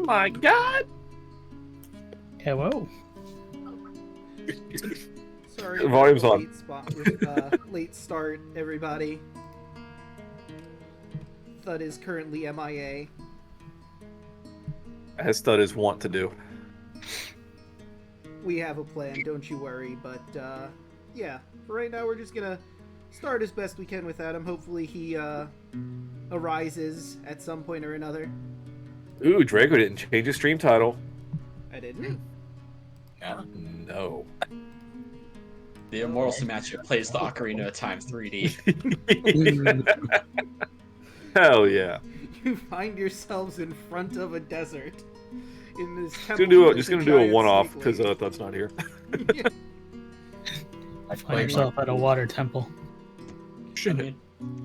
my god! Hello. Sorry, Volume's on. Late start, everybody. Thud is currently MIA. As Thud is wont to do. We have a plan, don't you worry. But yeah, for right now we're just gonna start as best we can without him. Hopefully he arises at some point or another. Ooh, Draco didn't change his stream title. I didn't. No. The Immortal Symmachia plays the Ocarina of Time 3D. Hell yeah. You find yourselves in front of a desert. In this Just gonna do a one-off because Thud's not here. Yeah. I find yourself at a water temple. I mean,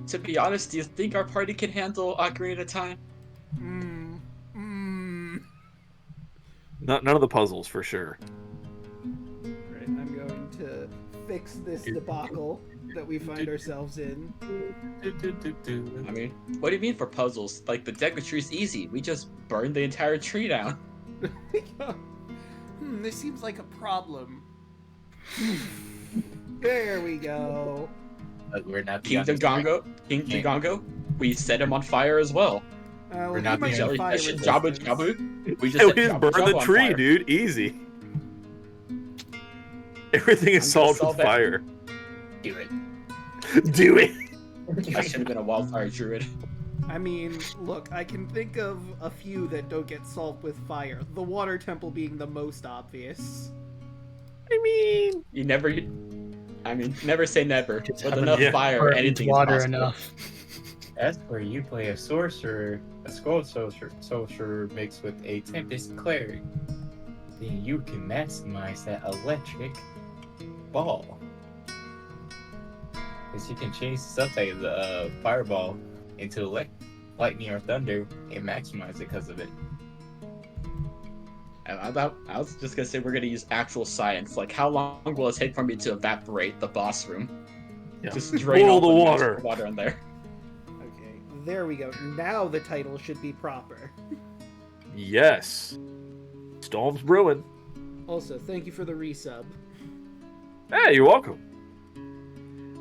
to be honest, do you think our party can handle Ocarina of Time? None of the puzzles, for sure. Right, I'm going to fix this debacle that we find ourselves in. I mean, what do you mean for puzzles? Like, the Deku tree is easy. We just burn the entire tree down. This seems like a problem. There we go. We're not King Dagongo, we set him on fire as well. We're not might the be fire Jabu resistance. Jabu. We just Yeah, set we just Jabu burn Jabu the on tree, fire. dude. Easy. Everything is I'm gonna solved solve with that. fire. Do it. Do it. I should have been a wildfire druid. I mean, look, I can think of a few that don't get solved with fire. The water temple being the most obvious. Never say never. Just With have enough enough fire, Or anything water is possible. enough. That's where you play a sorcerer, a scroll sorcerer mixed with a tempest cleric. Then you can maximize that electric ball. Because you can change the subtype of the fireball into lightning or thunder and maximize it because of it. I was just gonna say we're gonna use actual science. Like, how long will it take for me to evaporate the boss room? Yeah. Just drain Boil all the the water. water in there. Okay, there we go. Now the title should be proper. Yes. Storm's brewing. Also, thank you for the resub. Hey, you're welcome.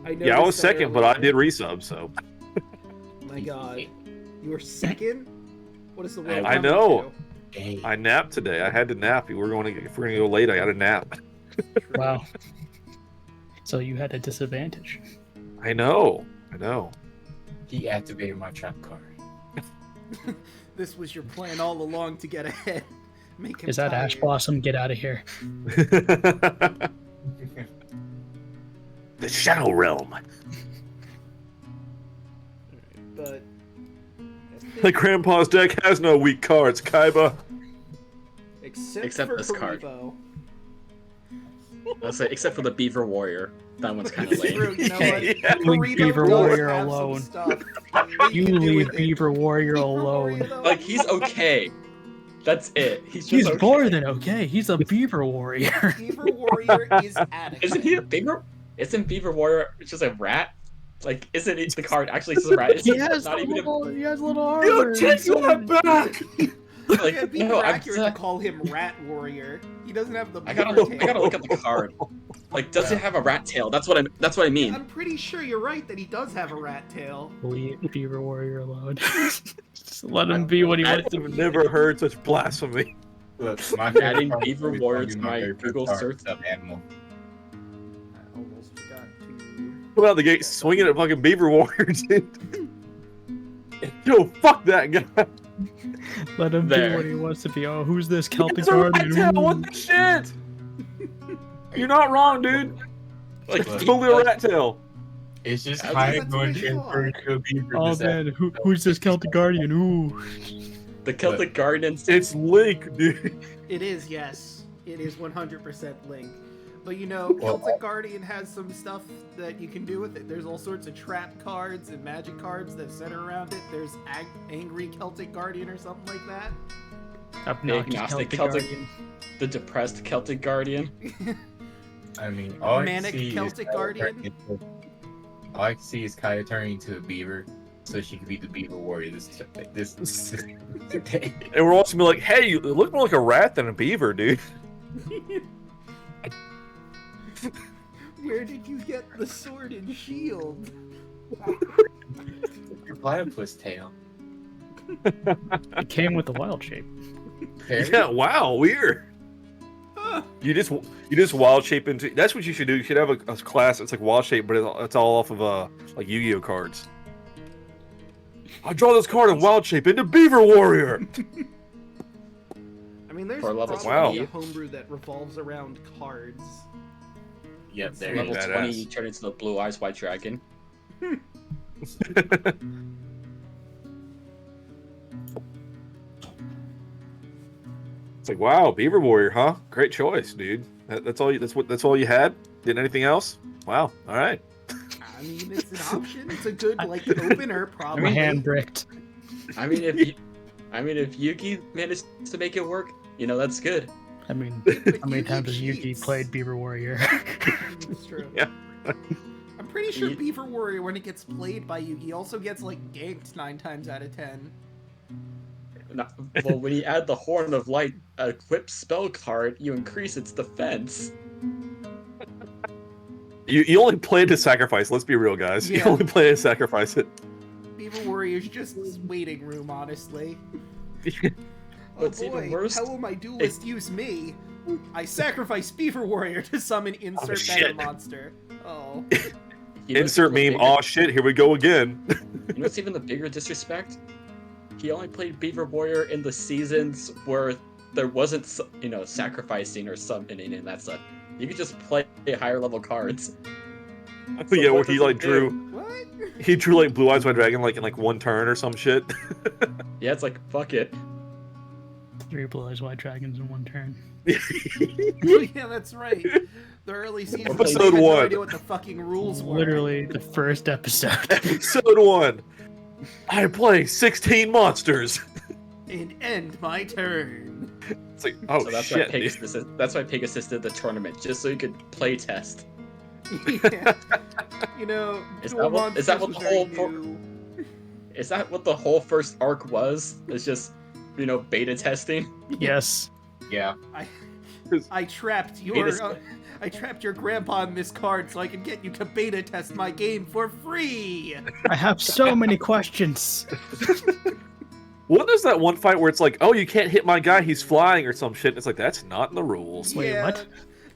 Yeah, I was noticed that second, but I earlier. did resub, so. My god. You were second? What is the world I coming know. to? Hey, I napped today. I had to nap. If we're gonna go late, I got to nap. Wow. So you had a disadvantage. I know. deactivated my trap card. This was your plan all along to get ahead. Make him Is that Ash tired. Blossom? Get out of here. The Shadow Realm. But Like Grandpa's deck has no weak cards, Kaiba. except for this card. Karibo. Let's say, except for the Beaver Warrior. That one's kind of It's true, lame. you know what? Yeah. Karibo Beaver does Warrior have some alone. stuff that You can do leave with it. Beaver Warrior Beaver alone. Warrior, though, Like, he's okay. That's it. He's just He's okay. more than okay. He's a Beaver Warrior. Beaver Warrior is adequate. Isn't he a Beaver? Isn't Beaver Warrior just a rat? Like, isn't it the card actually just a rat? It's he just has not even a... he has little armor. back! Like, Yeah, it'd be no, more I'm accurate to call him Rat Warrior. He doesn't have the I beaver gotta tail. look at the card. Like, does it have a rat tail? That's what I mean. I'm pretty sure you're right that he does have a rat tail. Leave Beaver Warrior alone. Just let him be what he wants to I've be. never heard such blasphemy. Look, my Adding favorite Beaver card is Warrior probably to my favorite Google card, search. stuffed animal. I almost forgot to... Come out the gate swinging at fucking Beaver Warrior, dude. Yo, fuck that guy. Let him There. be what he wants to be. Oh, who's this Celtic It's a rat Guardian? tail, Ooh. what the shit? You're not wrong, dude. Like, It's totally a rat tail. It's just That's kind what of going they to thought. turn to a beaver. Oh disaster. man, who's this Celtic Guardian? Ooh. the Celtic Guardians. It's Link, dude. It is, yes. It is 100% Link. But you know, Well- Celtic Guardian has some stuff that you can do with it. There's all sorts of trap cards and magic cards that center around it. There's Angry Celtic Guardian or something like that. Obnoxious Agnostic Celtic Celtic- Guardian. The depressed Celtic Guardian. I mean, all I can Manic see Celtic is Guardian. all I can see is Kaya turning into a beaver, so she could be the Beaver Warrior this day. And we're also gonna be like, hey, you look more like a rat than a beaver, dude. Where did you get the sword and shield? Your platypus tail. It came with the wild shape. Yeah, wow, weird. Huh. You just wild shape into. That's what you should do. You should have a class that's like wild shape, but it's all off of like Yu-Gi-Oh cards. I draw this card in wild shape into Beaver Warrior. I mean, there's For level probably 20. a homebrew that revolves around cards. Yep, there Level you go. 20, Badass. you turn into the Blue Eyes White Dragon. It's like, wow, Beaver Warrior, huh? Great choice, dude. That's all. That's all you had. Didn't anything else? Wow. All right. I mean, it's an option. It's a good like opener, probably. My hand bricked. I mean, if Yugi managed to make it work, that's good. I mean, But how many Yugi times has Yugi cheats. played Beaver Warrior? It's true. Yeah. I'm pretty sure Beaver Warrior, when it gets played by Yugi, also gets like ganked 9 times out of 10. Well, when you add the Horn of Light equipped spell card, you increase its defense. You only play to sacrifice. Let's be real, guys. You Yeah. only play to sacrifice it. Beaver Warrior's just waiting room, honestly. What's Oh even boy, worse- how will my duelist use me? I sacrifice Beaver Warrior to summon insert meta shit. monster. Oh. Insert meme. Oh shit! Here we go again. You know what's even the bigger disrespect? He only played Beaver Warrior in the seasons where there wasn't, sacrificing or summoning and that stuff. You could just play higher level cards. So Yeah, where what he does like it do? drew. What? He drew like Blue Eyes White Dragon like in like one turn or some shit. Yeah, it's like, fuck it. 3 Blue Eyes White Dragons in 1 turn. Oh, yeah, that's right. The early seasons, Episode they had no 1. idea what the fucking rules were. Literally the first episode. Episode 1. I play 16 monsters. And end my turn. It's like, oh So that's shit. why dude. that's why Pegasus did the tournament, just so you could play test. Yeah. You know, Is Duel that what Monsters the was very whole new. Is that what the whole first arc was? It's just, beta testing? Yes. Yeah. I trapped I trapped your grandpa in this card so I could get you to beta test my game for free. I have so many questions. What is that one fight where it's like, oh, you can't hit my guy, he's flying or some shit? It's like, that's not in the rules. Wait, yeah, what?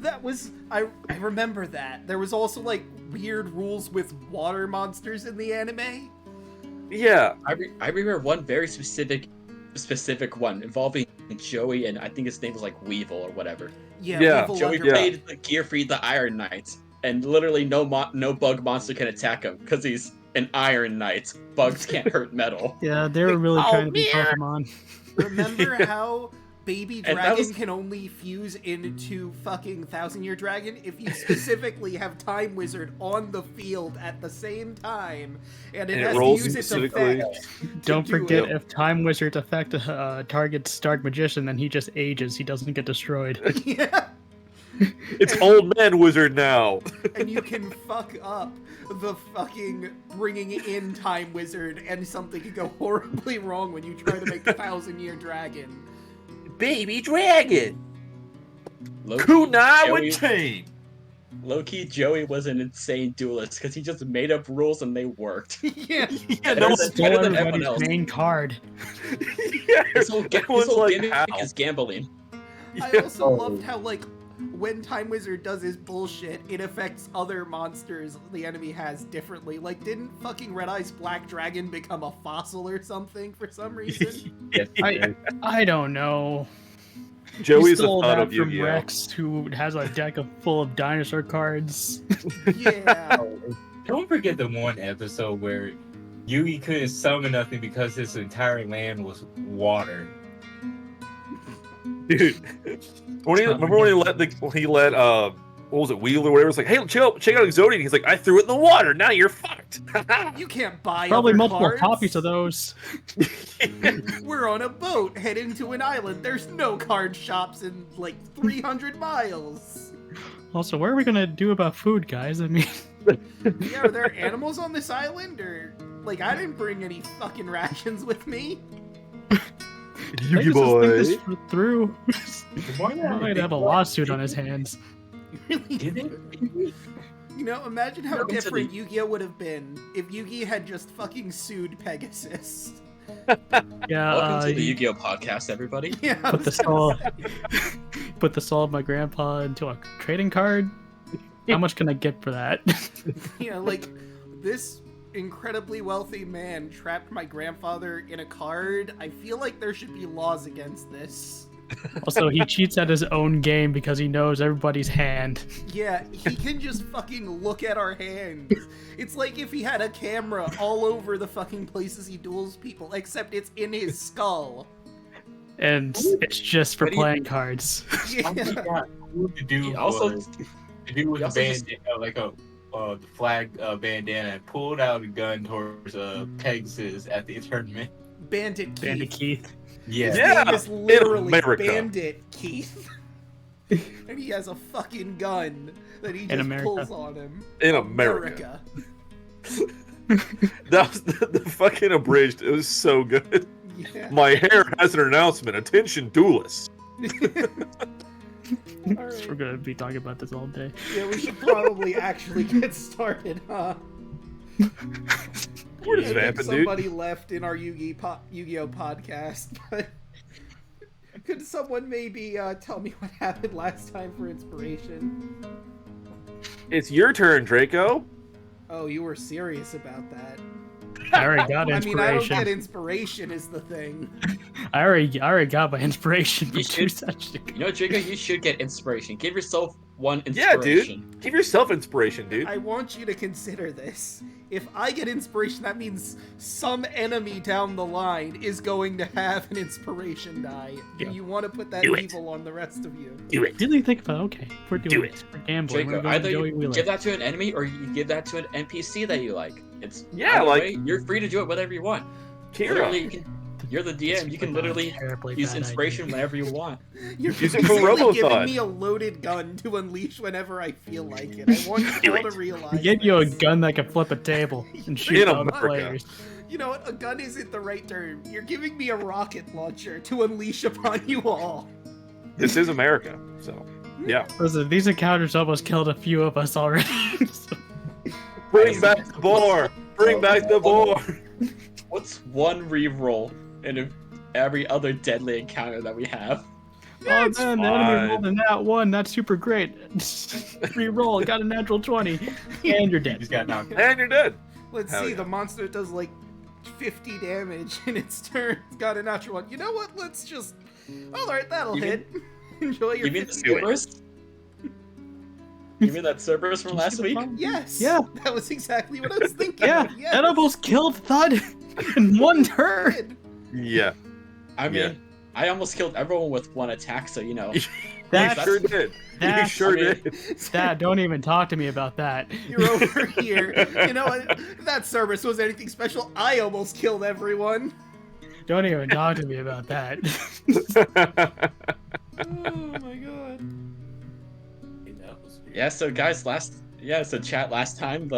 That was I remember that. There was also like weird rules with water monsters in the anime. Yeah. I remember one very specific one involving Joey, and I think his name was like Weevil or whatever. Yeah, Yeah, Weevil Joey Underworld. played the Gearfried the Iron Knight, and literally no bug monster can attack him because he's an Iron Knight. Bugs can't hurt metal. Yeah, they were really Oh, trying to be man. Pokemon. Remember how Baby And that Dragon was- can only fuse into fucking 1000-Year Dragon if you specifically have Time Wizard on the field at the same time, and it And it has rolls to use its specifically. effect. Don't do forget, it. if Time Wizard affect targets Dark Magician, then he just ages. He doesn't get destroyed. Yeah, It's old man wizard now. and you can fuck up the fucking bringing in Time Wizard, and something could go horribly wrong when you try to make 1000-Year Dragon. Baby dragon. Low-key, Kunai Joey- with chain. Low-key, Joey was an insane duelist because he just made up rules and they worked. Yeah, Yeah, Better no, than- Stole better than everyone everybody's else. main card. yeah, His whole everyone's like, gimmick how? is gambling. I Yeah. also loved how, like, when Time Wizard does his bullshit, it affects other monsters the enemy has differently. Like, didn't fucking Red Eye's Black Dragon become a fossil or something for some reason? Yes. I don't know. Joey's He a stole fan that of from Yu-Gi-Oh. Rex, who has a deck full of dinosaur cards. Yeah. Don't forget the one episode where Yugi couldn't summon nothing because his entire land was water. Dude, remember when he let what was it, Wheeler or whatever? It's like, hey, check out Exodian. He's like, I threw it in the water. Now you're fucked. You can't buy Probably other multiple cards. copies of those. We're on a boat heading to an island. There's no card shops in, like, 300 miles. Also, what are we gonna do about food, guys? I mean, Yeah, are there animals on this island, or Like, I didn't bring any fucking rations with me. Yugi boy. Think this through. Why He not? might have a lawsuit on his hands. Really? Did it? You know, imagine how Welcome to different the- Yu-Gi-Oh would have been if Yu-Gi had just fucking sued Pegasus. Yeah, Welcome to the you Yu-Gi-Oh podcast, everybody. Yeah, I put the was gonna soul, put the soul of my grandpa into a trading card. How much can I get for that? Yeah, like, this incredibly wealthy man trapped my grandfather in a card. I feel like there should be laws against this. Also, he cheats at his own game because he knows everybody's hand. Yeah, he can just fucking look at our hands. It's like if he had a camera all over the fucking places he duels people, except it's in his skull. And it's just for What do you- playing cards. Yeah. The dude He also, was the dude with he a also just- bandana, like a the flag bandana, and pulled out a gun towards Pegasus at the tournament. Bandit Keith. Bandit Keith. Yeah. His Yeah, name is in literally America. Bandit Keith. And he has a fucking gun that he just America. pulls on him. In America. That was the fucking abridged. It was so good. Yeah. My hair has an announcement. Attention, duelists. We're gonna be talking about this all day. Yeah, we should probably actually get started, huh? We're I just think vamping, dude. somebody left in our Yu-Gi-Oh podcast, but could someone maybe tell me what happened last time for inspiration? It's your turn, Draco. Oh, you were serious about that. I already got I mean, I don't inspiration. get inspiration is the thing. I already got my inspiration from You two should- sessions. you know, Draco, you should get inspiration. Give yourself one Yeah, inspiration. dude. Give yourself inspiration, dude. I want you to consider this. If I get inspiration, that means some enemy down the line is going to have an inspiration die. Do Yeah. you want to put that Do it. evil on the rest of you? Really think about okay. We're doing Do it. We're gambling. Draco, We're going either Joey you Wheeler. give that to an enemy or you give that to an NPC that you like. It's Yeah, either like- way, you're free to do it whatever you want. Kira. Literally, you're the DM. You can literally Terribly use bad inspiration idea. whenever you want. You're Use it for basically giving Robothon. me a loaded gun to unleash whenever I feel like it. I want you all to realize. Get you a this. gun that can flip a table and shoot In other America. players. You know what? A gun isn't the right term. You're giving me a rocket launcher to unleash upon you all. This is America, so yeah. Listen, these encounters almost killed a few of us already. So, Bring back the boar. Bring back the boar. What's one reroll in every other deadly encounter that we have? oh It's man, the fine. enemy rolled a nat 1. That's super great. Reroll, got a natural 20, and you're He dead. just got knocked out. And you're dead. Let's Hell see. yeah. The monster does like 50 damage in its turn. It's got a natural one. You know what? Let's just. All right, that'll You mean- hit. Enjoy your. You mean the 50 do it. Cerberus? You mean that Cerberus from last week? Yes. Yeah. That was exactly what I was thinking. Yeah, of. Yes. that almost killed Thud in one It turn. did. Yeah. I mean, Yeah. I almost killed everyone with one attack, so you know. You That's, sure did. You that's- sure I mean- did. that. Don't even talk to me about that. You're over here. You know what? That service was anything special. I almost killed everyone. Don't even talk to me about that. Oh my god. Yeah, so guys, chat last time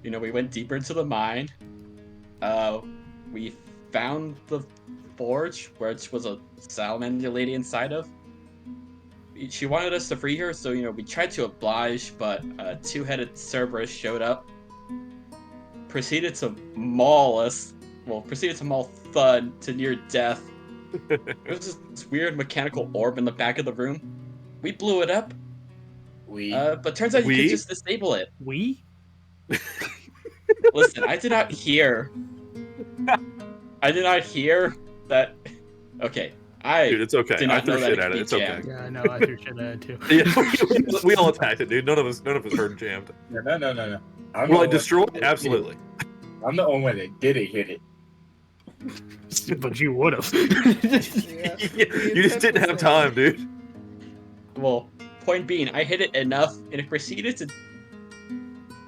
we went deeper into the mine. We found the forge, which was a salamander lady inside of. She wanted us to free her, so we tried to oblige, but a two-headed Cerberus showed up. Proceeded to maul us. Well, proceeded to maul Thud to near death. There was this weird mechanical orb in the back of the room. We blew it up. But turns out you We? could just disable it. We? Listen, I did not hear that. Okay, Dude, it's okay. Did I not know threw that shit it at could it. be It's okay. jammed. Yeah, I know. I threw shit at it too. Yeah, we all attacked it, dude. None of us heard jammed. No. I'm Well, the like one destroyed? that- Absolutely. I'm the only one that didn't hit it. But you would have. Yeah. You just didn't have time, dude. Well, point being, I hit it enough, and it proceeded to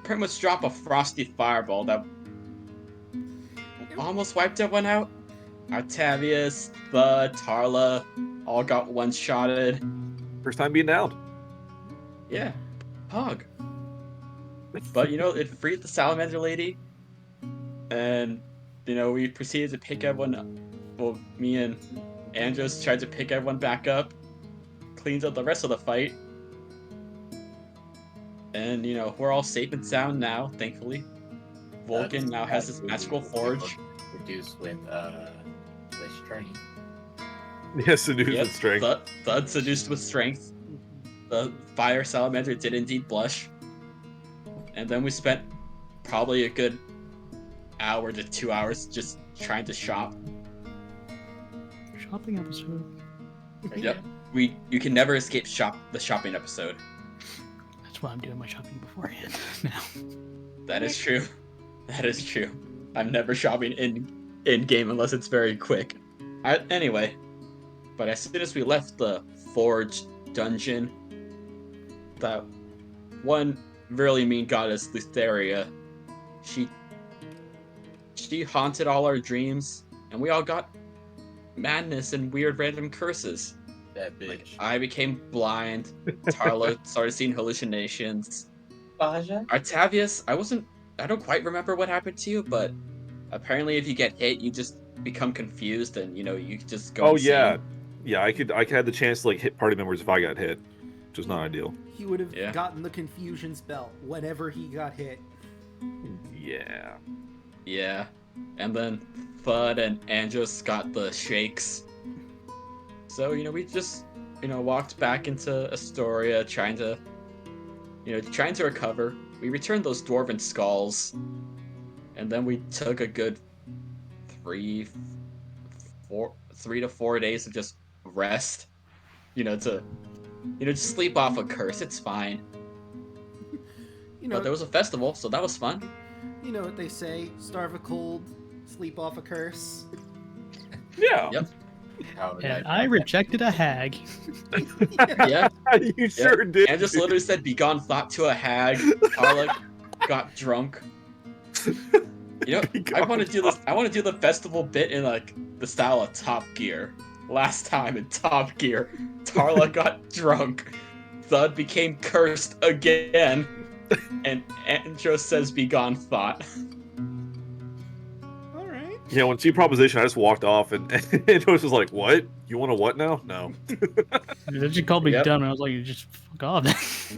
pretty much drop a frosty fireball that almost wiped everyone out. Octavius, Bud, Tarla, all got one-shotted. First time being downed. Yeah, Pog. But it freed the salamander lady. And, we proceeded to pick everyone up. Well, me and Andros tried to pick everyone back up, cleaned up the rest of the fight. And, we're all safe and sound now, thankfully. Vulcan now has his magical forge. Reduced with strength. Yes, seduced with strength. Thud seduced with strength. The fire salamander did indeed blush. And then we spent probably a good hour to 2 hours just trying to shop. Shopping episode. Yep. You can never escape the shopping episode. That's why I'm doing my shopping beforehand now. That is true. That is true. I'm never shopping in game unless it's very quick. Anyway, but as soon as we left the forge dungeon, that one really mean goddess Lutheria, she haunted all our dreams, and we all got madness and weird random curses. That bitch. Like, I became blind. Tarlo started seeing hallucinations. Baja? Artavius, I don't quite remember what happened to you, but apparently if you get hit, you just become confused and, you just go insane. Yeah. Yeah, I could have the chance to, hit party members if I got hit, which is not ideal. He would have gotten the confusion spell whenever he got hit. Yeah. Yeah. And then Fudd and Andros got the shakes. So, we just, walked back into Astoria trying to recover. We returned those dwarven skulls, and then we took a good 3 to 4 days of just rest, to just sleep off a curse. It's fine. But there was a festival, so that was fun. You know what they say, starve a cold, sleep off a curse. Yeah. Yep. And I rejected a hag. Yeah. You sure did. And just literally said "begone thought" to a hag. Alek got drunk. I want to do this. I want to do the festival bit in the style of Top Gear. Last time in Top Gear, Tarla got drunk. Thud became cursed again, and Andros says "begone thought." All right. Yeah, when she propositioned, I just walked off, and it was just like, "What? You want a what now? No." Then she called me dumb, and I was like, "You just fuck off."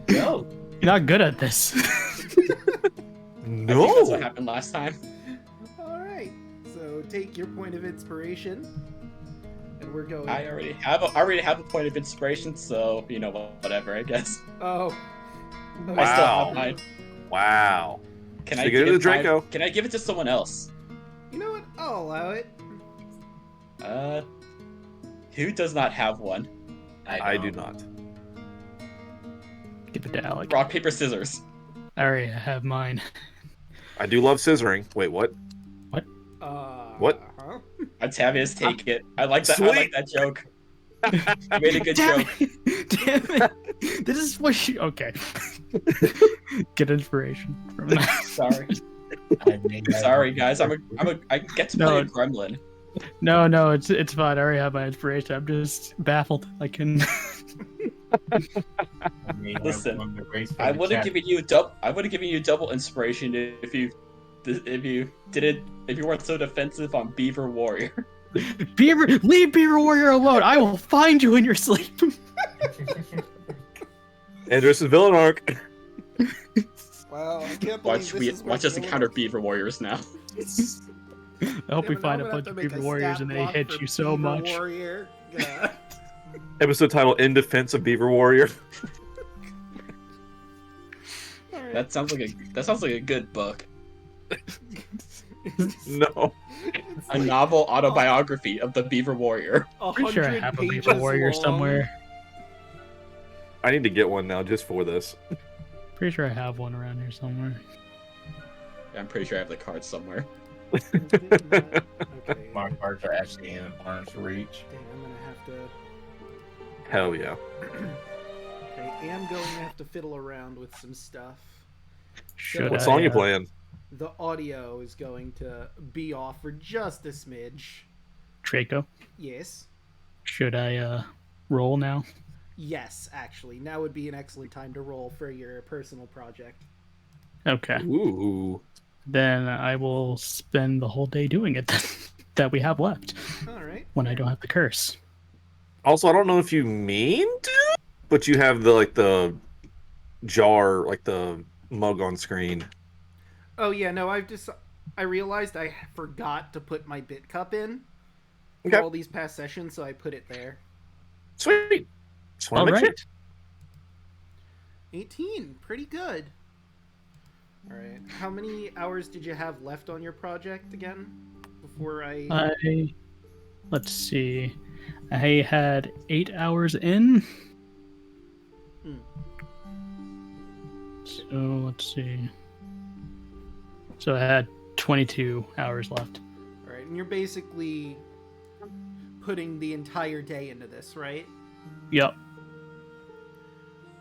No. You're not good at this. No. I think that's what happened last time. All right. So take your point of inspiration, and we're going. I already have a point of inspiration, so whatever, I guess. Oh. I still have mine. Wow. Can So I give it to Draco? Can I give it to someone else? You know what? I'll allow it. Who does not have one? I do not. Give it to Alek. Rock, paper, scissors. I already have mine. I do love scissoring. Wait, what? What? Huh? Octavius, take it. I like that. Sweet. I like that joke. You made a good Damn joke. it! Damn it! This is what she. Okay. Get inspiration from that. Sorry. I made that Sorry, one. guys. I get to play a gremlin. No, it's fine. I already have my inspiration. I'm just baffled. I can. I made that Listen, one to race for I the would have chat. given you double inspiration if you weren't so defensive on Beaver Warrior. Beaver, leave Beaver Warrior alone. I will find you in your sleep. Andros is villain arc. Wow, I can't believe Watch us encounter Beaver Warriors now. I hope we find a bunch of Beaver Warriors and they hit you so much. Warrior. Yeah. Episode title: In Defense of Beaver Warrior. That sounds like a good book. No. A novel autobiography of the Beaver Warrior. Pretty sure I have a Beaver Warrior somewhere. I need to get one now just for this. Pretty sure I have one around here somewhere. I'm pretty sure I have the card somewhere. Okay. My cards are actually in arm's reach. Dang, I'm gonna have to. Hell yeah. Okay, I am going to have to fiddle around with some stuff. Should What I, song you playing? The audio is going to be off for just a smidge. Draco? Yes. Should I roll now? Yes, actually. Now would be an excellent time to roll for your personal project. Okay. Ooh. Then I will spend the whole day doing it that we have left All right. when I don't have the curse. Also, I don't know if you mean to, but you have the jar, like the mug on screen. Oh yeah, no, I realized I forgot to put my bit cup in for Okay. all these past sessions, so I put it there. Sweet. Just want All to make right. sure. 18, pretty good. All right. How many hours did you have left on your project again? Before Let's see. I had 8 hours in. Hmm. So let's see. So I had 22 hours left. All right, and you're basically putting the entire day into this, right? Yep.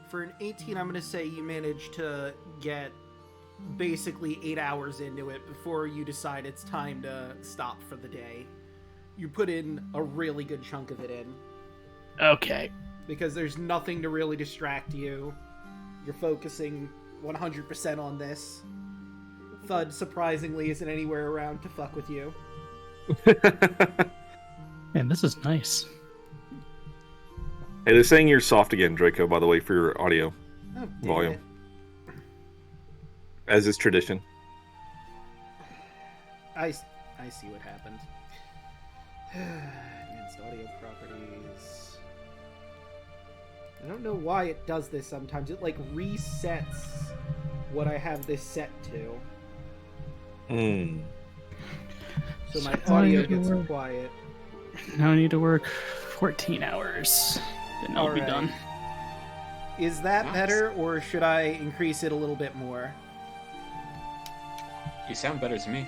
For an 18, I'm going to say you managed to get basically 8 hours into it before you decide it's time to stop for the day. You put in a really good chunk of it in. Okay. Because there's nothing to really distract you. You're focusing 100% on this. Thud, surprisingly, isn't anywhere around to fuck with you. Man, this is nice. Hey, they're saying you're soft again, Draco, by the way, for your audio Oh, damn volume. it. As is tradition. I see what happened. Advanced audio properties. I don't know why it does this sometimes. It, like, resets what I have this set to. Hmm. So my So audio I gets work- quiet. Now I need to work 14 hours. Then I'll be Alright. done. Is that Nice. better, or should I increase it a little bit more? You sound better to me.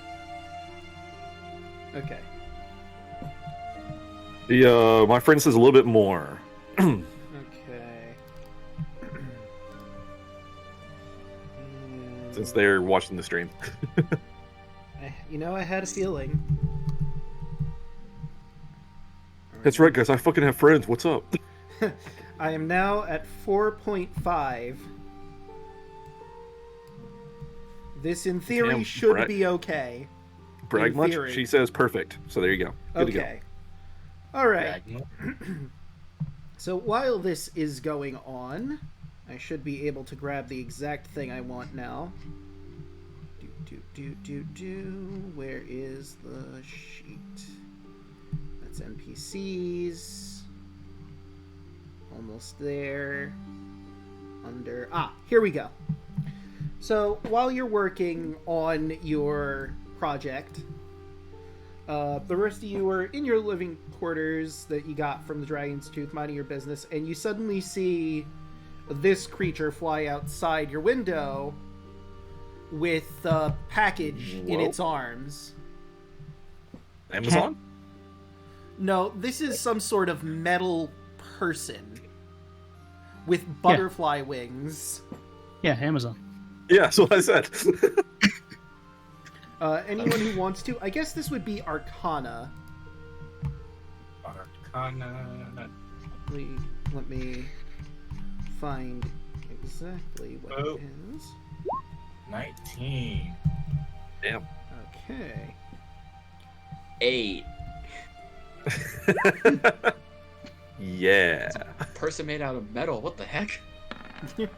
Okay. My friend says a little bit more. Okay. Since they're watching the stream. I had a feeling. That's right, guys. I fucking have friends. What's up? I am now at 4.5. This, in theory, Damn, should Brett. be okay. Brag In much? theory. She says perfect. So there you go. Good to go. Okay. All right. Pragma. So while this is going on, I should be able to grab the exact thing I want now. Where is the sheet? That's NPCs. Almost there. Here we go. So while you're working on your project, the rest of you are in your living quarters that you got from the Dragon's Tooth, minding your business, and you suddenly see this creature fly outside your window with a package in Whoa. its arms. Amazon? No, this is some sort of metal person with butterfly wings. Yeah, Amazon. Yeah, that's what I said. Anyone who wants to, I guess this would be Arcana. Arcana. Let me find exactly what Oh. it is. 19. Damn. Okay. 8. Yeah. Person made out of metal. What the heck? There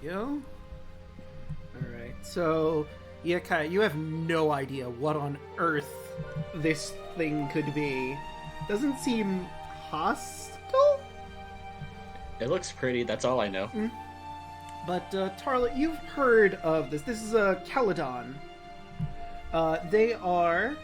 we go. Alright, so, yeah, Kai, you have no idea what on earth this thing could be. Doesn't seem hostile? It looks pretty. That's all I know. But, Tarla, you've heard of this. This is a Caledon. They are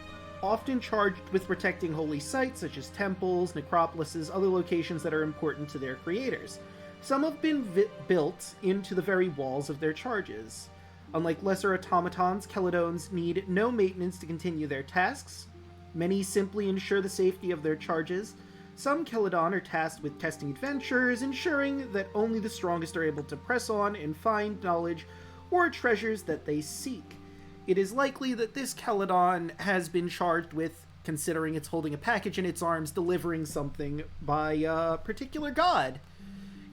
often charged with protecting holy sites such as temples, necropolises, other locations that are important to their creators. Some have been built into the very walls of their charges. Unlike lesser automatons, Caledons need no maintenance to continue their tasks. Many simply ensure the safety of their charges. Some Caledon are tasked with testing adventurers, ensuring that only the strongest are able to press on and find knowledge or treasures that they seek. It is likely that this Caledon has been charged with, considering it's holding a package in its arms, delivering something by a particular god.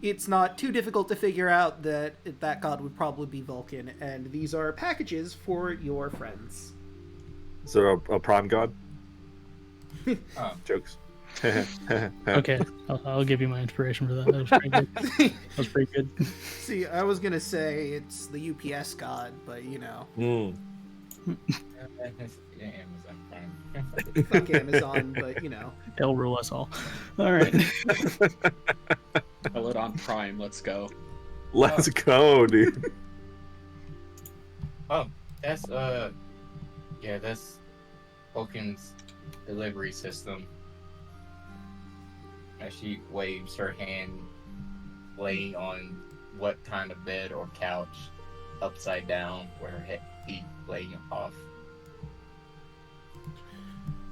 it's not too difficult to figure out that that god would probably be Vulcan, and these are packages for your friends. Is there a prime god? Oh. Jokes. Okay, I'll give you my inspiration for that. That was pretty good. That was pretty good. See, I was gonna say it's the UPS god, but you know, Yeah, Amazon Prime. fuck Amazon, but you know. They'll rule us all. All right. Peloton Prime, let's go. Let's go, dude. Oh, that's that's Vulcan's delivery system. As she waves her hand, laying on what kind of bed or couch, upside down, where her feet laying off.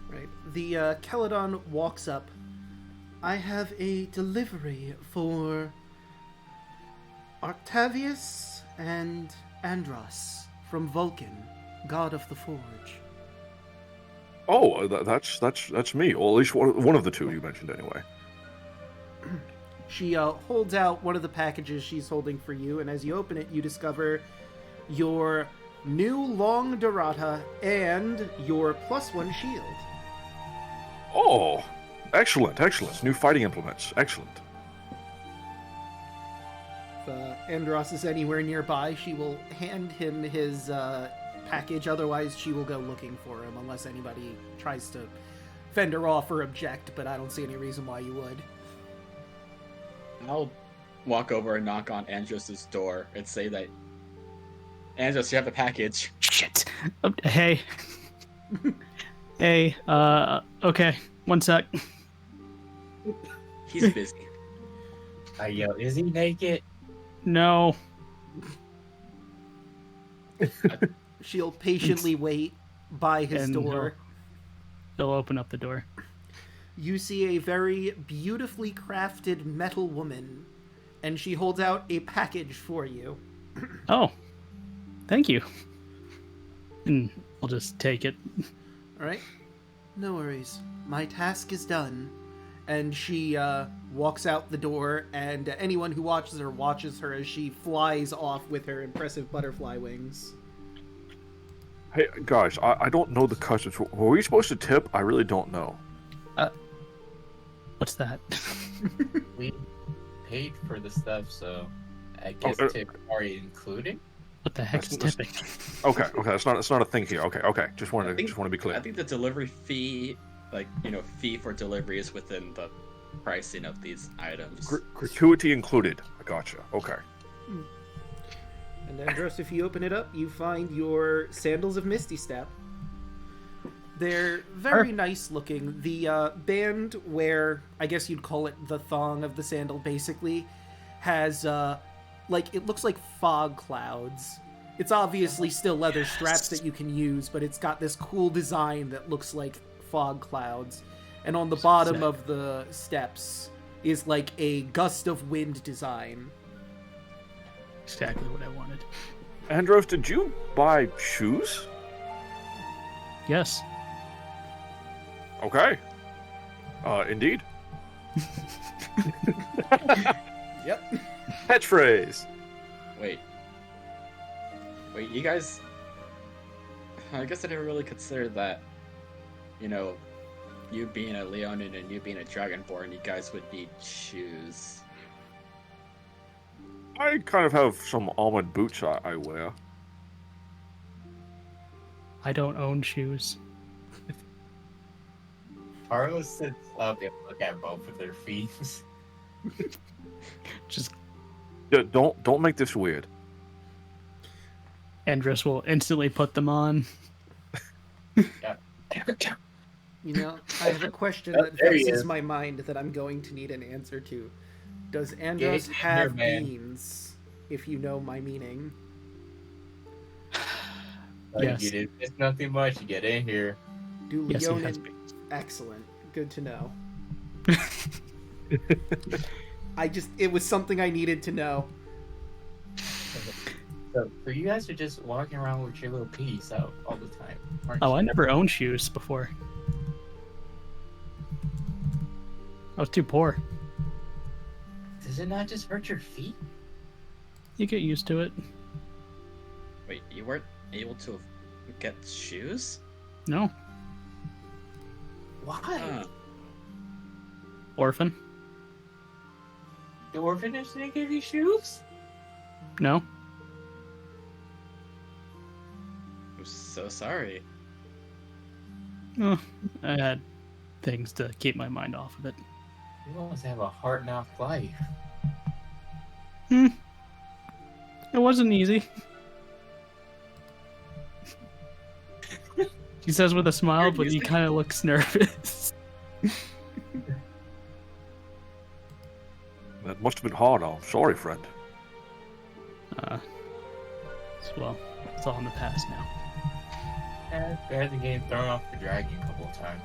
Right. The Keladon walks up. I have a delivery for Octavius and Andros from Vulcan, god of the Forge. Oh, that's me. Or at least one of the two you mentioned anyway. She holds out one of the packages she's holding for you, and as you open it, you discover your new long dorata and your +1 shield. Oh, excellent. New fighting implements. Excellent. If Andros is anywhere nearby, she will hand him his package. Otherwise, she will go looking for him, unless anybody tries to fend her off or object, but I don't see any reason why you would. I'll walk over and knock on Andros's door and say that, Andros, you have a package. Shit. Hey. Hey. Okay. One sec. He's busy. I yell, is he naked? No. She'll patiently wait by his And door. They'll open up the door. You see a very beautifully crafted metal woman, and she holds out a package for you. Oh. Thank you. And I'll just take it. All right? No worries. My task is done. And she walks out the door, and anyone who watches her as she flies off with her impressive butterfly wings. Hey, guys, I don't know the customs. Were we supposed to tip? I really don't know. What's that? We paid for the stuff, so I guess tip already included. What the heck is tipping? Okay, it's not a thing here. Okay. Just want to be clear. I think the delivery fee, fee for delivery is within the pricing of these items. Gratuity included. I gotcha. Okay. And Andros, if you open it up, you find your Sandals of Misty Step. They're very nice looking. The band, where I guess you'd call it the thong of the sandal, basically has it looks like fog clouds. It's obviously still leather straps that you can use, but it's got this cool design that looks like fog clouds. And on the bottom of the steps is like a gust of wind design. Exactly what I wanted. Andros, did you buy shoes? Yes. Okay. Indeed. Yep. Catchphrase. Wait, you guys... I guess I never really considered that, you being a Leonin and you being a Dragonborn, you guys would need shoes. I kind of have some almond boots I wear. I don't own shoes. Arlo sits up and look at both of their feet. Just Yeah, don't make this weird. Andros will instantly put them on. You know, I have a question that There he vexes is. my mind that I'm going to need an answer to. Does Andros have man. beans, if you know my meaning? Yes. You did miss nothing much. You get in here. Do Yes, he has Leonin... beans. Excellent. Good to know. It was something I needed to know. So you guys are just walking around with your little piece out all the time, aren't Oh, you? I never owned shoes before. I was too poor. This Does it not just hurt your feet? You get used to it. Wait, you weren't able to get shoes? No. Why? Huh. Orphan? The orphanage didn't give you shoes? No. I'm so sorry. Oh, I had things to keep my mind off of it. You must have a hard knock life. It wasn't easy. He says with a smile, but he kind of looks nervous. That must have been hard. I'm sorry, friend. Well, it's all in the past now. Yeah, I had to get thrown off the dragon a couple of times.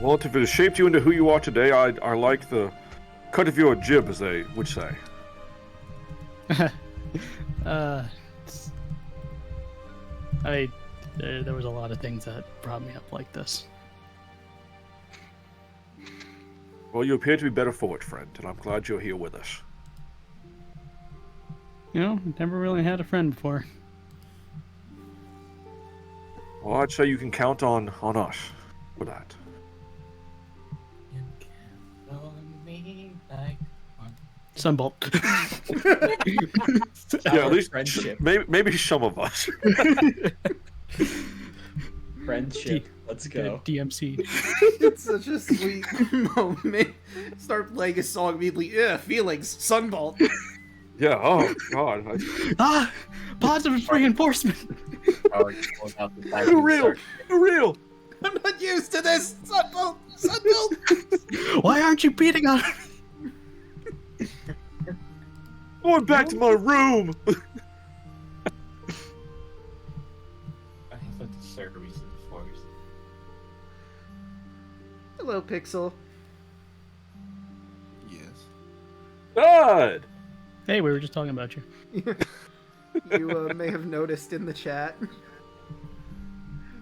Well, if it has shaped you into who you are today, I like the cut of your jib, as they would say. There was a lot of things that brought me up like this. Well, you appear to be better for it, friend, and I'm glad you're here with us. You know, never really had a friend before. Well, I'd say you can count on us for that. You can on me like one. Sunbolt. Yeah, at Our least friendship. maybe some of us. Friendship. Let's go. DMC. It's such a sweet moment. Start playing a song immediately. Yeah, feelings. Sunbolt. Yeah. Oh God. Positive reinforcement. Oh, you pulled out the side Too and real. start- Too real. I'm not used to this. Sunbolt. Sunbolt. Why aren't you beating on me? Going back to my room. I have a service in force. Hello, Pixel. Yes. God. Hey, we were just talking about you. You may have noticed in the chat.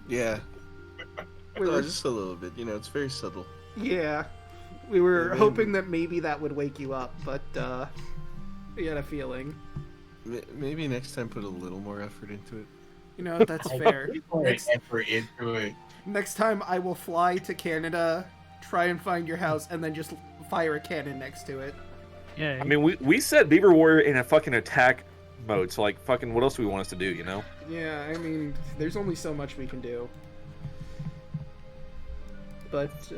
Yeah. We No, were, just a little bit. You know, it's very subtle. yeah. We were Yeah, hoping that maybe that would wake you up, but we had a feeling. Maybe next time put a little more effort into it. You know, that's fair. Put Next, effort into it. next time I will fly to Canada, try and find your house, and then just fire a cannon next to it. Yeah. I mean, we set Beaver Warrior in a fucking attack mode, so like, fucking, what else do we want us to do? You know? Yeah, I mean, there's only so much we can do. But,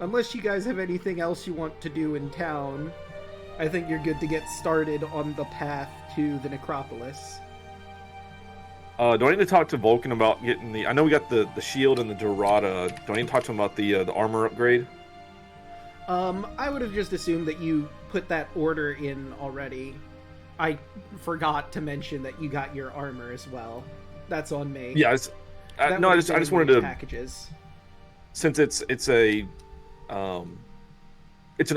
unless you guys have anything else you want to do in town, I think you're good to get started on the path to the necropolis. Do I need to talk to Vulcan about getting the? I know we got the shield and the Dorada. Do I need to talk to him about the armor upgrade? I would have just assumed that you put that order in already. I forgot to mention that you got your armor as well. That's on me. Yeah. That No, I would've just been wanted to, packages. since it's an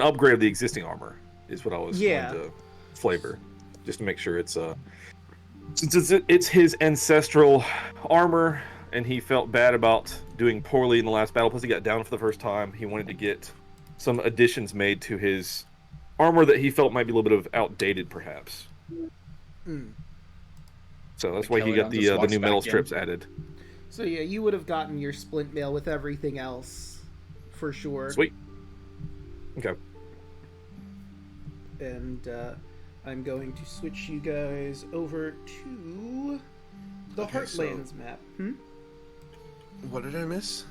upgrade of the existing armor, is what I was Yeah. wanting to flavor, just to make sure it's since it's his ancestral armor, and he felt bad about doing poorly in the last battle. Plus, he got down for the first time. He wanted to get some additions made to his armor that he felt might be a little bit of outdated, perhaps. Mm. So that's why he Kelly got just the walks new back metal in. strips added. So yeah, you would have gotten your splint mail with everything else, for sure. Sweet. Okay. And I'm going to switch you guys over to the Okay, so- Heartlands map. What did I miss?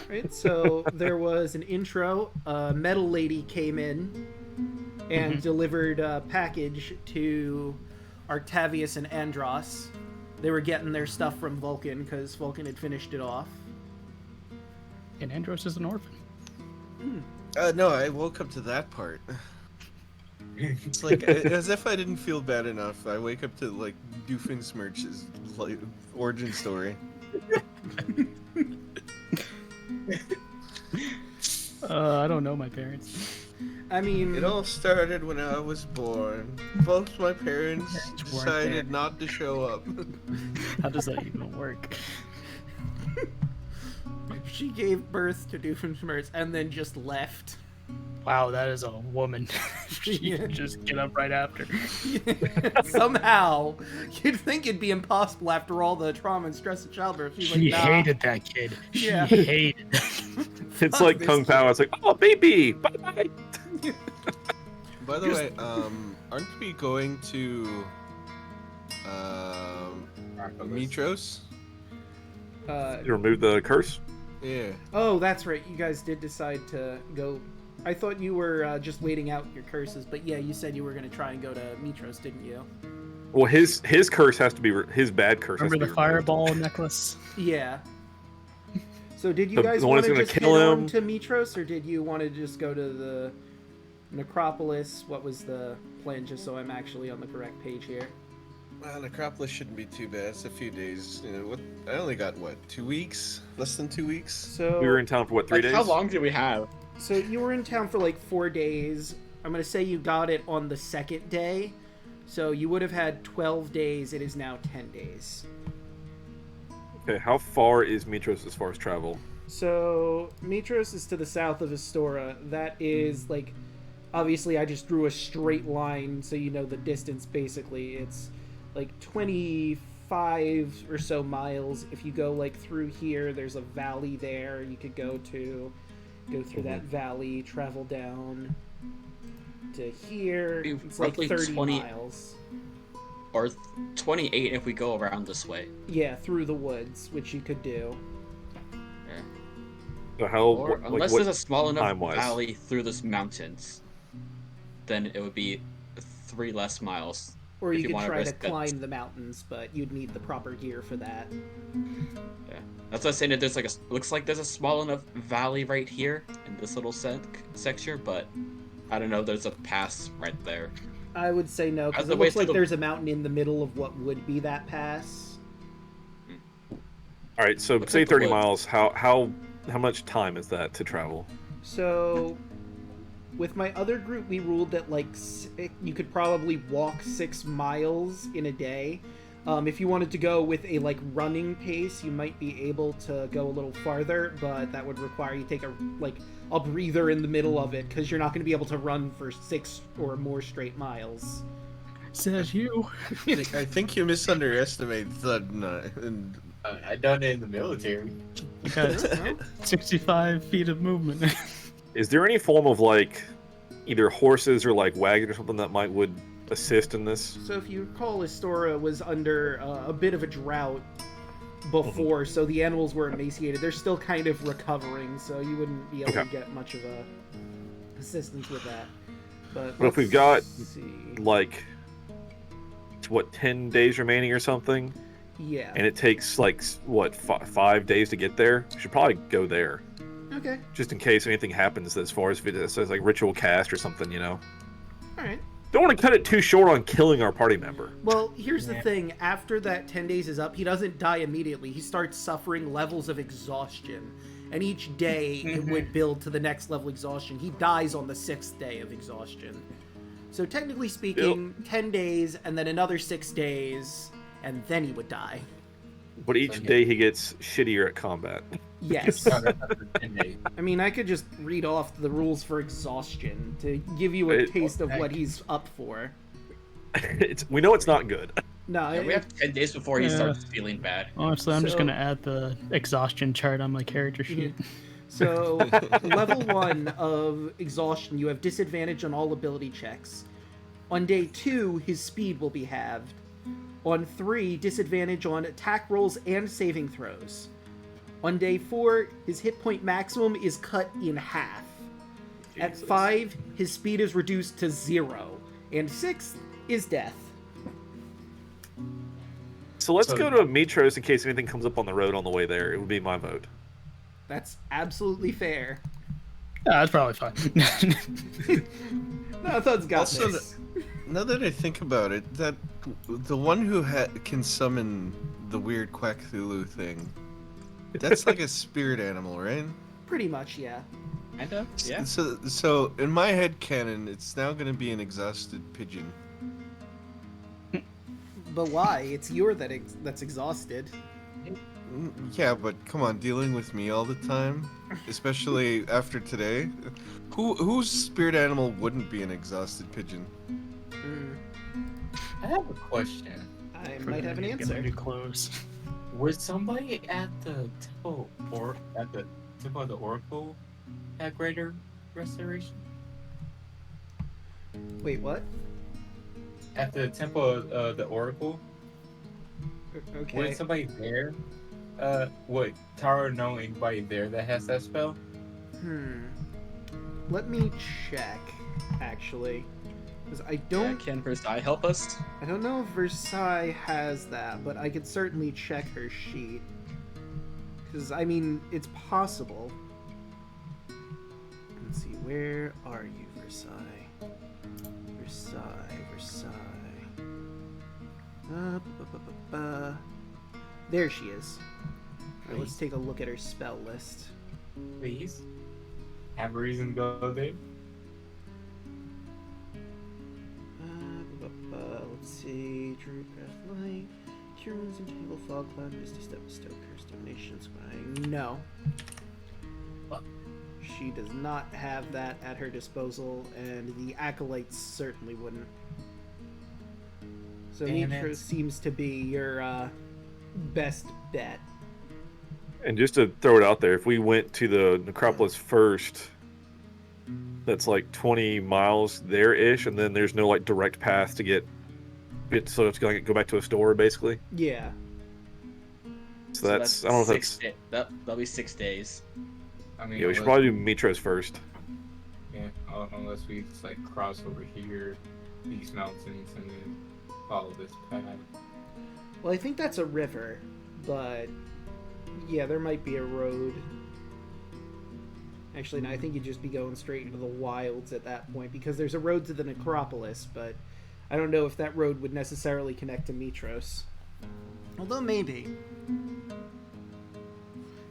Alright, so there was an intro. A metal lady came in and delivered a package to Octavius and Andros. They were getting their stuff from Vulcan because Vulcan had finished it off. And Andros is an orphan. No, I woke up to that part. It's like as if I didn't feel bad enough. I wake up to like Doofenshmirtz's like origin story. I don't know my parents. I mean, It all started when I was born. Both my parents Weren't decided there. not to show up. How does that even work? She gave birth to Doofenshmirtz and then just left. Wow, that is a woman. She can just get up right after. Somehow, you'd think it'd be impossible after all the trauma and stress of childbirth. She's She like, nah. hated that kid. She Yeah. hated. It's Fuck like this Kung kid. Pao. It's like, oh, baby, bye-bye. By the way, aren't we going to Mitros? You remove the curse? Yeah. Oh, that's right. You guys did decide to go. I thought you were just waiting out your curses, but yeah, you said you were going to try and go to Mitros, didn't you? Well, his curse has to be his bad curse. Remember the has to be removed. fireball necklace? Yeah. So did you The guys one want that's to gonna just head kill on him? to Mitros, or did you want to just go to the Necropolis? What was the plan, just so I'm actually on the correct page here? Well, Necropolis shouldn't be too bad. It's a few days. You know, what? I only got, 2 weeks? Less than 2 weeks? So We were in town for what, 3 Like, days? how long do we have? So you were in town for like 4 days. I'm going to say you got it on the second day. So you would have had 12 days. It is now 10 days. Okay, how far is Mitros as far as travel? So Mitros is to the south of Astora. That is like, obviously I just drew a straight line so you know the distance basically. It's like 25 or so miles. If you go like through here, there's a valley there you could go through that valley, travel down to here. Be It's like roughly 30 20 miles. Or 28 if we go around this way. Yeah, through the woods, which you could do. So how, Or like, unless what there's a small enough time-wise? valley through the mountains, then it would be 3 less miles. Or If you you could wanna try to risk it. climb the mountains, but you'd need the proper gear for that. Yeah, that's what I'm saying. That there's like looks like there's a small enough valley right here in this little section, but I don't know. There's a pass right there. I would say no, because the it way looks like through the- there's a mountain in the middle of what would be that pass. All right, so Looks say like the 30 woods. miles. How much time is that to travel? So, with my other group, we ruled that like you could probably walk 6 miles in a day. If you wanted to go with a like running pace, you might be able to go a little farther, but that would require you take a breather in the middle of it, because you're not going to be able to run for 6 or more straight miles. Says you. I think you misunderestimate and I done it in the military. You got 65 feet of movement. Is there any form of like either horses or like wagon or something that would assist in this? So if you recall, Astora was under a bit of a drought before, so the animals were emaciated. They're still kind of recovering, so you wouldn't be able to get much of a assistance with that. But if we've got, let's see. Like, what, 10 days remaining or something? Yeah. And it takes like what 5 days to get there. We should probably go there, Okay. just in case anything happens. As far as if it says like ritual cast or something, you know. All right. Don't want to cut it too short on killing our party member. Well, here's the thing. After that 10 days is up, he doesn't die immediately. He starts suffering levels of exhaustion. And each day, it would build to the next level of exhaustion. He dies on the 6th day of exhaustion. So technically speaking, 10 days, and then another 6 days, and then he would die. But each day he gets shittier at combat. Yes. No, that's after 10 days. I mean, I could just read off the rules for exhaustion to give you a taste of what he's up for. We know it's not good. No, Yeah, we have 10 days before he Yeah. starts feeling bad. Honestly, I'm just So- gonna add the exhaustion chart on my character sheet. So, level 1 of exhaustion, you have disadvantage on all ability checks. On day 2, his speed will be halved. On 3, disadvantage on attack rolls and saving throws. On day 4, his hit point maximum is cut in half. At 5, his speed is reduced to 0. And 6 is death. So let's So- go to Mitros in case anything comes up on the road on the way there. It would be my vote. That's absolutely fair. Yeah, that's probably fine. No, Thud's got Also, this. now that I think about it, that the one who can summon the weird Quackthulu thing, that's like a spirit animal, right? Pretty much, yeah. Kinda? Yeah. So in my head canon, it's now going to be an exhausted pigeon. But why? It's that's exhausted. Yeah, but come on, dealing with me all the time, especially after today. Whose spirit animal wouldn't be an exhausted pigeon? Mm, I have a question. I might have an Get answer. New clothes. Was somebody at the temple or at the temple of the Oracle at greater restoration? Wait, what? At the temple of the Oracle, Okay. was somebody there? Would Taro know anybody there that has that spell? Let me check, actually. Because I Yeah, don't can Versailles help us? I don't know if Versailles has that, but I could certainly check her sheet. Because, I mean, it's possible. Let's see, where are you, Versailles? Versailles. There she is. Alright, let's take a look at her spell list. Please. Have a reason to go there. Let's see. Druid Breath Light, Cure Wounds and Table, Fog Cloud, Misty Step, Bestow Curse, Domination, Scrying. No. She does not have that at her disposal, and the Acolytes certainly wouldn't. So Damn Mitra it. seems to be your best bet. And just to throw it out there, if we went to the necropolis first, that's like 20 miles there-ish, and then there's no like direct path to get it, so it's gonna go back to a store basically. Yeah. So that's I don't know if that's That'll be 6 days. I mean, yeah. We should unless- probably do Mitros first. Yeah, unless we just like cross over here, these mountains, and then follow this path. Well, I think that's a river, but yeah, there might be a road. Actually, no, I think you'd just be going straight into the wilds at that point, because there's a road to the necropolis, but I don't know if that road would necessarily connect to Mitros. Although maybe.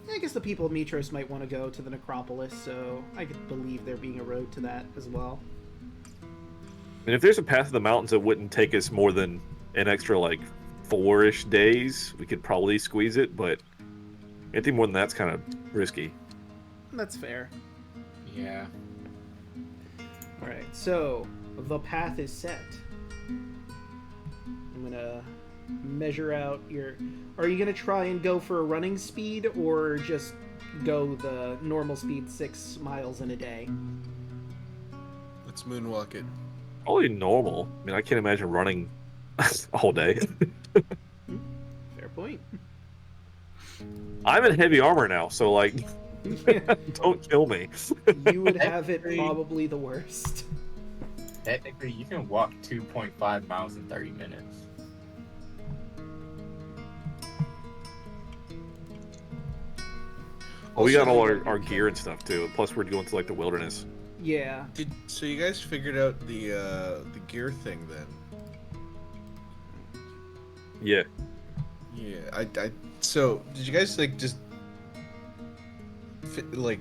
Yeah, I guess the people of Mitros might want to go to the necropolis, so I could believe there being a road to that as well. And if there's a path to the mountains that wouldn't take us more than an extra like 4-ish days, we could probably squeeze it, but anything more than that's kind of risky. That's fair. Yeah. Alright, so the path is set. I'm gonna measure out your... Are you gonna try and go for a running speed, or just go the normal speed 6 miles in a day? Let's moonwalk it. Probably normal. I mean, I can't imagine running all day. Fair point. I'm in heavy armor now, so like, don't kill me. You would have it probably the worst. Technically, you can walk 2.5 miles in 30 minutes. Well, we got all our gear and stuff too. Plus, we're going to like the wilderness. Yeah. So you guys figured out the gear thing then? Yeah. Yeah. So did you guys like just like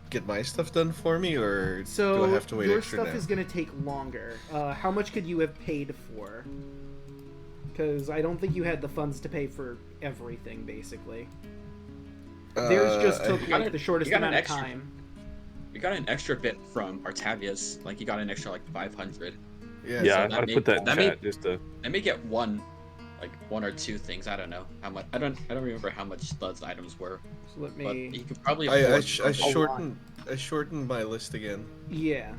get my stuff done for me, or So do I have to wait your extra stuff now? is going to take longer. How much could you have paid for? Because I don't think you had the funds to pay for everything, basically. Theirs just took got like it- the shortest you got an amount of extra- time. We got an extra bit from Artavius. Like, you got an extra, like, 500. Yeah. Yeah, so I'd that put that in that chat just to. I may get one or two things. I don't know how much. I don't remember how much those items were. So let But me... you could probably I afford shortened my list again. Yeah.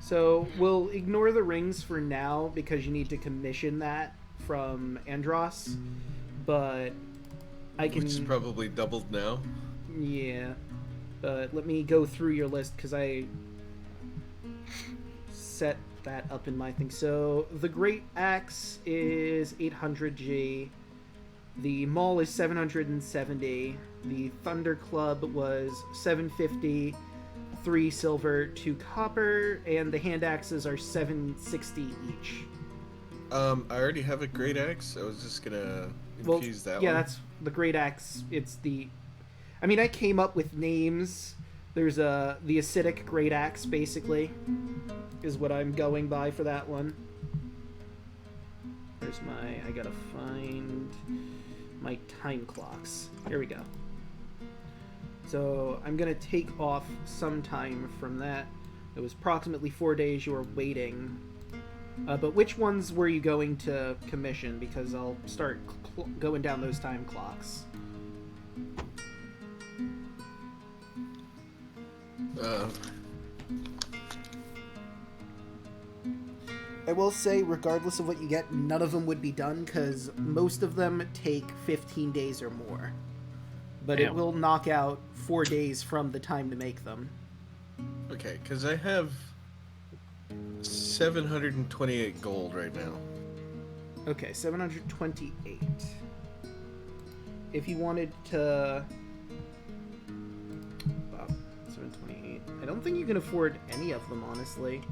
So we'll ignore the rings for now because you need to commission that from Andros. But I can... Which is probably doubled now. Yeah. But let me go through your list because I set that up in my thing. So the Great Axe is 800G. The Maul is 770. The Thunder Club was 750. 3 silver, 2 copper, and the hand axes are 760 each. I already have a great axe. I was just gonna Well, infuse that yeah, one. that's the Great Axe. It's the... I mean, I came up with names. There's the acidic Great Axe, basically, is what I'm going by for that one. There's my... I gotta find my time clocks. Here we go. So I'm gonna take off some time from that. It was approximately 4 days you were waiting. But which ones were you going to commission? Because I'll start going down those time clocks. I will say, regardless of what you get, none of them would be done, because most of them take 15 days or more. But it will knock out 4 days from the time to make them. Okay, because I have 728 gold right now. Okay, 728. If you wanted to... Wow, 728. I don't think you can afford any of them, honestly.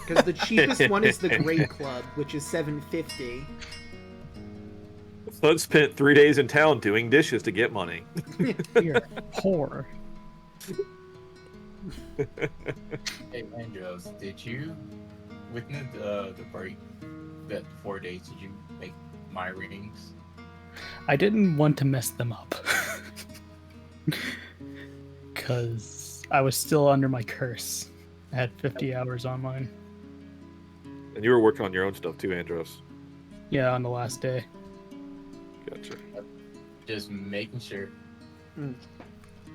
Because the cheapest one is the Great Club, which is 750. Thud spent 3 days in town doing dishes to get money. You're poor. Hey, Andros, did you, within the break, that 4 days, did you make my rings? I didn't want to mess them up. Because I was still under my curse. I had 50 hours on mine. And you were working on your own stuff too, Andros. Yeah, on the last day. Gotcha. Just making sure.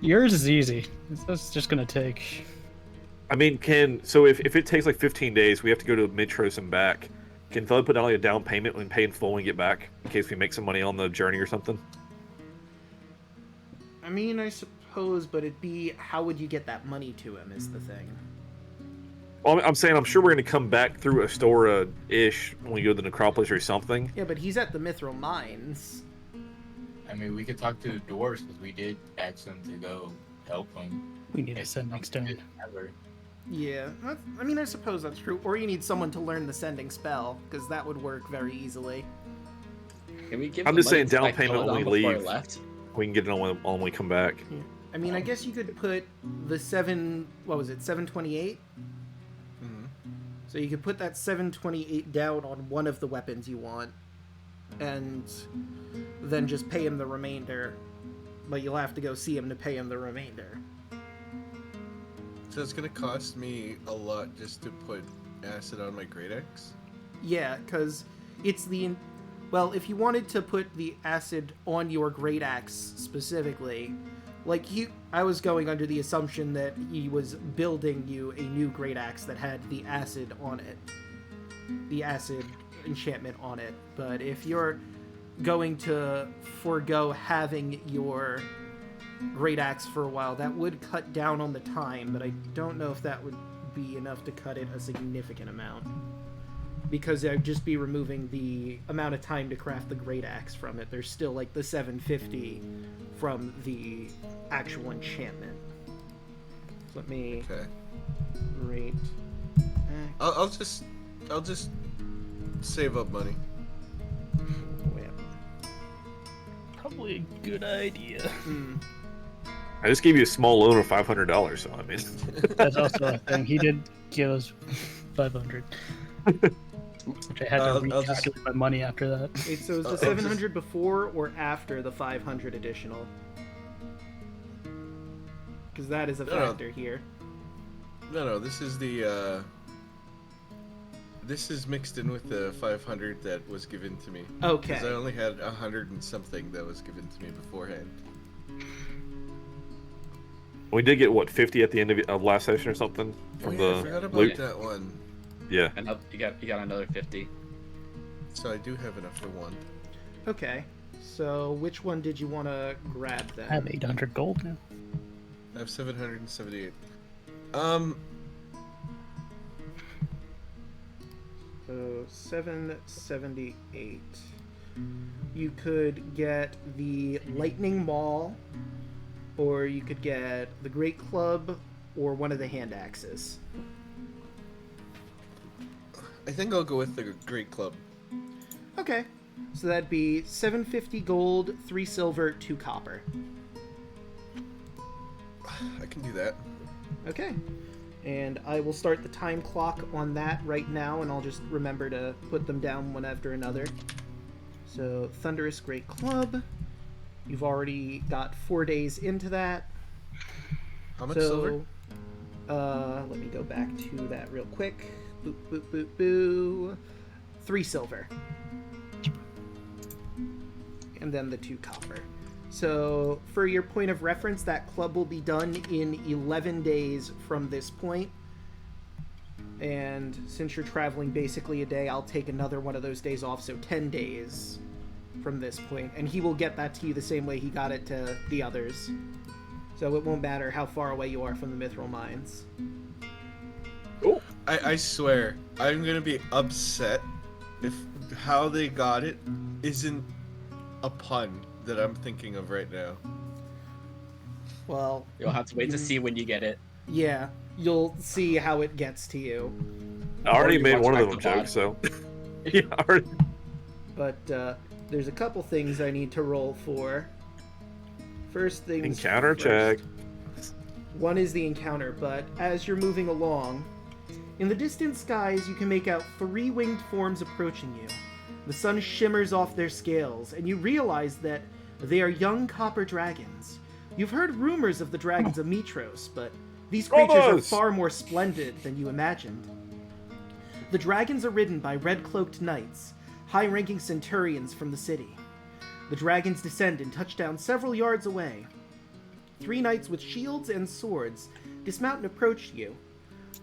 Yours is easy. It's just gonna take... I mean, if it takes like 15 days, we have to go to Mitros and back. Can Thud put down like a down payment when pay in full and get back, in case we make some money on the journey or something? I mean, I suppose, but it'd be... How would you get that money to him is the thing. Well, I'm saying I'm sure we're going to come back through Astora-ish when we go to the Necropolis or something. Yeah, but he's at the Mithril Mines. I mean, we could talk to the dwarves, because we did ask them to go help them. We need a sending stone. Yeah, I mean, I suppose that's true. Or you need someone to learn the sending spell, because that would work very easily. Can we give I'm the just money saying to down my payment when we Peloton before I leave. left? We can get it on when we come back. Yeah. I mean, I guess you could put the 728? Mhm. So you could put that 728 down on one of the weapons you want, and then just pay him the remainder. But you'll have to go see him to pay him the remainder. So it's gonna cost me a lot just to put acid on my Great Axe? Yeah, because it's the... Well, if you wanted to put the acid on your Great Axe specifically, like I was going under the assumption that he was building you a new Great Axe that had the acid on it. The acid enchantment on it. But if you're going to forego having your Great Axe for a while, that would cut down on the time, but I don't know if that would be enough to cut it a significant amount. Because I'd just be removing the amount of time to craft the Great Axe from it. There's still like the 750 from the actual enchantment. So let me Great Axe. I'll just save up money. Probably a good idea. I just gave you a small loan of $500, so I mean... That's also a thing. He did give us 500. Which I had to I'll recalculate just- my money after that. Wait, so is the 700 before or after the 500 additional? Because that is a factor here. No, this is the, this is mixed in with the 500 that was given to me. Okay. Because I only had 100 and something that was given to me beforehand. We did get, what, 50 at the end of last session or something? From I the forgot about loot? that one. Yeah. And you got another 50. So I do have enough for one. Okay. So which one did you want to grab then? I have 800 gold now. I have 778. So 778. You could get the Lightning Maul, or you could get the Great Club, or one of the hand axes. I think I'll go with the Great Club. Okay. So that'd be 750 gold, 3 silver, 2 copper. I can do that. Okay. And I will start the time clock on that right now, and I'll just remember to put them down one after another. So Thunderous Great Club. You've already got 4 days into that. How much silver? Let me go back to that real quick. Boop, boop, boop, boo. 3 silver. And then the 2 copper. So, for your point of reference, that club will be done in 11 days from this point. And since you're traveling basically a day, I'll take another one of those days off, so 10 days from this point. And he will get that to you the same way he got it to the others. So it won't matter how far away you are from the Mithril Mines. Cool. I swear, I'm gonna be upset if how they got it isn't a pun that I'm thinking of right now. Well, You'll have to wait to see when you get it. yeah, you'll see how it gets to you. I already Or you made watch one of back them the jokes, so yeah, I already... But there's a couple things I need to roll for. First things Encounter first. check. One is the encounter, but as you're moving along, in the distant skies you can make out 3 winged forms approaching you. The sun shimmers off their scales, and you realize that they are young copper dragons. You've heard rumors of the dragons of Mitros, but these creatures are Brothers! far more splendid than you imagined. The dragons are ridden by red-cloaked knights, high-ranking centurions from the city. The dragons descend and touch down several yards away. 3 knights with shields and swords dismount and approach you.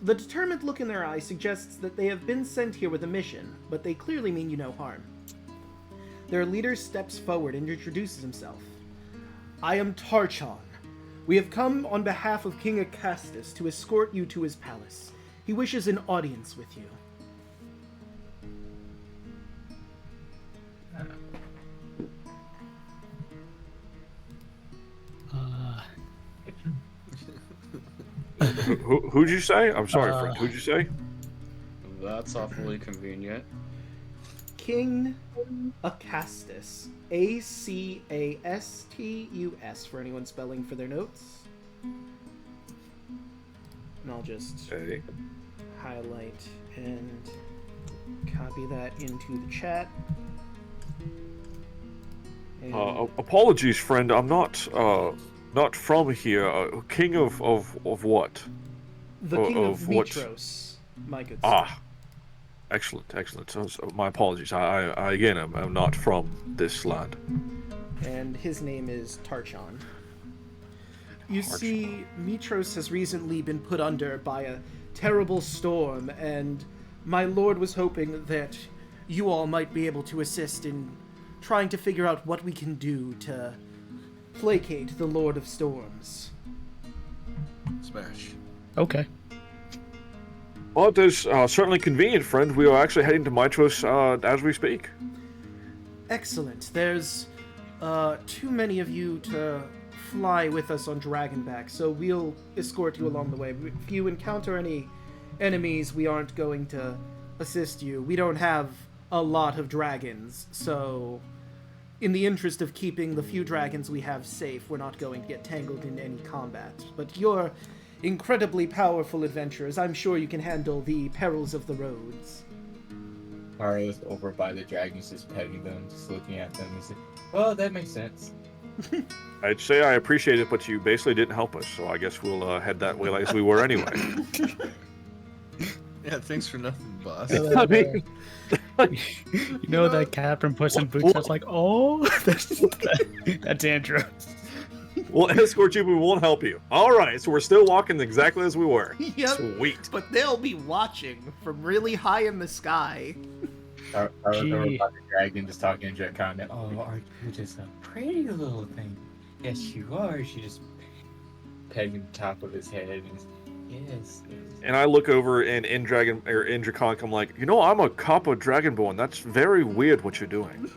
The determined look in their eyes suggests that they have been sent here with a mission, but they clearly mean you no harm. Their leader steps forward and introduces himself. I am Tarchon. We have come on behalf of King Acastus to escort you to his palace. He wishes an audience with you. Who'd you say? I'm sorry, friend. Who'd you say? That's awfully convenient. King Acastus. Acastus for anyone spelling for their notes. And I'll just Okay. highlight and copy that into the chat. And Apologies, friend. I'm not from here. King of what? the King of what? Mitros, my good sir. Ah, excellent. So my apologies. I again, I'm not from this land. And his name is Tarchon. You see, Mitros has recently been put under by a terrible storm, and my lord was hoping that you all might be able to assist in trying to figure out what we can do to placate the Lord of Storms. Smash. Okay. Well, it is certainly convenient, friend. We are actually heading to Mitros as we speak. Excellent. There's too many of you to fly with us on Dragonback, so we'll escort you along the way. If you encounter any enemies, we aren't going to assist you. We don't have a lot of dragons, so in the interest of keeping the few dragons we have safe, we're not going to get tangled in any combat. But you're incredibly powerful adventurers. I'm sure you can handle the perils of the roads. Mario's over by the dragons, just petting them, just looking at them and saying, well, that makes sense. I'd say I appreciate it, but you basically didn't help us, so I guess we'll head that way as we were anyway. Yeah, thanks for nothing, boss. I mean, You know that captain puts in boots. I was like, oh, that's Andrew. we'll escort you, but we won't help you. All right, so we're still walking exactly as we were. Yep. Sweet. But they'll be watching from really high in the sky. I remember Gee. about the dragon just talking to Jet comment, oh, are you just a pretty little thing? Yes, you are. She just pegging the top of his head and yes. And I look over and in Draconic, I'm like, I'm a copper dragonborn. That's very weird what you're doing.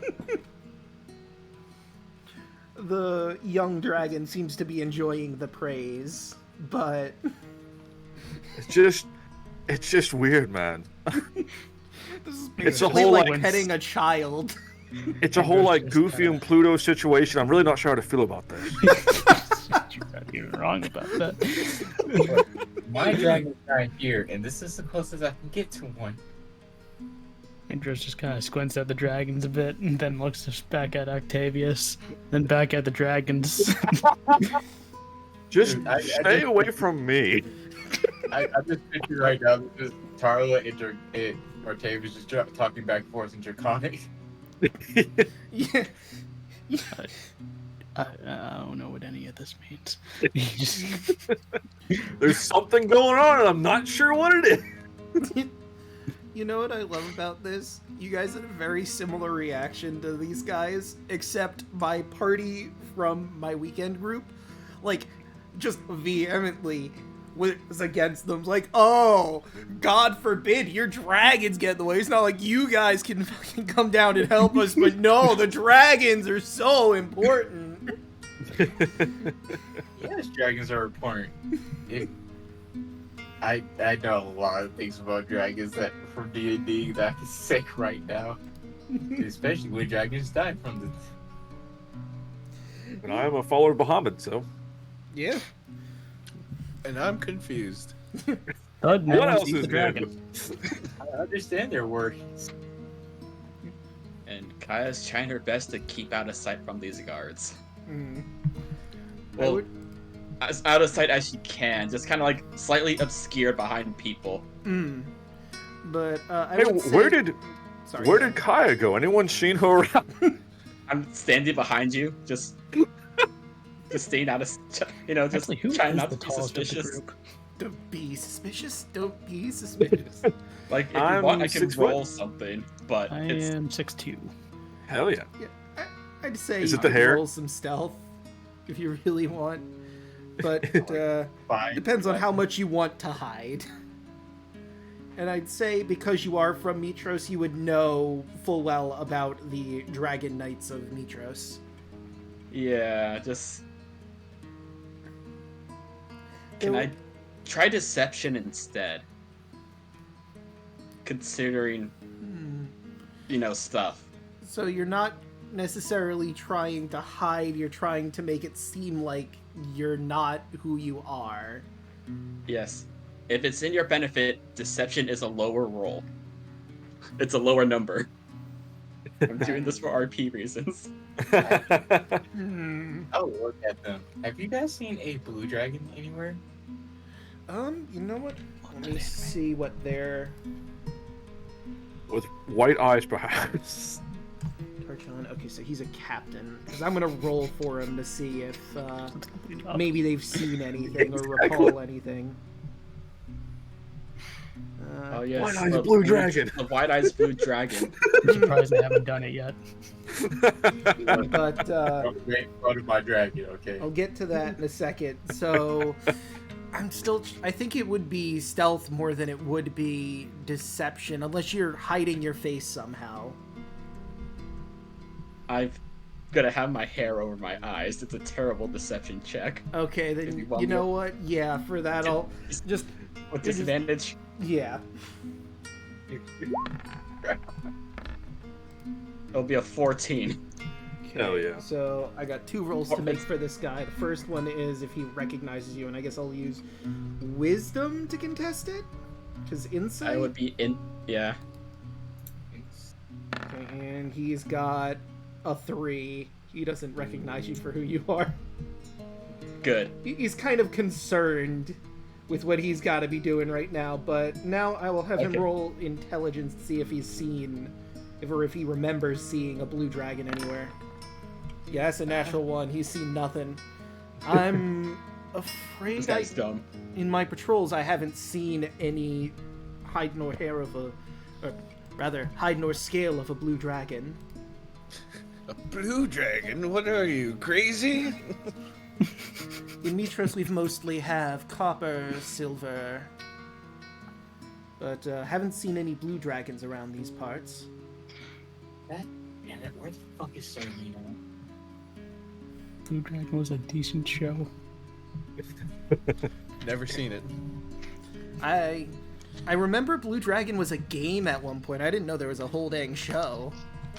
The young dragon seems to be enjoying the praise, but It's just weird, man. this is It's a basically whole, like like- petting a child. It's a whole like Goofy and Pluto situation. I'm really not sure how to feel about this. You're not even wrong about that. My dragon's right here, and this is the closest I can get to one. Andros just kind of squints at the dragons a bit, and then looks just back at Octavius, then back at the dragons. Just Dude, I stay just- away from me. I just picture right now just Tarla and Octavius just talking back and forth in Draconic. Yeah. I don't know what any of this means. There's something going on, and I'm not sure what it is. You know what I love about this? You guys had a very similar reaction to these guys, except my party from my weekend group, like, just vehemently was against them. Like, oh, God forbid your dragons get in the way. It's not like you guys can fucking come down and help us, but no, the dragons are so important. Yes, dragons are important. I know a lot of things about dragons that from D&D that I can say right now. Especially when dragons die from And I'm a follower of Bahamut, so. Yeah. And I'm confused. Thud What knows else he's is the dragon. I understand their word. And Kaya's trying her best to keep out of sight from these guards. Mm. Well, as out of sight as she can, just kind of like slightly obscured behind people. Mm. But I Hey, would say... where did Sorry, did Kaya go? Anyone seen her around? I'm standing behind you, just staying out of, just Actually, who trying is not the to be tallest of the suspicious. group? Don't be suspicious. Don't be suspicious. Like, if I'm you want, I can 6 foot. roll something, but I it's am 6'2". Hell yeah. I'd say Is you it the could hair? roll some stealth if you really want. But Fine. depends on how much you want to hide. And I'd say because you are from Mitros, you would know full well about the Dragon Knights of Mitros. yeah, just. Can I try deception instead? Considering, stuff. So you're not necessarily trying to hide, you're trying to make it seem like you're not who you are. Yes. If it's in your benefit, deception is a lower roll. It's a lower number. I'm doing this for RP reasons. I'll look at them. Have you guys seen a blue dragon anywhere? You know what? Let me see what they're... With white eyes, perhaps. Tarchon. Okay, so he's a captain. Because I'm gonna roll for him to see if maybe they've seen anything or recall anything. Oh yes, White Eyes the Blue Dragon. The White Eyes Blue Dragon. I'm surprised they haven't done it yet. But Great front of my dragon, okay. I'll get to that in a second. So I think it would be stealth more than it would be deception, unless you're hiding your face somehow. I've gotta have my hair over my eyes. It's a terrible deception check. Okay, If then you want you me know to- what? Yeah, for that I'll just With disadvantage. yeah. It'll be a 14. Hell yeah. So I got 2 rolls to make for this guy. The first one is if he recognizes you, and I guess I'll use wisdom to contest it. Because insight. I would be in. Yeah. Okay, and he's got a 3. He doesn't recognize you for who you are. Good. He's kind of concerned with what he's got to be doing right now, but now I will have him Okay. roll intelligence to see if he's seen, if he remembers seeing a blue dragon anywhere. Yeah, that's a natural 1. He's seen nothing. I'm afraid This guy's dumb. in my patrols I haven't seen any hide nor hair of or rather, hide nor scale of a blue dragon. A blue dragon? What are you, crazy? In Mitros, we've mostly have copper, silver, but haven't seen any blue dragons around these parts. Man, where the fuck is Serena? Blue Dragon was a decent show. Never seen it. I remember Blue Dragon was a game at one point. I didn't know there was a whole dang show.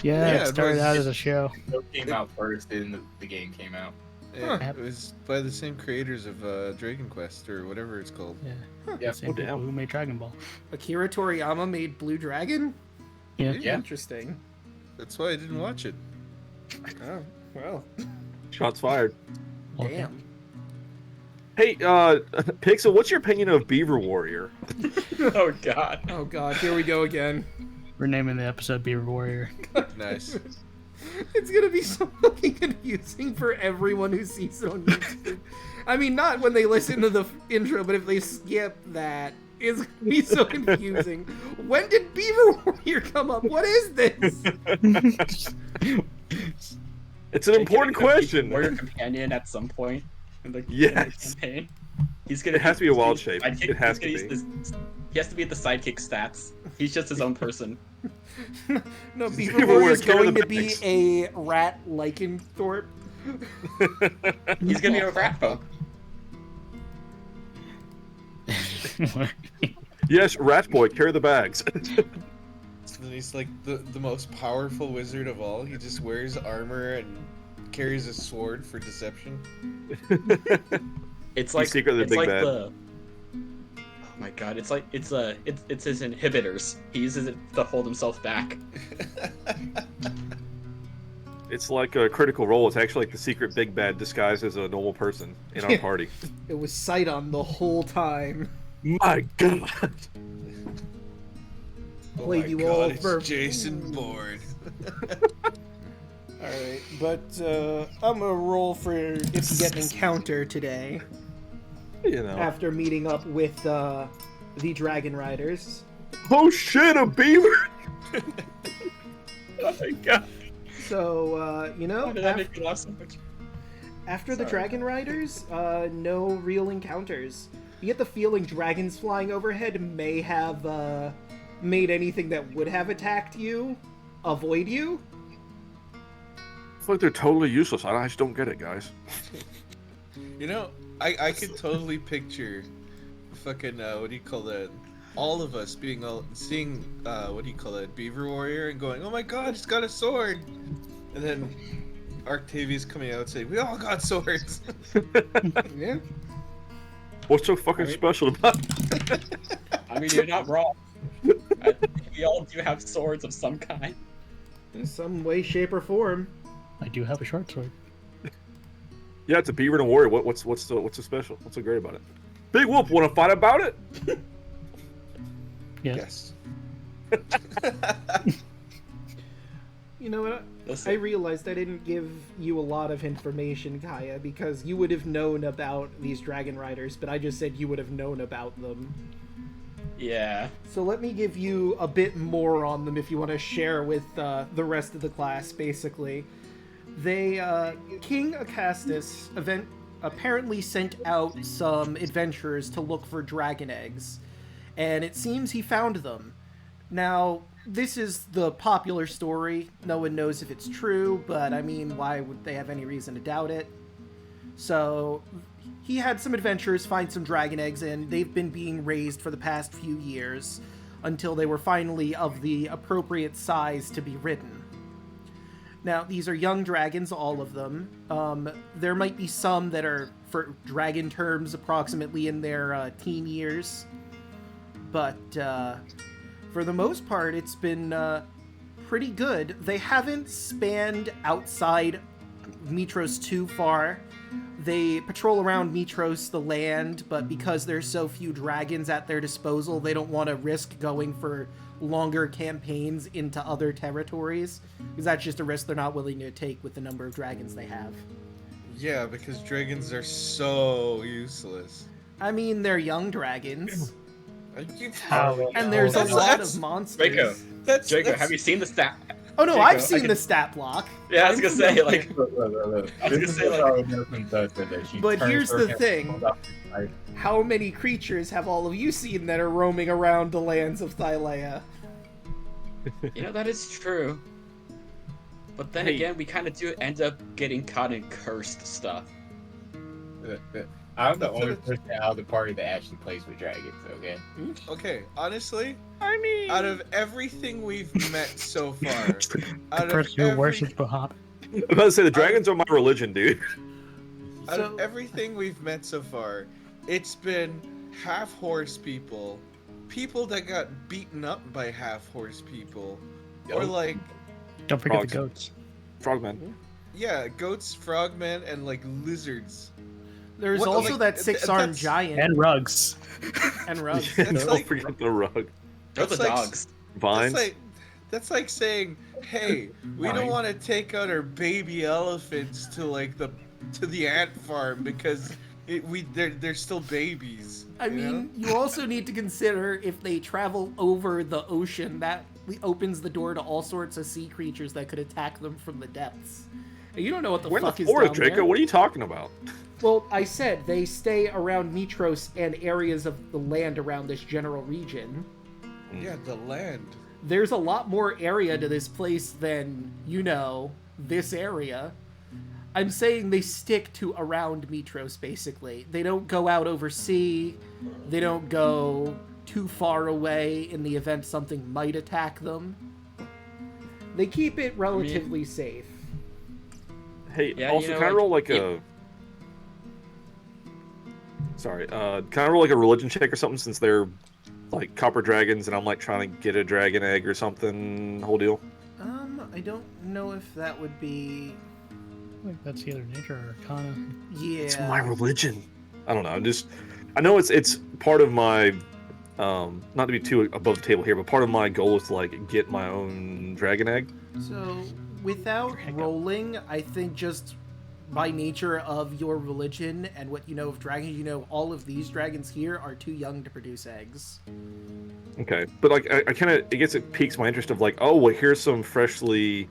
Yeah, Yeah, it started but out as a show. It came out first, and the game came out. Yeah, Huh. it was by the same creators of Dragon Quest or whatever it's called. Yeah. Yeah, Same people damn. who made Dragon Ball. Akira Toriyama made Blue Dragon? Yeah. Yeah. Interesting. That's why I didn't watch it. Oh, well, Shots fired. Okay. damn. Hey, Pixel, what's your opinion of Beaver Warrior? Oh god. Oh god, here we go again. We're naming the episode Beaver Warrior. Nice. It's gonna be so fucking confusing for everyone who sees it on YouTube. I mean, not when they listen to the intro, but if they skip that, it's gonna be so confusing. When did Beaver Warrior come up? What is this? It's an important question. Warrior companion at some point in the Yes. campaign. He's gonna. It has to be a wild shape. sidekick- It has he's to gonna use this- he has to be at the sidekick stats. He's just his own person. No, Beaver Beaver Warrior Warrior, is carry going the to be bags. a rat lycanthrope. He's gonna be a rat folk. Yes, Rat Boy, carry the bags. So then he's like the most powerful wizard of all. He just wears armor and carries a sword for deception. It's like secretly it's big like bad. the. Oh my god! It's like it's his inhibitors. He uses it to hold himself back. It's like a Critical Role. It's actually like the secret big bad disguised as a normal person in our party. It was Sidon the whole time. My God. Oh Played my you god, all it's for- Jason Bourne. Alright, but I'm gonna roll for if you get an encounter today You know. after meeting up with the Dragon Riders. Oh shit, a beaver! Oh my God. So, you know, Why did that make me laugh so much? after the Sorry. Dragon Riders, no real encounters. You get the feeling dragons flying overhead may have made anything that would have attacked you avoid you. It's like they're totally useless. I just don't get it, guys. You know, I could totally picture fucking what do you call that? All of us seeing what do you call that? Beaver Warrior and going, oh my god, he's got a sword, and then Arctavius coming out saying, we all got swords. Yeah. What's so fucking special about it? I mean, you're not wrong. I think we all do have swords of some kind. In some way, shape, or form. I do have a short sword. Yeah, it's a beaver and a warrior. What's so special? What's so great about it? Big Whoop, want to fight about it? Yes. You know what? Listen. I realized I didn't give you a lot of information, Kaya, because you would have known about these Dragon Riders, but I just said you would have known about them. Yeah. So let me give you a bit more on them if you want to share with the rest of the class, basically. They, King Acastus apparently sent out some adventurers to look for dragon eggs, and it seems he found them. Now, this is the popular story. No one knows if it's true, but I mean, why would they have any reason to doubt it? So, he had some adventurers find some dragon eggs, and they've been being raised for the past few years until they were finally of the appropriate size to be ridden. Now, these are young dragons, all of them. There might be some that are, for dragon terms, approximately in their teen years. But, for the most part, it's been pretty good. They haven't spanned outside Mitros too far. They patrol around Mitros, the land, but because there's so few dragons at their disposal, they don't want to risk going for longer campaigns into other territories, because that's just a risk they're not willing to take with the number of dragons they have. Yeah, because dragons are so useless. I mean, they're young dragons, How- and there's a That's- lot that's- of monsters. Draco, That's Jacob, have you seen the stat? Oh no, Draco, I've I seen can- the stat block. Yeah, I was gonna say, like, Look. I was gonna say, But here's the thing. How many creatures have all of you seen that are roaming around the lands of Thylea? you know, that is true. But then Hey. again, we kind of do end up getting caught in cursed stuff. I'm the only person out of the party that actually plays with dragons, okay? Okay, honestly, I mean, out of everything we've met so far, The out of person who every- worships Bahamut. I'm about to say the dragons are my religion, dude. Out So- of everything we've met so far, it's been half horse people, people that got beaten up by half horse people, Or like, Don't forget Frogs. the goats. Frogman. yeah, goats, frogmen, and like lizards. There's What- also like, that six-armed that's- giant And rugs. and rugs. That's Don't like- forget the rug. Those That's are like- dogs. Vines. That's like saying, hey, we don't Fine. want to take out our baby elephants to like the ant farm because they're still babies. I you know? mean, you also need to consider if they travel over the ocean, that opens the door to all sorts of sea creatures that could attack them from the depths. And you don't know what the We're in fuck the is Florida, down Draco. there. What are you talking about? Well, I said they stay around Mitros and areas of the land around this general region. Yeah, the land. There's a lot more area to this place than, this area. I'm saying they stick to around Mitros, basically. They don't go out over sea. They don't go too far away in the event something might attack them. They keep it relatively safe. Hey, Yeah, also, you know, can I like, roll like a... Sorry, can I roll like a religion check or something since they're like copper dragons and I'm like trying to get a dragon egg or something, whole deal? I don't know if that would be... I think that's either nature or arcana. Yeah. It's my religion. I don't know. I know it's part of my, not to be too above the table here, but part of my goal is to like get my own dragon egg. So, without rolling, I think just by nature of your religion and what you know of dragons, all of these dragons here are too young to produce eggs. Okay, but like I kind of, I guess it piques my interest of like, oh, well, here's some freshly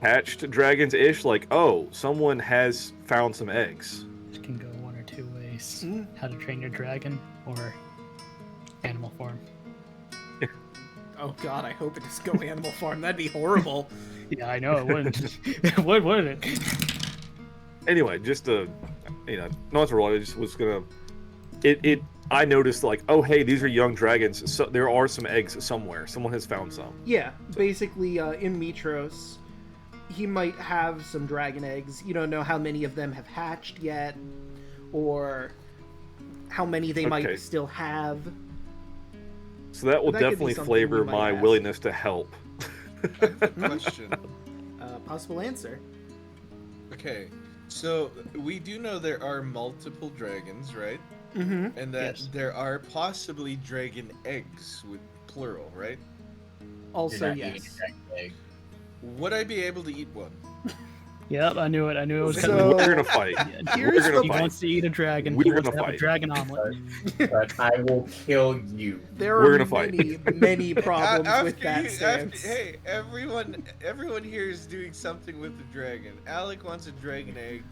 hatched dragons ish. Like, oh, someone has found some eggs. It can go one or two ways. Mm. How to train your dragon or animal form. Oh god, I hope it doesn't go Animal Farm. That'd be horrible. Yeah, I know it wouldn't. It would, wouldn't it? Anyway, just to, not to roll. I just was gonna. I noticed like, oh, hey, these are young dragons. So there are some eggs somewhere. Someone has found some. Yeah, basically, in Mitros, he might have some dragon eggs. You don't know how many of them have hatched yet, or how many they Okay. might still have. So that will That could be definitely something flavor we might my ask. willingness to help. Question. Possible answer. Okay, so we do know there are multiple dragons, right? Mm-hmm. And that Yes. there are possibly dragon eggs with plural, right? Also, You're not eating yes. a dragon egg. Would I be able to eat one? Yep, I knew it. I knew it was So- coming. We're gonna fight. Here's We're gonna He fight. wants to eat a dragon. We're He wants gonna to have a fight. dragon omelet. But I will kill you. There We're are gonna fight. many problems After with that you- stance. hey, everyone here is doing something with the dragon. Alek wants a dragon egg.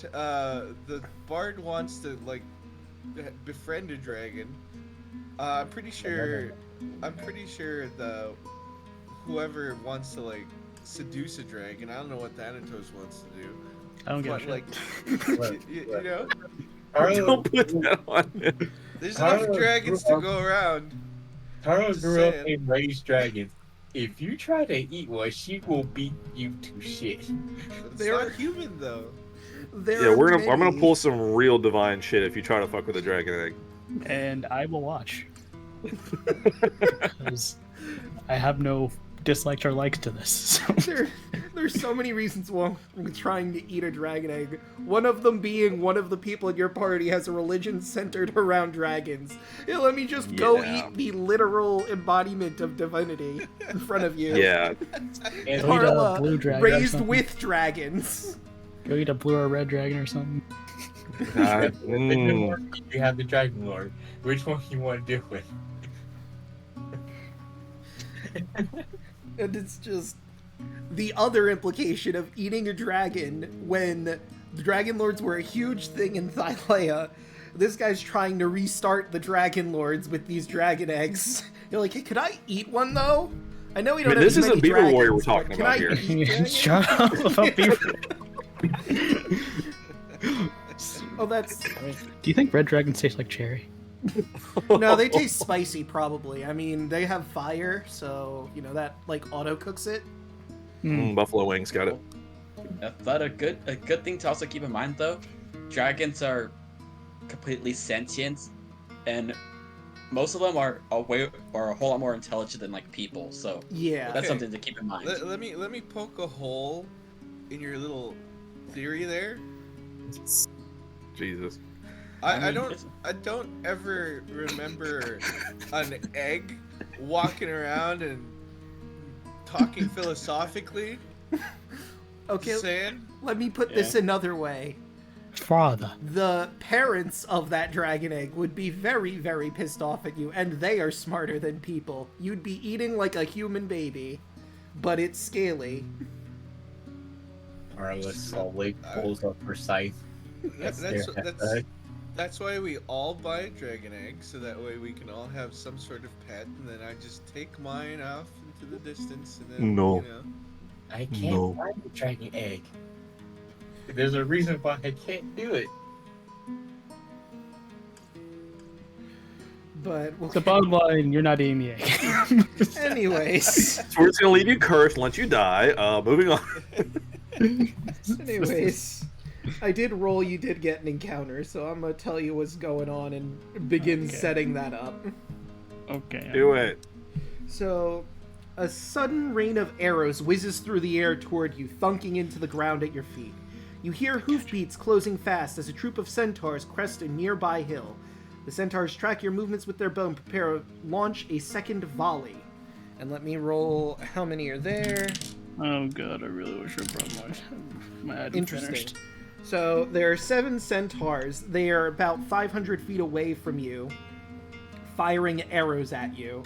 The bard wants to like befriend a dragon. I'm pretty sure the whoever wants to like seduce a dragon. I don't know what Thanatos wants to do. I don't give a But shit. like, you know, Don't put that on him. there's Carlo enough dragons to grew up- go around. Taro Just grew up saying. and raised dragons. If you try to eat one, she will beat you to shit. It's They're- not human though. There Yeah, are I'm gonna many- pull some real divine shit if you try to fuck with a dragon egg. And I will watch. Because I have no dislikes or likes to this. So. There's so many reasons why I'm trying to eat a dragon egg. One of them being one of the people in your party has a religion centered around dragons. Yeah, let me just go Yeah. eat the literal embodiment of divinity in front of you. Yeah, And Go eat a Carla, blue dragon or raised something. with dragons. Go eat a blue or red dragon or something. you have the Dragon Lord. Which one you want to do with? And it's just the other implication of eating a dragon when the Dragon Lords were a huge thing in Thylea. This guy's trying to restart the Dragon Lords with these dragon eggs. You're like, hey, could I eat one though? I know we don't I mean, have this isn't many Beaver dragons, Warrior we're but talking can about I here. eat dragons? Shut up about Beaver. Oh, that's... Do you think red dragons taste like cherry? No, they taste spicy, probably. I mean, they have fire, so, that, auto cooks it. Buffalo wings, got it. But a good thing to also keep in mind though, dragons are completely sentient, and most of them are a whole lot more intelligent than like people. So Yeah. that's Okay. something to keep in mind. Let me poke a hole in your little theory there. Jesus. I mean, I don't ever remember an egg walking around and talking philosophically. Okay, Saying let me put this another way. Father. The parents of that dragon egg would be very, very pissed off at you, and they are smarter than people. You'd be eating like a human baby, but it's scaly. Marlis Alek pulls up her scythe. That's why we all buy a dragon egg, so that way we can all have some sort of pet, and then I just take mine off into the distance, and then No. you know. I can't find the dragon egg. There's a reason why I can't do it. But The bottom line, you're not eating the egg. anyways, So we're just gonna leave you cursed and let you die. Moving on. anyways, I did roll. You did get an encounter, so I'm gonna tell you what's going on and begin setting that up. Okay. Do it. So, a sudden rain of arrows whizzes through the air toward you, thunking into the ground at your feet. You hear hoofbeats closing fast as a troop of centaurs crest a nearby hill. The centaurs track your movements with their bow and prepare to launch a second volley. And let me roll how many are there. Oh god, I really wish I brought my item Interesting. finished. So there are 7 centaurs. They are about 500 feet away from you, firing arrows at you.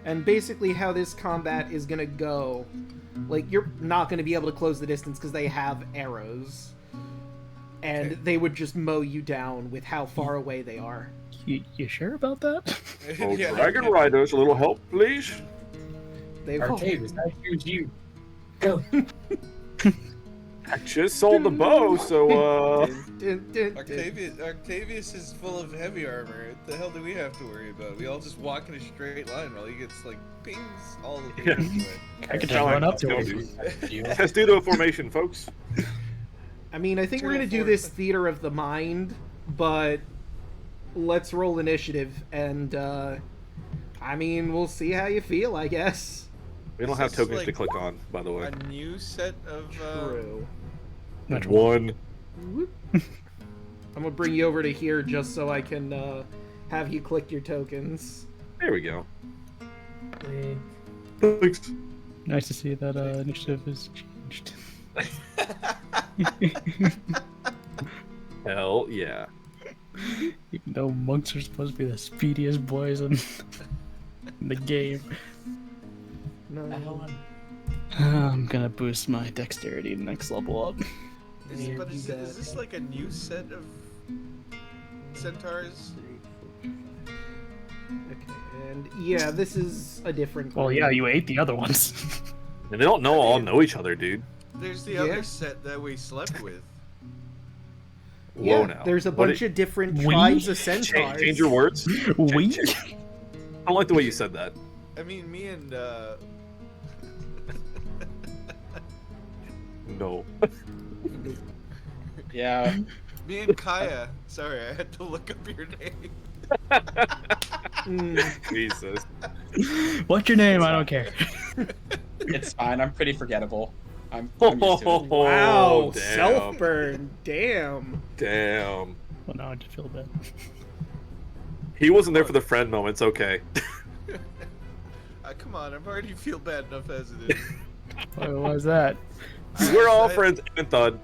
And basically how this combat is going to go, like, you're not going to be able to close the distance because they have arrows. And they would just mow you down with how far away they are. You sure about that? Oh, Yeah. Dragon Riders, a little help, please. They Artavis, I choose you. Go. I just sold the bow, so Octavius is full of heavy armor. What the hell do we have to worry about? We all just walk in a straight line while he gets like pings all the Yeah. way. I could just run up to Let's him. You. Testudo formation, folks. I mean, I think we're going to do this theater of the mind, but let's roll initiative, and, I mean, we'll see how you feel, I guess. We don't Is have this tokens like to click on, by the way. A new set of True. One. I'm gonna bring you over to here just so I can, have you click your tokens. There we go. Thanks. Nice to see that initiative is changed. Hell yeah. Even though monks are supposed to be the speediest boys in the game. No. I'm gonna boost my dexterity next level up. Is Yeah, is this like a new set of centaurs? Okay, and yeah, this is a different Well, group. yeah, you ate the other ones. And they don't all know each other, dude. There's the Yeah. other set that we slept with. Yeah, Whoa now. there's a What bunch of different We? tribes of centaurs. Change your words. We? I don't like the way you said that. I mean, me and No. Yeah. me and Kaya. Sorry, I had to look up your name. Mm, Jesus. What's your name? I don't care. It's fine. I'm pretty forgettable. I'm used to it. wow, damn. self-burn. Damn. Damn. Well, now I just feel bad. He wasn't there for the friend moment. It's okay. Come on, I'm already feel bad enough as it is. Why is that? We're all I- friends, and Thud.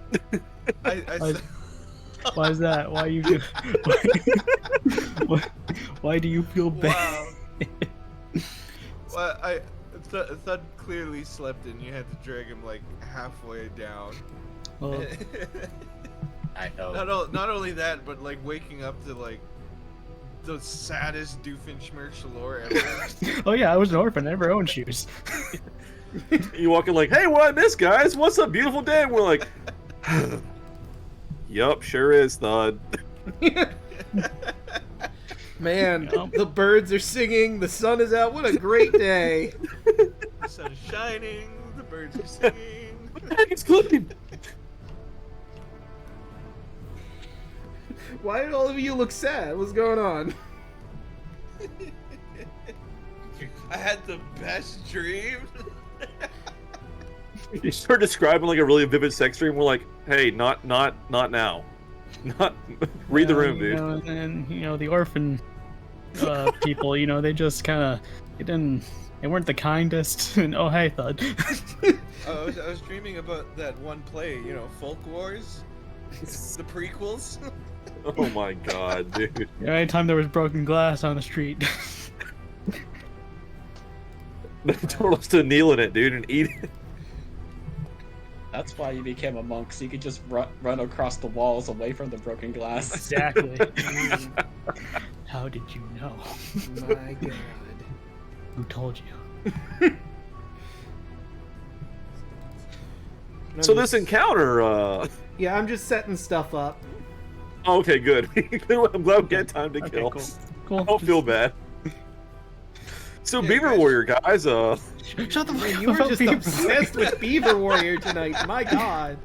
I Why- said, Why is that? Why you? Why do you feel bad? wow. Well, Thud clearly slept and you had to drag him like halfway down. Oh, I know. Not only that, but like waking up to like the saddest Doofenshmirtz lore ever. oh yeah, I was an orphan. I never owned shoes. You walk in like, hey, what I miss, guys? What's a beautiful day? And we're like, yup, sure is, Thud. Man, Yep. the birds are singing, the sun is out. What a great day. The sun is shining, the birds are singing. It's clicking. Why did all of you look sad? What's going on? I had the best dream. You start describing like a really vivid sex dream. We're like, hey, not now. Not read the room, dude. And then the orphan people, they just kind of they weren't the kindest. And oh hey, Thud. I was dreaming about that one play, Folk Wars, the prequels. Oh my god, dude. Anytime there was broken glass on the street. They told us to kneel in it, dude, and eat it. That's why you became a monk, so you could just run across the walls away from the broken glass. Exactly. How did you know? My god. Who told you? So this encounter, Yeah, I'm just setting stuff up. okay, good. I'm glad we get time to Okay, kill. cool. I don't feel bad. So Yeah, Beaver guys. Warrior guys, Shut the fuck Man, up. you were just Beaver. obsessed with Beaver Warrior tonight. My god.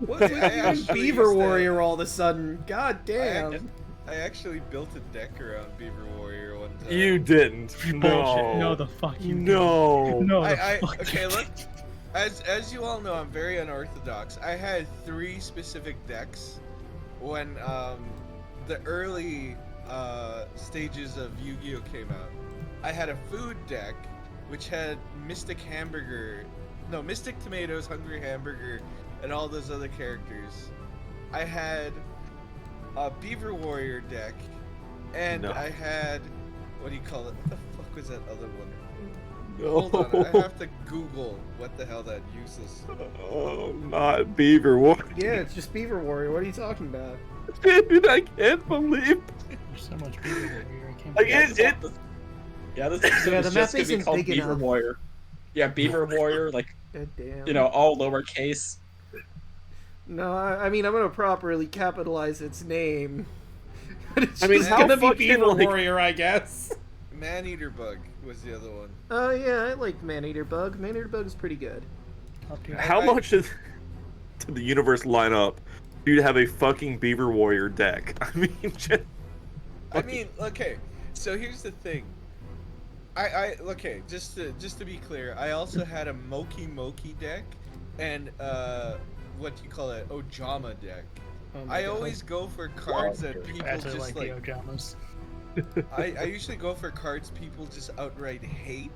What's with you and actually Beaver used to- Warrior all of a sudden? God damn. I actually built a deck around Beaver Warrior one time. you didn't. Bullshit. No. No, the fuck you. No. No. Okay, look. As you all know, I'm very unorthodox. I had 3 specific decks when the early stages of Yu-Gi-Oh came out. I had a food deck which had Mystic Tomatoes, Hungry Hamburger, and all those other characters. I had a Beaver Warrior deck, and No. I had what do you call it? What the fuck was that other one? No. Hold on, I have to Google what the hell that uses. Oh, not Beaver Warrior. Yeah, it's just Beaver Warrior. What are you talking about? Dude, I can't believe. There's so much Beaver here. I can't. Like, believe it, Yeah, this episode Yeah, is the just map gonna be isn't called big Beaver enough. Warrior. Yeah, Beaver Warrior, like, God damn. all lowercase. No, I mean, I'm gonna properly capitalize its name. But it's I mean, just how gonna be fucking, Beaver like- Warrior, I guess. Maneater Bug was the other one. Oh, yeah, I like Maneater Bug. Maneater Bug's pretty good. Up to how much did the universe line up for you to have a fucking Beaver Warrior deck? I mean, just, Okay, so here's the thing. Okay, just to be clear, I also had a Moki deck and what do you call it? Ojama deck. Oh my I God. always go for cards that people As I just like the Ojamas. I usually go for cards people just outright hate,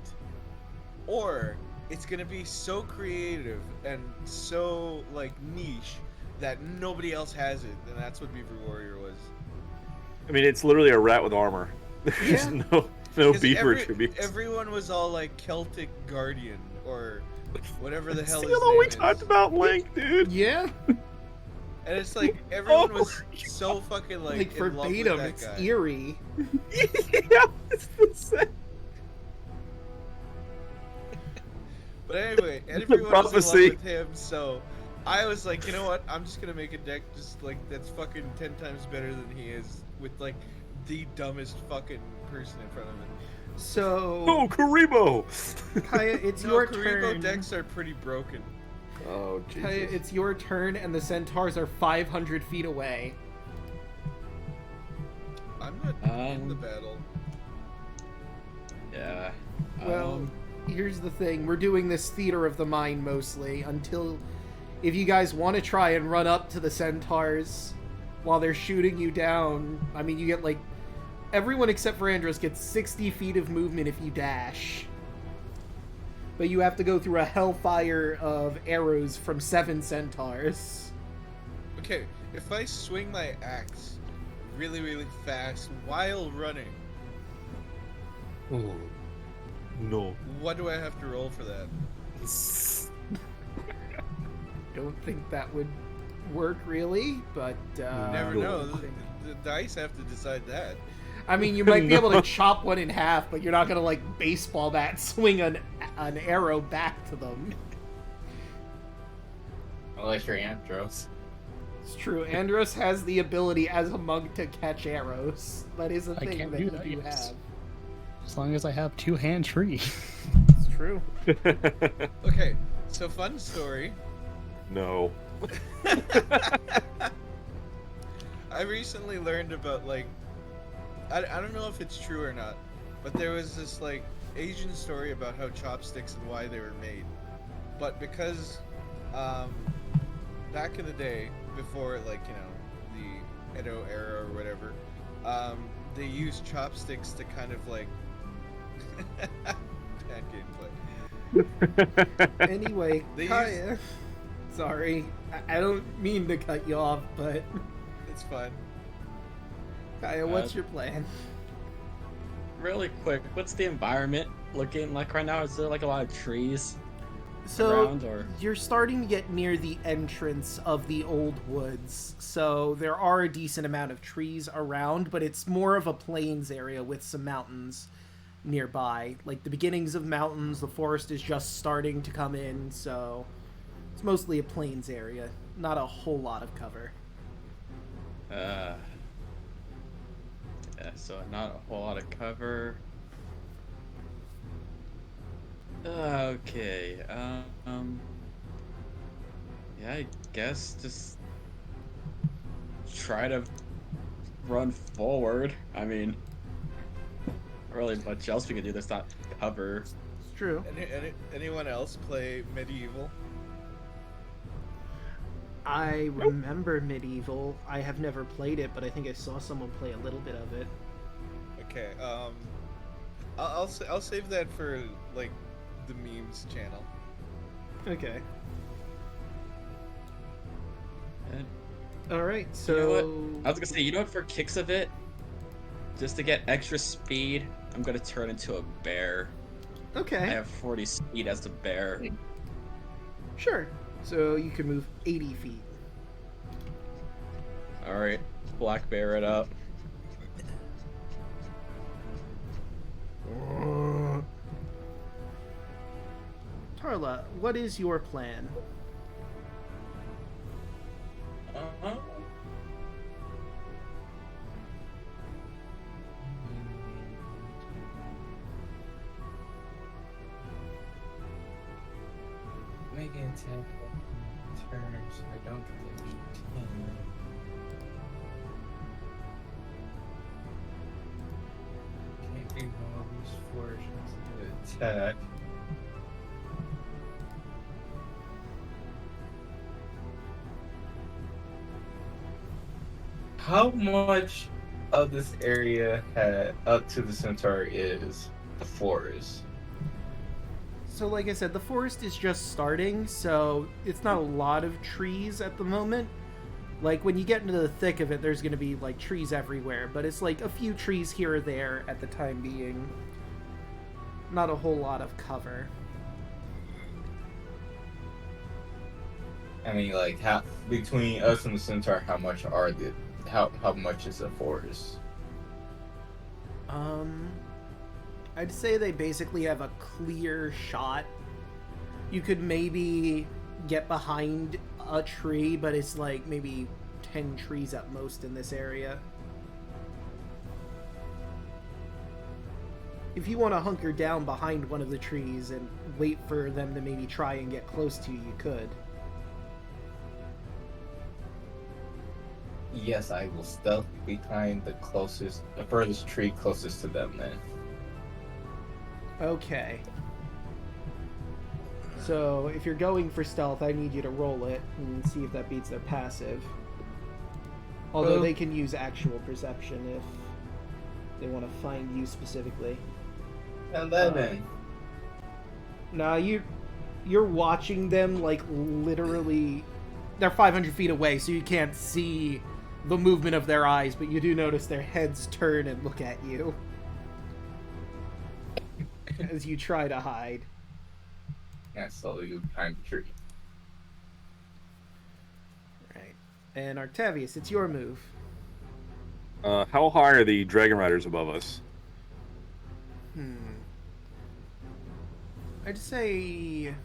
or it's gonna be so creative and so like niche that nobody else has it, and that's what Beaver Warrior was. I mean, it's literally a rat with armor. There's Yeah. no 'Cause Beaver attributes. everyone was all like Celtic Guardian or whatever the hell See, his all we name talked is. about Link, dude. Yeah, And it's like everyone Oh was my so fucking like in love with verbatim, that it's guy. eerie. Yeah, it's the same. But anyway, everyone was in love prophecy. with him, so I was like, you know what? I'm just gonna make a deck just like that's fucking 10 times better than he is, with like the dumbest fucking person in front of him. So, Oh, Karibo! Kaya, it's No, your Karibo turn. decks are pretty broken. Oh, Kaya, Jesus. it's your turn, and the centaurs are 500 feet away. I'm not in the battle. Yeah. Well, here's the thing. We're doing this theater of the mind mostly until if you guys want to try and run up to the centaurs while they're shooting you down, I mean, you get like everyone except for Andros gets 60 feet of movement if you dash. But you have to go through a hellfire of arrows from 7 centaurs. Okay, if I swing my axe really, really fast while running, Oh, no. what do I have to roll for that? Don't think that would work really, but You never know. The dice have to decide that. I mean, you might be able No. to chop one in half, but you're not gonna like baseball bat swing an arrow back to them. Unless you're Andros. It's true. Andros has the ability as a monk to catch arrows. That is a I thing can't that do you that, do yes. have. As long as I have 2 hands free. It's true. Okay, so fun story. No. I recently learned about like I don't know if it's true or not, but there was this like Asian story about how chopsticks and why they were made. But because back in the day, before like the Edo era or whatever, they used chopsticks to kind of like bad gameplay. Anyway, They Kaya. Sorry, I don't mean to cut you off, but It's fun. Kaya, what's your plan? Really quick, what's the environment looking like right now? Is there like a lot of trees So around, or you're starting to get near the entrance of the old woods, so there are a decent amount of trees around, but it's more of a plains area with some mountains nearby. Like the beginnings of mountains, the forest is just starting to come in, so it's mostly a plains area, not a whole lot of cover. yeah, so not a whole lot of cover. Okay, yeah, I guess just try to run forward. I mean, not really much else we can do that's not cover. It's true. Anyone else play Medieval? I remember Medieval. I have never played it, but I think I saw someone play a little bit of it. Okay, I'll save that for like the memes channel. Okay. And All right. So you know what? I was gonna say, you know what? For kicks of it, just to get extra speed, I'm gonna turn into a bear. I Okay. have 40 speed as a bear. Sure. So you can move 80 feet. All right, black bear it up. Tarla, what is your plan? Make an attack turns. I don't think there's 10. Can't be one of these forces to attack. How much of this area up to the centaur is the forest? So like I said, the forest is just starting, so it's not a lot of trees at the moment. Like when you get into the thick of it, there's going to be like trees everywhere, but it's like a few trees here or there at the time being. Not a whole lot of cover. I mean, like, how between us and the centaur, how much are the how much is the forest? I'd say they basically have a clear shot. You could maybe get behind a tree, but it's like maybe 10 trees at most in this area. If you want to hunker down behind one of the trees and wait for them to maybe try and get close to you, you could. Yes, I will stealth behind the furthest tree closest to them then. Okay. So, if you're going for stealth, I need you to roll it and see if that beats their passive. Although they can use actual perception if they want to find you specifically. 11. Now, you're watching them, like, literally... They're 500 feet away, so you can't see the movement of their eyes, but you do notice their heads turn and look at you. As you try to hide. Yeah, slowly go behind the tree. Right. And Octavius, it's your move. How high are the dragon riders above us? I'd say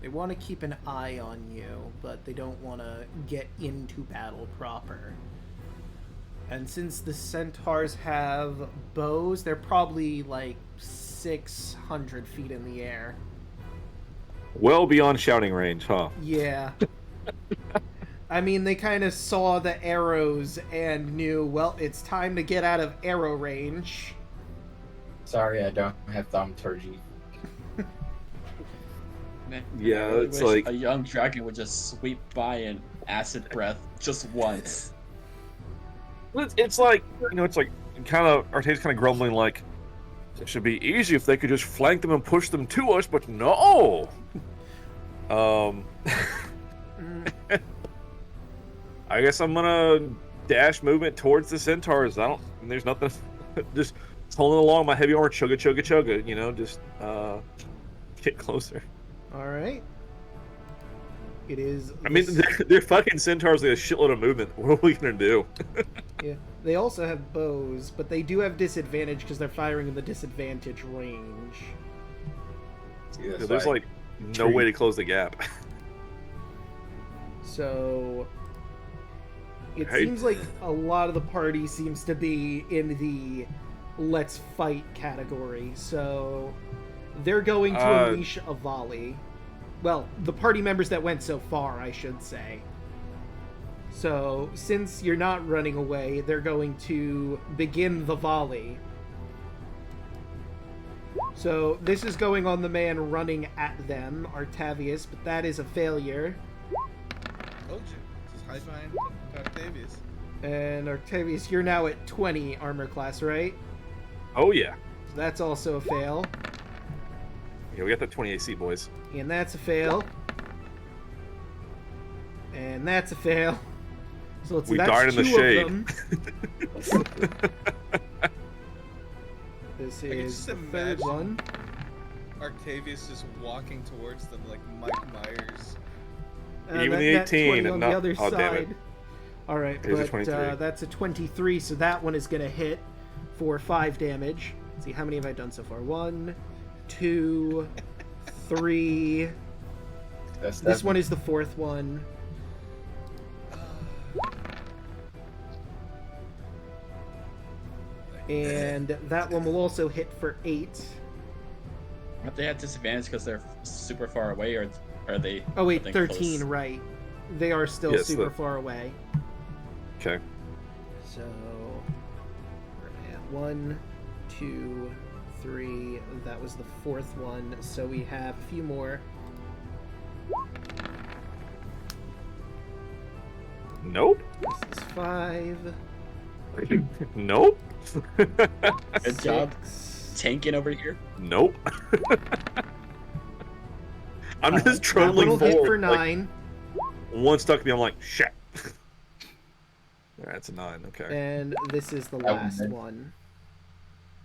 they want to keep an eye on you, but they don't want to get into battle proper. And since the centaurs have bows, they're probably like 600 feet in the air. Well beyond shouting range, huh? Yeah. I mean, they kind of saw the arrows and knew, well, it's time to get out of arrow range. Sorry, I don't have thaumaturgy. Man, Yeah, I really it's wish like- a young dragon would just sweep by in acid breath just once. It's like, it's like kind of Artae's kind of grumbling like it should be easy if they could just flank them and push them to us, but no. I guess I'm gonna dash movement towards the centaurs. There's nothing. Just pulling along my heavy armor, chugga chugga chugga. Just get closer. All right. It is. I mean, they're fucking centaurs with a shitload of movement. What are we gonna do? Yeah. They also have bows, but they do have disadvantage because they're firing in the disadvantage range. Yeah, There's like no way to close the gap. So it Hey. seems like a lot of the party seems to be in the let's fight category. So they're going to unleash a volley. Well, the party members that went so far, I should say. So since you're not running away, they're going to begin the volley. So this is going on the man running at them, Artavius, but that is a failure. Told you. Just hide behind Octavius. And Artavius, you're now at 20 armor class, right? Oh yeah. So that's also a fail. Yeah, we got that 20 AC, boys. And that's a fail. And that's a fail. So let's see, We that's died in the two shade. of them. This can is just the third imagine. one. Octavius just walking towards them like Mike Myers. Even the 18 20 and on not- the other oh, damn it. side. All right, Here's a but 23. that's a 23, so that one is going to hit for 5 damage. Let's see, how many have I done so far? 1, 2, 3. This one is the fourth one. And that one will also hit for 8. Have they had disadvantage because they're super far away, or are they? Oh wait, nothing 13, close? right. They are still Yes, super the- far away. Okay. So we're at 1, 2, 3. That was the fourth one. So we have a few more. Nope. This is 5. Nope. Good job, 6. tanking over here. Nope. I'm just That trundling one'll hit for forward. 9. One stuck me. I'm like, shit. That's a 9. Okay. And this is the That one last hit. one.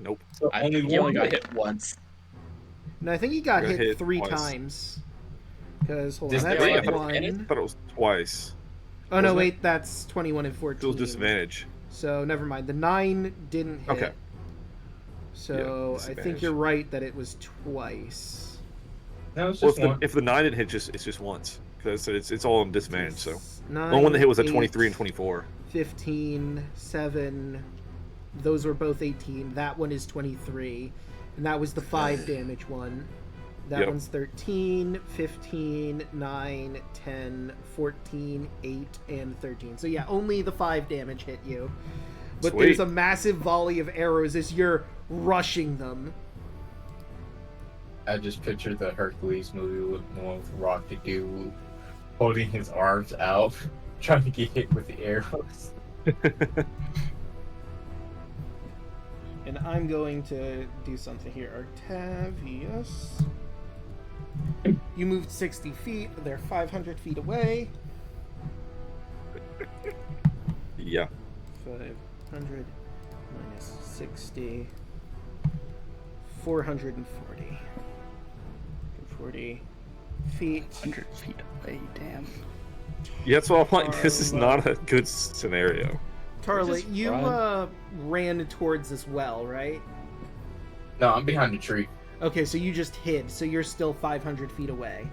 Nope. I think he only got hit once. No, I think he got Got hit hit 3 twice. times. Because, hold on, Just that's three, I thought- one. I thought it was twice. Oh, no, wasn't it? wait, that's 21 and 14. Still disadvantage. So, never mind. The 9 didn't hit. Okay. So, Yeah, I think disadvantage. you're right that it was twice. No, it's Well, just one. if the 9 didn't hit, it's just once. Because it's all in disadvantage. So the 9, only one that hit was a 8, 23 and 24. 15, 7. Those were both 18. That one is 23. And that was the 5 damage one. That Yep. one's 13, 15, 9, 10, 14, 8, and 13. So yeah, only the 5 damage hit you. But Sweet. there's a massive volley of arrows as you're rushing them. I just pictured the Hercules movie with the one with Rocket Dude holding his arms out, trying to get hit with the arrows. And I'm going to do something here. Artavius. You moved 60 feet. They're 500 feet away. Yeah. 500 minus 60. 440. 40 feet. 100 feet away, damn. Yeah, that's what I'm like. This is not a good scenario. Tarla, just you run. ran towards this well, right? No, I'm behind the tree. Okay, so you just hid, so you're still 500 feet away.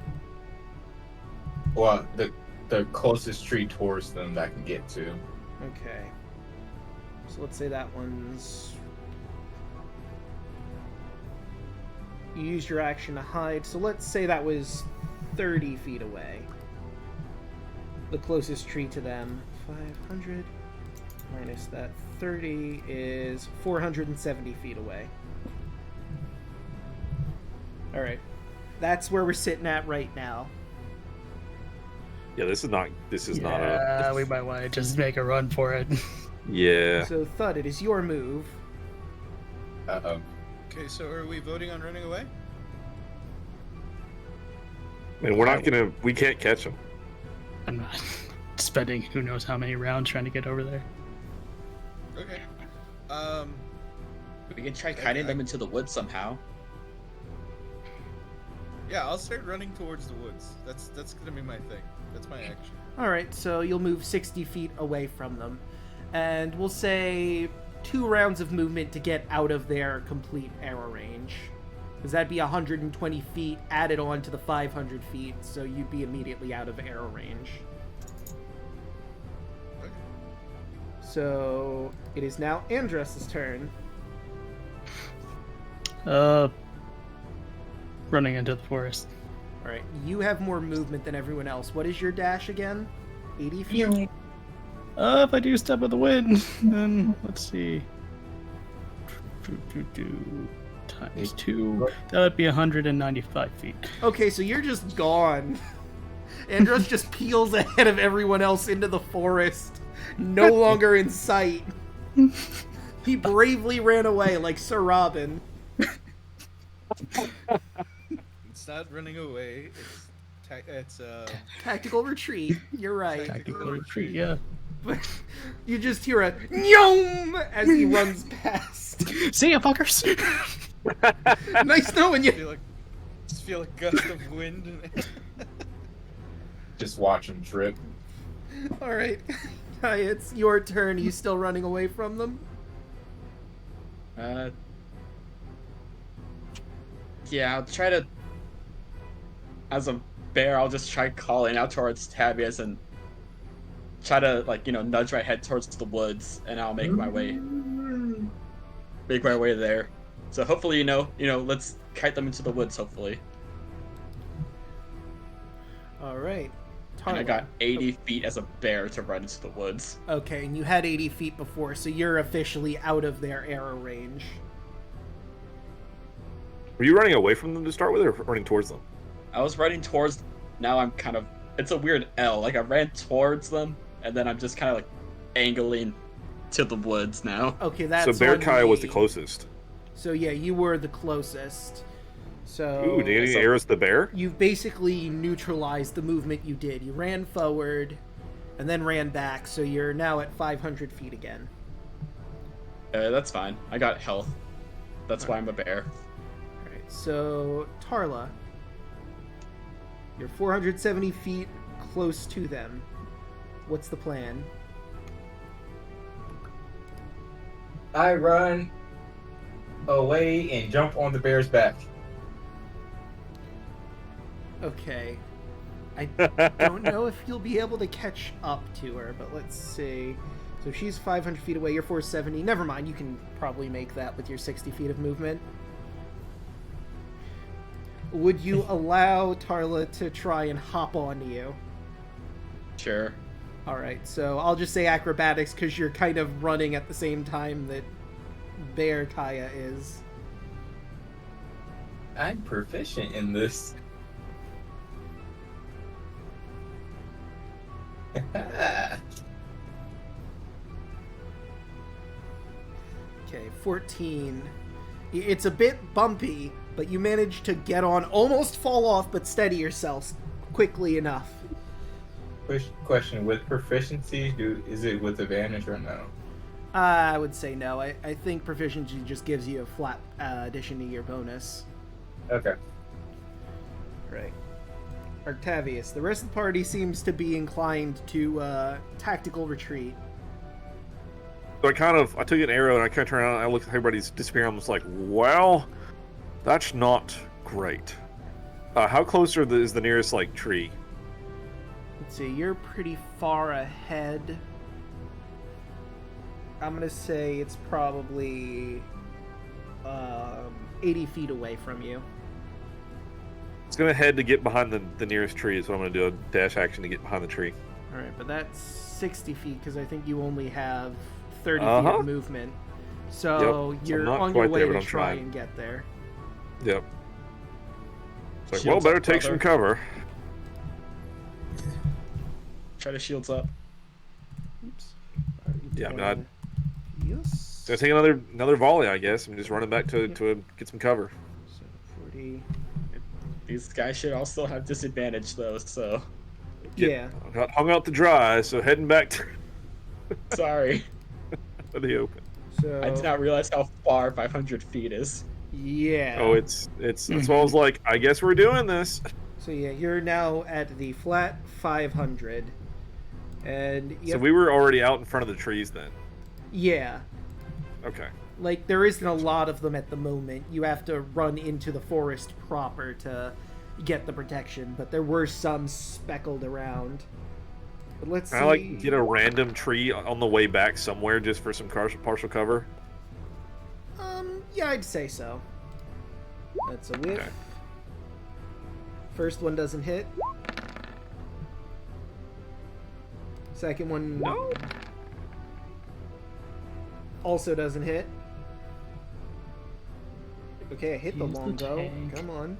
Well, the closest tree towards them that I can get to. Okay. So let's say that one's... You used your action to hide, so let's say that was 30 feet away. The closest tree to them. 500 minus that 30 is 470 feet away. All right. That's where we're sitting at right now. Yeah, this is not Yeah, we might want to just make a run for it. Yeah. So, Thud, it is your move. Uh-oh. Okay, so are we voting on running away? And we can't catch him. I'm not spending who knows how many rounds trying to get over there. Okay. We can try kiting them into the woods somehow. Yeah, I'll start running towards the woods. That's gonna be my thing. That's my action. All right, so you'll move 60 feet away from them. And we'll say 2 rounds of movement to get out of their complete arrow range. Because that'd be 120 feet added on to the 500 feet, so you'd be immediately out of arrow range. Okay. So it is now Andress's turn. Running into the forest. All right, you have more movement than everyone else. What is your dash again? 80 feet? If I do step of the wind, then let's see. Times 2. That would be 195 feet. Okay, so you're just gone. Andros just peels ahead of everyone else into the forest, no longer in sight. He bravely ran away like Sir Robin. It's not running away. It's Tactical retreat. You're right. Tactical retreat, yeah. But you just hear a nyom as he runs past. See ya, fuckers! Nice knowing you. Just feel a gust of wind. Just watch him drip. All right, Kai, it's your turn. You still running away from them? Yeah, I'll try to. As a bear, I'll just try calling out towards Tavius and try to, nudge my head towards the woods, and I'll make my way there. So hopefully, let's kite them into the woods. Hopefully. All right. And I got 80 feet as a bear to run into the woods. Okay, and you had 80 feet before, so you're officially out of their arrow range. Were you running away from them to start with, or running towards them? I was running towards. Now I'm kind of. It's a weird L. Like I ran towards them, and then I'm just kind of angling to the woods now. Okay, that's. So Bear on Kaya was the me. closest. So yeah, you were the closest. So. Ooh, did any arrows to the bear? You've basically neutralized the movement you did. You ran forward, and then ran back. So you're now at 500 feet again. That's fine. I got health. That's why I'm a bear. All right. So Tarla, you're 470 feet close to them. What's the plan? I run away and jump on the bear's back. Okay. I don't know if you'll be able to catch up to her, but let's see. So she's 500 feet away, you're 470. Never mind, you can probably make that with your 60 feet of movement. Would you allow Tarla to try and hop onto you? Sure. Alright, so I'll just say acrobatics because you're kind of running at the same time that Bear Kaya is. I'm proficient in this. Okay, 14. It's a bit bumpy, but you manage to get on, almost fall off, but steady yourself quickly enough. Question, with proficiency, is it with advantage or no? I would say no. I think proficiency just gives you a flat addition to your bonus. Okay. Right. Octavius, the rest of the party seems to be inclined to tactical retreat. So I took an arrow and I kind of turned around and I looked at everybody's disappearing. I was like, well, that's not great. How close is the nearest tree? Let's see, you're pretty far ahead. I'm gonna say it's probably 80 feet away from you. It's gonna head to get behind the nearest tree. Is what I'm gonna do. A dash action to get behind the tree. All right, but that's 60 feet because I think you only have 30 feet of movement. So Yep. you're I'm not on your quite way there, but to I'm try trying. and get there. Yep. It's like, Shields well, better up, take some brother. cover. Try to shields up. Oops. Yeah, I mean, I'd Yes. so take another volley, I guess. I'm just running back to get some cover. So 40. These guys should all still have disadvantage though, so Yeah. Got hung out to dry, so heading back to sorry. the open. So I did not realize how far 500 feet is. Yeah. Oh, it's that's why I was like, I guess we're doing this. So yeah, you're now at the flat 500, and So we were already out in front of the trees then. yeah, Okay. like there isn't a lot of them at the moment. You have to run into the forest proper to get the protection, but there were some speckled around. But let's see. Can I like get a random tree on the way back somewhere just for some partial cover? Yeah, I'd say so. That's a whiff. Okay. First one doesn't hit. Second one No. also doesn't hit. Okay, I hit the Use the longbow. tank. Come on.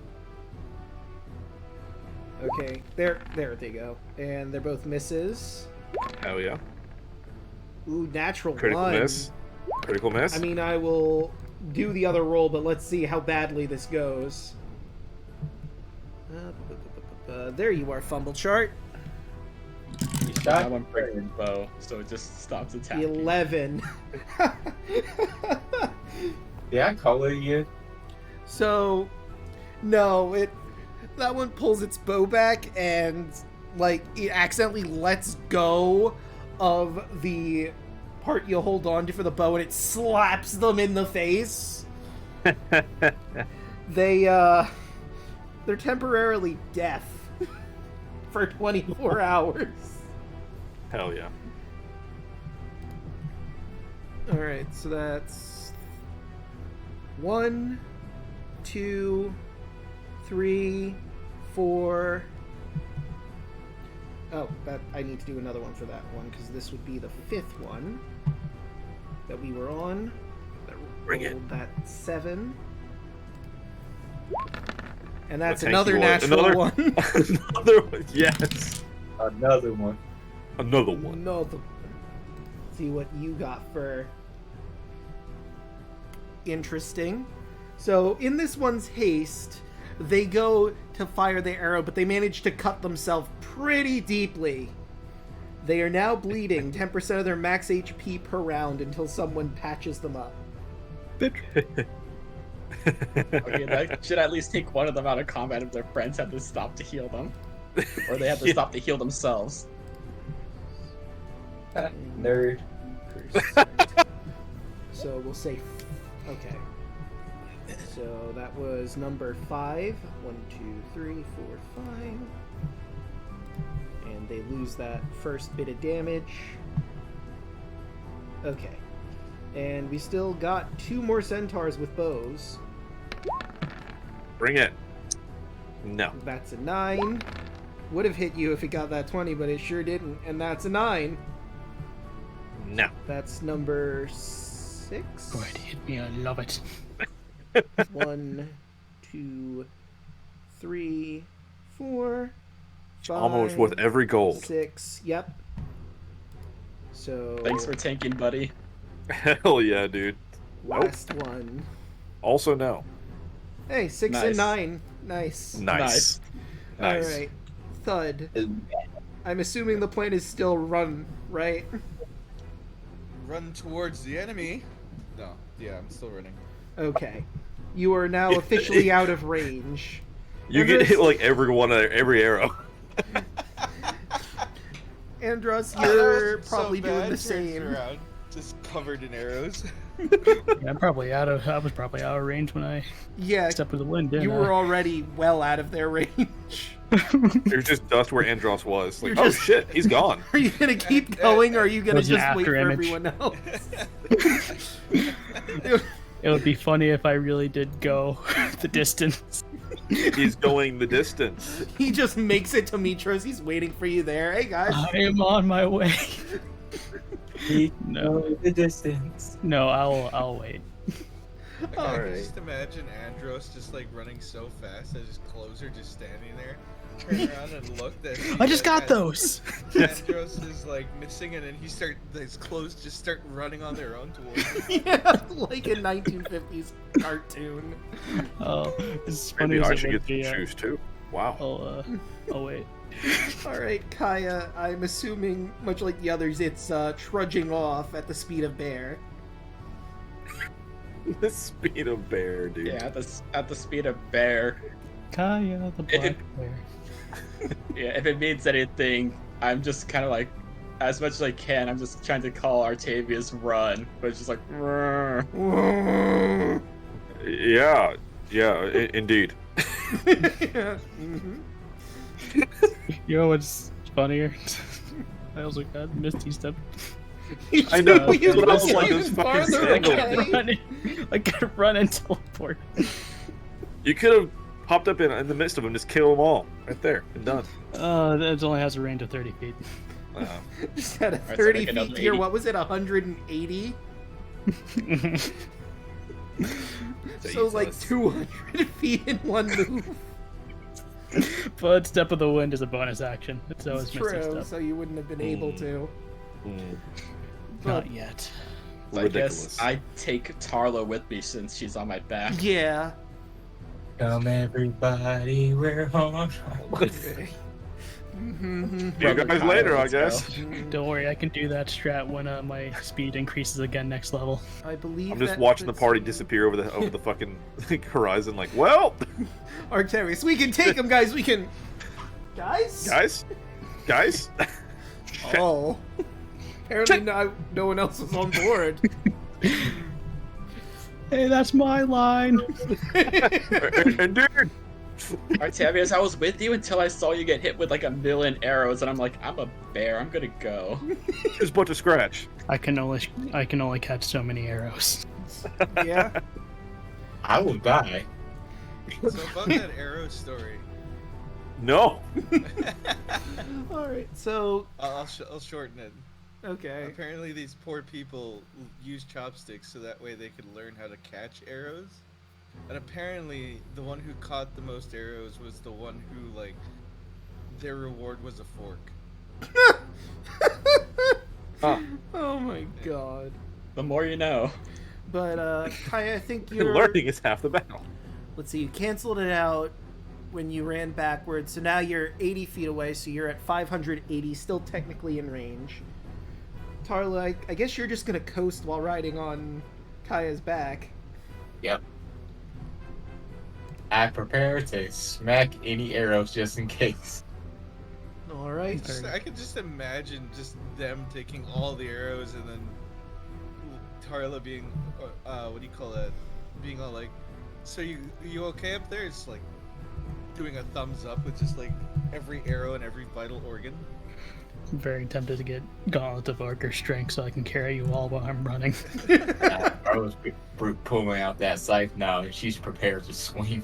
Okay, there they go. And they're both misses. Hell yeah. Ooh, natural Critical one. miss. Critical miss. I mean, I will do the other roll, but let's see how badly this goes. There you are, fumble chart. You That shot one breaking bow, so it just stops attacking. 11. Yeah, I call it you. So, no, that one pulls its bow back and like it accidentally lets go of the part you hold on to for the bow and it slaps them in the face. They're temporarily deaf for 24 hours. Hell yeah. All right, so that's 1, 2, 3, 4. Oh, that I need to do another one for that one because this would be the 5th one that we were on. That Bring it. rolled that 7. And that's Thank another you, natural one. Another one. Yes. Another one. Another one. Another one. See what you got for interesting. So in this one's haste, they go to fire the arrow, but they manage to cut themselves pretty deeply. They are now bleeding 10% of their max HP per round until someone patches them up. Okay, that should at least take one of them out of combat if their friends have to stop to heal them. Or they have to stop to heal themselves. Nerd. So we'll say, okay. So that was number 5. 1, 2, 3, 4, 5. And they lose that first bit of damage. Okay. And we still got 2 more centaurs with bows. Bring it. No. That's a 9. Would have hit you if it got that 20, but it sure didn't. And that's a 9. No. That's number 6. Go ahead, hit me. I love it. 1, 2, 3, 4, 5. Almost worth every gold. 6. Yep. So Thanks for tanking, buddy. Hell yeah, dude. last one. Also no. Hey, 6 Nice. and 9. Nice. Nice. Nice. All right. Thud. I'm assuming the plan is still run, right? Run towards the enemy. No, yeah, I'm still running. Okay. You are now officially out of range. You get hit like every arrow. Andros, Oh, that you're wasn't so probably doing bad. the Turns same. around, just covered in arrows. Yeah, I was probably out of range when I Yeah, stepped with the wind, didn't you I? were already well out of their range. There's just dust where Andros was. Like, You're oh just- shit, he's gone. Are you gonna keep going, or are you gonna Was an just wait after for image. everyone else? It would be funny if I really did go the distance. He's going the distance. He just makes it to Mitros. He's waiting for you there. Hey guys. I am on my way. He No, knows the distance. no, I'll wait. Like, All I can right. just imagine Andros just like running so fast that his clothes are just standing there. Turn around and look. I just got those. Andros is like missing, and then his clothes just start running on their own towards him. Yeah, like a 1950s cartoon. Oh, it's funny. Maybe as I it should would get be, some shoes too. Wow. Oh wait. All right, Kaya, I'm assuming, much like the others, it's trudging off at the speed of bear. The speed of bear, dude. Yeah, at the speed of bear. Kaya the black bear. Yeah, if it means anything, I'm just kind of like, as much as I can, I'm just trying to call Artavius run, but it's just like, Yeah, indeed. Yeah. Mhm. You know what's funnier? I also got Misty Step. I know. You But I was must like, even those fucking farther sandals. away. I could run and teleport. You could have popped up in the midst of them, just kill them all right there and done. It only has a range of 30 feet. Just had a so 30 make another feet here. 80. What was it? 180? So like Jesus. 200 feet in one move. But Step of the Wind is a bonus action. So It's is Misty true, Step. so you wouldn't have been able to. Mm, Not yet. I ridiculous. guess I take Tarla with me since she's on my back. Yeah. Come everybody, we're home. Okay. Mhm. See you Brother guys Kyle, later, I let's guess. Don't worry, I can do that strat when my speed increases again next level. I believe I'm just that watching the puts party you- disappear over the fucking horizon. Like, well, Arcterius, we can take him, guys. We can. Guys? guys. Oh. Apparently, no one else was on board. Hey, that's my line. And dude, Artavius, I was with you until I saw you get hit with like 1,000,000 arrows, and I'm like, I'm a bear, I'm gonna go. just but to scratch. I can only catch so many arrows. Yeah. I will die. So about that arrow story, No. All right. So, I'll shorten it. okay. Apparently, these poor people use chopsticks so that way they could learn how to catch arrows. And apparently, the one who caught the most arrows was the one who, like, their reward was a fork. Oh my god. The more you know. But, Kaya, I think you're. Learning is half the battle. Let's see, you canceled it out when you ran backwards, so now you're 80 feet away, so you're at 580, still technically in range. Tarla, I guess you're just gonna coast while riding on Kaya's back. Yep. I prepare to smack any arrows just in case. Alright. I could just imagine just them taking all the arrows and then Tarla being, what do you call that? Being all like, so you okay up there? It's like doing a thumbs up with just like every arrow and every vital organ. I'm very tempted to get Gauntlet of Archer Strength so I can carry you all while I'm running. I was pulling out that scythe now, and she's prepared to swing.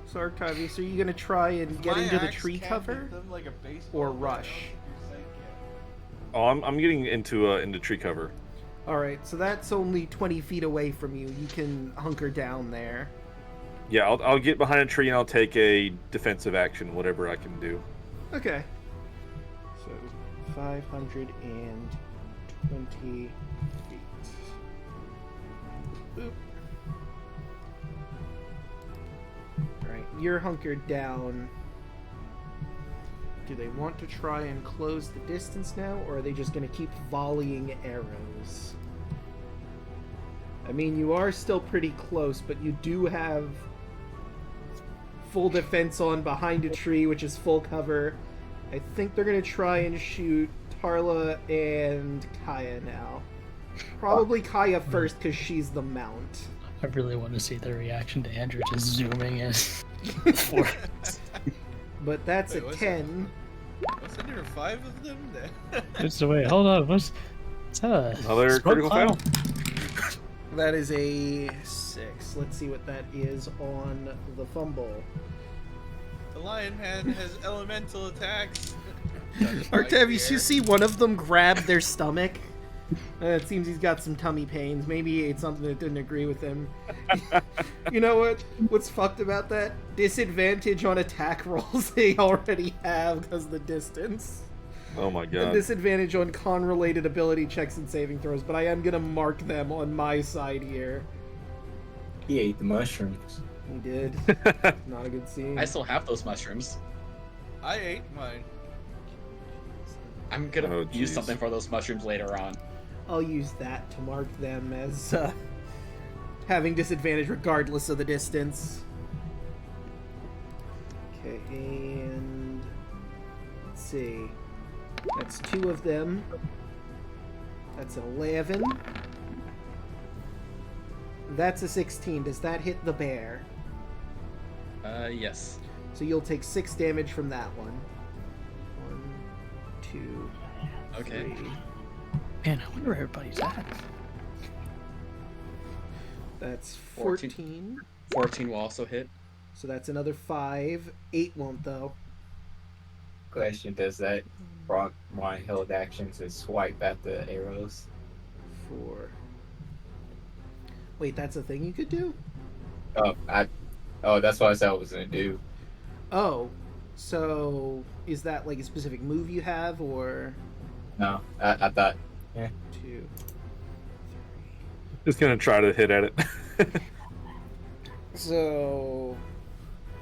So, Arctavius, are you gonna try and get My into the axe tree can't cover? hit them like a baseball Or bat, rush? I don't think your sight can. Oh, I'm getting into tree cover. Alright, so that's only 20 feet away from you. You can hunker down there. Yeah, I'll get behind a tree and I'll take a defensive action, whatever I can do. Okay. So 520 feet. Boop. Alright, you're hunkered down. Do they want to try and close the distance now, or are they just going to keep volleying arrows? I mean, you are still pretty close, but you do have full defense on behind a tree, which is full cover. I think they're going to try and shoot Tarla and Kaya now. Probably Kaya first, because she's the mount. I really want to see the reaction to Andrew just zooming in. But that's Wait, a what's 10. Wasn't there 5 of them? Just wait, hold on. What's that? Another Smoke critical cloud? fail. That is a 6. Let's see what that is on the fumble. The Lion Man has elemental attacks. Artavius, you see one of them grab their stomach It seems he's got some tummy pains. Maybe he ate something that didn't agree with him. You know what? What's fucked about that? Disadvantage on attack rolls they already have because of the distance. Oh my And god. disadvantage on con-related ability checks and saving throws, but I am gonna mark them on my side here. He ate the mushrooms. He did. Not a good scene. I still have those mushrooms. I ate mine. I'm gonna Oh, use jeez. something for those mushrooms later on. I'll use that to mark them as having disadvantage regardless of the distance. Okay, and let's see. That's 2 of them. That's an 11. That's a 16. Does that hit the bear? Yes. So you'll take 6 damage from that one. 1, 2, Okay. 3. Man, I wonder where everybody's at. That's 14. 14. 14 will also hit. So that's another 5. 8 won't though. Question: does that proc my held actions and swipe at the arrows? 4. Wait, that's a thing you could do? That's what I said I was gonna do. Oh, so is that like a specific move you have, or No, I thought 2? Just gonna try to hit at it. So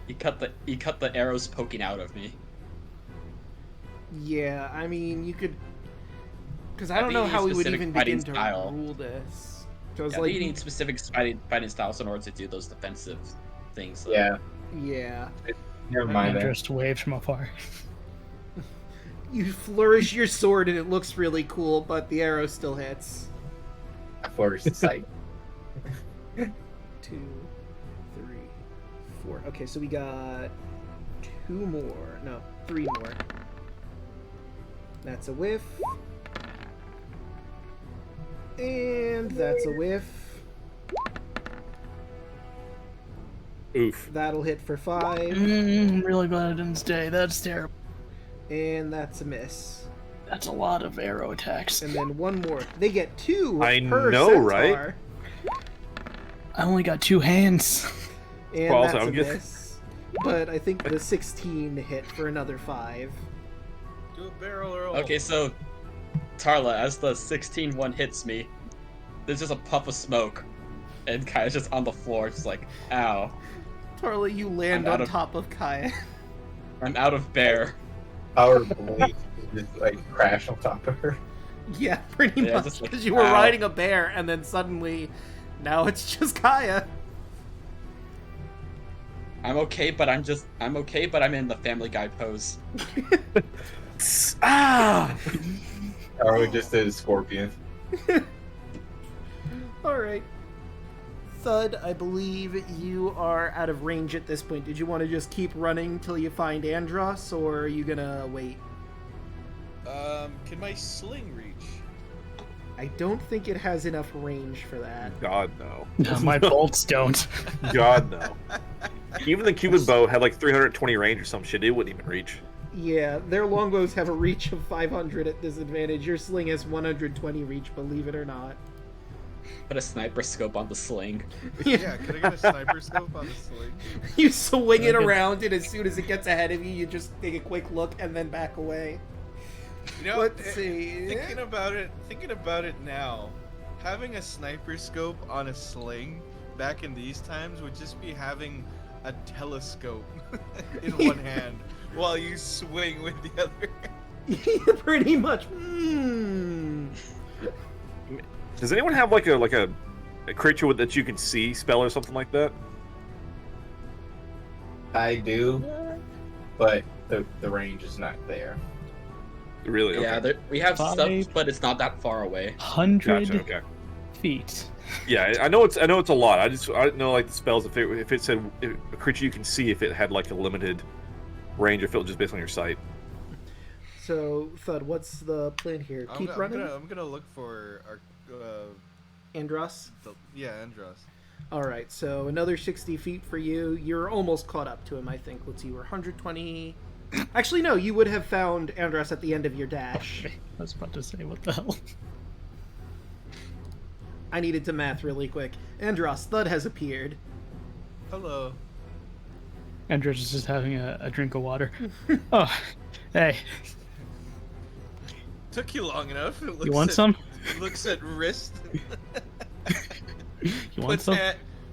He cut the arrows poking out of me. yeah, I mean you could, because I I don't think know you how need we would specific even fighting begin to style. rule this. Because Yeah, like, you need specific fighting styles in order to do those defensive things. though. yeah. yeah, Never mind And that. just waves from afar. you flourish your sword and it looks really cool, but the arrow still hits. I flourished the sight. 2, 3, 4. Okay, so we got 2 more. No, 3 more. That's a whiff. And that's a whiff. Oof. That'll hit for 5. I'm really glad I didn't stay. That's terrible. And that's a miss. That's a lot of arrow attacks. And then 1 more. They get 2 I per know, centaur. right? I only got 2 hands. And Well, that's also, a I'm guessing- miss. But I think the 16 hit for another 5. Do a barrel roll. Okay, so Tarla, as the 16-1 hits me, there's just a puff of smoke, and Kaya's just on the floor, just like, ow, Tarla, you land I'm out on of- top of Kaya. I'm out of bear. Power blade just like crash on top of her. Yeah, pretty Yeah, much. just like, Because you were ow. riding a bear, and then suddenly, now it's just Kaya. I'm okay, but I'm in the Family Guy pose. Ah! Or we just did a scorpion. Alright. Thud, I believe you are out of range at this point. Did you want to just keep running till you find Andros, or are you gonna wait? Can my sling reach? I don't think it has enough range for that. God no. No, my bolts don't. God no. Even the Cuban bow had like 320 range or some shit. It wouldn't even reach. Yeah, their longbows have a reach of 500 at disadvantage. Your sling has 120 reach, believe it or not. Put a sniper scope on the sling. Yeah, can I get a sniper scope on the sling? You swing it around, and as soon as it gets ahead of you, you just take a quick look and then back away. You know, Let's see. Thinking about it now, having a sniper scope on a sling back in these times would just be having a telescope in one hand while you swing with the other. Pretty much. Does anyone have like a creature that you can see spell or something like that? I do, but the range is not there. Really? Okay. Yeah, we have 5. stuff, but it's not that far away. 100 Gotcha. Okay. feet. Yeah, I know it's a lot. I didn't know like the spells if it said a creature you can see if it had like a limited range or if it was just based on your sight. So, Thud, what's the plan here? Keep running? I'm gonna look for our. Andros? Andros. Alright, so another 60 feet for you. You're almost caught up to him, I think. Let's see, we're 120. Actually, no, you would have found Andros at the end of your dash. I was about to say, what the hell? I needed to math really quick. Andros, Thud has appeared. Hello. Andros is just having a drink of water. Oh, hey, Took you long enough. It you want some? Looks at wrist. You want some?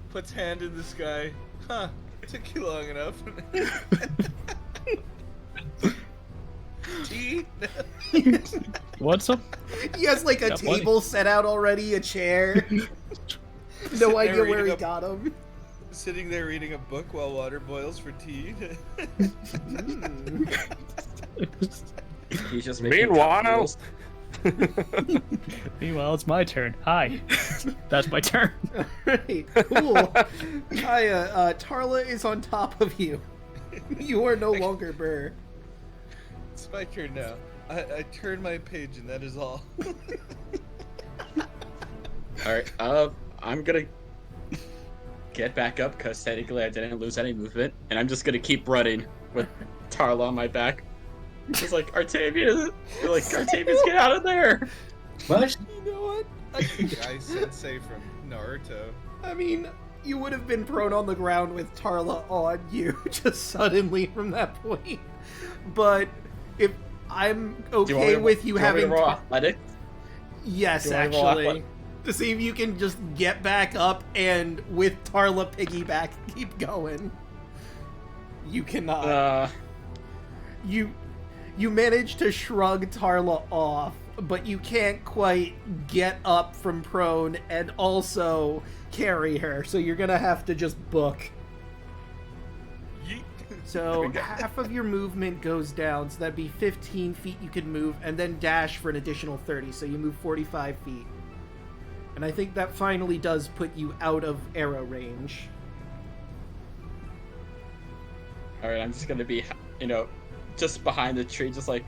Puts hand in the sky. Huh. Took you long enough. Tea? You want some? He has like a Got plenty. table set out already, a chair. No Sitting idea there where he reading got him. Sitting there reading a book while water boils for tea. He's just making Meanwhile, noodles. Meanwhile, it's my turn. Hi. That's my turn. Alright, cool. Kaya, Tarla is on top of you. You are no longer Burr. It's my turn now. I turn my page and that is all. Alright, I'm gonna get back up because technically I didn't lose any movement, and I'm just gonna keep running with Tarla on my back. Just like, Artavius, get out of there! What? You know what? Guy sensei from Naruto. I mean, you would have been prone on the ground with Tarla on you just suddenly from that point. But if I'm okay with you having... roll athletics? Yes, Do you want me to roll actually. athletic? To see if you can just get back up and with Tarla piggyback keep going. You cannot. You manage to shrug Tarla off, but you can't quite get up from prone and also carry her, so you're gonna have to just book. Yeet. So half of your movement goes down, so that'd be 15 feet you could move, and then dash for an additional 30, so you move 45 feet. And I think that finally does put you out of arrow range. Alright, I'm just gonna be, just behind the tree, just like,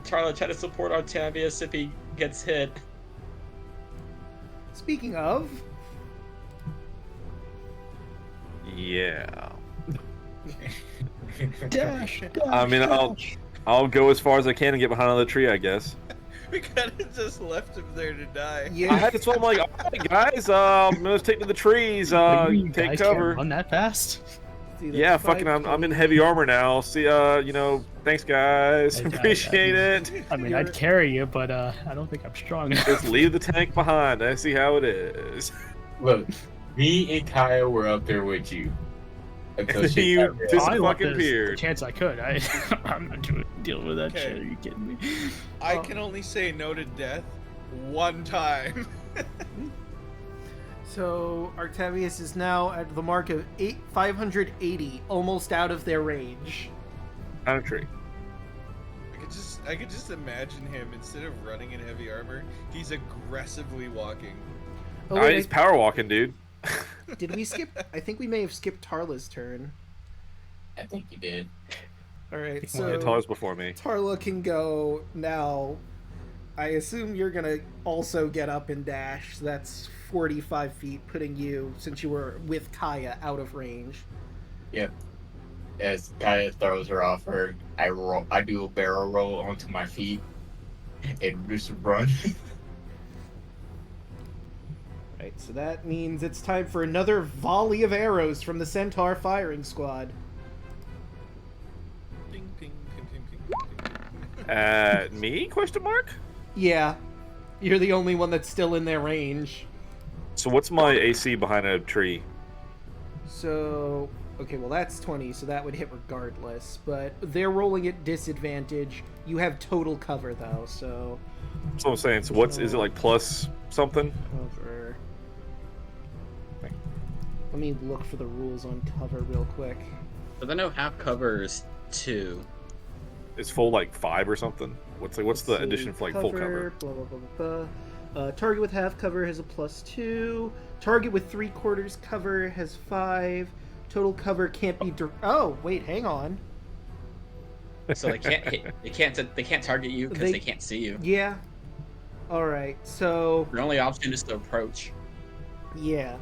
Tarla, try to support Artavius if he gets hit. Speaking of, Yeah. Dash. I mean, I'll go as far as I can and get behind another tree, I guess. We kind of just left him there to die. I yeah, had to tell him like, all right, guys, let's take to the trees. You Take guys cover. can't run that fast? see, that's Yeah, fucking, I'm in heavy armor now. See, thanks guys, appreciate it. I mean, I'd carry you, but I don't think I'm strong enough. Just leave the tank behind. I see how it is. Look, me and Kyle were up there with you. Until shit You got real. just I left fucking this appeared. chance I could. I'm not dealing with that Okay. shit. Are you kidding me? I can only say no to death one time. So Artavius is now at the mark of 580, almost out of their range. On a tree. I could just imagine him, instead of running in heavy armor, he's aggressively walking. Oh, Alright, wait, he's power walking, dude. did we skip? I think we may have skipped Tarla's turn. I think you did. All right, Yeah, so Tar's before me. Tarla can go now. I assume you're gonna also get up and dash. So that's 45 feet, putting you, since you were with Kaya, out of range. Yep. As Kaya throws her off her, I do a barrel roll onto my feet and just run. Right, so that means it's time for another volley of arrows from the Centaur firing squad. Ping, ping, ping, ping, ping, ping. Me? Question mark? Yeah, you're the only one that's still in their range. So what's my AC behind a tree? So, okay, well that's 20, so that would hit regardless. But they're rolling at disadvantage. You have total cover though, so That's what I'm saying. So is it like plus something? cover. Let me look for the rules on cover real quick. But I know half covers 2. Is full like 5 or something? What's the Let's see, addition for like full cover? Blah, blah, blah, blah, blah. Target with half cover has a +2. Target with 3/4 cover has 5. Total cover can't be. Oh wait, hang on. So they can't hit, they can't target you because they can't see you. Yeah. All right. So Your only option is to approach. yeah.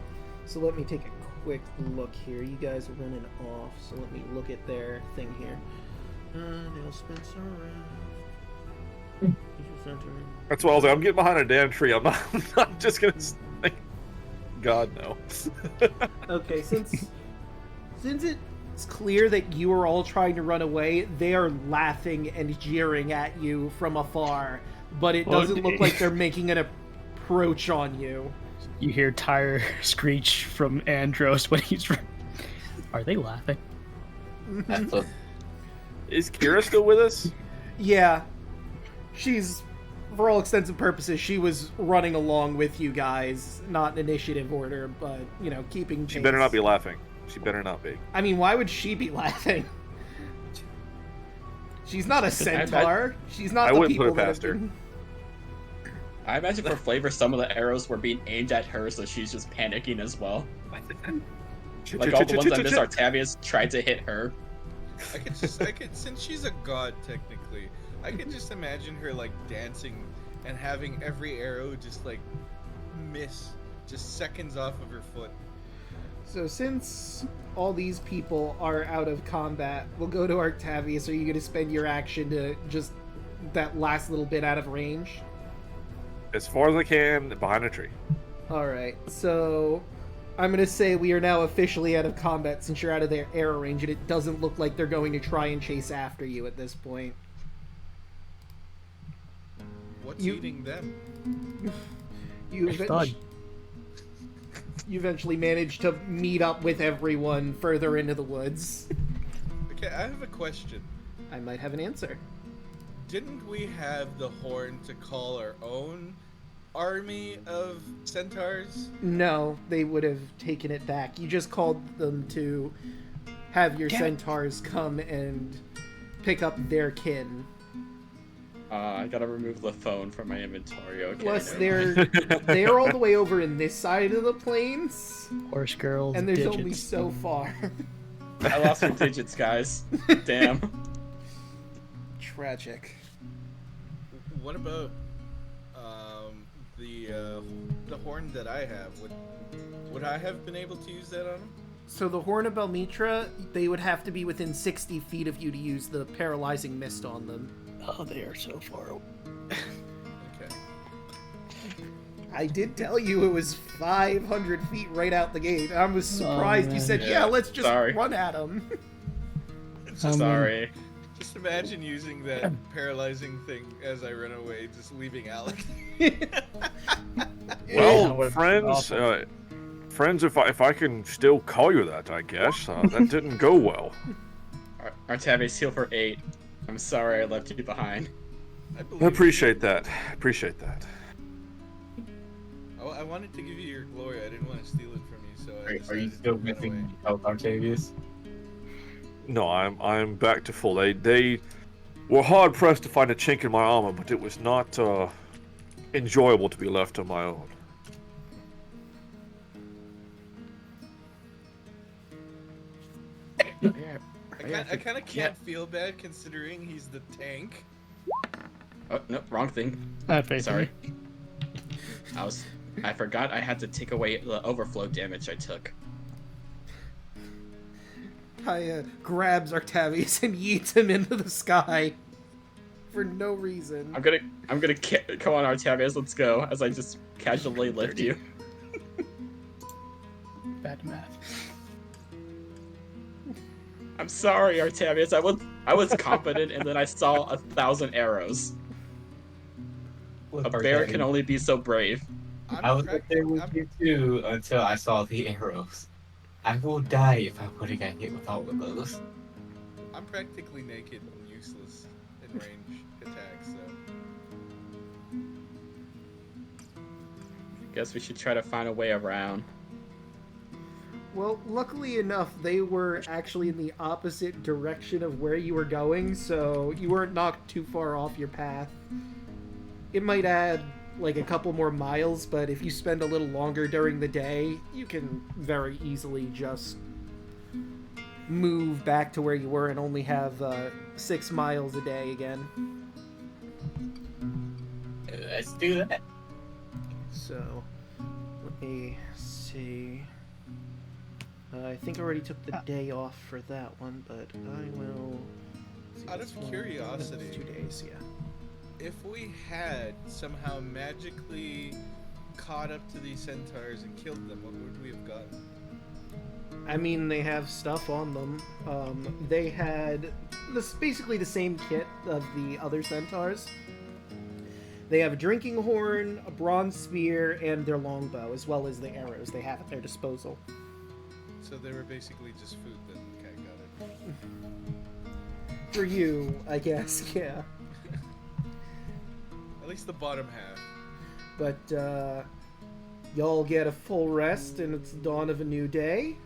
So let me take a quick look here. You guys are running off, so let me look at their thing here. Now Spencer. Center. That's why I was like, I'm getting behind a damn tree. I'm not just gonna. God no. Okay, since it's clear that you are all trying to run away, they are laughing and jeering at you from afar, but it doesn't look like they're making an approach on you. You hear tire screech from Andros when he's. Are they laughing? That's a, Is Kira still with us? Yeah. She's, for all extents and purposes, she was running along with you guys, not in initiative order, but, you know, keeping pace. She better not be laughing. She better not be. I mean, why would she be laughing? She's not a centaur. She's not I the wouldn't put people it that past have her. been... I imagine for flavor, some of the arrows were being aimed at her, so she's just panicking as well. Like all the ones on Miss Artavius tried to hit her. I could, since she's a god technically, I could just imagine her like dancing and having every arrow just like miss just seconds off of her foot. So since all these people are out of combat, we'll go to Artavius. Are you going to spend your action to just that last little bit out of range? As far as I can, behind a tree. Alright, so I'm going to say we are now officially out of combat since you're out of their arrow range, and it doesn't look like they're going to try and chase after you at this point. What's You- eating them? You It's done. you eventually manage to meet up with everyone further into the woods. Okay, I have a question. I might have an answer. Didn't we have the horn to call our own army of centaurs? No, they would have taken it back. You just called them to have your centaurs come and pick up their kin. I gotta remove the phone from my inventory. Okay. Plus, never mind. they're all the way over in this side of the plains, Horse girls. and there's digits. only so far. I lost my digits, guys. Damn. Tragic. What about the horn that I have? Would I have been able to use that on him? So the Horn of Belmitra, they would have to be within 60 feet of you to use the paralyzing mist on them. Oh, they are so far away. Okay. I did tell you it was 500 feet right out the gate. I was surprised you man. said, Yeah, yeah, let's just sorry. run at them. Sorry. Just imagine using that paralyzing thing as I run away, just leaving Alek. Well, would've been friends, awful. friends, if I can still call you that, I guess that didn't go well. Artavius, heal for 8. I'm sorry I left you behind. I appreciate that. Appreciate that. I wanted to give you your glory. I didn't want to steal it from you, so I are you decided still to run away. missing health, Octavius? No, I'm back to full. They were hard pressed to find a chink in my armor, but it was not enjoyable to be left on my own. I kind of can't feel bad considering he's the tank. Oh, no, wrong thing. Sorry. I forgot I had to take away the overflow damage I took. I grabs Artavius and yeets him into the sky for no reason. I'm gonna come on, Artavius, let's go, as I just casually lift you. Bad math. I'm sorry, Artavius. I was confident, and then I saw 1,000 arrows. Look, A bear Artavius, can only be so brave. I was up there with you too until I saw the arrows. I will die if I would have got hit with all of those. I'm practically naked and useless in range attacks, so. Guess we should try to find a way around. Well, luckily enough, they were actually in the opposite direction of where you were going, so you weren't knocked too far off your path. It might add like a couple more miles, but if you spend a little longer during the day, you can very easily just move back to where you were and only have 6 miles a day again. Let's do that. So, let me see. I think I already took the day off for that one, but I will... Out of curiosity. 2 days, yeah. if we had somehow magically caught up to these centaurs and killed them, what would we have gotten? I mean, they have stuff on them. They had basically the same kit of the other centaurs. They have a drinking horn, a bronze spear, and their longbow, as well as the arrows they have at their disposal. So they were basically just food then. Okay, got it. For you, I guess, yeah. At least the bottom half. But, y'all get a full rest, and it's the dawn of a new day.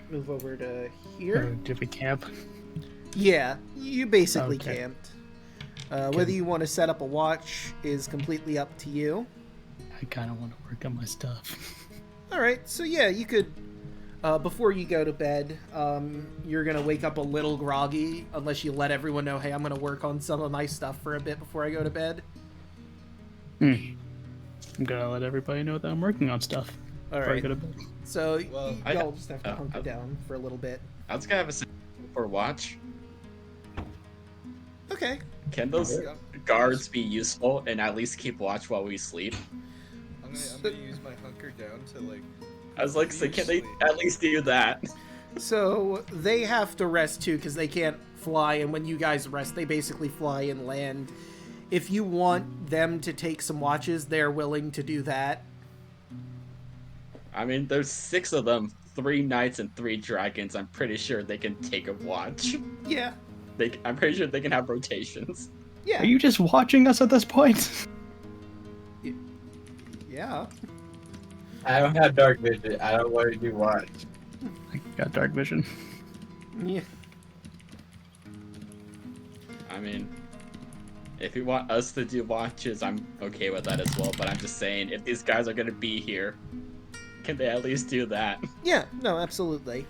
Move over to here. Did we camp? Yeah, you basically Okay. camped. Whether you want to set up a watch is completely up to you. I kind of want to work on my stuff. Alright, so yeah, you could, before you go to bed, you're going to wake up a little groggy, unless you let everyone know, hey, I'm going to work on some of my stuff for a bit before I go to bed. I'm gonna let everybody know that I'm working on stuff before I Alright, go to bed. so Well, y'all just have to hunker down for a little bit. I was gonna have a suggestion for watch. Okay. Can those guards be useful and at least keep watch while we sleep? I'm gonna use my hunker down to like. I was like, so can they sleep. at least do that? So they have to rest too, because they can't fly, and when you guys rest, they basically fly and land. If you want them to take some watches, they're willing to do that. I mean, there's 6 of them, 3 knights and 3 dragons. I'm pretty sure they can take a watch. Yeah. I'm pretty sure they can have rotations. Yeah. Are you just watching us at this point? Yeah. I don't have dark vision. I don't want to do watch. I got dark vision. Yeah. I mean, if you want us to do watches, I'm okay with that as well. But I'm just saying, if these guys are gonna be here, can they at least do that? Yeah, no, absolutely.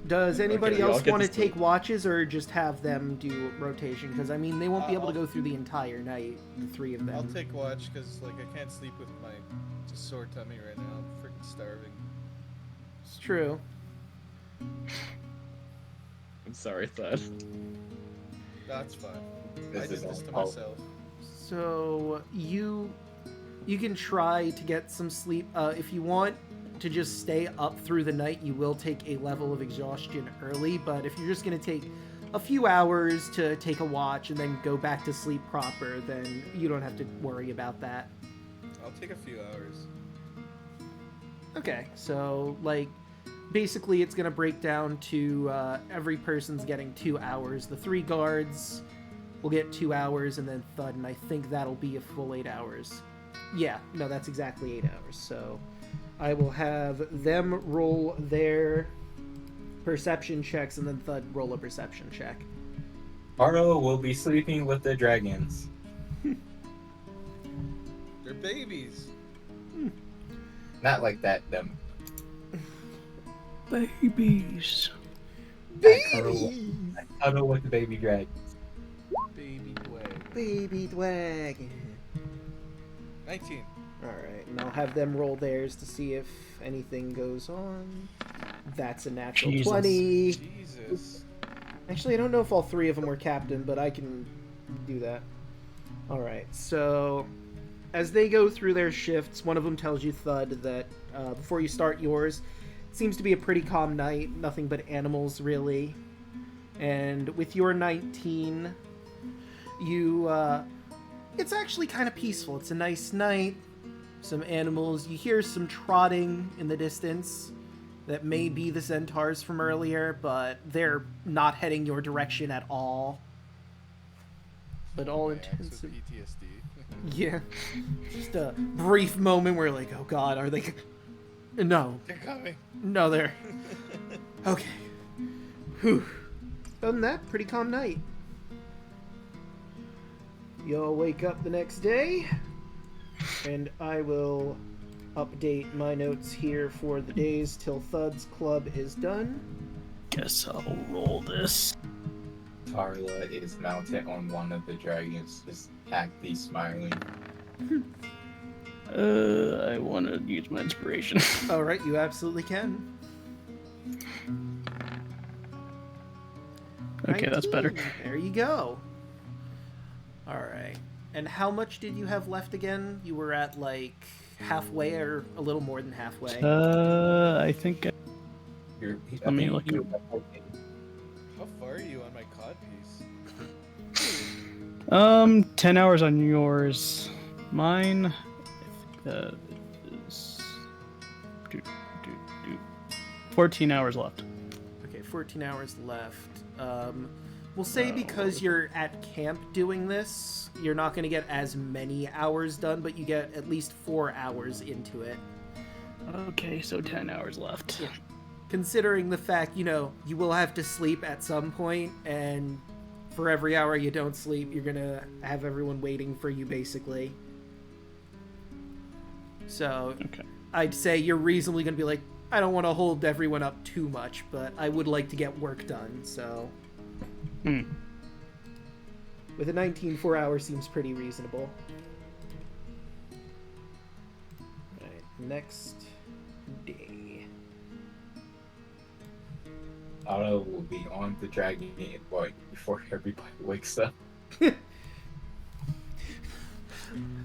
Does anybody we all else get want to to sleep. take watches or just have them do rotation? Because, I mean, they won't be able to go through the entire night, the 3 of them. I'll take watch because like I can't sleep with my sore tummy right now. I'm freaking starving. It's true. I'm sorry, Thud. That's fine. I This did is this to all- myself. So, you can try to get some sleep. If you want to just stay up through the night, you will take a level of exhaustion early, but if you're just going to take a few hours to take a watch and then go back to sleep proper, then you don't have to worry about that. I'll take a few hours. Okay, so, like, basically it's going to break down to every person's getting 2 hours. The 3 guards will get 2 hours, and then Thud, and I think that'll be a full 8 hours. Yeah, no, that's exactly 8 hours, so I will have them roll their perception checks, and then Thud roll a perception check. Arno will be sleeping with the dragons. They're babies. Not like that, them. Babies. I cuddle with the baby dragon. Baby way. Baby dragon. 19. Alright, and I'll have them roll theirs to see if anything goes on. That's a natural Jesus. 20. Jesus. Actually, I don't know if all 3 of them were captain, but I can do that. Alright, so as they go through their shifts, one of them tells you, Thud, that before you start yours, it seems to be a pretty calm night, nothing but animals, really. And with your 19, it's actually kind of peaceful. It's a nice night, some animals. You hear some trotting in the distance. That may be the centaurs from earlier, but they're not heading your direction at all. But all My axe with intents and... PTSD. Yeah. Just a brief moment where like, oh god, are they... No. They're coming. No, they're... Okay. Whew. Other than that, pretty calm night. Y'all wake up the next day, and I will update my notes here for the days till Thud's club is done. Guess I'll roll this. Tarla is mounted on one of the dragons, just actively smiling. I want to use my inspiration. Alright, you absolutely can. Okay, that's better. 19. There you go. All right. And how much did you have left again? You were at like halfway or a little more than halfway. I think Let me look How far are you on my cod piece? 10 hours on yours. Mine, I think is 14 hours left. Okay, 14 hours left. We'll say because you're at camp doing this, you're not going to get as many hours done, but you get at least 4 hours into it. Okay, so 10 hours left. Yeah. Considering the fact, you will have to sleep at some point, and for every hour you don't sleep, you're going to have everyone waiting for you, basically. So, Okay. I'd say you're reasonably going to be like, I don't want to hold everyone up too much, but I would like to get work done, so... With a 19, 4 hours seems pretty reasonable. Right, next day. Otto will be on the dragon boy before everybody wakes up.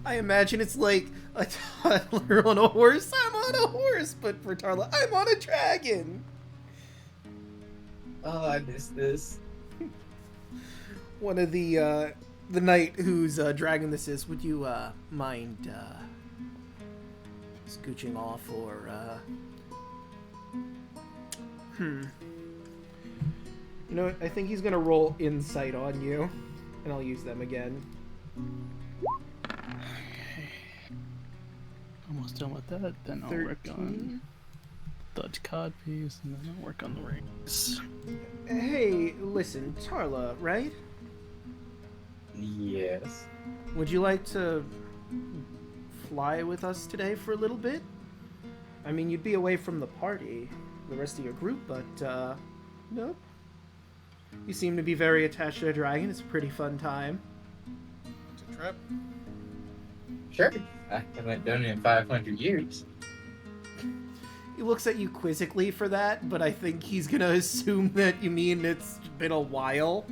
I imagine it's like a toddler on a horse. I'm on a horse, but for Tarla, I'm on a dragon. Oh, I missed this. One of the knight whose dragon this is, would you mind scooching off or You know what? I think he's gonna roll insight on you, and I'll use them again. Okay. Almost done with that. Then I'll 13. work on the cod piece, and then I'll work on the rings. Hey, listen, Tarla, right? Yes. Would you like to fly with us today for a little bit? I mean, you'd be away from the party, the rest of your group, but, nope. You seem to be very attached to the dragon. It's a pretty fun time. It's a trap. Sure. I haven't done it in 500 years. He looks at you quizzically for that, but I think he's gonna assume that you mean it's been a while.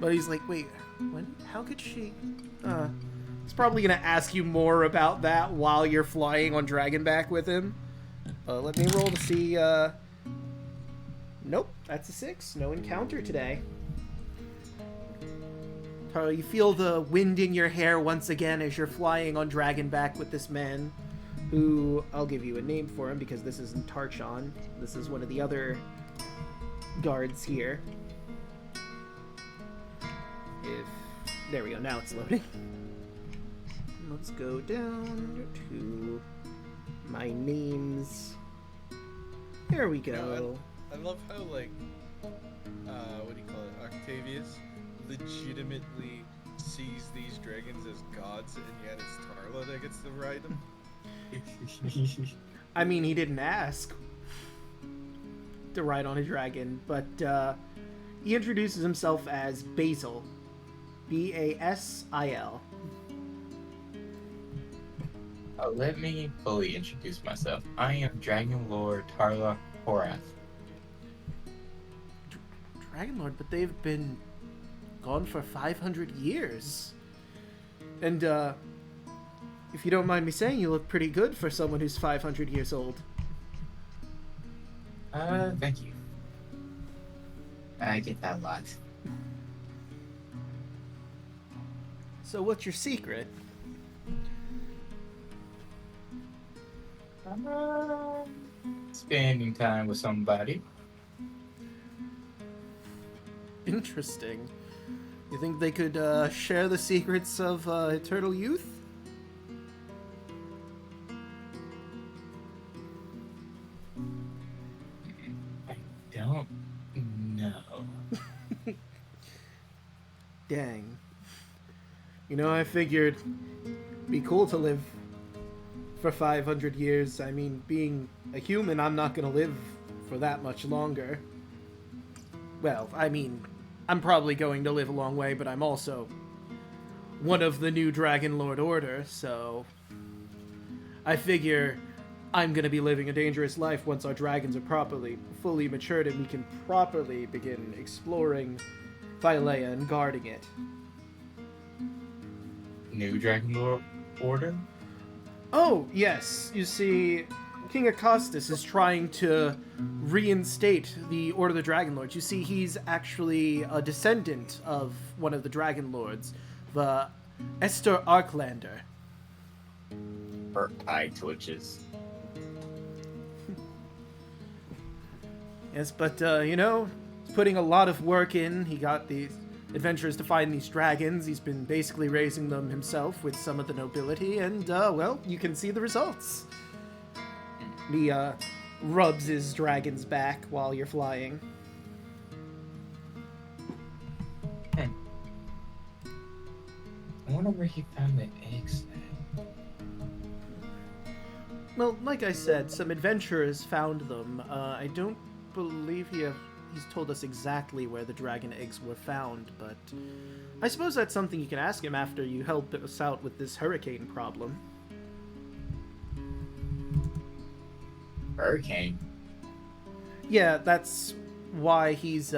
But he's like, wait, when? How could she? He's probably gonna ask you more about that while you're flying on Dragonback with him. Let me roll to see. Nope, that's a 6. No encounter today. Taro, you feel the wind in your hair once again as you're flying on Dragonback with this man, who I'll give you a name for him because this isn't Tarchon. This is one of the other guards here. There we go, now it's loading. Let's go down to my names. There we go. I love how, like, what do you call it? Octavius legitimately sees these dragons as gods, and yet it's Tarla that gets to ride them. I mean, he didn't ask to ride on a dragon, but he introduces himself as Basil. Basil. Let me fully introduce myself. I am Dragon Lord Tarla Horath. Dragon Lord, but they've been gone for 500 years. And, if you don't mind me saying, you look pretty good for someone who's 500 years old. Thank you. I get that a lot. So what's your secret? Spending time with somebody. Interesting. You think they could share the secrets of eternal youth? I don't know. Dang. You know, I figured it'd be cool to live for 500 years. I mean, being a human, I'm not gonna live for that much longer. Well, I mean, I'm probably going to live a long way, but I'm also one of the new Dragon Lord Order, so I figure I'm gonna be living a dangerous life once our dragons are fully matured and we can properly begin exploring Philea and guarding it. New Dragon Lord Order? Oh, yes. You see, King Acostus is trying to reinstate the Order of the Dragon Lords. You see, he's actually a descendant of one of the Dragon Lords, the Esther Arklander. Her eye twitches. Yes, but, he's putting a lot of work in. He got these adventurers to find these dragons. He's been basically raising them himself with some of the nobility, and, well, you can see the results. He, rubs his dragon's back while you're flying. I wonder where he found the eggs at. Well, like I said, some adventurers found them. I don't believe he's told us exactly where the dragon eggs were found, but I suppose that's something you can ask him after you help us out with this hurricane problem. Hurricane? Yeah, that's why he's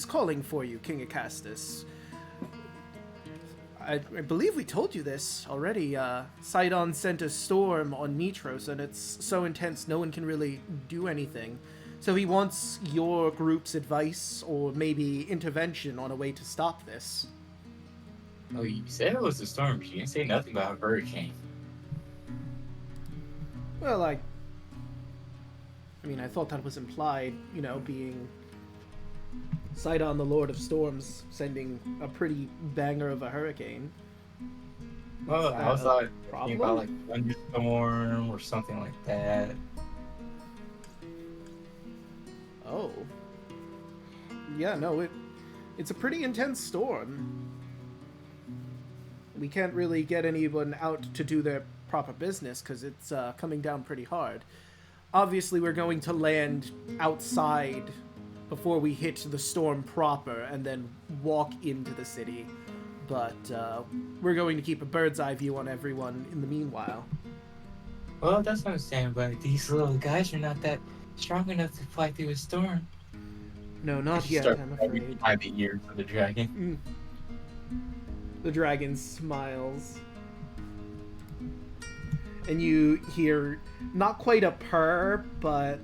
calling for you, King Acostus. I believe we told you this already. Sidon sent a storm on Mitros, and it's so intense no one can really do anything. So he wants your group's advice or maybe intervention on a way to stop this. Oh, you said it was a storm, but you didn't say nothing about a hurricane. Well, I thought that was implied, being Sidon, the Lord of Storms, sending a pretty banger of a hurricane. Well, I was problem? thinking about like thunderstorm or something like that. Oh. Yeah, no, it's a pretty intense storm. We can't really get anyone out to do their proper business because it's coming down pretty hard. Obviously, we're going to land outside before we hit the storm proper and then walk into the city. But we're going to keep a bird's eye view on everyone in the meanwhile. Well, that's what I'm saying, but these little guys are not that strong enough to fight through a storm. No, not yet, I'm afraid. By the ears of the dragon. The dragon smiles. And you hear not quite a purr, but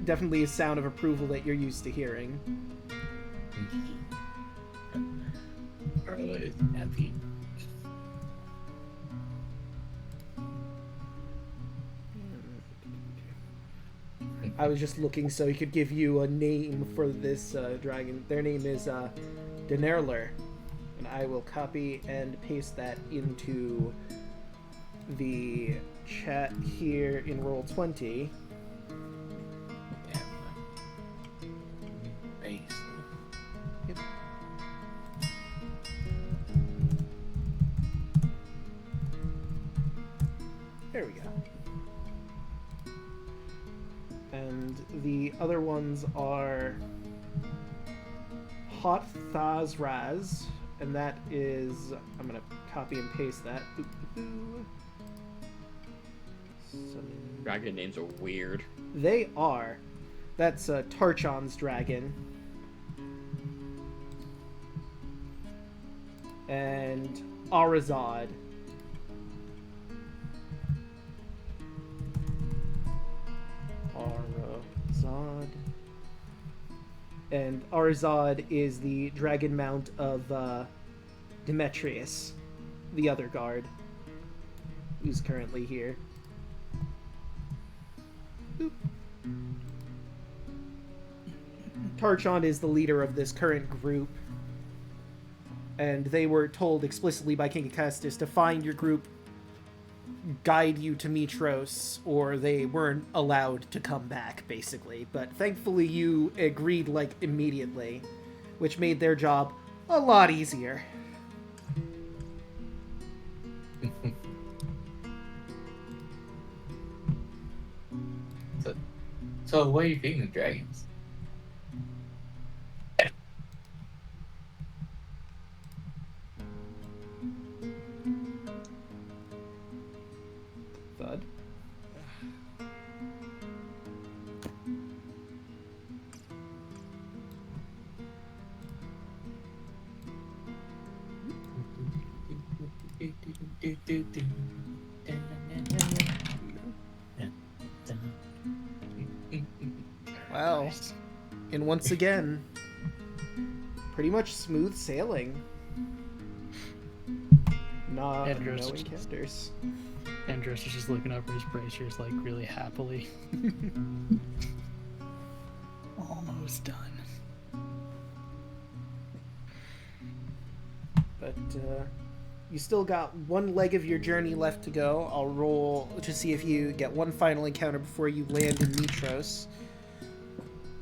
definitely a sound of approval that you're used to hearing. Carla is happy. I was just looking so he could give you a name for this dragon. Their name is Denerler. And I will copy and paste that into the chat here in Roll20. Yeah. Base. Yep. There we go. And the other ones are Hot Thazraz, and that is, I'm gonna copy and paste that. Dragon names are weird. They are. That's Tarchon's dragon. And Arazad. Arazad. And Arazad is the dragon mount of Demetrius, the other guard, who's currently here. Boop. Tarchon is the leader of this current group, and they were told explicitly by King Acostus to find your group, guide you to Mitros, or they weren't allowed to come back, basically. But thankfully you agreed, immediately, which made their job a lot easier. So what are you feeding the dragons? Thud. Do, do, do. Dun, dun, dun, dun, dun. Dun. Wow. And once again, pretty much smooth sailing. No Andros. encounters. Andros is just looking over his bracers, like, really happily. Almost done. But you still got one leg of your journey left to go. I'll roll to see if you get one final encounter before you land in Mitros.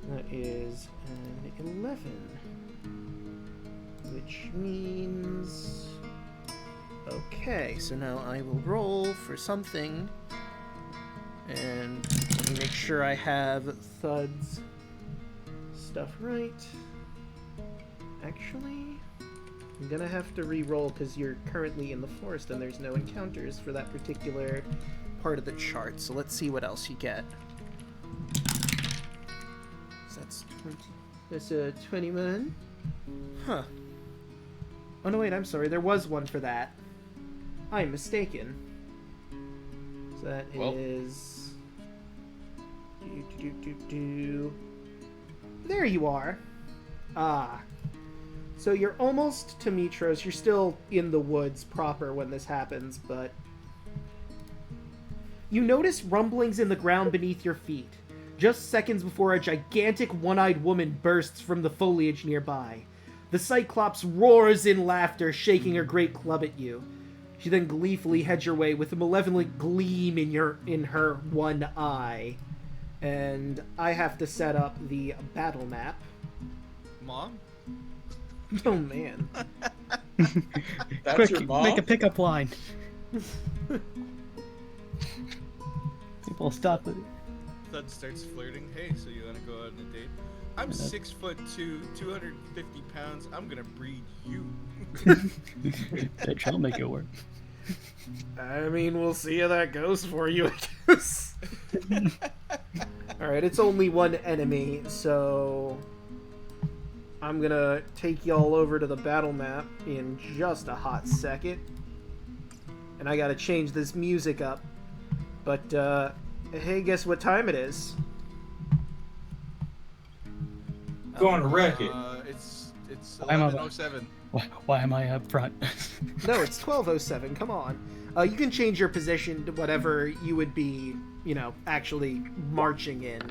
That is an 11. Which means... Okay, so now I will roll for something. And let me make sure I have Thud's stuff right. Actually, I'm gonna have to re-roll because you're currently in the forest and there's no encounters for that particular part of the chart. So let's see what else you get. So that's 20. That's a 21. Huh. Oh no, wait, I'm sorry. There was one for that. I'm mistaken. So that is... There you are. Ah. So you're almost to Mitros. You're still in the woods proper when this happens, but... You notice rumblings in the ground beneath your feet, just seconds before a gigantic one-eyed woman bursts from the foliage nearby. The Cyclops roars in laughter, shaking her great club at you. She then gleefully heads your way with a malevolent gleam in her one eye. And I have to set up the battle map. Mom? Oh man. That's Quick, your mom? make a pickup line. People stop it. Thud starts flirting. Hey, so you want to go out on a date? I'm 6'2", 250 pounds. I'm gonna breed you. Bitch, I'll make it work. I mean, we'll see how that goes for you, I guess. Alright, it's only one enemy, so... I'm gonna take y'all over to the battle map in just a hot second. And I gotta change this music up. But, hey, guess what time it is? Going to wreck it. It's I'm up. 11:07. Why am I up front? No, it's 12:07, come on. You can change your position to whatever you would be, you know, actually marching in.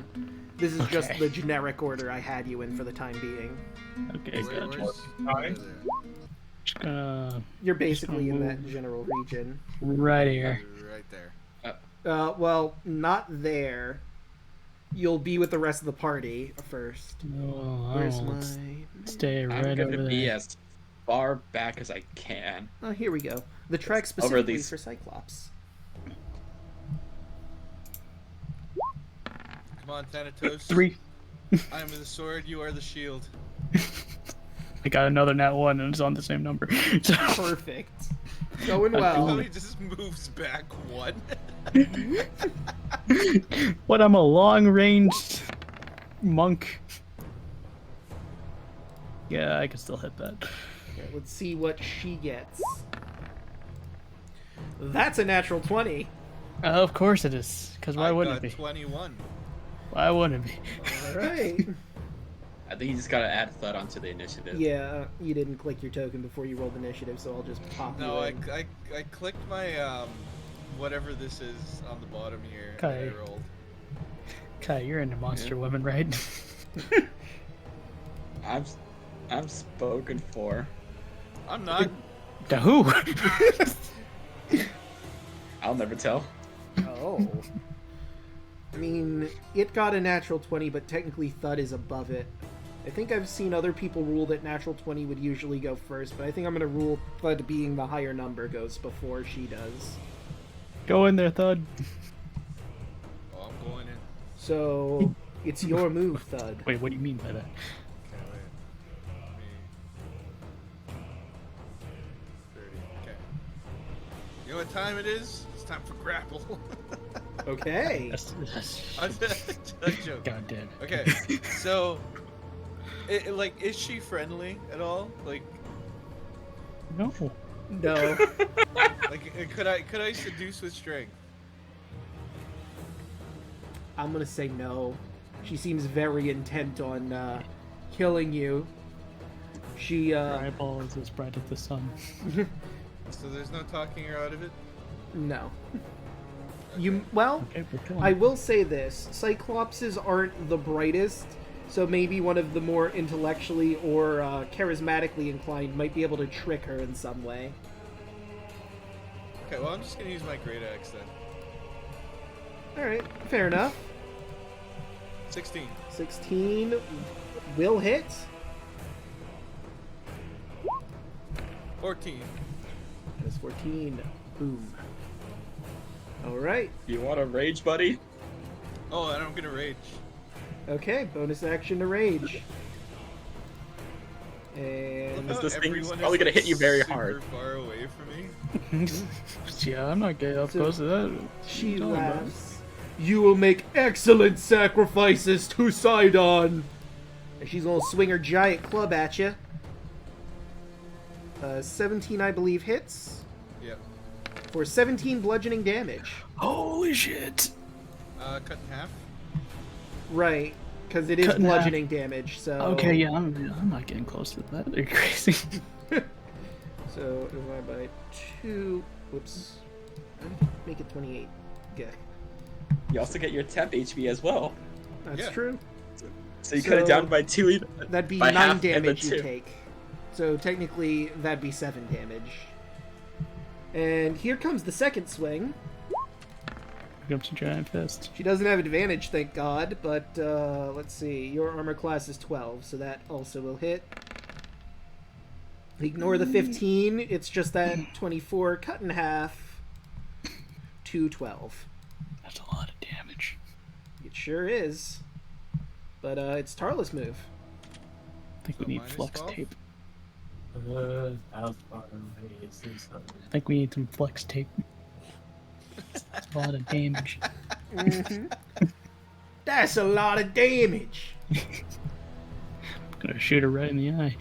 This is just Okay. the generic order I had you in for the time being. Okay, gotcha. Where's- Just gonna... You're basically in move. that general region. Right here. Right there. Well, not there. You'll be with the rest of the party first. Oh, Where's I'll my... stay I'm right gonna over be there. as far back as I can. Oh, here we go. The track Over specifically these- for Cyclops. Come on, Thanatos. 3. I am the sword, you are the shield. I got another nat 1 and it's on the same number. So- Perfect. Going Oh, well. he just moves back one. What, I'm a long-ranged monk? Yeah, I can still hit that. Okay, let's see what she gets. That's a natural 20. Of course it is, because why I wouldn't got it be? 21. Why wouldn't it be? Alright. I think you just gotta add Thud onto the initiative. Yeah, you didn't click your token before you rolled initiative, so I'll just pop No, you I in. clicked my whatever this is on the bottom here. Okay. And I rolled. Kai, you're into monster women, right? I'm spoken for. I'm not. To who? I'll never tell. Oh. I mean, it got a natural 20, but technically Thud is above it. I think I've seen other people rule that natural 20 would usually go first, but I think I'm going to rule Thud being the higher number goes before she does. Go in there, Thud. Oh, I'm going in. So, it's your move, Thud. Wait, what do you mean by that? Okay, wait. Let me... 30. Okay. You know what time it is? It's time for grapple. Okay. That's A joke. God damn. Okay, so, like, is she friendly at all? Like, No. No. Like, could I seduce with strength? I'm gonna say no. She seems very intent on killing you. She Her eyeball is as bright as the sun. So there's no talking her out of it? no. You well, Okay, we're killing. I will say this: Cyclopses aren't the brightest, so maybe one of the more intellectually or charismatically inclined might be able to trick her in some way. Okay, well, I'm just gonna use my great axe then. All right, fair enough. 16. 16 will hit. 14. That's 14. Boom. All right. You want to rage, buddy? Oh, and I'm gonna rage. Okay, bonus action to rage. And This thing's Everyone probably is, gonna hit you very super hard. far away from me. Yeah, I'm not getting up So, close to that. she What are you talking about? laughs. You will make excellent sacrifices to Sidon. And she's gonna swing her giant club at you. 17, I believe, hits Yep. for 17 bludgeoning damage. Holy shit! Cut in half. Right, because it is Cut in half. bludgeoning damage. So Okay, yeah, I'm not getting close to that. They're crazy. So divided by 2. Whoops. Make it 28. Yeah, You also get your temp HP as well. that's Yeah. true. So you cut it down by 2 even. That'd be by 9 half and then damage you 2. take. So technically, that'd be 7 damage. And here comes the second swing. Here comes a giant fist. She doesn't have advantage, thank God, but let's see. Your armor class is 12, so that also will hit. Ignore the 15, it's just that 24 cut in half to 12. That's a lot of damage. It sure is. But it's Tarla's move. I think So we need minus flex 12? tape. How far away is this? I think we need some flex tape. That's a lot of damage. That's a lot of damage. I'm gonna shoot her right in the eye.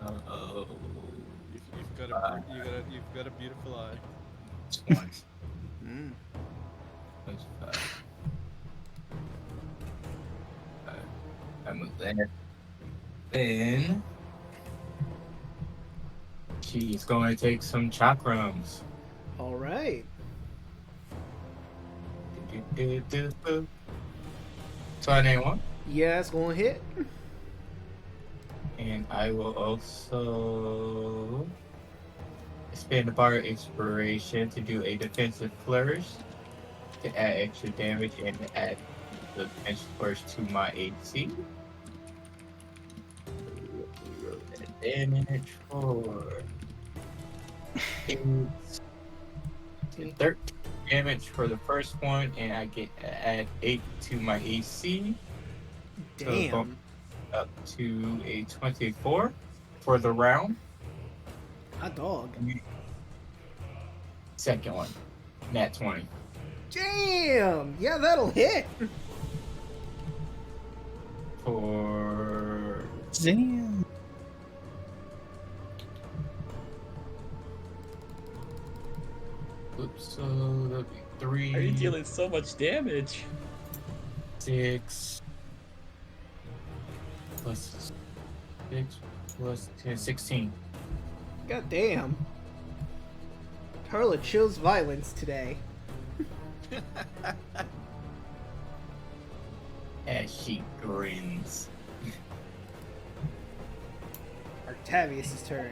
Oh, You've got a beautiful eye. twice. Mm. That's 5. I move there. Then she's going to take some chakrams. All right. So I name one. Yeah, it's gonna hit. And I will also spend a bar of inspiration to do a defensive flourish to add extra damage and to add the defensive flourish to my AC. Damage for 13 damage for the first one, and I get to add 8 to my AC. Damn. Up to a 24 for the round. Hot dog. Second one, nat 20. Damn. Yeah, that'll hit. For Damn. oops, so that'd be 3. How are you dealing so much damage? 6 plus 6 plus 10, 16. God damn. Tarla chose violence today. As she grins. Octavius' turn.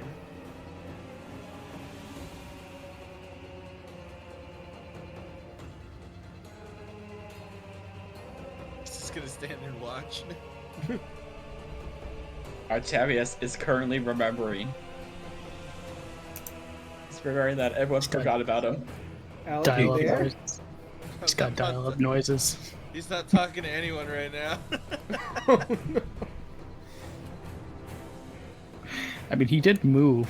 Just gonna stand there and watch. Octavius is currently remembering. He's remembering that everyone forgot about him. Alek, Dial you up there? noises. He's got dial up noises. He's not talking to anyone right now. Oh, no. I mean, he did move.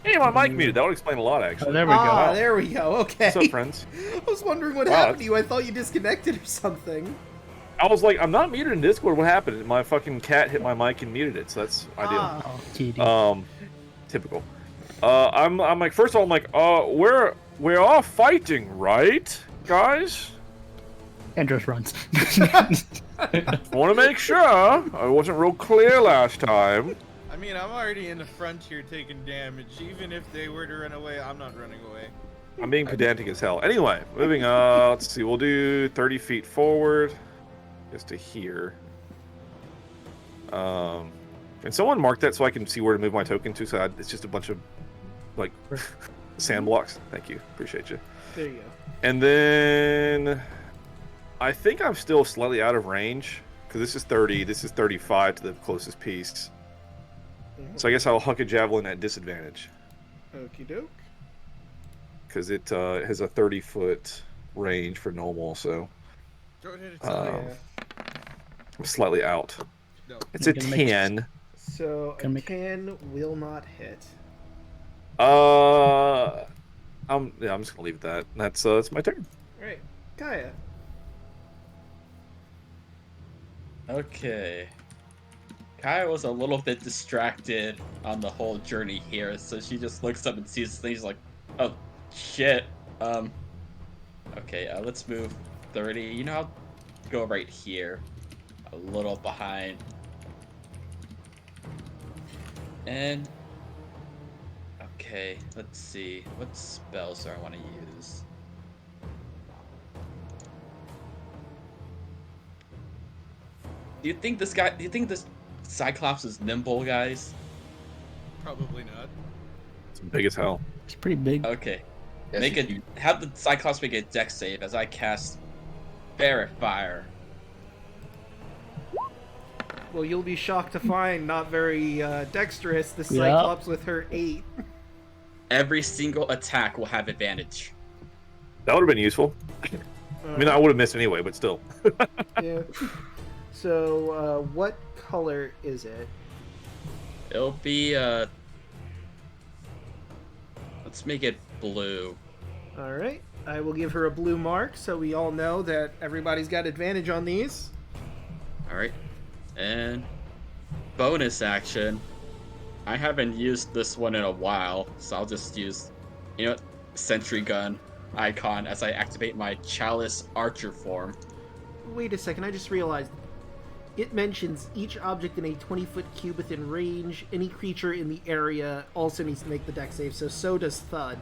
Hey, my mic muted. That would explain a lot, actually. Oh, there we go. Ah, there we go. Okay. What's up, friends? I was wondering what Wow, happened to you. I thought you disconnected or something. I was like, I'm not muted in Discord. What happened? My fucking cat hit my mic and muted it, so that's ideal. Oh, TD. Typical. I'm like, first of all, I'm like, we're all fighting, right, guys? And just runs. Want to make sure I wasn't real clear last time. I mean, I'm already in the frontier taking damage. Even if they were to run away, I'm not running away. I'm being pedantic as hell. Anyway, moving on. Let's see. We'll do 30 feet forward, just to here. Can someone mark that so I can see where to move my token to? So it's just a bunch of like sand blocks. Thank you. Appreciate you. There you go. And then I think I'm still slightly out of range because this is 30. This is 35 to the closest piece. So I guess I'll huck a javelin at disadvantage Okie doke. because it has a 30-foot range for normal. So Throw it at a time. I'm slightly out. No. It's a You're gonna make- 10. So a Can make- 10 will not hit. I'm just gonna leave it at that. That's my turn. All right, Kaya. Okay. Kaya was a little bit distracted on the whole journey here, so she just looks up and sees things like, oh, shit. Okay, let's move 30. You know, I'll go right here. A little behind. And... okay, let's see. What spells do I want to use? Do you think this Cyclops is nimble, guys? Probably not. It's big as hell. It's pretty big. Okay. Yes, Have the Cyclops make a dex save as I cast Barret Fire. Well, you'll be shocked to find not very dexterous. The Yeah. Cyclops with her 8. Every single attack will have advantage. That would have been useful. I mean, I would have missed anyway, but still. Yeah. So, what color is it? It'll be let's make it blue. All right. I will give her a blue mark so we all know that everybody's got advantage on these. Alright. And bonus action. I haven't used this one in a while, so I'll just use, sentry gun icon as I activate my Chalice Archer form. Wait a second, I just realized. It mentions each object in a 20-foot cube within range. Any creature in the area also needs to make the dex save, so does Thud.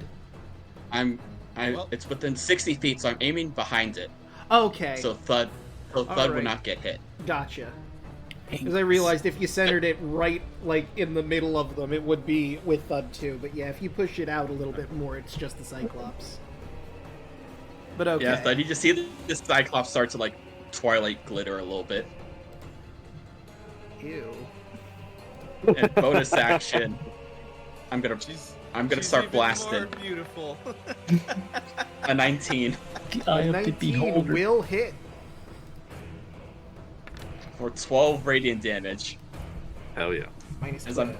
It's within 60 feet, so I'm aiming behind it. Okay, So Thud will Alright. not get hit. gotcha. Because I realized if you centered it right, like, in the middle of them, it would be with Thud too. But yeah, if you push it out a little bit more, it's just the Cyclops. But okay. Yeah, Thud, you just see this Cyclops start to, like, twilight glitter a little bit. Ew. And bonus action, I'm gonna She's start even blasting. More beautiful. A 19 The eye A of the 19 beholder. will hit. for 12 radiant damage. Hell yeah. Minus As 12.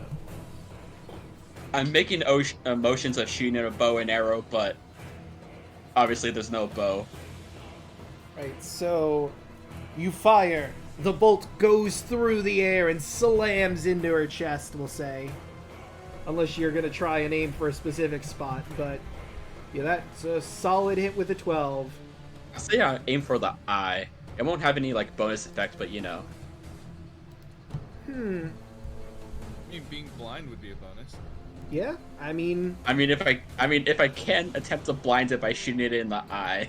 I'm making motions of shooting a bow and arrow, but obviously there's no bow. Right, so you fire. The bolt goes through the air and slams into her chest, we'll say. Unless you're going to try and aim for a specific spot, but yeah, that's a solid hit with a 12. I'll say I aim for the eye. It won't have any like bonus effect, but you know. I mean, being blind would be a bonus. Yeah, I mean, If I can attempt to blind it by shooting it in the eye.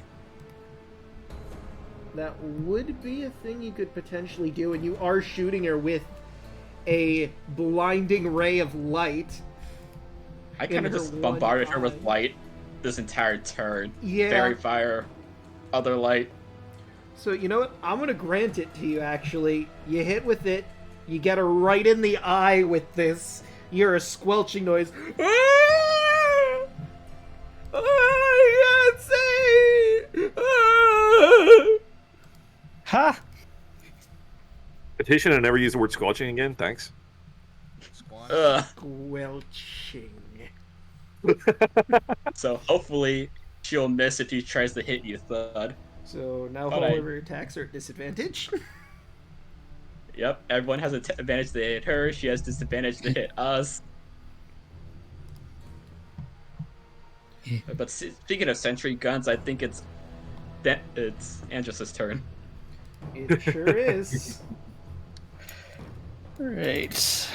that would be a thing you could potentially do, and you are shooting her with a blinding ray of light. I kind of In her just one bombarded her eye. with light this entire turn. Yeah. Fairy fire, other light. So, you know what? I'm going to grant it to you, actually. You hit with it. You get her right in the eye with this. You hear a squelching noise. Ah! I can't say! Ah! Ha! Petition and never use the word squelching again. Thanks. Squash. Squelching. So hopefully she'll miss if he tries to hit you, Thud. So now All right. however attacks are at disadvantage. Yep, everyone has an advantage to hit her. She has disadvantage to hit us. But speaking of sentry guns, I think it's Andrus's turn. It sure is. Alright.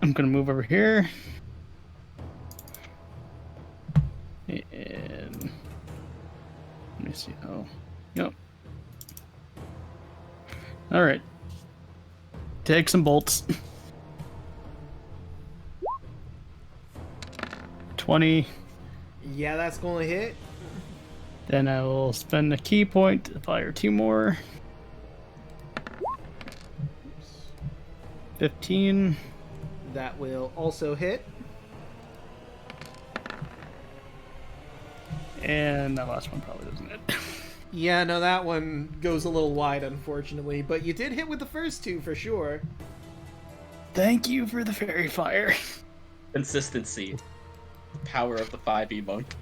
I'm gonna move over here. And let me see. Oh, yep. Alright. Take some bolts. 20. Yeah, that's gonna hit. Then I will spend a key point to fire 2 more. 15. That will also hit. And that last one probably doesn't hit. Yeah, no, that one goes a little wide, unfortunately. But you did hit with the first two for sure. Thank you for the fairy fire. Consistency. Power of the 5e monk.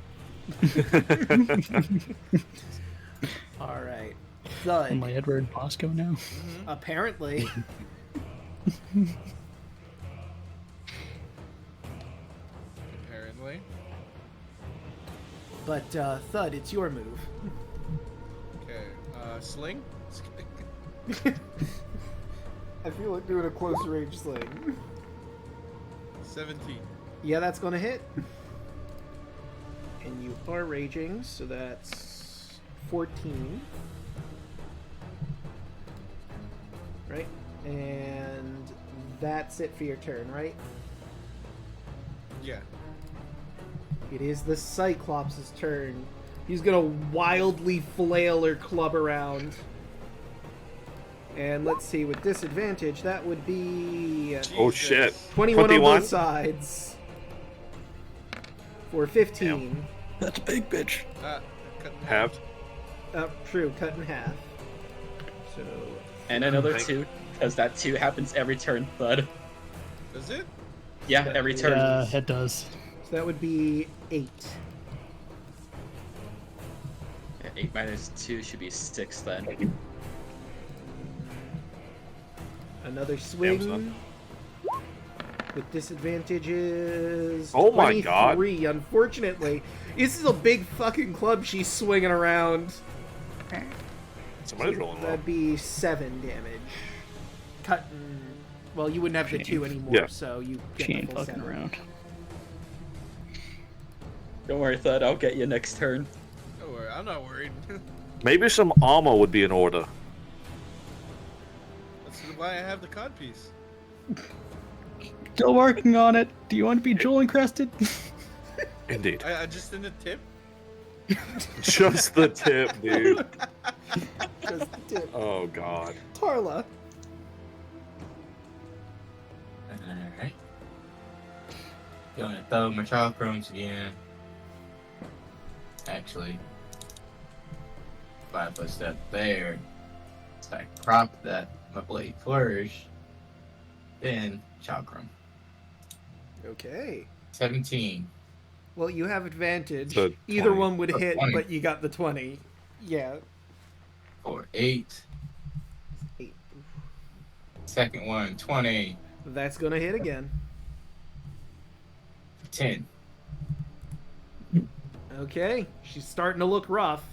All right. Am Thud. I Edward Bosco now? Apparently. Apparently. But Thud, it's your move. Okay. Sling. I feel like doing a close range sling. 17. Yeah, that's gonna hit. And you are raging, so that's 14. Right? And that's it for your turn, right? Yeah. It is the Cyclops' turn. He's gonna wildly flail her club around. And let's see, with disadvantage, that would be Oh shit. 21 on 21? both sides. For 15. That's a big bitch. Cut in Halved. True, cut in half. So, And another Thank- 2, because that 2 happens every turn, Thud. Does it? Yeah, every turn. Yeah, it does. so that would be 8. Yeah, 8 minus 2 should be 6 then. Another swing. son. With disadvantages. Oh my God. 23, unfortunately. This is a big fucking club she's swinging around. Somebody's rolling low. That'd be 7 damage. Cutting. Well, you wouldn't have the She 2 anymore, yeah. so you She get the ain't full fucking 7. around. Don't worry, Thud, I'll get you next turn. Don't worry, I'm not worried. Maybe some armor would be in order. That's why I have the codpiece. Still working on it. Do you want to be jewel encrusted? Indeed. I just in the tip. Just the tip, dude. Just the tip. Oh god. Tarla. Alright. Gonna throw my chakras again. Actually, 5 foot step there. So I prop that my blade flourish. Then chakram. Okay. 17. Well, you have advantage. So Either 20. one would Or hit, 20. but you got the 20. Yeah. For 8. 8. Second one, 20. That's gonna hit again. 10. Okay. She's starting to look rough.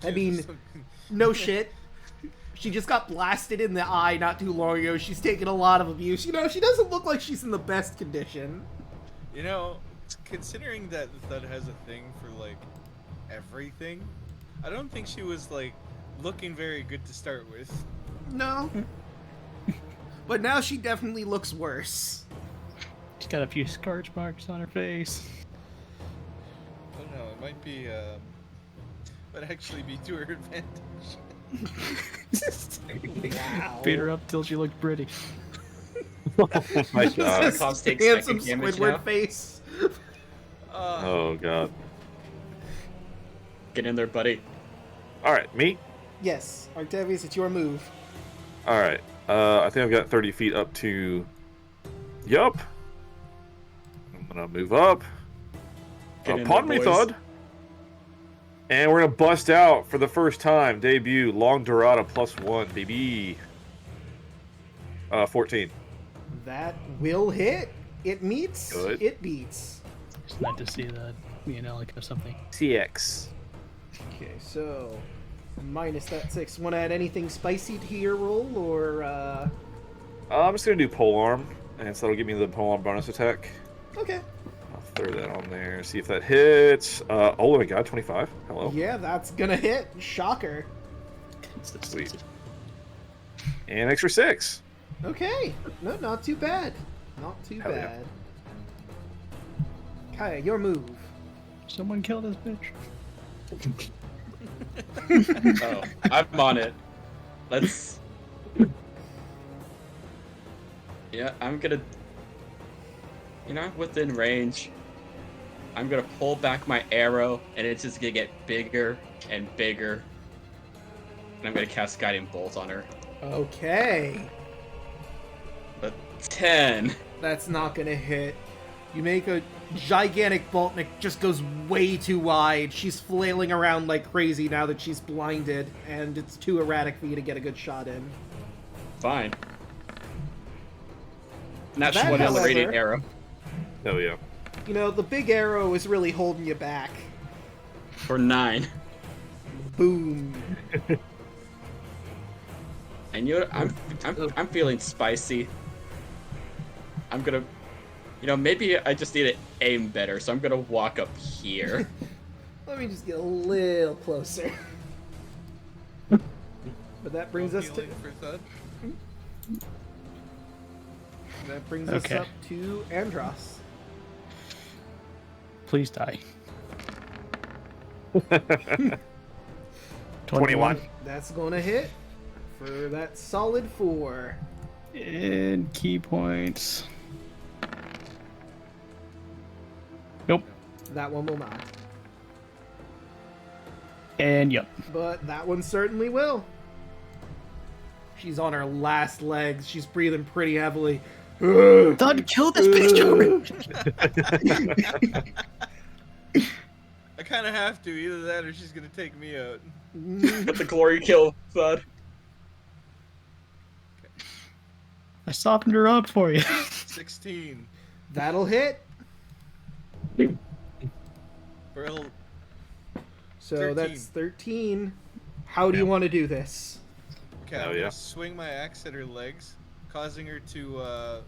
I mean, no shit. She just got blasted in the eye not too long ago. She's taken a lot of abuse. You know, she doesn't look like she's in the best condition. You know, considering that Thud has a thing for like everything, I don't think she was like looking very good to start with. No. But now she definitely looks worse. She's got a few scorch marks on her face. I don't know. It might actually be to her advantage. Wow. Beat her up till she looked pretty. Oh my god. This Cyclops takes handsome second damage Squidward now. face. Oh god. Get in there, buddy. Alright, me? Yes, Octavius, it's your move. Alright. I think I've got 30 feet up to. Yup. I'm gonna move up. Get in Pardon there, me, boys. Thud. And we're gonna bust out for the first time. Debut Long Dorada +1, baby. 14. That will hit. It meets. Good. It beats. It's nice to see that me and Alek have something. CX. Okay, so minus that 6. Want to add anything spicy to your roll, or? I'm just gonna do polearm, and so that'll give me the polearm bonus attack. Okay. I'll throw that on there. See if that hits. Oh my god, 25. Hello. Yeah, that's gonna hit. Shocker. Sweet. And extra 6. Okay. No, not too bad. Not too Hell yeah. bad. Kaya, your move. Someone kill this bitch. Oh, I'm on it. Let's. Yeah, I'm gonna. You know, within range. I'm gonna pull back my arrow, and it's just gonna get bigger and bigger. And I'm gonna cast Guiding Bolt on her. Okay. But 10. That's not gonna hit. You make a gigantic bolt and it just goes way too wide. She's flailing around like crazy now that she's blinded, and it's too erratic for you to get a good shot in. Fine. And that's That, one on the however- radiant arrow. Hell yeah. You know, the big arrow is really holding you back. For 9. Boom. And you know what? I'm feeling spicy. I'm gonna, you know, maybe I just need to aim better, so I'm gonna walk up here. Let me just get a little closer. But that brings us to Healing for Thud. us Okay. up to Andros. Please die. 21. That's gonna hit for that solid 4. And key points. Nope. That one will not. And yep. But that one certainly will. She's on her last legs. She's breathing pretty heavily. Thud, kill this bitch already. I kind of have to. Either that or she's gonna take me out. Get the glory kill, Thud. I softened her up for you. 16. That'll hit. Brill. So 13. that's 13. How do you want to do this? Okay, Hell I'm yeah. gonna swing my axe at her legs, causing her to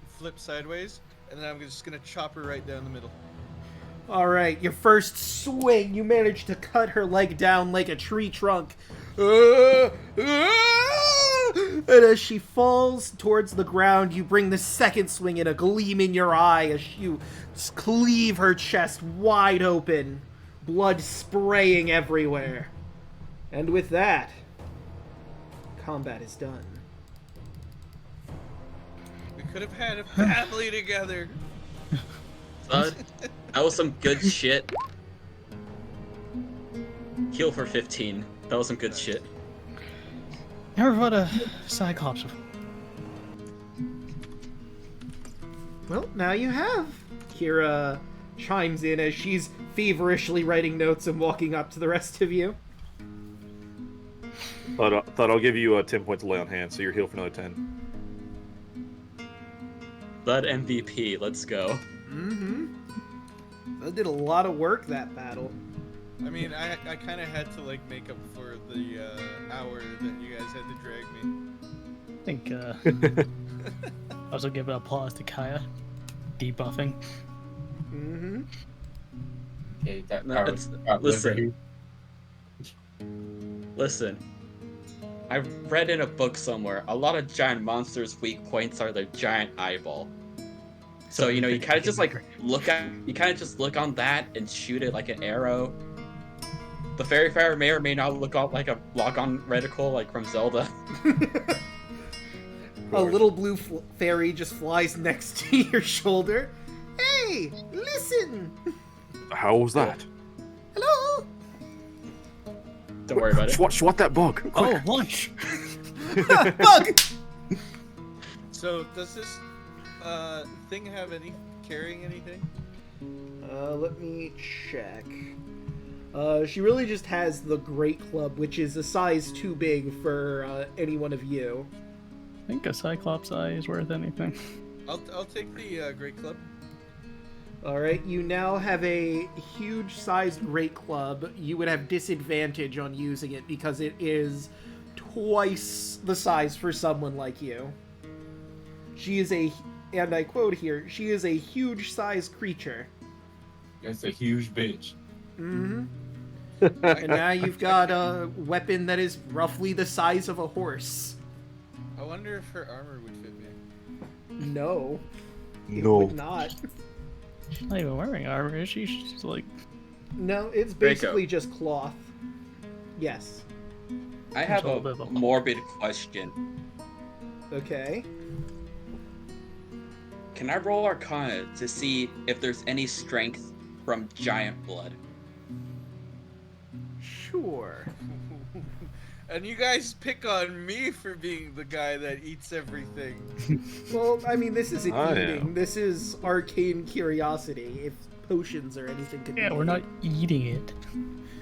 flip sideways, and then I'm just gonna chop her right down the middle. All right, your first swing, you manage to cut her leg down like a tree trunk. And as she falls towards the ground, you bring the second swing in, a gleam in your eye as you cleave her chest wide open, blood spraying everywhere. And with that, combat is done. We could have had a family together. Thud, that was some good shit. Heal for 15. That was some good shit. Never fought a Cyclops before. Well, now you have. Kira chimes in as she's feverishly writing notes and walking up to the rest of you. Thought I'll give you 10 points to lay on hand, so you're healed for another 10. Thud MVP, let's go. Mm-hmm. That did a lot of work, that battle. I mean, I kind of had to like make up for the hour that you guys had to drag me. I think, I also give applause to Kaya. Debuffing. Mm-hmm. Okay, that No, power- it's- power listen. liberty. Listen, I read in a book somewhere, a lot of giant monsters' weak points are their giant eyeball. So, you know, you kind of just like look on that and shoot it like an arrow. The fairy fire may or may not look like a lock-on reticle like from Zelda. A little blue fairy just flies next to your shoulder. Hey, listen! How was that? Hello? Don't worry about it. Swat that bug. Oh, lunch! Bug! So does this thing have any carrying anything? Let me check. She really just has the Great Club, which is a size too big for any one of you. I think a Cyclops eye is worth anything. I'll take the Great Club. Alright, you now have a huge-sized Great Club. You would have disadvantage on using it because it is twice the size for someone like you. She is a, and I quote here, she is a huge-sized creature. That's a huge bitch. Mm-hmm. And now you've got a weapon that is roughly the size of a horse. I wonder if her armor would fit me. No. It No. would not. She's not even wearing armor, is she? She's like... No, it's Draco. basically just cloth. Yes. I have It's a a little bit of a- morbid question. Okay. Can I roll Arcana to see if there's any strength from giant blood? Sure. And you guys pick on me for being the guy that eats everything. Well, I mean, this isn't I eating. am. This is arcane curiosity. If potions or anything could be. Yeah, we're not eating it.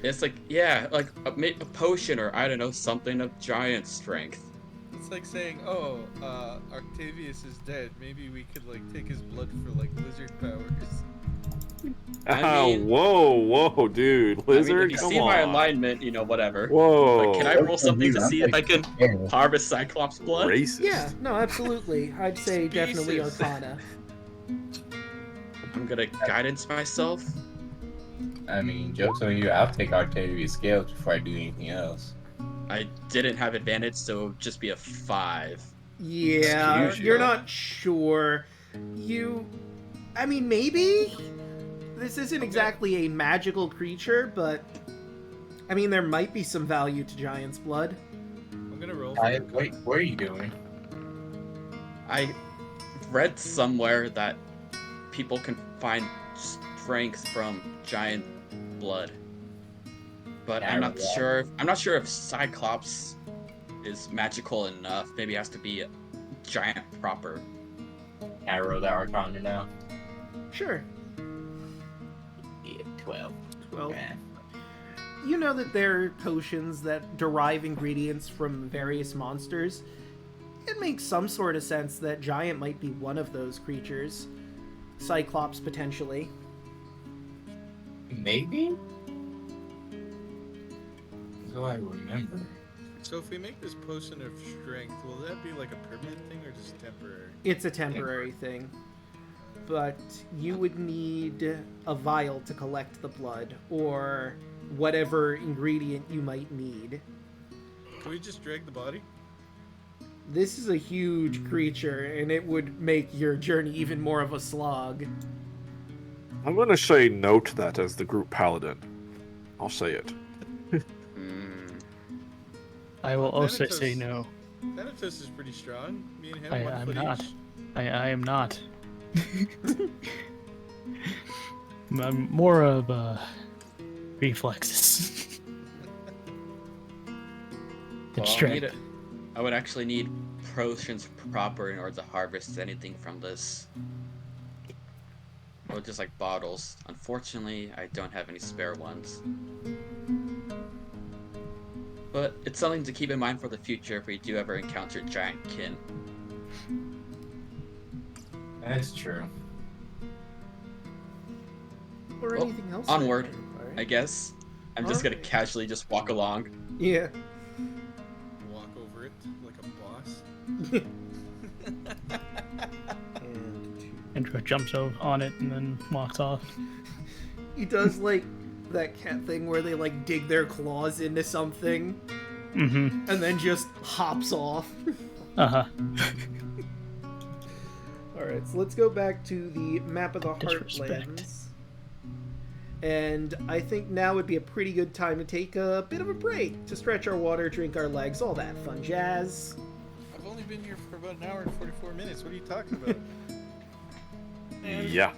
It's like, yeah, like a potion or I don't know, something of giant strength. It's like saying, oh, Octavius is dead. Maybe we could, like, take his blood for, like, lizard powers. I mean- whoa, dude. Lizard, I mean, if you come see on. my alignment, you know, whatever. Whoa. But can I roll something to see if I can harvest Cyclops blood? Racist. Yeah, no, absolutely. I'd say definitely Species. Arcana. I'm gonna guidance myself. I mean, joke's on you, I'll take Octavius scales before I do anything else. I didn't have advantage, so it would just be a 5. Yeah, Excuse you're you. not sure. I mean, maybe? This isn't exactly a magical creature, but... I mean, there might be some value to Giant's blood. I'm gonna roll for Wait, Arcana. what are you doing? I read somewhere that people can find strength from giant blood, but I'm not Yeah. sure. I'm not sure if Cyclops is magical enough. Maybe it has to be a giant proper. Can I roll that Arcana now? Sure. Yeah, 12. Well, Yeah. you know that there are potions that derive ingredients from various monsters. It makes some sort of sense that Giant might be one of those creatures. Cyclops, potentially. Maybe? So I remember. So if we make this potion of strength, will that be like a permanent thing or just temporary? It's a temporary thing. But you would need a vial to collect the blood, or whatever ingredient you might need. Can we just drag the body? This is a huge creature, and it would make your journey even more of a slog. I'm going to say no to that as the group paladin. I'll say it. I will also Thanatos- say no. Thanatos is pretty strong. Me and him, I- 1 I'm foot not. each. I am not. I'm more of reflexes. Well, It's strength. I would actually need potions proper in order to harvest anything from this. Or just like bottles. Unfortunately, I don't have any spare ones. But it's something to keep in mind for the future if we do ever encounter giant kin. That's true. Or Well, anything else. onward, Alright. I guess. I'm just gonna Alright. casually just walk along. Yeah. Walk over it like a boss. Andrew jumps on it and then walks off. He does like that cat thing where they like dig their claws into something Mm-hmm. and then just hops off. Uh-huh. Alright, so let's go back to the map of the Disrespect. Heartlands. And I think now would be a pretty good time to take a bit of a break to stretch our water, drink our legs, all that fun jazz. I've only been here for about an hour and 44 minutes. What are you talking about? Yeah.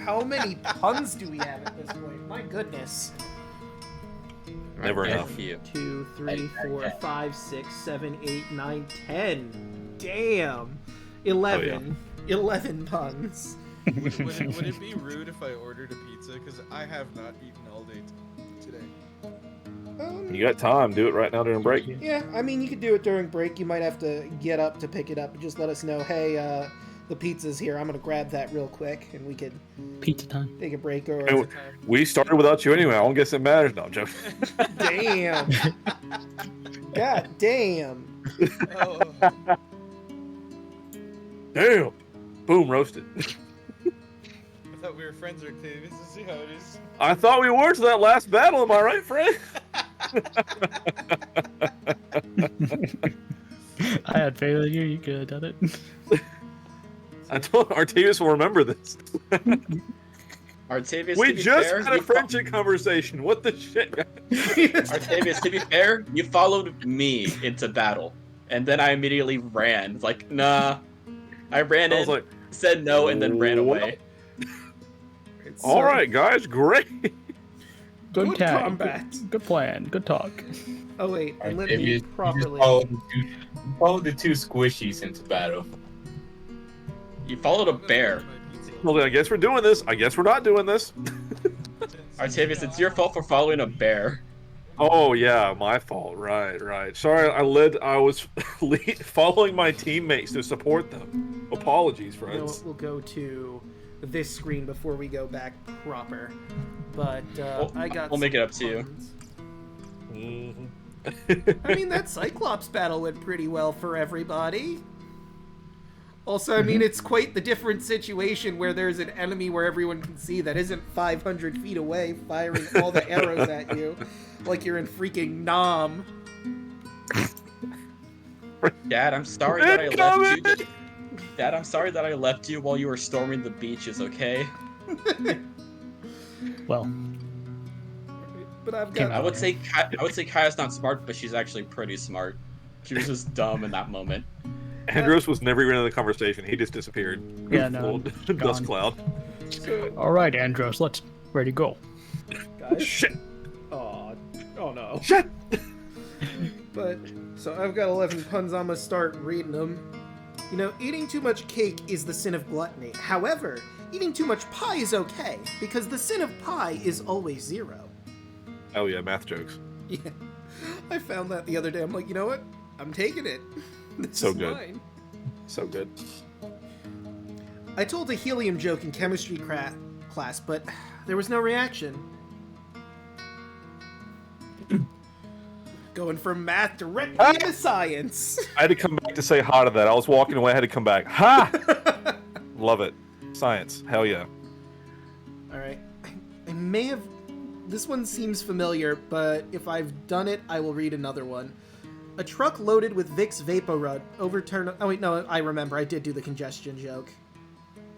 How many puns do we have at this point? My goodness. Never Right, enough. a few. 2, 3, 4, 5, 6, 7, 8, 9, 10. Damn. 11. 11 puns. would it be rude if I ordered a pizza? Because I have not eaten all day. You got time. Do it right now during break. Yeah, I mean, you could do it during break. You might have to get up to pick it up and just let us know, hey, the pizza's here. I'm going to grab that real quick, and we could Pizza time. take a break. Or And we started without you anyway. I don't guess it matters. No, I'm joking. damn. God damn. Oh, Damn. Boom, roasted. I thought we were friends, Octavius. Let's see how it is. I thought we were to that last battle. Am I right, friend? I had faith in you. You could have done it. I told Artavius will remember this. Artavius, We to be just fair, had a you friendship conversation. What the shit? Artavius, to be fair, you followed me into battle, and then I immediately ran. Like, nah. I ran I in, was like, said no, and then ran what? away. all right, guys, great. Good Good tag. combat. Good plan. Good talk. Oh, wait, and let me You properly... followed the two squishies into battle. You followed a bear. Well, I guess we're doing this. I guess we're not doing this. Artavius, it's your fault for following a bear. Oh yeah, my fault. Right. Sorry, I was following my teammates to support them. Apologies, You know friends. what, we'll go to this screen before we go back proper. But I got. We'll make some it up to you. puns. Mhm. I mean, that Cyclops battle went pretty well for everybody. Also, I mean, it's quite the different situation where there's an enemy where everyone can see that isn't 500 feet away, firing all the arrows at you, like you're in freaking Nam. Dad, I'm sorry that I left you. Dad, I'm sorry that I left you while you were storming the beaches. Okay. Well, But I've Came got. out. I would say Kaya's not smart, but she's actually pretty smart. She was just dumb in that moment. Andros was never even in the conversation. He just disappeared. Yeah, no, Little dust gone. cloud. all right, Andros. Let's ready go. Guys. Shit. Oh no. Shit. But, so I've got 11 puns, I'm gonna start reading them. You know, eating too much cake is the sin of gluttony. However, eating too much pie is okay, because the sin of pie is always 0. Oh yeah, math jokes. Yeah. I found that the other day. I'm like, you know what? I'm taking it. This So is good. mine. So good. I told a helium joke in chemistry class, but there was no reaction. Going from math directly into science. I had to come back to say hi to that. I was walking away. I had to come back. Ha! Love it. Science. Hell yeah. All right. I may have... This one seems familiar, but if I've done it, I will read another one. A truck loaded with Vicks VapoRub overturned... Oh, wait, no, I remember. I did do the congestion joke.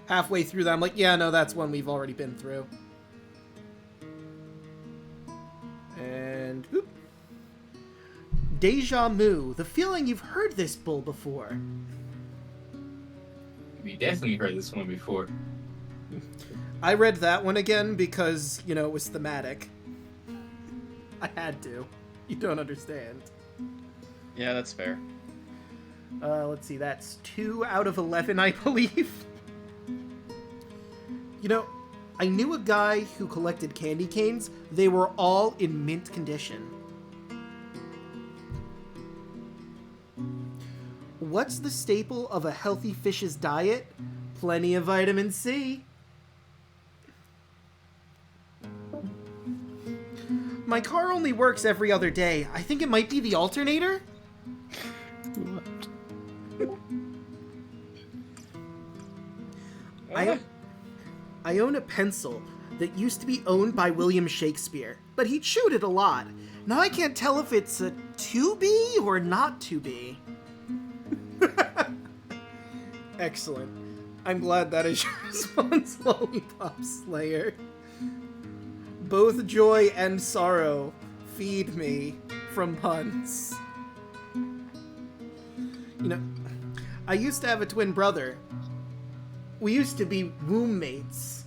Halfway through that, I'm like, yeah, no, that's one we've already been through. And... Boop. Deja Mu. The feeling you've heard this bull before. We definitely heard this one before. I read that one again because, you know, it was thematic. I had to. You don't understand. Yeah, that's fair. Let's see, that's 2 out of 11, I believe. You know, I knew a guy who collected candy canes. They were all in mint condition. What's the staple of a healthy fish's diet? Plenty of vitamin C. My car only works every other day. I think it might be the alternator? I own a pencil that used to be owned by William Shakespeare, but he chewed it a lot. Now I can't tell if it's a to be or not to be. Excellent. I'm glad that is your response, Lollipop Slayer. Both joy and sorrow feed me from puns. You know, I used to have a twin brother. We used to be roommates.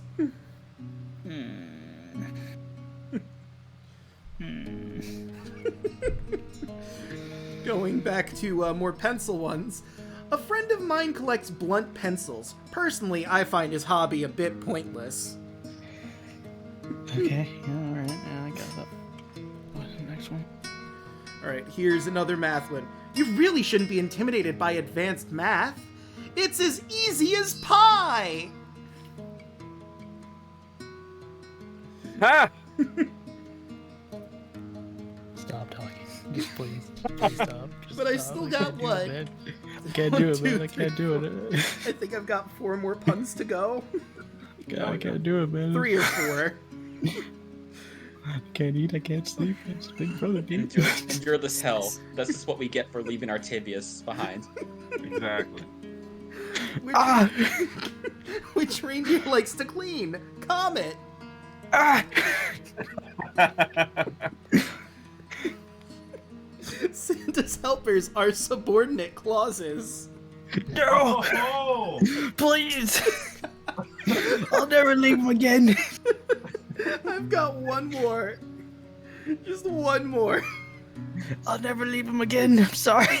Going back to more pencil ones. A friend of mine collects blunt pencils. Personally, I find his hobby a bit pointless. Okay. Yeah, all right. Yeah, I got that. next one. All right, here's another math one. You really shouldn't be intimidated by advanced math. It's as easy as pie. Ha! Stop talking. Just please. Please stop. Just But I stop. still can't got do what? it, man. I can't do it, man. I can't do it. I think I've got 4 more puns to go. I can't do it, man. 3 or 4. I can't eat, I can't sleep. It's big brother, dude. Endure this hell. This is what we get for leaving Artavius behind. Exactly. Which, Ah! which reindeer likes to clean? Comet. Ah! Santa's helpers are subordinate clauses. No! Oh! Please! I'll never leave him again. I've got 1 more. Just 1 more. I'll never leave him again. I'm sorry.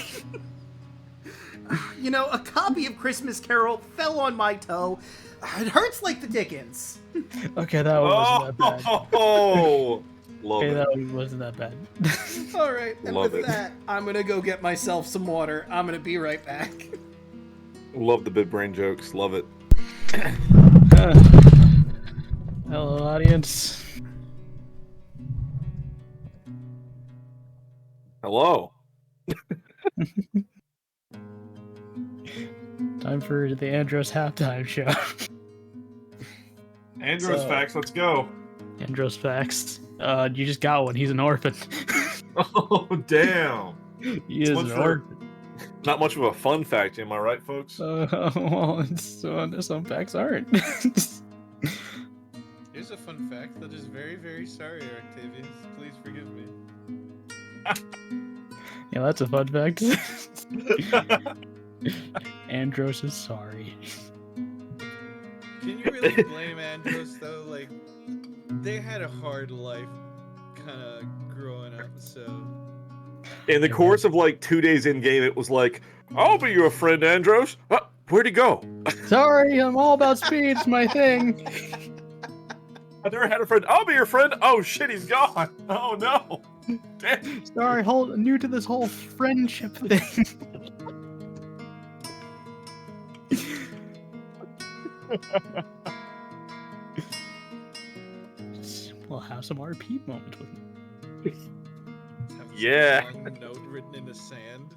You know, a copy of Christmas Carol fell on my toe. It hurts like the Dickens. Okay, that one wasn't that bad. Oh, love Okay, it. that one wasn't that bad. All right, and Love with it. that, I'm gonna go get myself some water. I'm gonna be right back. Love the big brain jokes. Love it. Hello, audience. Hello. Time for the Andros halftime show. Andros So- facts. Let's go. Andros facts. You just got one. He's an orphan. Oh damn. He is Much an for- orphan. Not much of a fun fact, am I right, folks? Well, some facts aren't. Here's a fun fact that is very, very sorry, Octavius. Please forgive me. Yeah, that's a fun fact. Andros is sorry. Can you really blame Andros though? Like, they had a hard life, kind of growing up. So In the course of like 2 days in game, it was like, "I'll be your friend, Andros." Where'd he go? Sorry, I'm all about speed. It's my thing. I never had a friend. I'll be your friend. Oh shit, he's gone. Oh no. Damn. Sorry, new to this whole friendship thing. We'll have some RP moments with me. have this Yeah. long note written in the sand.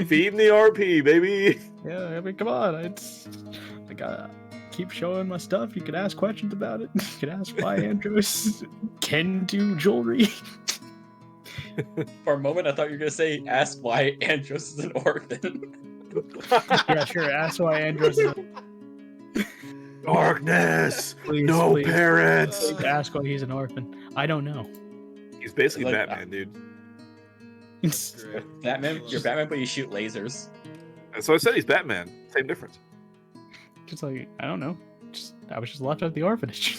Feeding the RP, baby. Yeah, I mean, come on. I gotta keep showing my stuff. You could ask questions about it. You could ask why Andros can do jewelry. For a moment, I thought you were gonna say, "Ask why Andros is an orphan." Yeah, sure. Ask why Andros is. Darkness. Please, No please, parents. please ask why he's an orphan. I don't know. He's basically Like, Batman, dude. Great. Batman, you're Batman, but you shoot lasers. And so I said he's Batman. Same difference. Just like, I don't know. I was just left at the orphanage.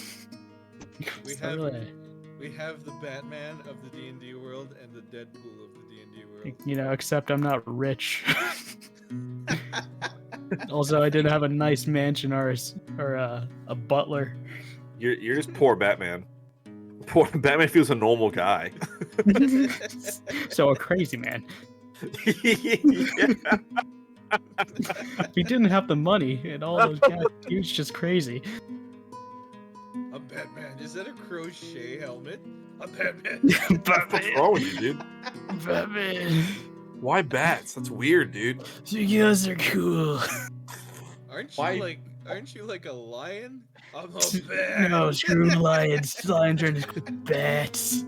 We It's not have really- we have the Batman of the D&D world and the Deadpool of the D&D world. you know, except I'm not rich. Also, I did have a nice mansion or a butler. You're just poor Batman. Poor Batman feels a normal guy. So a crazy man. Yeah. If he didn't have the money and all those guys, he was just crazy. I'm Batman. Is that a crochet helmet? I'm Batman. What's wrong with you, dude? Batman. Why bats? That's weird, dude. You guys are cool. Aren't Why- you like a lion? I'm a bat. No, screw lions. Lions are just bats.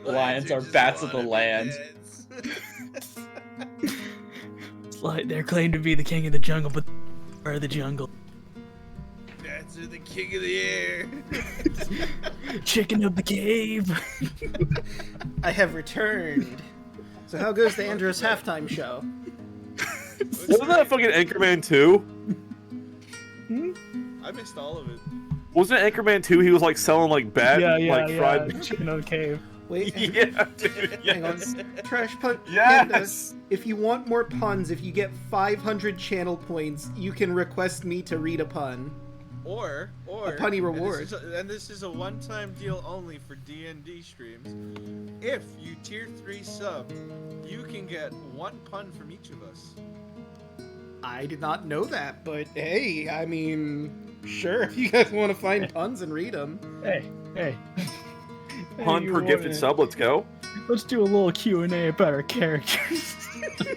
Lions are just bats of the wannabe land. bats. It's like they're claimed to be the king of the jungle, but are the jungle. Bats are the king of the air. Chicken of the cave. I have returned. So how goes the Andros halftime show? Wasn't that fucking Anchorman 2? I missed all of it. Wasn't it Anchorman 2? He was like selling like bad, like fried. Chicken of the cave. Wait, Yeah, dude. hang on. Yes. Trash pun. Yes. Pandas, if you want more puns, if you get 500 channel points, you can request me to read a pun. Or A punny reward. And this is a one-time deal only for D&D streams. If you tier 3 sub, you can get 1 pun from each of us. I did not know that, but hey, I mean, sure, if you guys want to find puns and read them. Hey. Pun you per gifted wanna- sub. Let's go. Let's do a little Q&A about our characters. I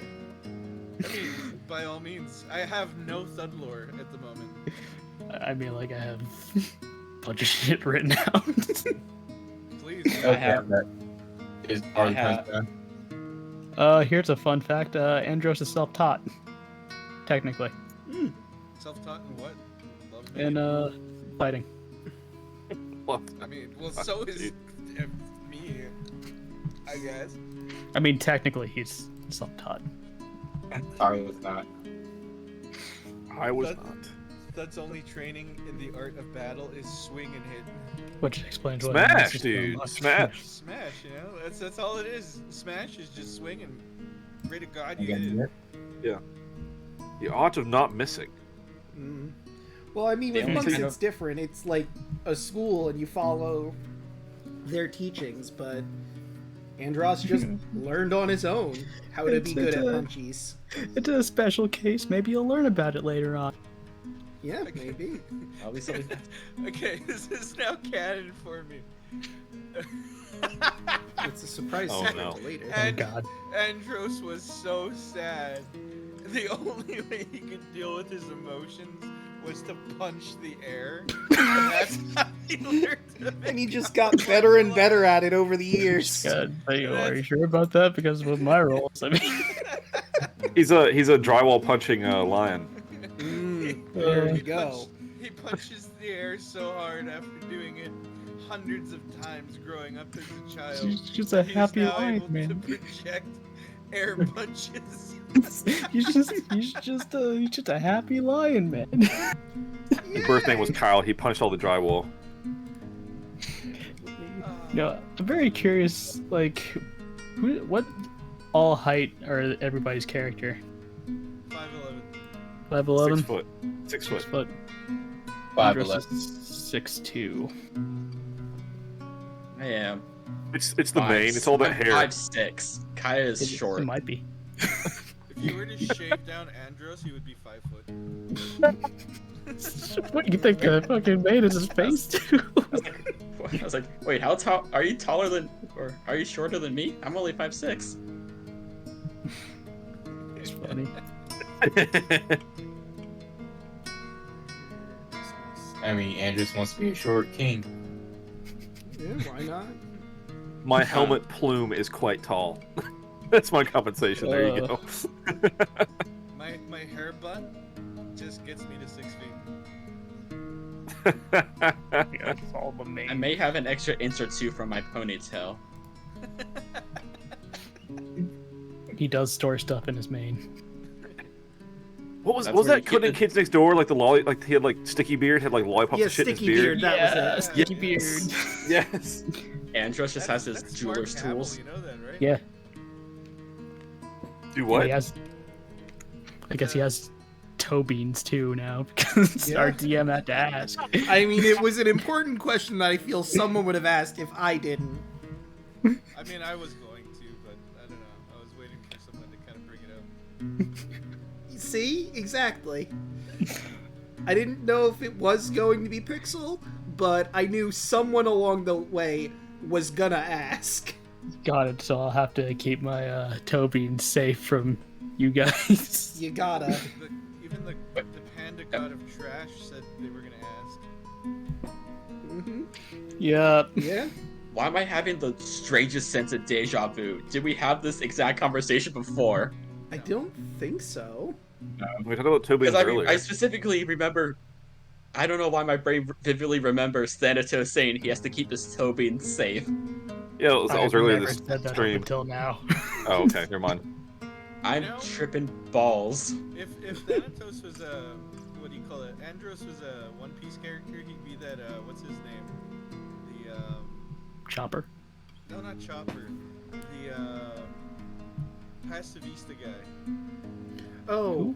mean, by all means, I have no thud lore at the moment. I mean, like, I have a bunch of shit written out. Please. I have- that. Is I our have- done? Here's a fun fact. Andros is self-taught. Technically. Self-taught in what? Love And, fighting. I mean, well, so is me, I guess. I mean, technically, he's self-taught. I was not. I was That- not. That's only training in the art of battle is swing and hit. Which explains what Smash, Andros is dude. so much. Smash. Smash, you know? That's all it is. Smash is just swing and pray to God You you can hit do it. it. The art of not missing. Well, I mean, The with only monks, kind it's different. It's like a school, and you follow their teachings, but Andros just learned on his own how to be good at punchies. It's a special case. Maybe you'll learn about it later on. Yeah, maybe. At least something. Okay, this is now canon for me. It's a surprise Oh, sequel no. later. Oh, And God. Andros was so sad. The only way he could deal with his emotions was to punch the air. And that's how he learned to And he make just got better and better at it over the years. God, are you sure about that? Because with my rolls, I mean, He's a drywall punching lion. There Uh, we go. He punches the air so hard after doing it hundreds of times growing up as a child. he's just a He's happy now lion, able to man. project air punches. he's just a happy lion, man. His birth name was Kyle. He punched all the drywall. No, I'm very curious. Like, what all height are everybody's character? 5'11". 5'11", 6 foot. 6 foot. 6 foot. 5'11". 6'2". I am. It's the mane. It's all that hair. 5'6". Kaya is It short. might be. If you were to shave down Andros, he would be 5 foot. What do you think the fucking mane is his face too? I was like, wait, how tall? Are you taller than, or are you shorter than me? I'm only 5'6". It's funny. I mean, Andrews wants to be a short king. Yeah, why not? My helmet plume is quite tall. That's my compensation. There you go. My hair bun just gets me to 6 feet. That's all the mane. I may have an extra inch or two from my ponytail. He does store stuff in his mane. What was That's what was where that you kid in get Kids Next Door? Like the lolly, like he had like sticky beard, had like lollipops Yeah, and shit in his sticky beard. beard. That was it. Sticky beard. Yes. Andros just has his That's jeweler's Smart Camel, tools. You know that, right? Yeah. Do what? He has, I guess he has toe beans too now because Yeah. our DM had to ask. I mean, it was an important question that I feel someone would have asked if I didn't. I mean, I was going to, but I don't know. I was waiting for someone to kind of bring it up. See? Exactly. I didn't know if it was going to be Pixel, but I knew someone along the way was gonna ask. Got it. So I'll have to keep my toe beans safe from you guys. You gotta. Even the panda god of trash said they were gonna ask. Hmm. Yeah. Yeah. Why am I having the strangest sense of deja vu? Did we have this exact conversation before? I don't think so. We talked about Toby Because earlier. I specifically remember, I don't know why my brain vividly remembers Thanatos saying he has to keep his toe being safe. Yeah, it was, that was earlier never this said that up stream. until now. Oh, okay, never mind. I'm know- tripping balls. If Thanatos was a what do you call it? Andros was a One Piece character. He'd be that what's his name? The Chopper. no, not Chopper. The Pacifista guy. Oh,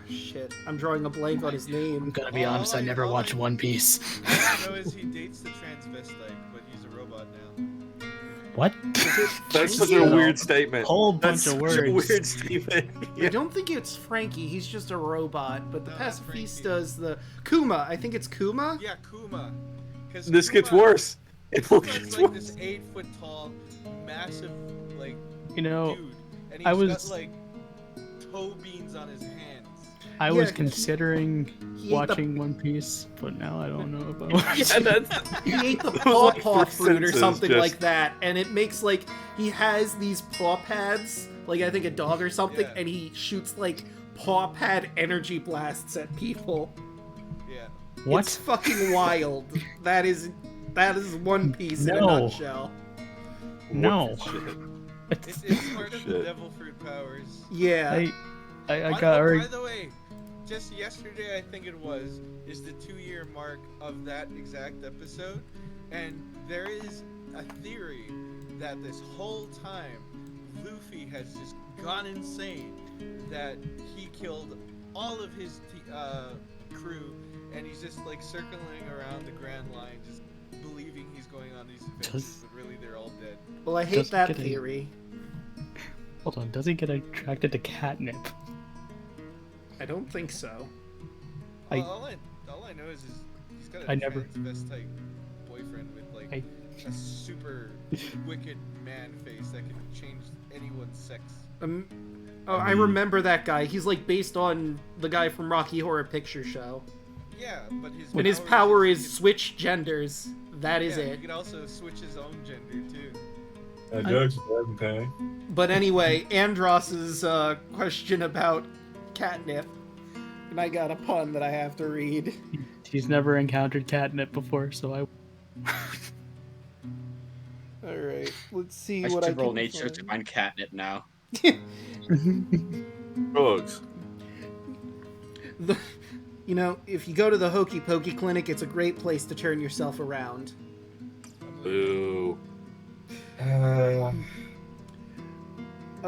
Shit, I'm drawing a blank on his name. I'm gonna be honest, I never watched One Piece. All I know is he dates the transvestite, but he's a robot now. What? That's such a weird statement. Whole bunch That's of such words. a weird statement. I don't think it's Frankie. He's just a robot. But the No, not pacifista is the Kuma. I think it's Kuma. Yeah, Kuma. 'Cause This gets Kuma- worse. It will Kuma's get like worse. this 8-foot tall, massive, like, You know, dude, and he's I was- got like toe beans on his hands. I Yeah, was he- considering he ate watching One Piece, but now I don't know about Yeah, that's, He ate the Those, paw like, paw fruit fruit or senses something just- like that, and it makes like he has these paw pads, like I think a dog or something, Yeah. and he shoots like paw pad energy blasts at people. Yeah. What? It's fucking wild. That is One Piece in a No. nutshell. No. What the shit? It's part of the Shit. devil fruit powers. Yeah. I By got the- already. By the way, just yesterday I think it was, is the 2-year mark of that exact episode, and there is a theory that this whole time Luffy has just gone insane, that he killed all of his crew, and he's just like circling around the Grand Line, just believing he's going on these adventures, but really they're all dead. Well, I hate Doesn't that get any- theory. Hold on, does he get attracted to catnip? I don't think so. I- Well, all I know is he's got a I never- transvestite boyfriend with like a super wicked man face that can change anyone's sex. I remember that guy. He's like based on the guy from Rocky Horror Picture Show. Yeah, but his And his power is he switch genders. That is yeah, it. He could also switch his own gender too. Okay. But anyway, Andros's question about catnip, and I got a pun that I have to read. He's never encountered catnip before, so I. All right, let's see I what I should roll can nature to find catnip now. Drugs. You know, if you go to the Hokey Pokey Clinic, it's a great place to turn yourself around. Boo. A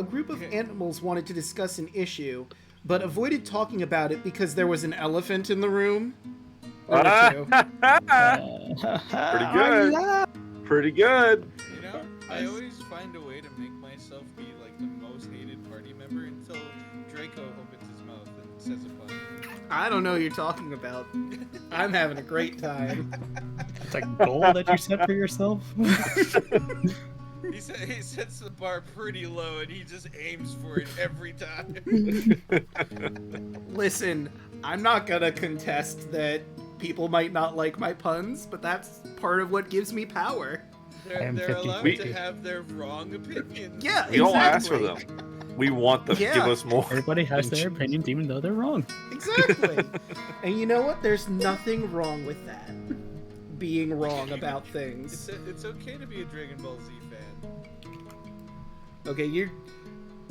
group of animals wanted to discuss an issue, but avoided talking about it because there was an elephant in the room. Or two. Pretty good. Pretty good. You know, I always find a way to make myself be like the most hated party member until Draco opens his mouth and says a pun. I don't know what you're talking about. I'm having a great time. It's a goal that you set for yourself. He sets the bar pretty low and he just aims for it every time. Listen, I'm not gonna contest that people might not like my puns, but that's part of what gives me power. They're, am they're 50. allowed We- to have their wrong opinions. Yeah, We don't ask for exactly. them. We want them Yeah. to give us more. Everybody has their opinions, even though they're wrong. Exactly. And you know what? There's nothing wrong with that. Being wrong about things. It's okay to be a Dragon Ball Z fan. Okay,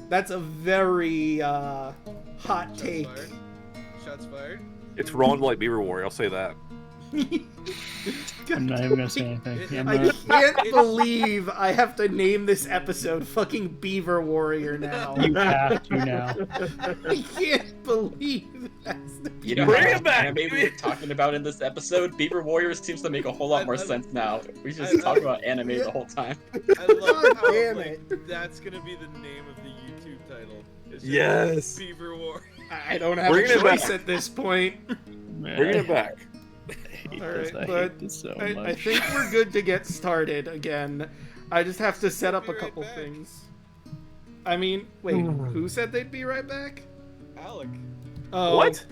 that's a very hot Shots take. fired. Shots fired. It's wrong to like Beaver Warrior. I'll say that. I'm not even gonna say anything. I'm I not- can't believe I have to name this episode fucking Beaver Warrior now. You have to now. I can't believe that's the You know Bring how it back, anime we baby. were talking about in this episode? Beaver Warriors seems to make a whole lot more sense now. We should I- just talk about anime the whole time. I love God how damn like, it. that's gonna be the name of the YouTube title. It's just Yes. Beaver War. I don't have Bring a it choice back. at this point. Bring it back. Alright, I but hate this so I much. think we're good to get started again. I just have to set up a Be right couple back. things. I mean, wait, who said they'd be right back? Alec. Oh, What?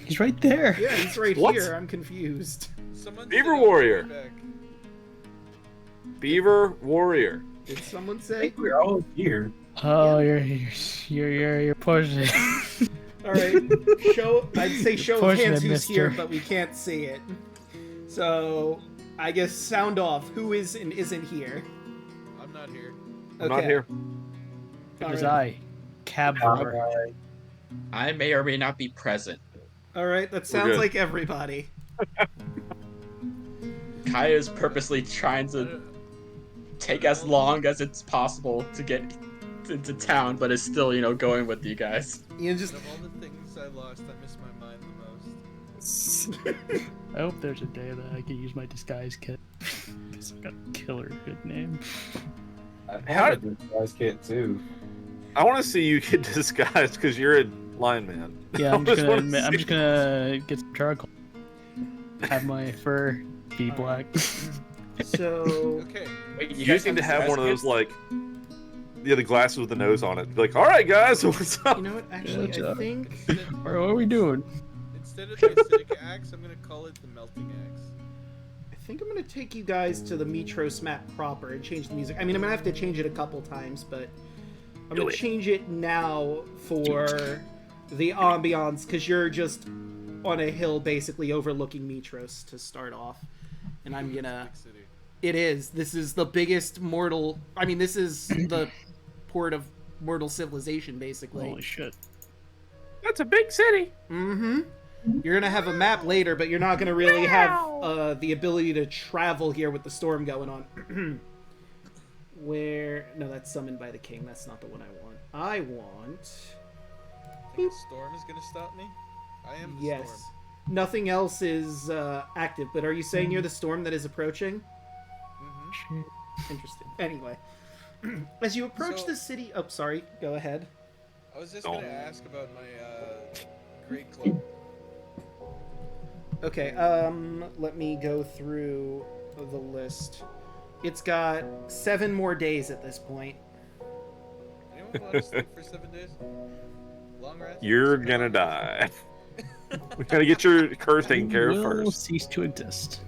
He's right there. Yeah, he's right What? here. I'm confused. Someone Beaver said I'll be Warrior. right back. Beaver Warrior. Did someone I say? think we're all here. Oh, you're pushing. All right, I'd say show of Unfortunate, hands who's here, mister. but we can't see it. So, I guess sound off. Who is and isn't here? I'm not here. I'm not here. It was Alright. I, cab driver. I may or may not be present. All right, that sounds good. like everybody. Kaya is purposely trying to take as long as it's possible to get into town, but is still, going with you guys. You just Out of all the things I lost, I miss my mind the most. I hope there's a day that I can use my disguise kit. Because I've got a killer good name. I have a disguise kit too. I want to see you get disguised because you're a lineman. Yeah, I'm just wanna gonna see- get some charcoal. Have my fur be black. So Okay. Wait, You just guys need to have one of those disguise the glasses with the nose on it. Be like, all right, guys, what's up? you know what? Actually, Good I job. think What are we doing? Instead of the acidic axe, I'm gonna call it the melting axe. I'm gonna take you guys to the Mitros map proper and change the music. I mean, I'm gonna have to change it a couple times, but I'm gonna change it now for the ambiance because you're just on a hill basically overlooking Mitros to start off, and I'm gonna. Big city. It is. This is the biggest mortal. I mean, this is the port of mortal civilization, basically. Holy shit. That's a big city. Mm-hmm. You're gonna have a map later, but you're not gonna really have the ability to travel here with the storm going on. No, that's summoned by the king. That's not the one I want. I want. Think the storm is gonna stop me? I am the Yes. storm. Nothing else is active, but are you saying you're the storm that is approaching? Mm-hmm. Interesting. Anyway, as you approach So- the city. Oh, sorry. Go ahead. I was just Oh. gonna ask about my great cloak. Okay, let me go through the list. It's got 7 more days at this point. Anyone want to sleep for 7 days? Long rest? You're gonna die. We gotta get your curse taken care of Will first. cease to exist.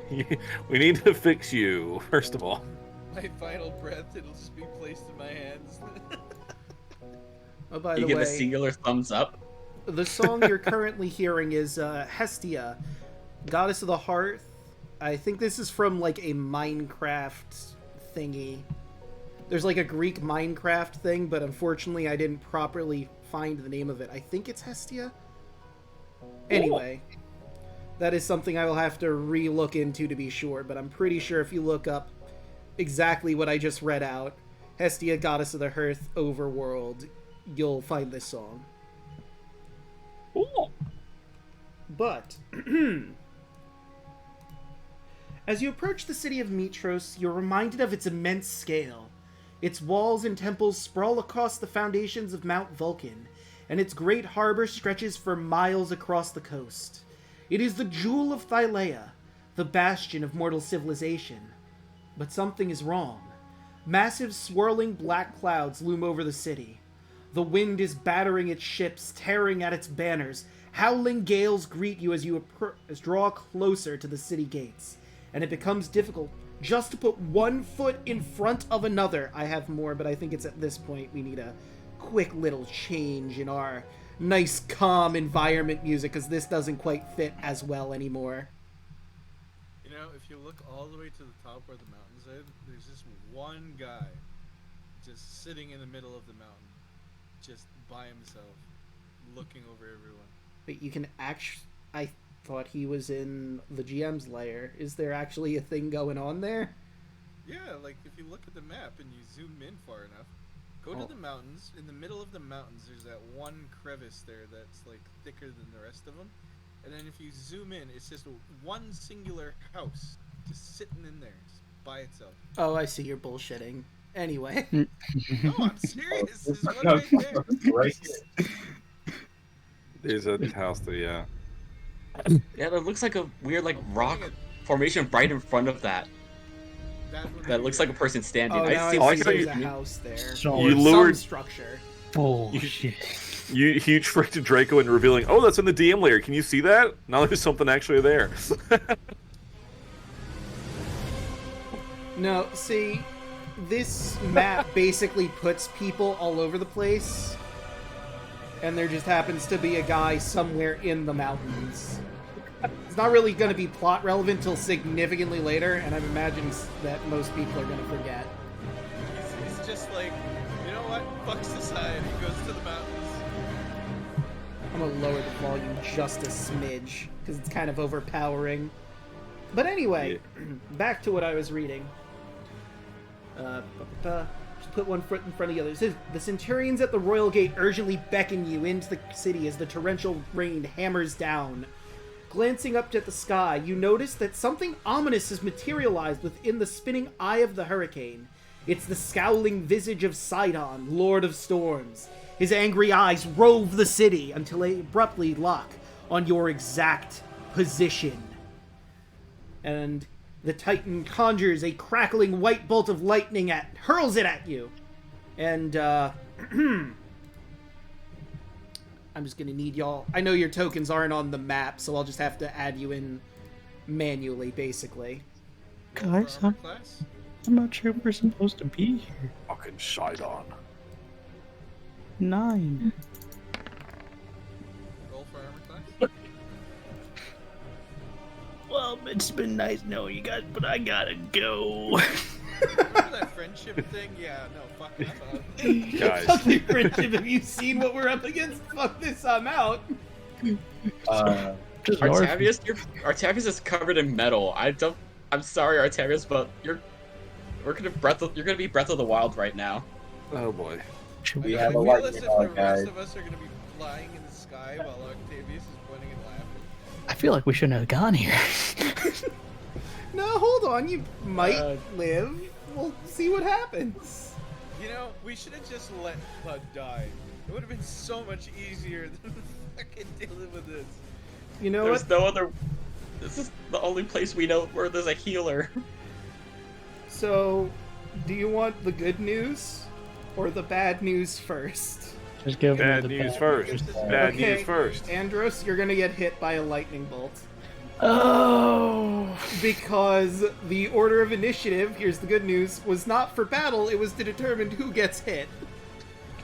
Yeah, we need to fix you first of all. My final breath, it'll just be placed in my hands. Oh, by You the give way, a singular thumbs up. the song you're currently hearing is Hestia, Goddess of the Hearth. I think this is from like a Minecraft thingy. There's like a Greek Minecraft thing, but unfortunately I didn't properly find the name of it. I think it's Hestia. Anyway, that is something I will have to re-look into to be sure, but I'm pretty sure if you look up exactly what I just read out, Hestia, Goddess of the Hearth, Overworld, you'll find this song. Cool. But as you approach the city of Mitros, you're reminded of its immense scale. Its walls and temples sprawl across the foundations of Mount Vulcan, and its great harbor stretches for miles across the coast. It is the jewel of Thylea, the bastion of mortal civilization. But something is wrong. Massive swirling black clouds loom over the city. The wind is battering its ships, tearing at its banners. Howling gales greet you as you draw closer to the city gates, and it becomes difficult just to put one foot in front of another. I have more, but I think it's at this point we need a quick little change in our nice, calm environment music, because this doesn't quite fit as well anymore. You know, if you look all the way to the top where the mountains are, there's just one guy just sitting in the middle of the mountain, just by himself, looking over everyone. But you can actually... I thought he was in the GM's lair. Is there actually a thing going on there? Yeah, like if you look at the map and you zoom in far enough, go to the mountains. In the middle of the mountains, there's that one crevice there that's like thicker than the rest of them. And then if you zoom in, it's just one singular house just sitting in there just by itself. Oh, I see. You're bullshitting. Anyway. No, I'm serious. There's one right there. Right. There's a house there, yeah. Yeah, that looks like a weird like rock formation right in front of that. That looks like a person standing. Oh, now see I like see how there's you- a house there. So You Or lured- some structure. bullshit. You tricked Draco into revealing, oh, that's in the DM layer. Can you see that? Now there's something actually there. No, see, this map basically puts people all over the place, and there just happens to be a guy somewhere in the mountains. It's not really going to be plot relevant till significantly later, and I'm imagining that most people are going to forget. He's just like, you know what? Fuck society. Goes to the mountains. I'm going to lower the volume just a smidge, because it's kind of overpowering. But anyway, back to what I was reading. put one foot in front of the other. It says, the centurions at the royal gate urgently beckon you into the city as the torrential rain hammers down. Glancing up at the sky, you notice that something ominous has materialized within the spinning eye of the hurricane. It's the scowling visage of Sidon, Lord of Storms. His angry eyes rove the city until they abruptly lock on your exact position. And the Titan conjures a crackling white bolt of lightning hurls it at you. And, I'm just gonna need y'all. I know your tokens aren't on the map, so I'll just have to add you in manually, basically. Guys, For armor class? I'm not sure we're supposed to be here. Fucking shite on. 9. Roll for armor class? Well, it's been nice knowing you guys, but I gotta go. Remember that friendship thing? Yeah, no, fuck that up. Guys. Fuck your friendship. Have you seen what we're up against? Fuck this, I'm out. Just Artavius is covered in metal. I'm sorry, Artavius, but you're gonna be Breath of the Wild right now. Oh boy. We I have a feel lightning as if ball, the guys. rest of us are gonna be flying in the sky while Octavius is pointing and laughing. I feel like we shouldn't have gone here. No, hold on. You might live. We'll see what happens. You know, we should have just let Bud die. It would have been so much easier than fucking dealing with this. You know There's what? no other. This is the only place we know where there's a healer. So, do you want the good news or the bad news first? Just give Bad them the news bad first. news. Bad Okay. news first. Andros, you're gonna get hit by a lightning bolt. Oh. Because the order of initiative, here's the good news, was not for battle, it was to determine who gets hit.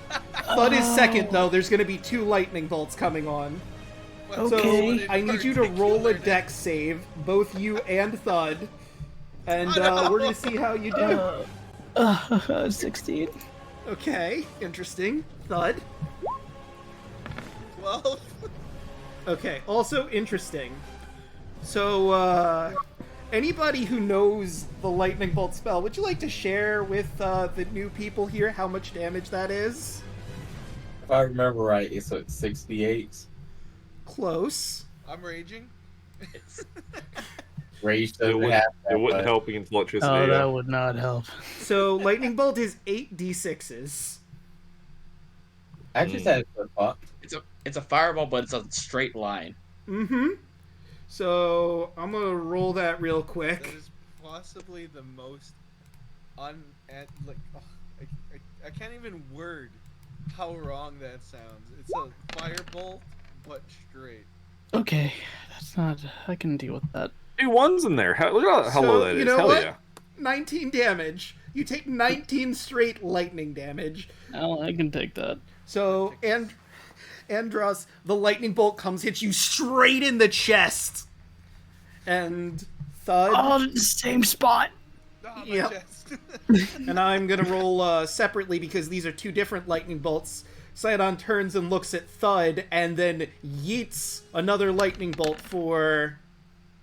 Thud is second, though. There's gonna be 2 lightning bolts coming on. What's So, one in I need you to roll a particular that- dex save, both you and Thud. And we're gonna see how you do. 16. Okay, interesting. Thud. 12. Okay, also interesting. So, anybody who knows the lightning bolt spell, would you like to share with the new people here how much damage that is? If I remember right, it's like 68. Close. I'm raging. Rage It doesn't wouldn't, have it that, wouldn't but help against electricity. Oh, yeah. that would not help. So, lightning bolt is 8d6s. I just had a fuck. It's a fireball, but it's a straight line. Mm-hmm. So, I'm gonna roll that real That quick. is possibly the most I can't even word how wrong that sounds. It's a firebolt, but straight. Okay, that's not. I can deal with that. 2 1s in there. Look at how So, low that is. you know Hell what? yeah. 19 damage. You take 19 straight lightning damage. Oh, I can take that. So, Andros, the lightning bolt hits you straight in the chest. And Thud, Oh, the same spot. Ah, my Yep. chest. and I'm gonna roll separately because these are 2 different lightning bolts. Sidon turns and looks at Thud and then yeets another lightning bolt for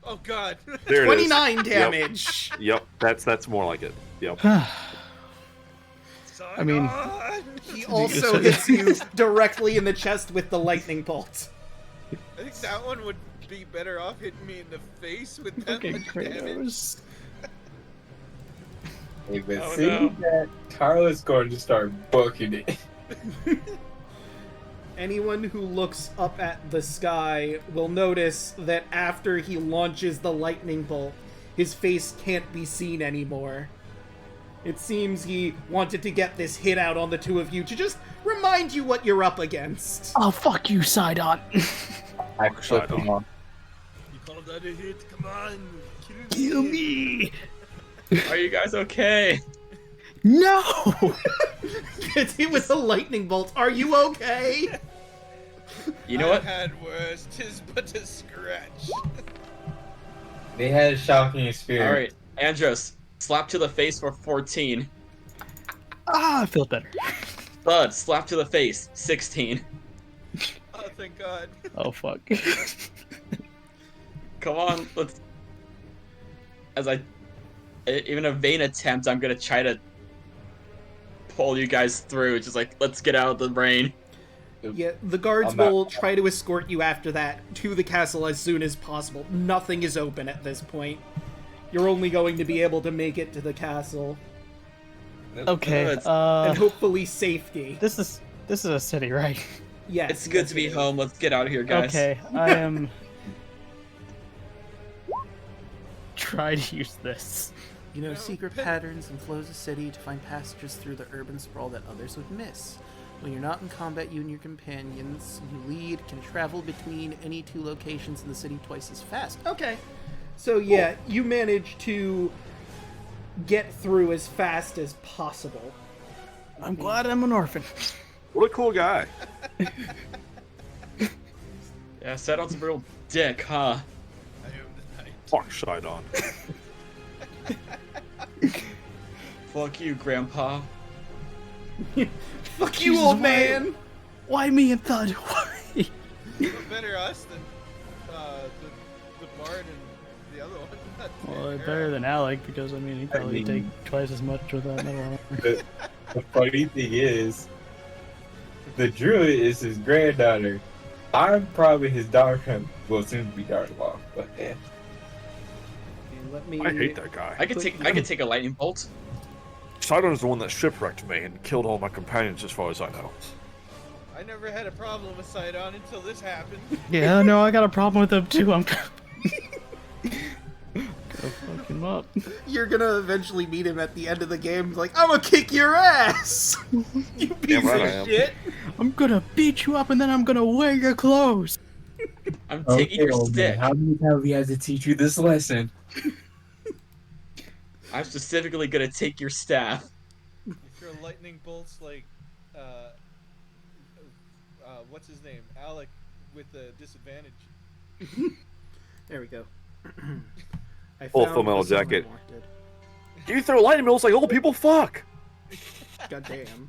Oh god. There it is. 29 damage. Yep, that's more like it. Yep. I mean- He also hits you directly in the chest with the lightning bolt. I think that one would be better off hitting me in the face with that Okay, much damage. Kratos. Hey, but Oh, see no. that Carla's going to start booking it. Anyone who looks up at the sky will notice that after he launches the lightning bolt, his face can't be seen anymore. It seems he wanted to get this hit out on the 2 of you to just remind you what you're up against. Oh, fuck you, Sidon. I flip him off. You called that a hit? Come on. Kill me. Are you guys okay? No. Gets hit with the lightning bolt. Are you okay? You know what? I've had worse. 'Tis but a scratch. They had a shocking experience. All right, Andros, slap to the face for 14. Ah, I feel better. Bud, slap to the face, 16. Oh, thank God. Oh, fuck. Come on, let's. Even a vain attempt, I'm gonna try to pull you guys through. Just like, let's get out of the rain. Yeah, the guards I'm not- will try to escort you after that to the castle as soon as possible. Nothing is open at this point. You're only going to be able to make it to the castle. Okay. And hopefully safety. This is a city, right? Yes. It's good yes, to be it is. home. Let's get out of here, guys. Okay, I am. Try to use this. You know secret patterns and flows of city to find passages through the urban sprawl that others would miss. When you're not in combat, you and your companions you lead can travel between any two locations in the city twice as fast. Okay. So yeah, you manage to get through as fast as possible. I'm glad I'm an orphan. What a cool guy. Yeah, Sidon's a real dick, huh? I am the knight. Fuck Sidon. Fuck you, Grandpa. Fuck you, old man! Why me and Thud? Why? What better us than the bard and the other one? Well, better than Alek because I mean he probably take twice as much with that metal armor. The funny thing is, the druid is his granddaughter. I'm probably his daughter. Well, soon to be daughter-in-law, but yeah. Okay, let me... I hate that guy. I could take a lightning bolt. Sidon is the one that shipwrecked me and killed all my companions, as far as I know. I never had a problem with Sidon until this happened. Yeah, no, I got a problem with them too. I'm gonna go fuck him up. You're gonna eventually meet him at the end of the game. Like, I'm gonna kick your ass! You piece right I of am. shit! I'm gonna beat you up and then I'm gonna wear your clothes. I'm taking your old man, stick. how many times we had to teach you this lesson? I'm specifically gonna take your staff. You throw lightning bolts like, what's his name? Alek with the disadvantage. There we go. I Full found Full Metal the song I Jacket. wanted. You throw lightning bolts like old people? Fuck! God damn.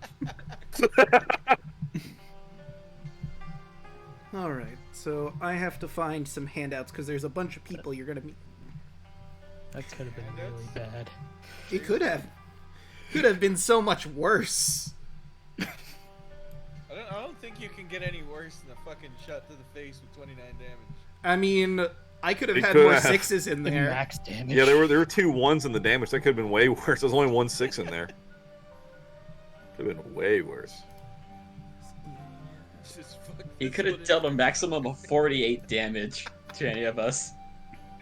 Alright, so I have to find some handouts because there's a bunch of people you're gonna meet. That could have been really bad. It could have. Could have been so much worse. I don't think you can get any worse than a fucking shot to the face with 29 damage. I mean, I could have It had could more have. sixes in there. Max damage. Yeah, there were 2 1s in the damage. That could have been way worse. There's only 1 6 in there. Could have been way worse. Just fuck He this could have one dealt a maximum of 48 damage to any of us.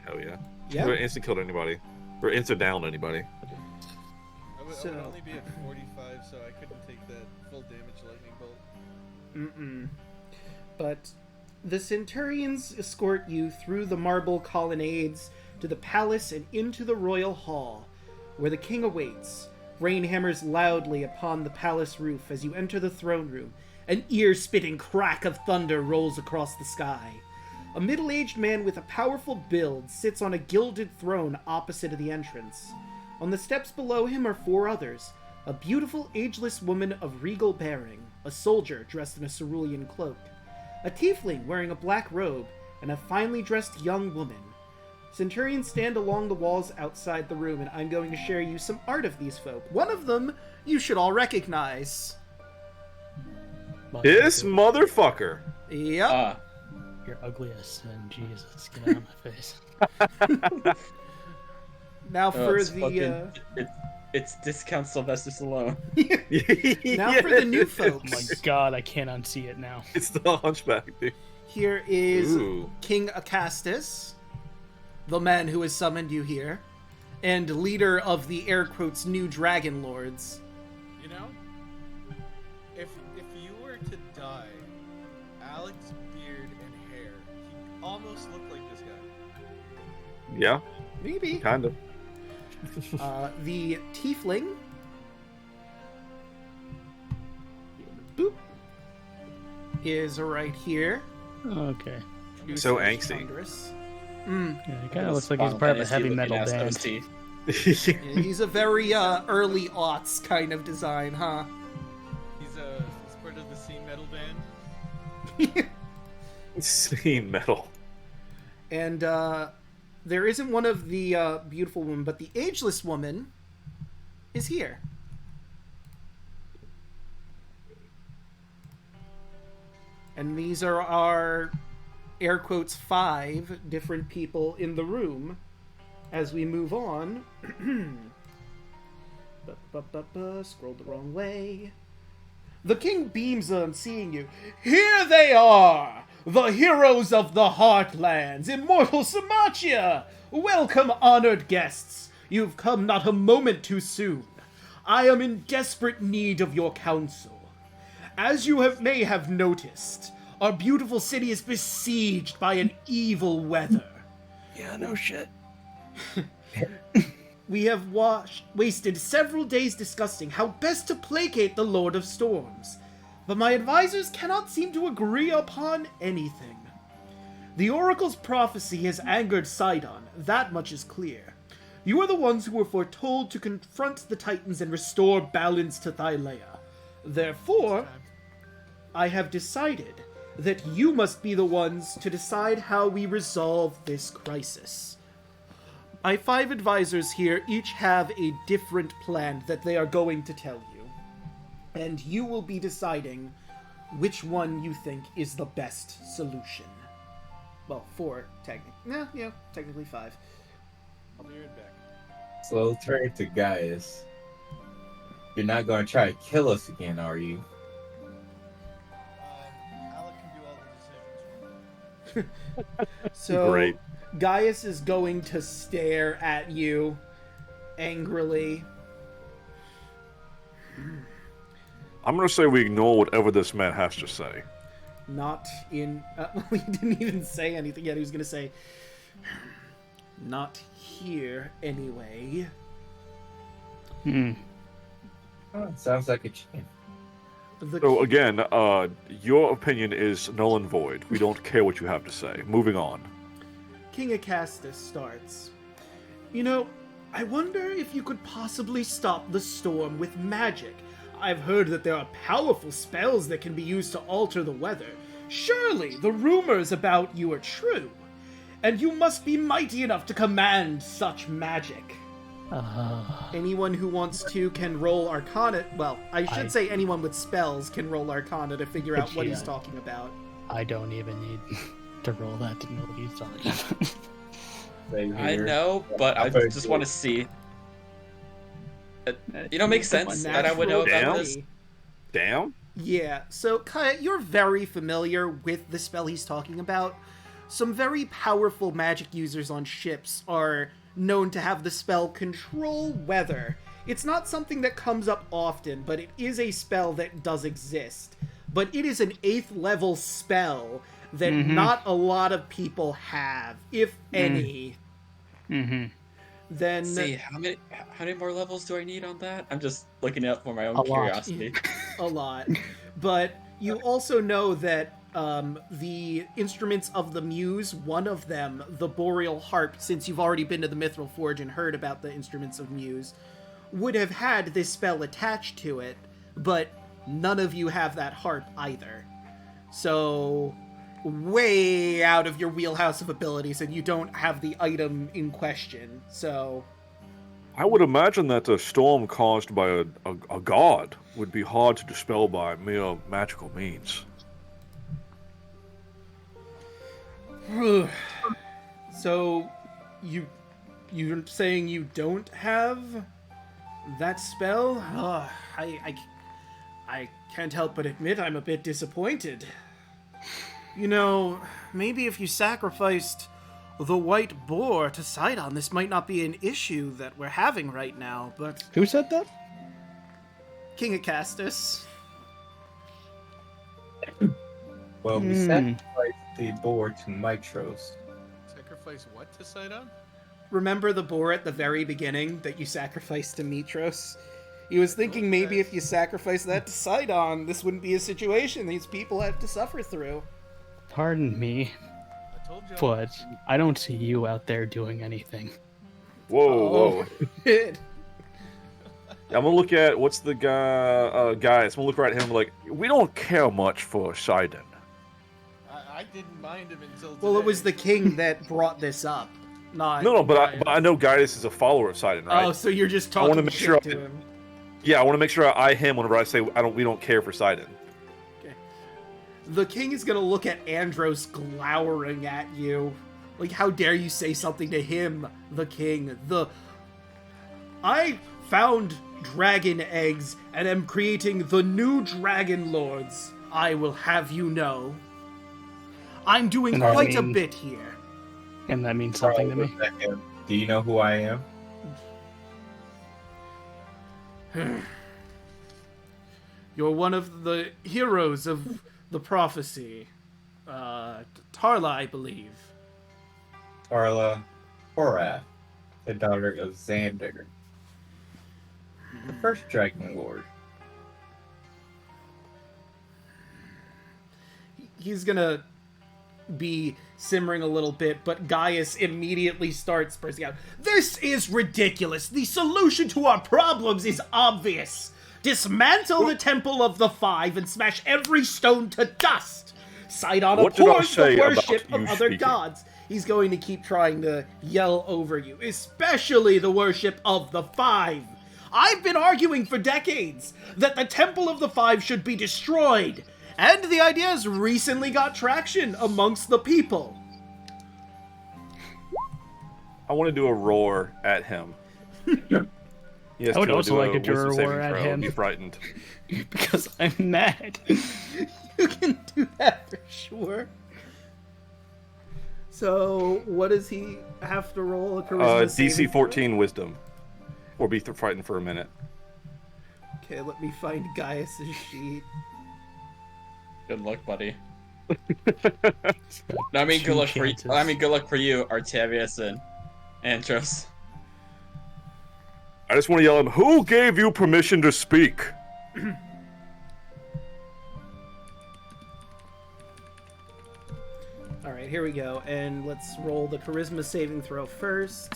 Hell yeah. Yeah. Could have instant killed anybody. Or instant downed anybody. I would So- only be at 45, so I couldn't take that full damage lightning bolt. Mm-mm. But the Centurions escort you through the marble colonnades to the palace and into the royal hall, where the king awaits. Rain hammers loudly upon the palace roof as you enter the throne room. An ear-spitting crack of thunder rolls across the sky. A middle-aged man with a powerful build sits on a gilded throne opposite of the entrance. On the steps below him are 4 others. A beautiful, ageless woman of regal bearing, a soldier dressed in a cerulean cloak, a tiefling wearing a black robe, and a finely dressed young woman. Centurions stand along the walls outside the room, and I'm going to share you some art of these folk. One of them you should all recognize. This motherfucker! Yep. Ah, You're ugly as sin. Jesus, get out of my face. Now for it's the fucking- it's discount Sylvester Stallone. now for the new Oh folks. my god, I can't unsee it now. It's the hunchback, dude. Here is Ooh. King Acastus, the man who has summoned you here, and leader of the air quotes new dragon lords. You know, if you were to dye Alek's beard and hair, he almost looked like this guy. Yeah, Maybe. kind of. The tiefling. Boop. Is right here. Okay. So Who's angsty. thunderous. Mm. Yeah, it kind of looks like he's part of a heavy metal band. Yeah, he's a very early aughts kind of design, huh? He's part of the scene metal band. Scene metal. And there isn't one of the beautiful women, but the ageless woman is here. And these are our, air quotes, 5 different people in the room. As we move on... Scrolled the wrong way. The king beams on seeing you. Here they are! The heroes of the Heartlands, Immortal Symmachia! Welcome, honored guests. You've come not a moment too soon. I am in desperate need of your counsel. As you may have noticed, our beautiful city is besieged by an evil weather. Yeah, no shit. We have wasted several days discussing how best to placate the Lord of Storms, but my advisors cannot seem to agree upon anything. The Oracle's prophecy has angered Sidon, that much is clear. You are the ones who were foretold to confront the Titans and restore balance to Thylea. Therefore, I have decided that you must be the ones to decide how we resolve this crisis. My 5 advisors here each have a different plan that they are going to tell you. And you will be deciding which one you think is the best solution. Well, 4, technically. Technically 5. I'll be right back. So turn to Gaius. You're not gonna try to kill us again, are you? Alek can do all the decisions for me. So, Great. Gaius is going to stare at you angrily. I'm gonna say we ignore whatever this man has to say. Not in... he didn't even say anything yet. He was going to say... Not here, anyway. Oh, sounds like a champ. So again, your opinion is null and void. We don't care what you have to say. Moving on. King Acastus starts. You know, I wonder if you could possibly stop the storm with magic. I've heard that there are powerful spells that can be used to alter the weather. Surely the rumors about you are true. And you must be mighty enough to command such magic. Anyone who wants to can roll Arcana. Well, I should say anyone with spells can roll Arcana to figure out what he's talking about. I don't even need to roll that to know what he's talking about. I know, but I just want to see. Makes sense that I would know about this. Damn. Yeah, so Kaya, you're very familiar with the spell he's talking about. Some very powerful magic users on ships are known to have the spell Control Weather. It's not something that comes up often, but it is a spell that does exist. But it is an 8th level spell that not a lot of people have, if any. Then see how many more levels do I need on that? I'm just looking it up for my own curiosity. A lot. But you also know that the instruments of the Muse, one of them, the Boreal Harp, since you've already been to the Mithril Forge and heard about the instruments of Muse, would have had this spell attached to it, but none of you have that harp either. So, way out of your wheelhouse of abilities, and you don't have the item in question, so... I would imagine that a storm caused by a god would be hard to dispel by mere magical means. So, you're saying you don't have that spell? I can't help but admit I'm a bit disappointed. You know, maybe if you sacrificed the white boar to Sidon, this might not be an issue that we're having right now, but... Who said that? King Acastus. Well, we sacrificed the boar to Mitros. Sacrifice what to Sidon? Remember the boar at the very beginning that you sacrificed to Mitros? He was thinking maybe if you sacrifice that to Sidon, this wouldn't be a situation these people have to suffer through. Pardon me, I told you. but I don't see you out there doing anything. Whoa. Shit. I'm gonna look at what's the guy. Guys, I'm gonna look right at him like we don't care much for Sidon. I didn't mind him until today. Well, it was the king that brought this up, not... No, but I know Gaius is a follower of Sidon, right? Oh, so you're just I wanna talking make shit sure to him. Yeah, I want to make sure I eye him whenever I say we don't care for Sidon. the king is gonna look at Andros glowering at you. Like, how dare you say something to him, the king? I found dragon eggs and am creating the new dragon lords. I will have you know. I'm doing And I quite a mean- bit here. And that means something to me. Do you know who I am? You're one of the heroes of the prophecy. Tarla, I believe. Tarla Horath, the daughter of Xander, the first Dragon Lord. He's gonna be simmering a little bit, but Gaius immediately starts bursting out. This is ridiculous! The solution to our problems is obvious! Dismantle the Temple of the Five and smash every stone to dust! Sidon What did I abhors say the about worship of you other speaking? gods. He's going to keep trying to yell over you, especially the worship of the Five. I've been arguing for decades that the Temple of the Five should be destroyed, and the idea has recently got traction amongst the people. I want to do a roar at him. Yes, I would Joe, also do like to do a wisdom saving roar at throw. him. Be frightened. Because I'm mad. You can do that for sure. So, what does he have to roll? A charisma saving DC throw? 14 wisdom. Or be frightened for a minute. Okay, let me find Gaius's sheet. Good luck, buddy. No, I mean, Two good luck for you. chances. I mean, good luck for you, Artavius and Andros. I just want to yell at him, who gave you permission to speak? Alright, here we go. And let's roll the charisma saving throw first.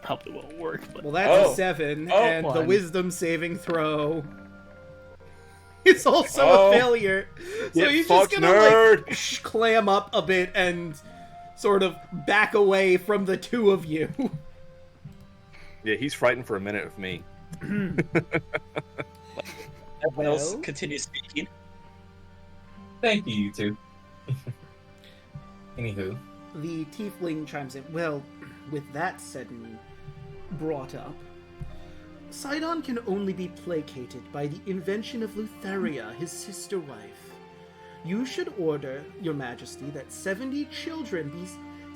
Probably won't work, but Well, that's Oh. a 7. Oh. And the One. wisdom saving throw is also Oh. a failure. So Get he's just fucked, gonna, nerd! like, clam up a bit and sort of back away from the two of you. Yeah, he's frightened for a minute of me. Everyone else Well? continue speaking. Thank you, you two. Anywho, The tiefling chimes in. Well, with that said and brought up, Sidon can only be placated by the invention of Lutheria, his sister wife. You should order, Your Majesty, that 70 children be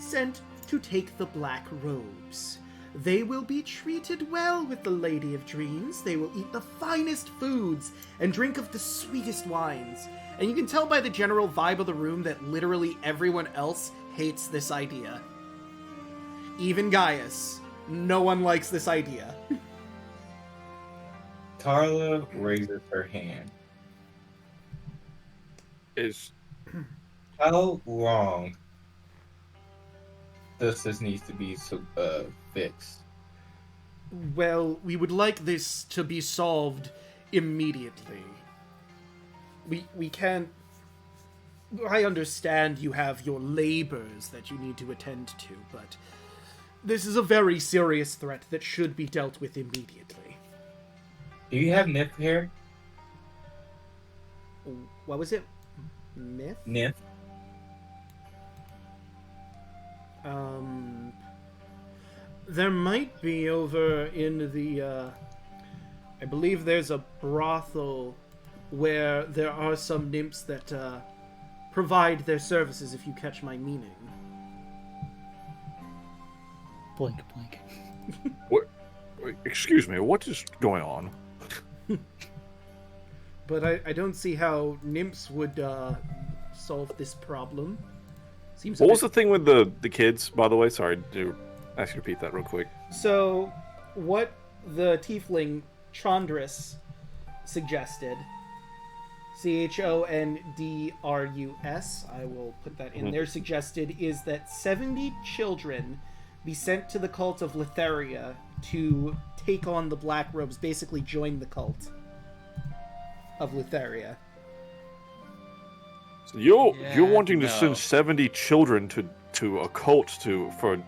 sent to take the black robes. They will be treated well with the Lady of Dreams. They will eat the finest foods and drink of the sweetest wines. And you can tell by the general vibe of the room that literally everyone else hates this idea. Even Gaius. No one likes this idea. Tarla raises her hand. Is How long does this need to be fixed? Well, we would like this to be solved immediately. We can't... I understand you have your labors that you need to attend to, but this is a very serious threat that should be dealt with immediately. Do you have Nif here? What was it? Myth? Nif? There might be over in the, I believe there's a brothel where there are some nymphs that, provide their services, if you catch my meaning. blink, blink. excuse me, what is going on? But I don't see how nymphs would, solve this problem. Seems a What was bit- the thing with the kids, by the way? Sorry, do ask you to repeat that real quick. So, what the tiefling Chandrus suggested, Chondrus, I will put that in there, suggested is that 70 children be sent to the cult of Lutheria to take on the Black Robes, basically join the cult of Lutheria. So you're Yeah, wanting to no. send 70 children to a cult for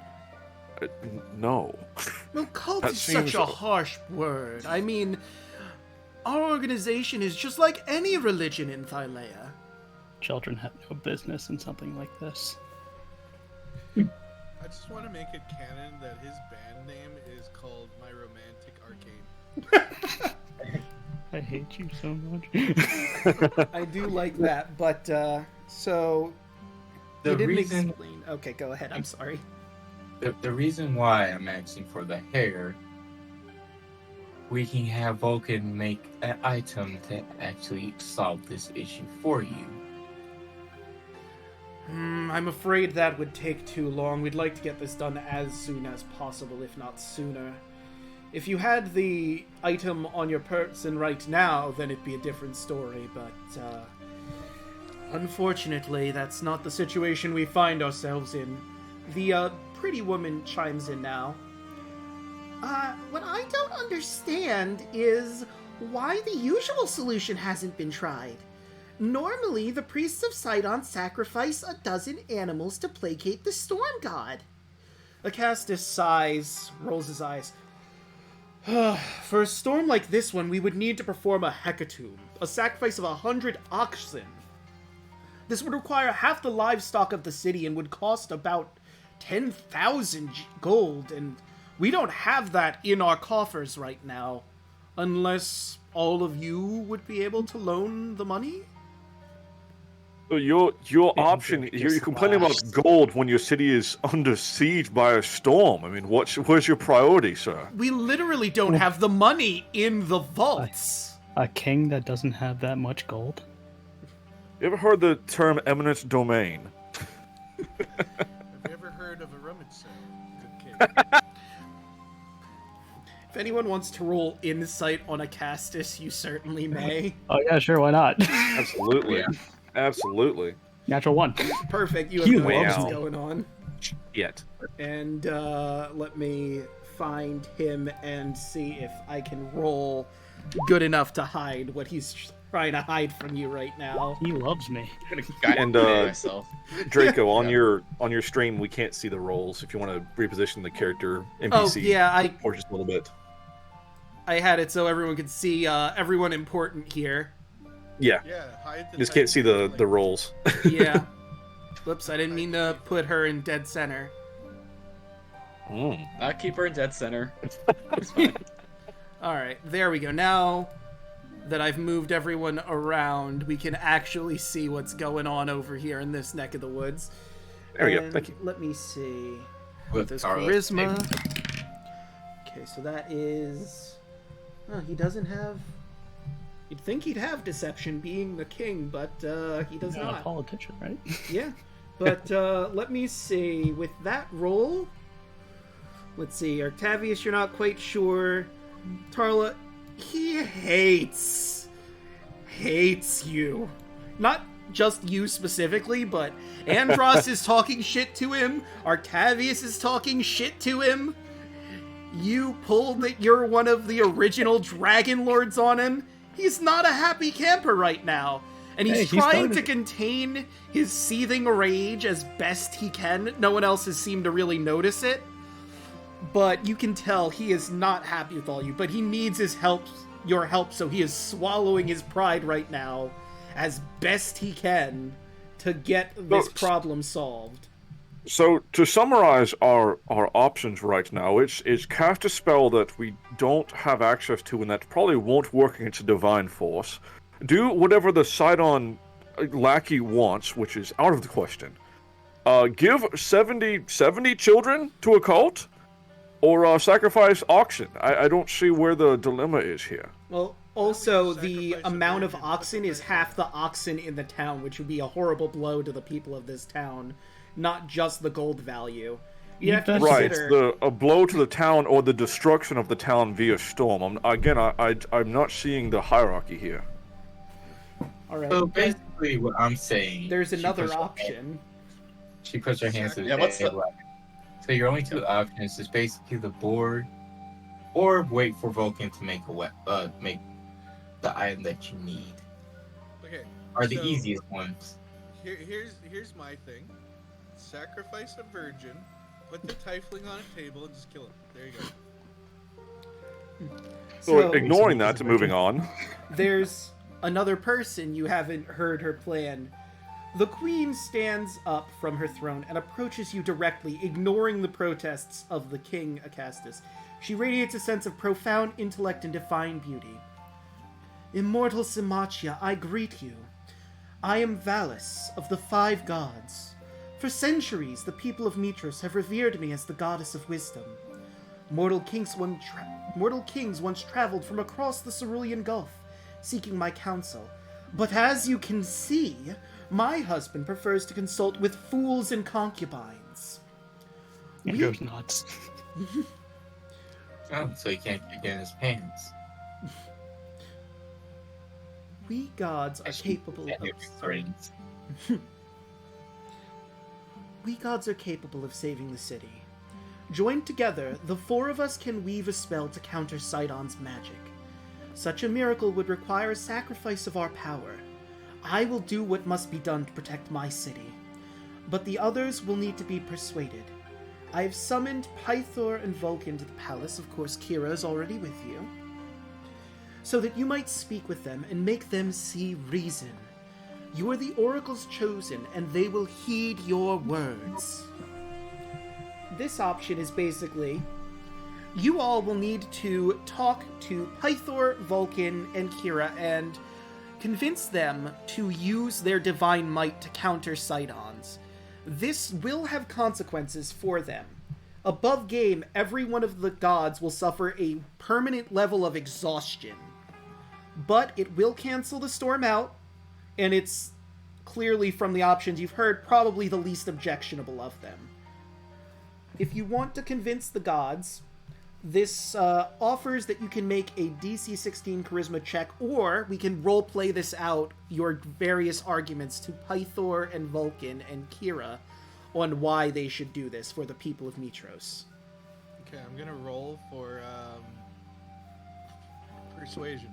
no. Well, cult That is such seems- a harsh word. I mean, our organization is just like any religion in Thylea. Children have no business in something like this. I just want to make it canon that his band name is called My Romantic Arcade. I hate you so much. I do like that, but, so... The you didn't reason explain... Okay, go ahead, I'm sorry. the reason why I'm asking for the hair, we can have Vulcan make an item to actually solve this issue for you. I'm afraid that would take too long. We'd like to get this done as soon as possible, if not sooner. If you had the item on your person right now, then it'd be a different story, but, unfortunately, that's not the situation we find ourselves in. The, pretty woman chimes in now. What I don't understand is why the usual solution hasn't been tried. Normally, the priests of Sidon sacrifice a dozen animals to placate the storm god. Acastus sighs, rolls his eyes. For a storm like this one, we would need to perform a hecatomb, a sacrifice of 100 oxen. This would require half the livestock of the city and would cost about 10,000 gold, and we don't have that in our coffers right now. Unless all of you would be able to loan the money? So your option, you're complaining about gold when your city is under siege by a storm. I mean, where's your priority, sir? We literally don't have the money in the vaults. A king that doesn't have that much gold? You ever heard the term eminent domain? Have you ever heard of a rummage sale? Good kid. If anyone wants to roll insight on Acastus, you certainly may. Oh yeah, sure, why not? Absolutely. Yeah. Absolutely. Natural one. Perfect, you have You no idea loves what's me. going on. Yet. And let me find him and see if I can roll good enough to hide what he's trying to hide from you right now. He loves me. I'm gonna guide And, myself. Draco, on Yeah. your stream, we can't see the rolls. If you want to reposition the character Oh, NPC yeah, or just a little bit. I had it so everyone could see everyone important here. Yeah. Yeah, hide the Just can't see the title. rolls. Yeah. Whoops, I didn't mean to put her in dead center. Mm. I'll keep her in dead center. It's fine. Alright, there we go. Now that I've moved everyone around, we can actually see what's going on over here in this neck of the woods. There we go. And Thank you. Let me see. With There's our charisma. Okay, so that is... Oh, he doesn't have... You'd think he'd have deception being the king, but he does Not a not. politician, right? Yeah. But let me see. With that roll... Let's see. Octavius, you're not quite sure. Tarla, he hates you. Not just you specifically, but Andros is talking shit to him. Octavius is talking shit to him. You pulled that you're one of the original Dragon Lords on him. He's not a happy camper right now. And he's Hey, trying to contain his seething rage as best he can. No one else has seemed to really notice it. But you can tell he is not happy with all you. But he needs your help, so he is swallowing his pride right now as best he can to get this problem solved. So to summarize our options right now, it's cast a spell that we don't have access to and that probably won't work against a divine force. Do whatever the Sidon lackey wants, which is out of the question. Give 70 children to a cult, or sacrifice oxen. I don't see where the dilemma is here. Well, also, How the would you amount of sacrifice a oxen virgin? is half the oxen in the town, which would be a horrible blow to the people of this town, not just the gold value. You have to Right, consider... a blow to the town or the destruction of the town via storm. I'm not seeing the hierarchy here. Alright, So basically, what I'm saying. there's she another puts her option. She puts her hands to the Yeah, what's the- table. So your only two options is basically the board, or wait for Vulcan to make make the item that you need. Okay. Are the So- easiest ones. Here's my thing. Sacrifice a virgin, put the tiefling on a table, and just kill him. There you go. So ignoring that, to moving on. There's another person you haven't heard her plan. The queen stands up from her throne and approaches you directly, ignoring the protests of the king Acastus. She radiates a sense of profound intellect and divine beauty. Immortal Symmachia, I greet you. I am Valis of the Five Gods. For centuries, the people of Mitros have revered me as the goddess of wisdom. Mortal kings once traveled from across the Cerulean Gulf, seeking my counsel. But as you can see, my husband prefers to consult with fools and concubines. Andrew's nuts. Oh, so he can't get in his pants. We gods are capable of... friends. We gods are capable of saving the city. Joined together, the four of us can weave a spell to counter Sidon's magic. Such a miracle would require a sacrifice of our power. I will do what must be done to protect my city. But the others will need to be persuaded. I have summoned Pythor and Vulcan to the palace. Of course, Kira is already with you. So that you might speak with them and make them see reason. You are the oracles chosen, and they will heed your words. This option is basically, you all will need to talk to Pythor, Vulcan, and Kira and convince them to use their divine might to counter Sidons. This will have consequences for them. Above game, every one of the gods will suffer a permanent level of exhaustion. But it will cancel the storm out, and it's clearly, from the options you've heard, probably the least objectionable of them. If you want to convince the gods, this offers that you can make a DC 16 charisma check, or we can roleplay this out, your various arguments to Pythor and Vulcan and Kira on why they should do this for the people of Mitros. Okay, I'm gonna roll for persuasion.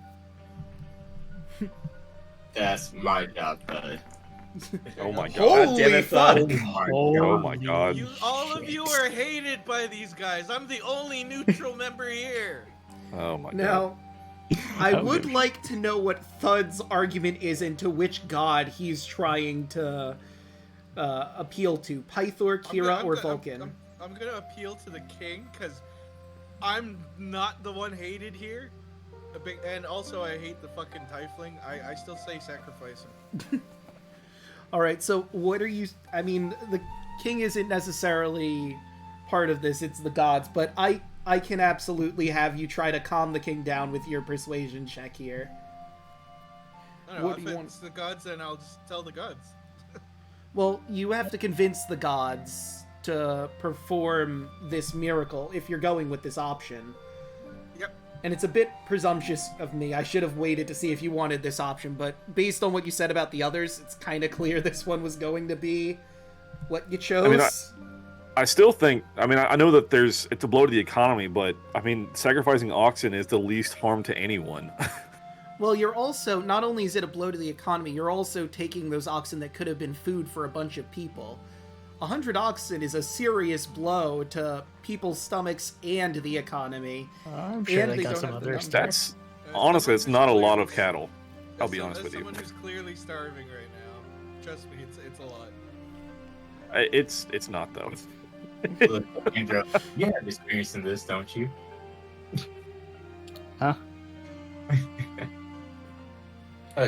That's my job, bud. Oh my god. Holy damn it, fuck! Oh my god. All of you are hated by these guys. I'm the only neutral member here. Oh my god. Now, I would like to know what Thud's argument is and to which god he's trying to appeal to. Pythor, Kira, or Vulcan? I'm gonna appeal to the king, because I'm not the one hated here. And also, I hate the fucking tiefling. I still say sacrifice him. Alright, so what are you... I mean, the king isn't necessarily part of this, it's the gods, but I can absolutely have you try to calm the king down with your persuasion check here. I don't know, What if do you it's the gods, then I'll just tell the gods. Well, you have to convince the gods to perform this miracle if you're going with this option. Yep. And it's a bit presumptuous of me. I should have waited to see if you wanted this option, but based on what you said about the others, it's kind of clear this one was going to be what you chose. I mean, I still think, I mean, I know that it's a blow to the economy, but I mean, sacrificing oxen is the least harm to anyone. Well, you're also, not only is it a blow to the economy, you're also taking those oxen that could have been food for a bunch of people. 100 oxen is a serious blow to people's stomachs and the economy. I'm sure And they they got don't some have the other numbers. That's, honestly, it's not a lot of cattle. I'll be honest As with you. someone who's clearly starving right now, trust me, it's a lot. It's not, though. Look, Andrew, you have experience in this, don't you? Huh?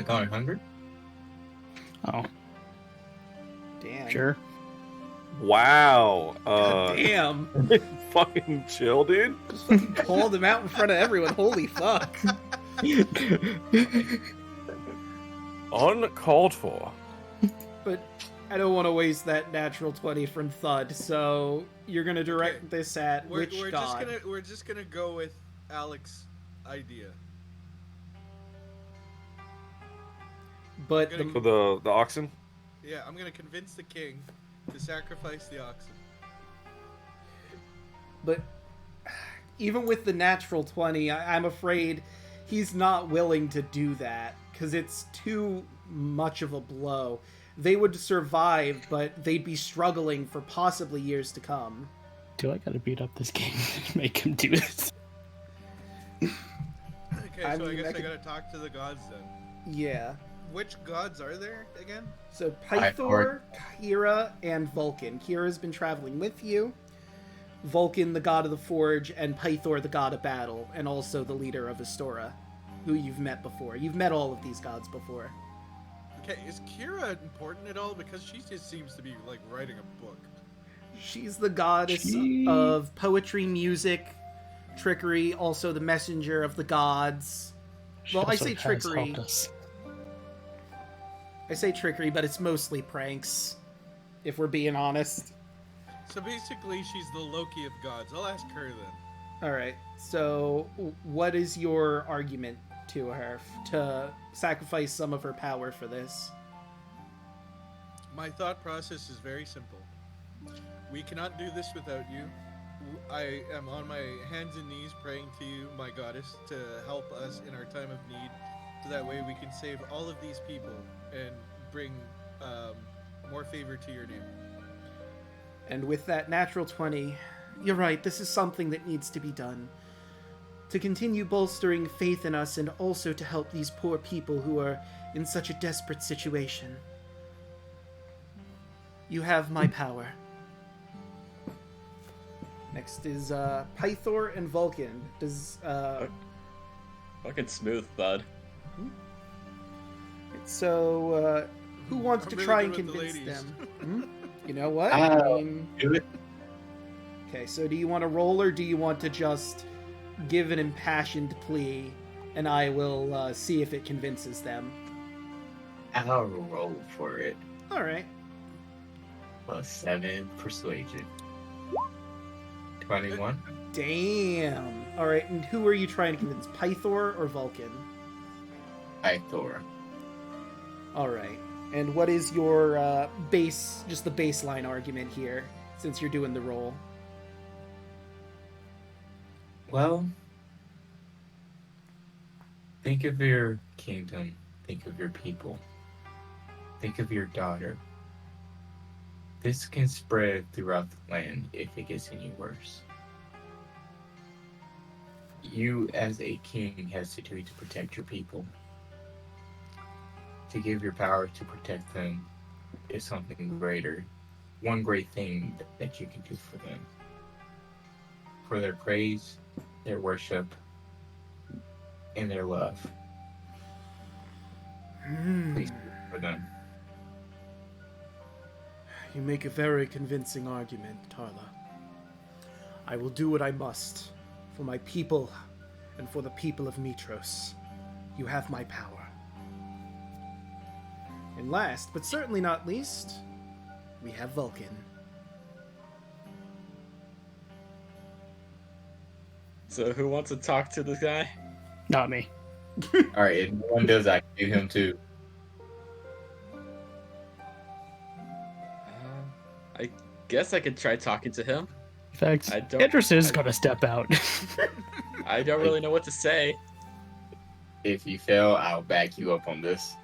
Going hungry? Oh, Damn. sure. Wow. Damn. Fucking chill, dude. Called him out in front of everyone. Holy fuck. Uncalled for. But I don't want to waste that natural 20 from Thud, so you're going to direct this at which god? We're just gonna go with Alek's idea. But Gonna For the oxen? Yeah, I'm gonna convince the king to sacrifice the oxen. But even with the natural 20, I'm afraid he's not willing to do that, because it's too much of a blow. They would survive, but they'd be struggling for possibly years to come. Do I gotta beat up this game to make him do this? Okay, I so I mean, guess I I could- gotta talk to the gods then. Yeah. Which gods are there again? So Pythor. Pythor, Kira, and Vulcan. Kira's been traveling with you. Vulcan, the god of the forge, and Pythor, the god of battle, and also the leader of Astora, who you've met before. You've met all of these gods before. Okay, is Kira important at all? Because she just seems to be like writing a book. She's the goddess She- of poetry, music, trickery, also the messenger of the gods. She Well, I also say has trickery. helped us. I say trickery, but it's mostly pranks, if we're being honest. So basically, she's the Loki of gods. I'll ask her then. Alright, so what is your argument to her to sacrifice some of her power for this? My thought process is very simple. We cannot do this without you. I am on my hands and knees praying to you, my goddess, to help us in our time of need, so that way we can save all of these people and bring more favor to your name. And with that natural 20, you're right, this is something that needs to be done. To continue bolstering faith in us and also to help these poor people who are in such a desperate situation. You have my power. Next is Pythor and Vulcan. Does Fucking smooth, bud. so who wants I'm to really try good and with the convince ladies. them? Hmm? You know what? I'll I mean, do it. okay, so do you want to roll or do you want to just give an impassioned plea and I will see if it convinces them? I'll roll for it. All right. +7 persuasion. 21. Damn. All right, and who are you trying to convince, Pythor or Vulcan? Pythor. All right. And what is your base, just the baseline argument here, since you're doing the roll? Well, think of your kingdom. Think of your people. Think of your daughter. This can spread throughout the land if it gets any worse. You, as a king, has a duty to protect your people. To give your power to protect them is something greater. One great thing that you can do for them. For their praise, their worship, and their love. Please do it for them. You make a very convincing argument, Tarla. I will do what I must for my people and for the people of Mitros. You have my power. And last, but certainly not least, we have Vulcan. So who wants to talk to this guy? Not me. Alright, if no one does, I can do him too. I guess I could try talking to him. In fact, I don't- Idris is I- gonna step out. I don't really know what to say. If you fail, I'll back you up on this.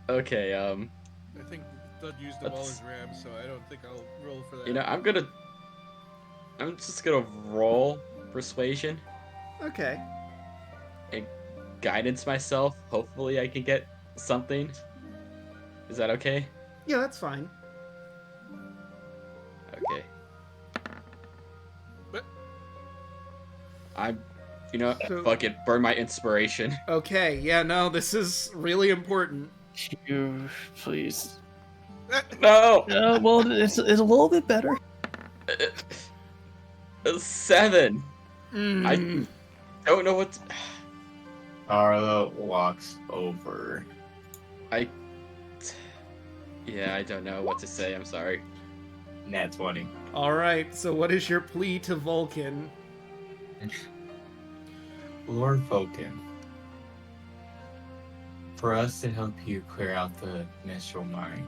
Okay, I think Thud used them all Let's- as rams, so I don't think I'll roll for that. you know, I'm just gonna roll persuasion, Okay. guidance myself. Hopefully I can get something. Is that okay? Yeah, that's fine. Okay. But- So- fuck it, burn my inspiration. Okay, yeah, no, this is really important. You, please. No! Well, it's a little bit better. 7! Mm. Don't know what to... Arla walks over. Yeah, I don't know what to say, I'm sorry. Nat 20. All right, so what is your plea to Vulcan? Lord Vulcan, for us to help you clear out the menstrual mind,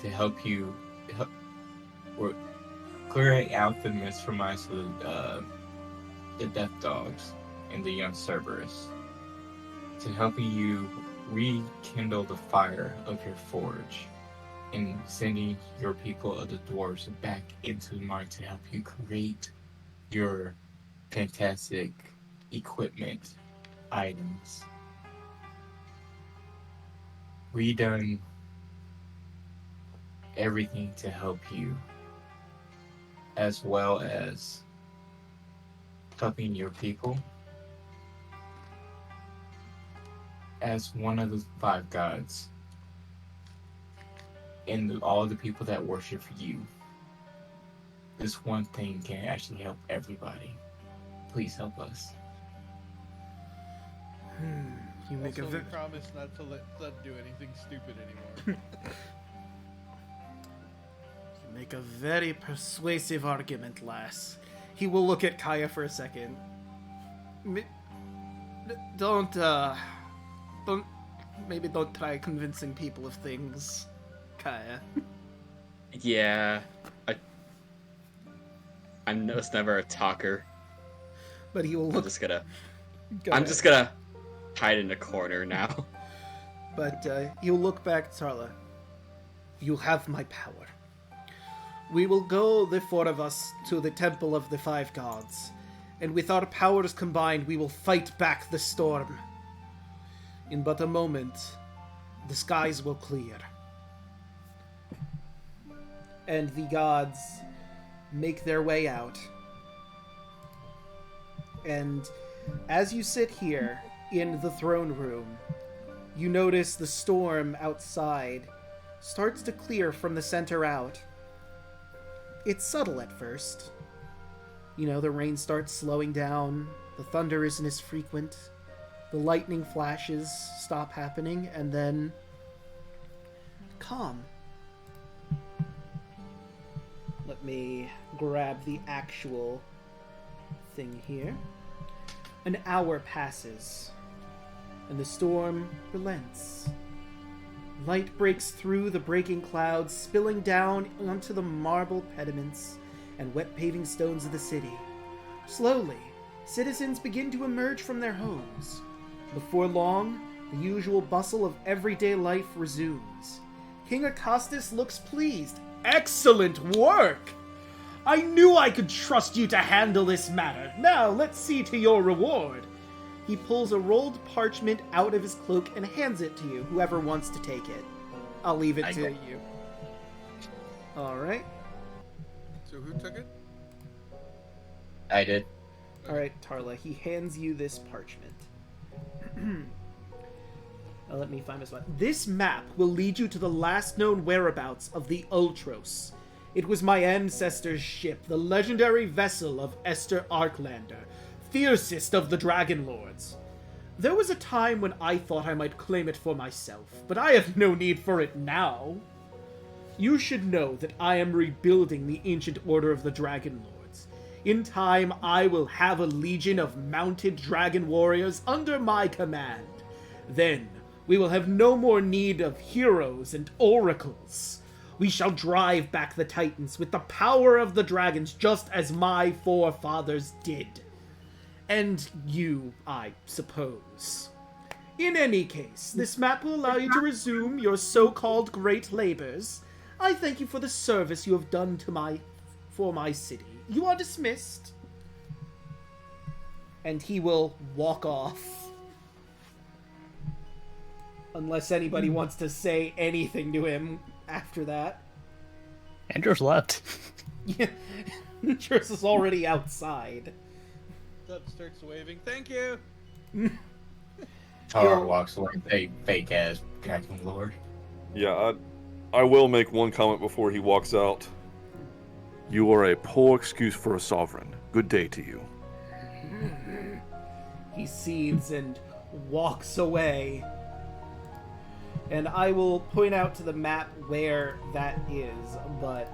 to help you we're clearing out the menstrual minds of the death dogs and the young Cerberus, to help you rekindle the fire of your forge, in sending your people of the dwarves back into the mine to help you create your fantastic equipment items. We done everything to help you, as well as helping your people. As one of the 5 gods, and all the people that worship you, this one thing can actually help everybody. Please help us. You make Also, a we promise not to let them do anything stupid anymore. You make a very persuasive argument, lass. He will look at Kaya for a second. Don't try convincing people of things, Kaya. Yeah, I'm just never a talker. But he will I'm look. just gonna Go I'm ahead. just gonna hide in the corner now. But he'll look back at Sarla. You have my power. We will go, the 4 of us, to the Temple of the 5 Gods, and with our powers combined, we will fight back the storm. In but a moment, the skies will clear. And the gods make their way out. And as you sit here in the throne room, you notice the storm outside starts to clear from the center out. It's subtle at first. You know, the rain starts slowing down, the thunder isn't as frequent, the lightning flashes stop happening, and then calm. Let me grab the actual thing here. An hour passes, and the storm relents. Light breaks through the breaking clouds, spilling down onto the marble pediments and wet paving stones of the city. Slowly, citizens begin to emerge from their homes. Before long, the usual bustle of everyday life resumes. King Acostus looks pleased. Excellent work! I knew I could trust you to handle this matter. Now, let's see to your reward. He pulls a rolled parchment out of his cloak and hands it to you, whoever wants to take it. I'll leave it to you. Alright. So who took it? I did. Alright, Tarla, he hands you this parchment. Now let me find this one. This map will lead you to the last known whereabouts of the Ultros. It was my ancestor's ship, the legendary vessel of Esther Arklander, fiercest of the Dragon Lords. There was a time when I thought I might claim it for myself, but I have no need for it now. You should know that I am rebuilding the ancient order of the Dragon Lords. In time, I will have a legion of mounted dragon warriors under my command. Then, we will have no more need of heroes and oracles. We shall drive back the Titans with the power of the dragons, just as my forefathers did. And you, I suppose. In any case, this map will allow you to resume your so-called great labors. I thank you for the service you have done for my city. You are dismissed. And he will walk off. Unless anybody wants to say anything to him after that. Andrew's left. Yeah, Chris is already outside. Dub starts waving. Thank you. Tar walks away, fake ass Dragon Lord. Yeah, I will make one comment before he walks out. You are a poor excuse for a sovereign. Good day to you. He seethes and walks away. And I will point out to the map where that is, but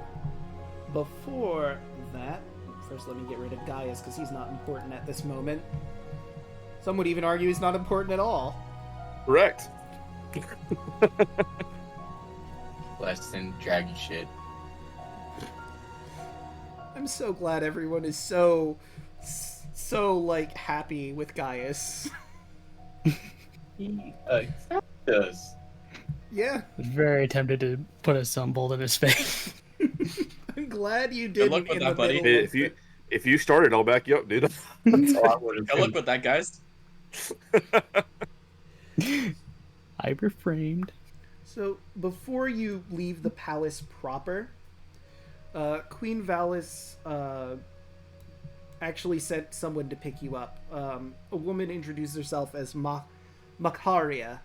before that, first let me get rid of Gaius, because he's not important at this moment. Some would even argue he's not important at all. Correct. Less than dragon shit. I'm so glad everyone is so like, happy with Gaius. He accepts us. Yeah, I was very tempted to put a sunbolt in his face. I'm glad you Good luck didn't with in that, the buddy. middle Hey, if you started, I'll back you up, dude. That's all I would have Good luck with that, guys. I reframed. So before you leave the palace proper, Queen Valis actually sent someone to pick you up. A woman introduced herself as Makaria,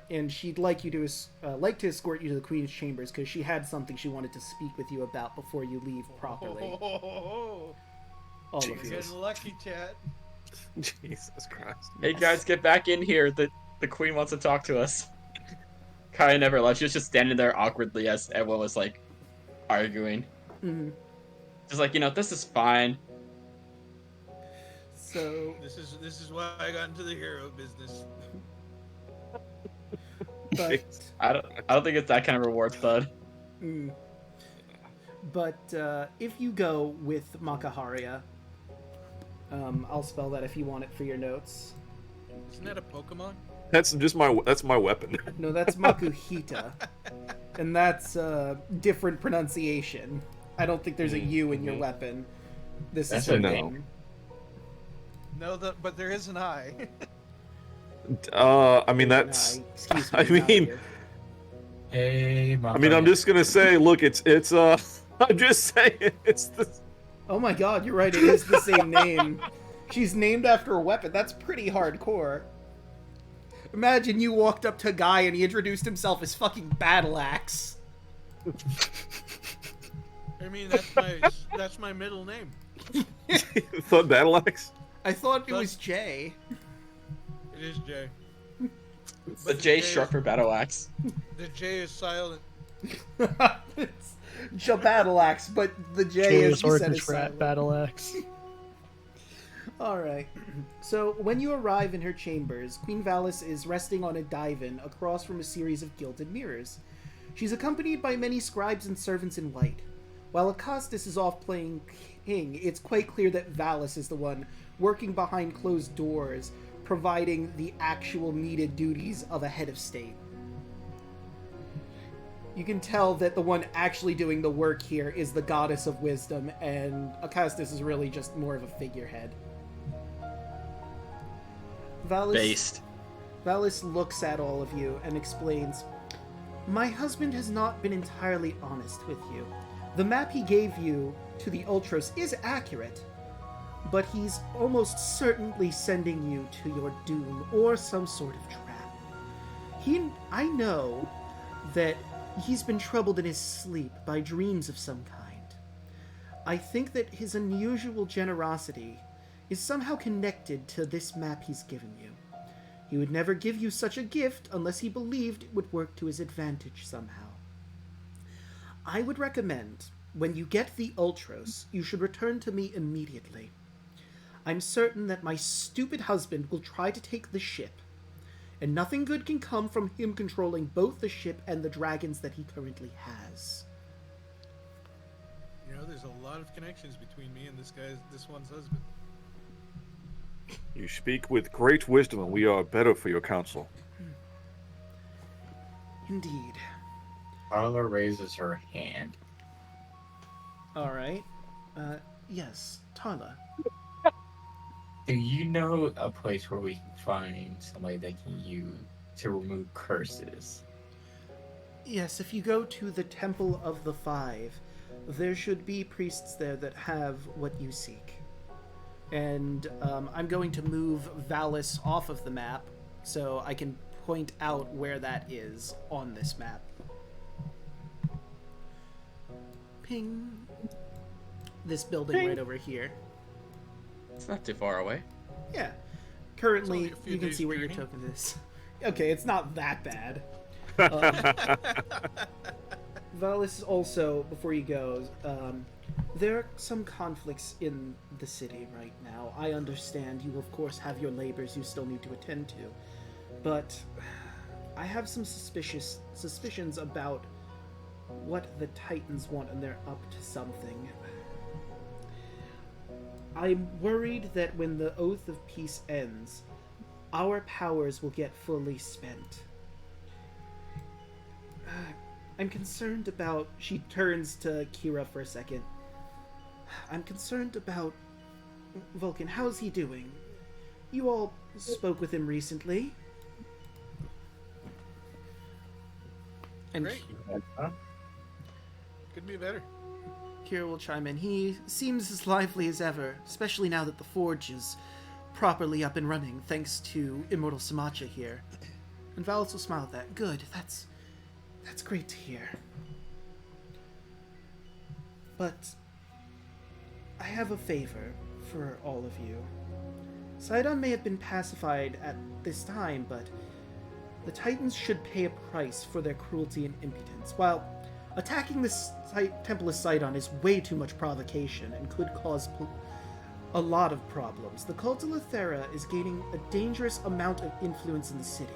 and she'd like you to like to escort you to the Queen's chambers because she had something she wanted to speak with you about before you leave properly. Oh, All of you're you. getting lucky, chat. Jesus Christ. Hey guys, get back in here. The queen wants to talk to us. Kaya never left. She was just standing there awkwardly as everyone was like arguing. Mhm. Just like, this is fine. So, This is why I got into the hero business. but I don't think it's that kind of reward, bud. Mm. But if you go with Makaharia, I'll spell that if you want it for your notes. Isn't that a Pokemon? That's my weapon. No, that's Makuhita, and that's different pronunciation. I don't think there's a U in your weapon. This That's is her a no. name. No, but there is an I. I mean that's. Excuse me. I not mean, you. Hey, my I mean, I'm just gonna say, look, it's I'm just saying, it's the. Oh my God, you're right. It is the same name. She's named after a weapon. That's pretty hardcore. Imagine you walked up to a guy and he introduced himself as fucking Battle Axe. I mean, that's my middle name. Thought battle axe. I thought it was Jay. It is J. The J short for battle axe. The J is silent. It's Battle Axe, but the J is you said is silent. Battle Axe. Alright. So, when you arrive in her chambers, Queen Valis is resting on a divan across from a series of gilded mirrors. She's accompanied by many scribes and servants in white. While Acostus is off playing king, it's quite clear that Valis is the one working behind closed doors, providing the actual needed duties of a head of state. You can tell that the one actually doing the work here is the goddess of wisdom, and Acostus is really just more of a figurehead. Based. Valis looks at all of you and explains, "My husband has not been entirely honest with you. The map he gave you to the Ultros is accurate, but he's almost certainly sending you to your doom or some sort of trap. I know that he's been troubled in his sleep by dreams of some kind. I think that his unusual generosity is somehow connected to this map he's given you. He would never give you such a gift unless he believed it would work to his advantage somehow. I would recommend, when you get the Ultros, you should return to me immediately. I'm certain that my stupid husband will try to take the ship, and nothing good can come from him controlling both the ship and the dragons that he currently has." You know, there's a lot of connections between me and this one's husband. You speak with great wisdom, and we are better for your counsel. Indeed. Carla raises her hand. Alright. Yes, Tarla. Do you know a place where we can find somebody that can use to remove curses? Yes, if you go to the Temple of the Five, there should be priests there that have what you seek. And I'm going to move Valis off of the map so I can point out where that is on this map. Ping. This building Ping. right over here. It's not too far away. Yeah. It's Currently, only a few you can days' see where your journey. token is. Okay, it's not that bad. Valis also, before he goes, there are some conflicts in the city right now. I understand you, of course, have your labors you still need to attend to, but I have some suspicions about what the Titans want, and they're up to something. I'm worried that when the Oath of Peace ends, our powers will get fully spent. I'm concerned about... She turns to Kira for a second. I'm concerned about Vulcan. How's he doing? You all spoke with him recently. And Great. Huh? Could be better. Kira will chime in. He seems as lively as ever, especially now that the forge is properly up and running, thanks to Immortal Symmachia here. And Valis will smile at that. Good, that's great to hear. But I have a favor for all of you. Sidon may have been pacified at this time, but the Titans should pay a price for their cruelty and impotence. While attacking the Temple of Sidon is way too much provocation and could cause a lot of problems, the Cult of Lethera is gaining a dangerous amount of influence in the city.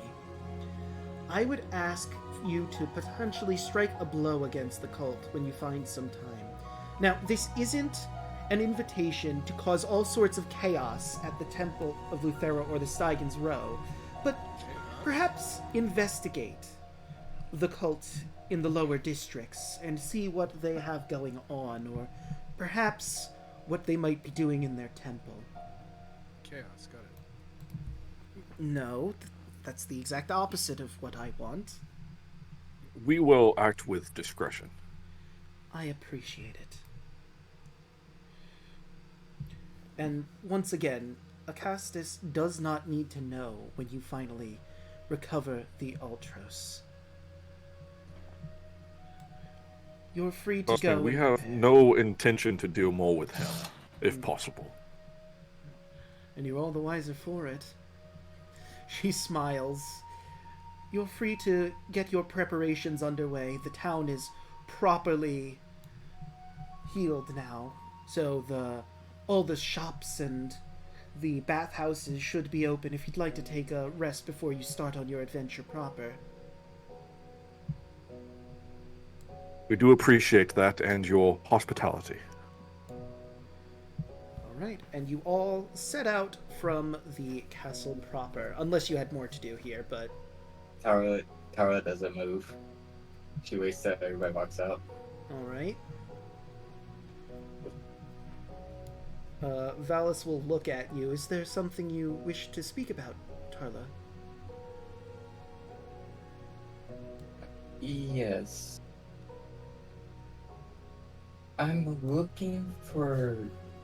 I would ask you to potentially strike a blow against the cult when you find some time. Now, this isn't an invitation to cause all sorts of chaos at the Temple of Lethera or the Stygian's Row, but perhaps investigate the cult in the lower districts and see what they have going on, or perhaps what they might be doing in their temple. Chaos, got it. No, that's the exact opposite of what I want. We will act with discretion. I appreciate it. And once again, Acastus does not need to know when you finally recover the Ultros. You're free to Trust me, go. we and have prepare. no intention to deal more with him, if possible. And you're all the wiser for it. She smiles. You're free to get your preparations underway. The town is properly healed now, so all the shops and the bathhouses should be open if you'd like to take a rest before you start on your adventure proper. We do appreciate that and your hospitality. Alright, and you all set out from the castle proper, unless you had more to do here, but... Tara doesn't move. She waits till everybody walks out. Alright. Valis will look at you. Is there something you wish to speak about, Tarla? Yes. I'm looking for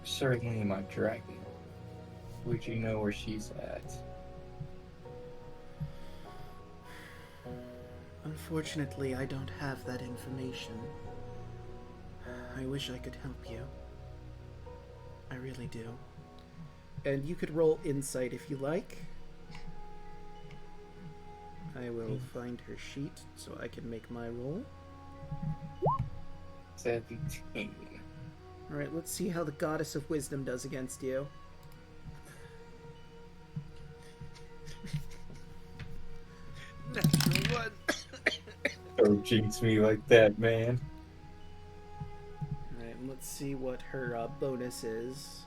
certainly my dragon. Would you know where she's at? Unfortunately, I don't have that information. I wish I could help you. I really do. And you could roll insight if you like. I will find her sheet so I can make my roll. 17. Alright, let's see how the Goddess of Wisdom does against you. Natural one. Don't jinx me like that, man. Alright, and let's see what her bonus is.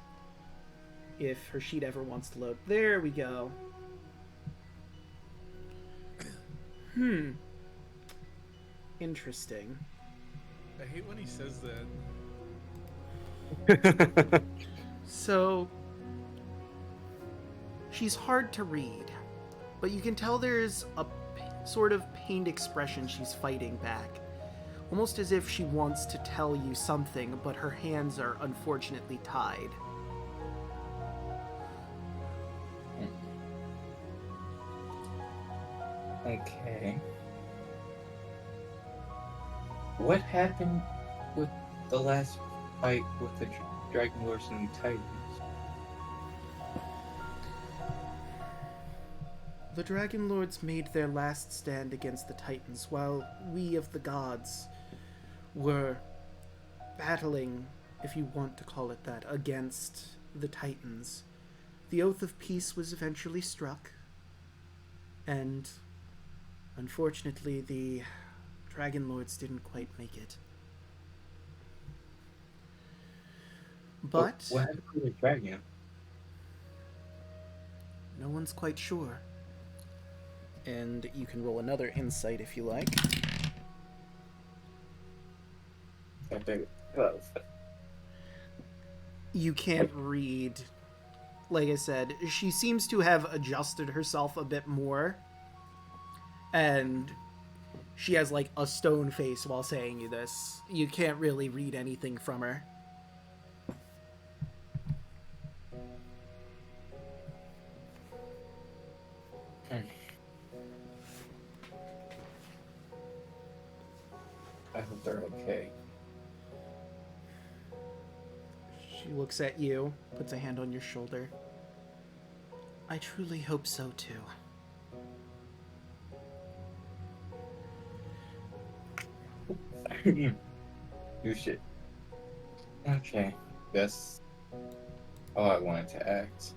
If her sheet ever wants to load. There we go. Interesting. I hate when he says that. So, she's hard to read, but you can tell there's a sort of pained expression she's fighting back. Almost as if she wants to tell you something, but her hands are unfortunately tied. Okay. What happened with the last fight with the Dragon Lords and Titans? The Dragon Lords made their last stand against the Titans, while we of the gods were battling, if you want to call it that, against the Titans. The Oath of Peace was eventually struck, and unfortunately the Dragon Lords didn't quite make it. But What happened to the dragon? no one's quite sure. And you can roll another insight if you like. You can't read. Like I said, she seems to have adjusted herself a bit more. And she has like a stone face while saying you this. You can't really read anything from her. I hope they're okay. She looks at you, puts a hand on your shoulder. I truly hope so too. You should. Okay, that's all I wanted to ask.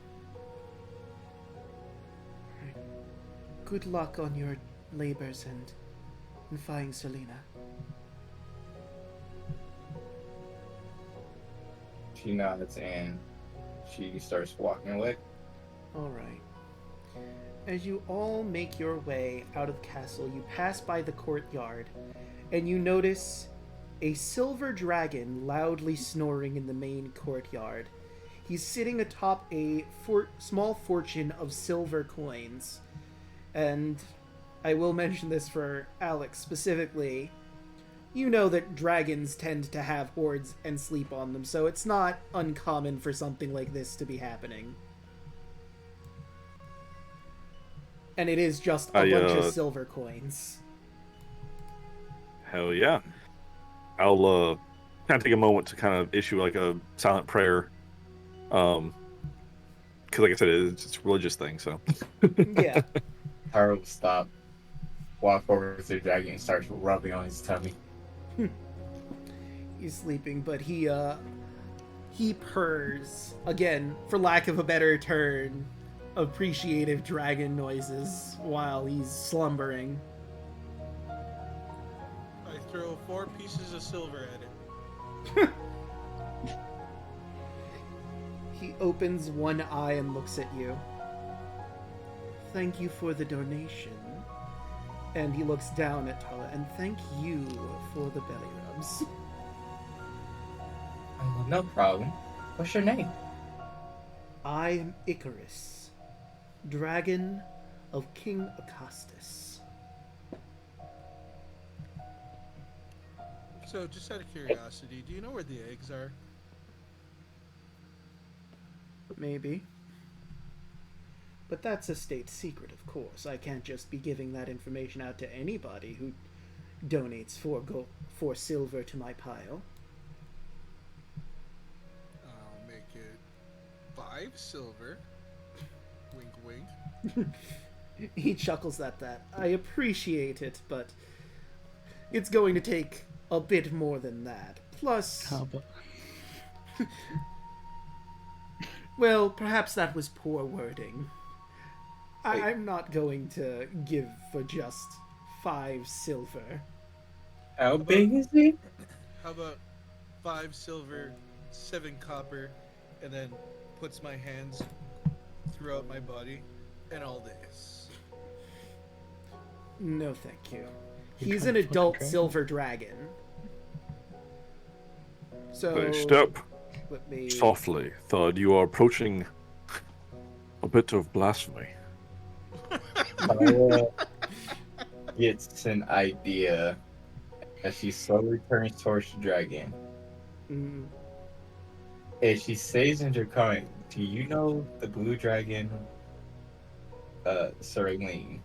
Good luck on your labors and in finding Selena. She nods and she starts walking away. Alright. As you all make your way out of the castle, you pass by the courtyard, and you notice a silver dragon loudly snoring in the main courtyard. He's sitting atop a small fortune of silver coins. And I will mention this for Alek specifically. You know that dragons tend to have hoards and sleep on them, so it's not uncommon for something like this to be happening. And it is just a bunch of silver coins. Hell yeah. I'll kind of take a moment to kind of issue like a silent prayer. Because like I said, it's a religious thing, so. Yeah. Taro will stop, walk over to the dragon and starts rubbing on his tummy. He's sleeping, but he purrs. Again, for lack of a better term, appreciative dragon noises while he's slumbering. I throw 4 pieces of silver at him. He opens one eye and looks at you. Thank you for the donation. And he looks down at Tala, and thank you for the belly rubs. No problem. What's your name? I am Icarus, dragon of King Acastus. So, just out of curiosity, do you know where the eggs are? Maybe. But that's a state secret, of course. I can't just be giving that information out to anybody who donates 4 silver to my pile. I'll make it 5 silver. Wink, wink. He chuckles at that. I appreciate it, but it's going to take a bit more than that. Plus... Well, perhaps that was poor wording. I'm not going to give for just 5 silver. How big is he? How about 5 silver, 7 copper, and then puts my hands throughout my body and all this? No, thank you. He's an adult silver dragon. So... Hey, step let me... softly, Thud. You are approaching a bit of blasphemy. Gets an idea as she slowly turns towards the dragon. Mm. As she says in Draconic, do you know the blue dragon, Serene?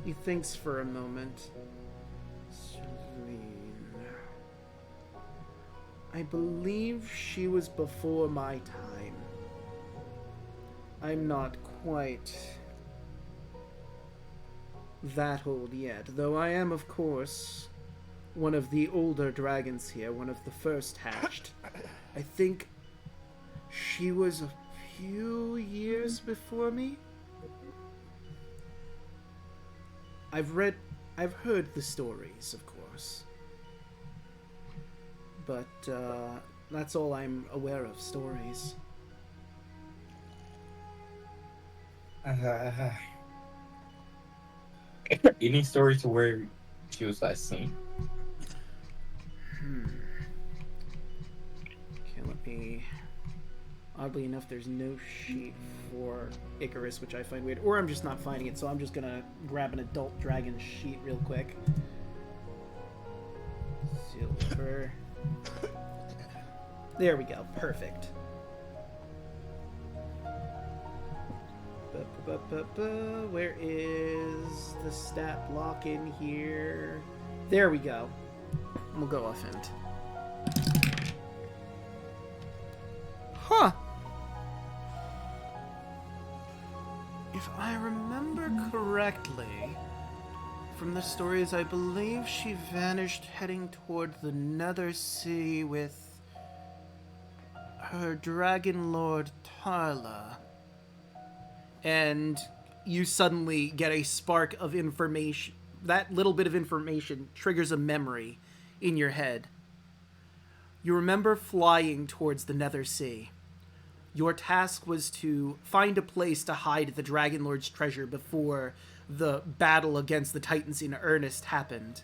He thinks for a moment. Celine. I believe she was before my time. I'm not quite that old yet, though I am, of course, one of the older dragons here, one of the first hatched. I think she was a few years before me. I've heard the stories, of course. But, that's all I'm aware of, stories. Any story to where she was last seen. Okay, let me... Oddly enough, there's no sheet for Icarus, which I find weird. Or I'm just not finding it, so I'm just gonna grab an adult dragon sheet real quick. Silver. There we go. Perfect. Where is the stat block in here? There we go. We'll go offhand. Huh. If I remember correctly, from the stories, I believe she vanished heading toward the Nether Sea with her dragon lord Tarla. And you suddenly get a spark of information. That little bit of information triggers a memory in your head. You remember flying towards the Nether Sea. Your task was to find a place to hide the Dragon Lord's treasure before the battle against the Titans in earnest happened.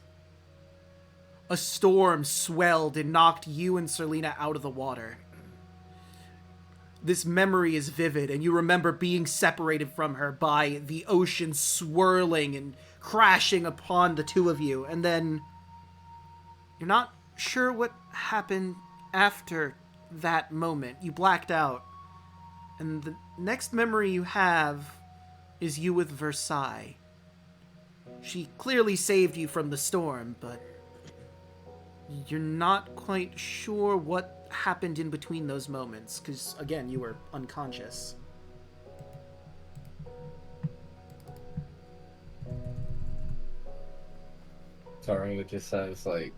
A storm swelled and knocked you and Serlina out of the water. This memory is vivid, and you remember being separated from her by the ocean swirling and crashing upon the two of you, and then you're not sure what happened after that moment. You blacked out, and the next memory you have is you with Versailles. She clearly saved you from the storm, but you're not quite sure what happened in between those moments, because, again, you were unconscious. Sorry, it just says, like...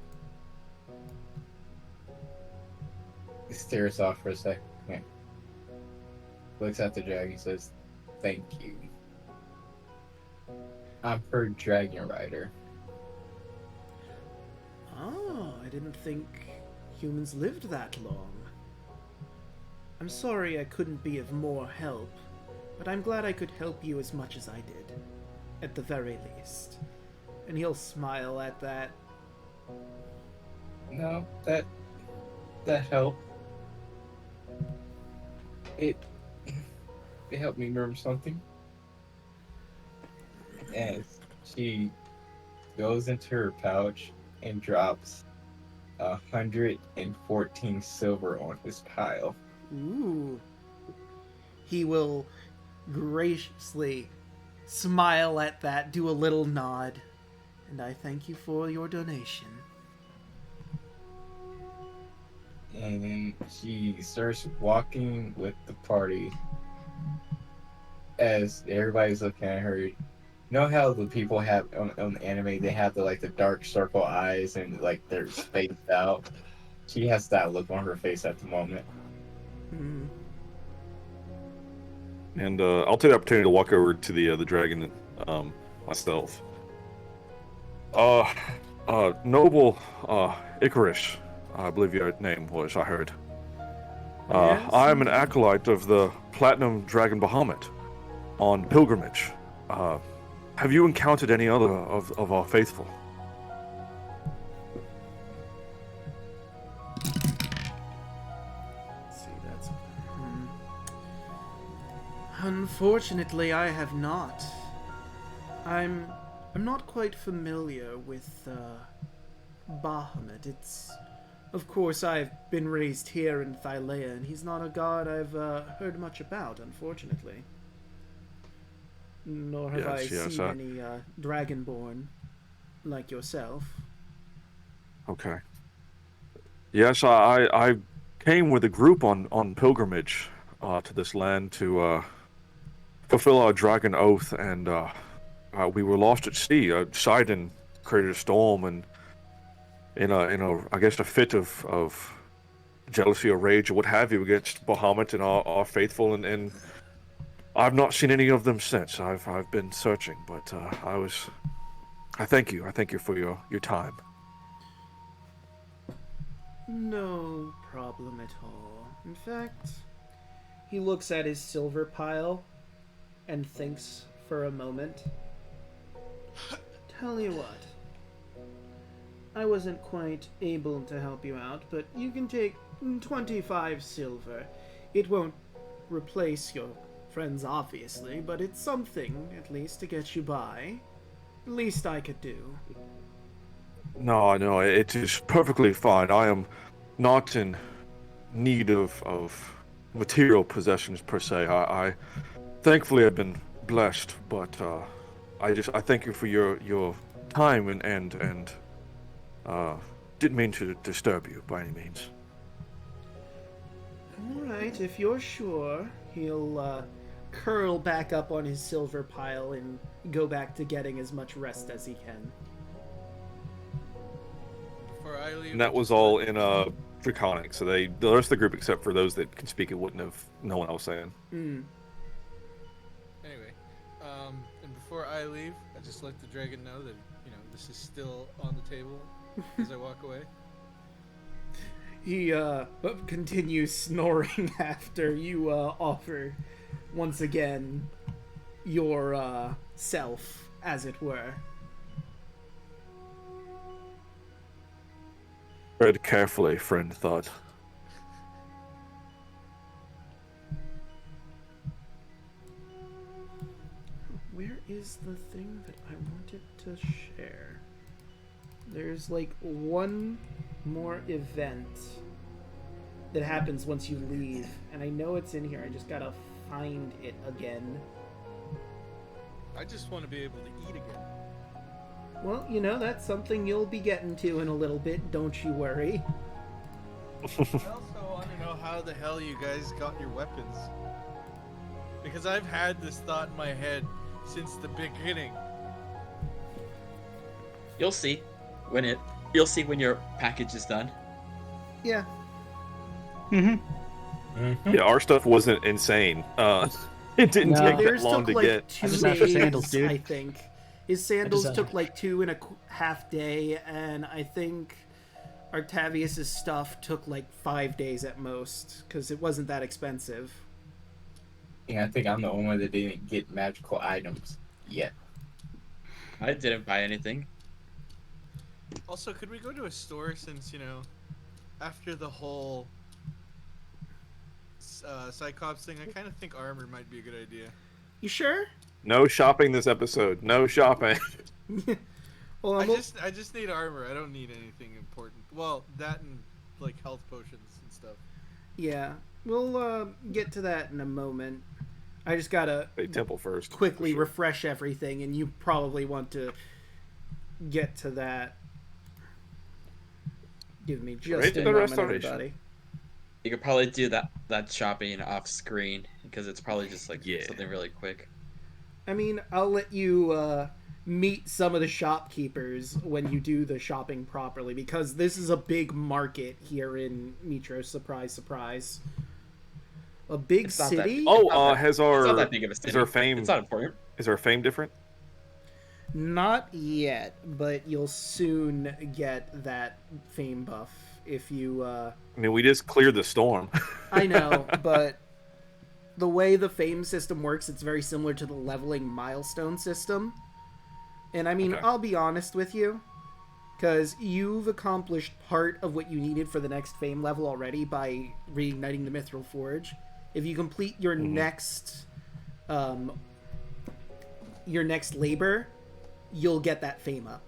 He stares off for a second. Looks at the dragon, says, "Thank you. I'm her dragon rider." Oh, I didn't think humans lived that long. I'm sorry I couldn't be of more help, but I'm glad I could help you as much as I did, at the very least. And he'll smile at that. No, that helped. It helped me remember something. And she goes into her pouch and drops 114 silver on his pile. Ooh. He will graciously smile at that, do a little nod, and I thank you for your donation. And then she starts walking with the party as everybody's looking at her. You know how the people have on anime, they have the dark circle eyes and like they're spaced out? She has that look on her face at the moment. Mm. And I'll take the opportunity to walk over to the dragon myself. Noble Icarus, I believe your name was, I heard. Yes? I'm an acolyte of the Platinum Dragon Bahamut on pilgrimage. Have you encountered any other of our faithful? Let's see, that's... Unfortunately, I have not. I'm not quite familiar with Bahamut. It's... Of course, I've been raised here in Thylea, and he's not a god I've heard much about, unfortunately. Nor have I seen any Dragonborn like yourself. Okay. Yes, I came with a group on pilgrimage to this land to fulfill our dragon oath, and we were lost at sea. Sidon created a storm, and in a I guess a fit of jealousy or rage or what have you against Bahamut and our faithful, and I've not seen any of them since. I've been searching, but I thank you for your time. No problem at all. In fact, he looks at his silver pile and thinks for a moment. Tell you what, I wasn't quite able to help you out, but you can take 25 silver. It won't replace your friends, obviously, but it's something, at least, to get you by. Least I could do. No, it is perfectly fine. I am not in need of material possessions per se. I thankfully have been blessed, but I thank you for your time and didn't mean to disturb you by any means. Alright, if you're sure, he'll curl back up on his silver pile and go back to getting as much rest as he can. Before I leave, And that was all in Draconic, so the rest of the group, except for those that can speak it, wouldn't have known what I was saying. Mm. Anyway, and before I leave, I just let the dragon know that this is still on the table as I walk away. He continues snoring after you offer once again your self, as it were. Tread carefully, friend thought. Where is the thing that I wanted to share? There's like one more event that happens once you leave, and I know it's in here. I just gotta find it again. I just want to be able to eat again. Well, that's something you'll be getting to in a little bit, don't you worry. I also want to know how the hell you guys got your weapons. Because I've had this thought in my head since the beginning. You'll see when your package is done. Yeah. Yeah, our stuff wasn't insane. It didn't No. take that Theirs long took to like get. 2 I just asked for days, sandals, dude. I think. His sandals just, took like 2.5 day, and I think Artavius's stuff took like 5 days at most, because it wasn't that expensive. Yeah, I think I'm the only one that didn't get magical items yet. I didn't buy anything. Also, could we go to a store since, after the whole Cyclops thing, I kind of think armor might be a good idea. You sure? No shopping this episode. No shopping. Well, I just need armor. I don't need anything important. Well, that and like health potions and stuff. yeah, we'll get to that in a moment. I just gotta Hey, temple first. quickly for sure. refresh everything, and you probably want to get to that. Give me just Right to a the moment, restoration. everybody. You could probably do that shopping off screen because it's probably just like Yeah. something really quick. I mean, I'll let you meet some of the shopkeepers when you do the shopping properly, because this is a big market here in Mitros. Surprise, surprise. A big It's not that- city? Oh, Not has It's not our that big of a city. is our fame It's not important. is our fame different? Not yet, but you'll soon get that fame buff if you... I mean, we just cleared the storm. I know, but the way the fame system works, it's very similar to the leveling milestone system. And I mean, Okay. I'll be honest with you, because you've accomplished part of what you needed for the next fame level already by reigniting the Mithril Forge. If you complete your next labor, you'll get that fame up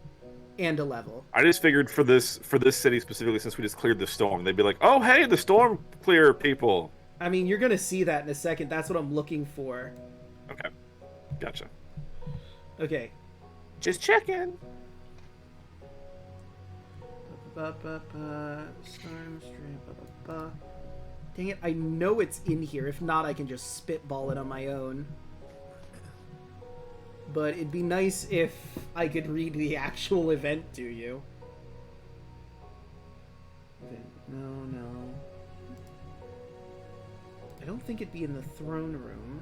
and a level. I just figured for this city specifically, since we just cleared the storm, they'd be like, "Oh, hey, the storm clear people." I mean, you're gonna see that in a second. That's what I'm looking for. Okay, gotcha. Okay. Just checking. Storm Stream. Dang it! I know it's in here. If not, I can just spitball it on my own. But it'd be nice if I could read the actual event to you. No. I don't think it'd be in the throne room.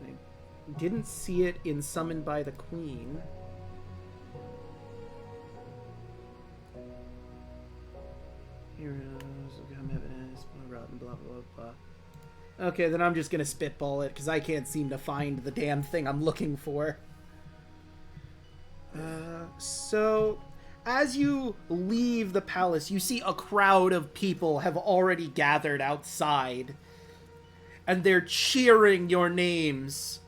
I didn't see it in Summoned by the Queen. Heroes become evidence, blah blah blah. Okay, then I'm just gonna spitball it because I can't seem to find the damn thing I'm looking for. So as you leave the palace, you see a crowd of people have already gathered outside. And they're cheering your names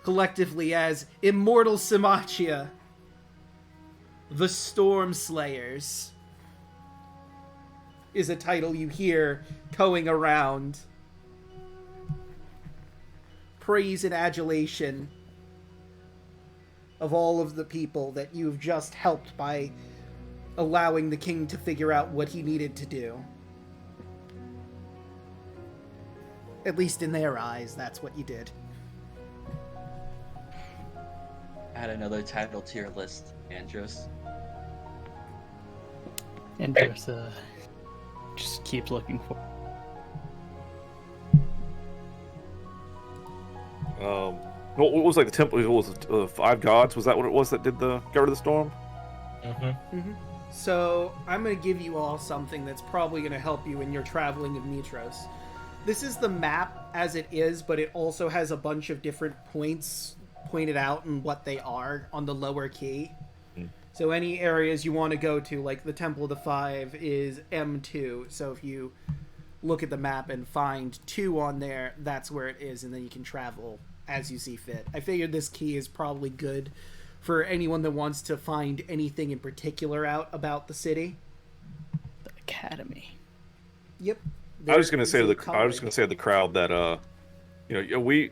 collectively as Immortal Symmachia, the Storm Slayers, is a title you hear going around. Praise and adulation of all of the people that you've just helped by allowing the king to figure out what he needed to do. At least in their eyes, that's what you did. Add another title to your list, Andros. Andros just keeps looking for. What was like the temple? What was it, 5 gods? Was that what it was that did got rid of the storm? So, I'm going to give you all something that's probably going to help you in your traveling of Mitros. This is the map as it is, but it also has a bunch of different points pointed out and what they are on the lower key. So any areas you want to go to, like the Temple of the Five is M2. So if you look at the map and find 2 on there, that's where it is, and then you can travel as you see fit. I figured this key is probably good for anyone that wants to find anything in particular out about the city. The Academy. Yep. I was going to say to the crowd that we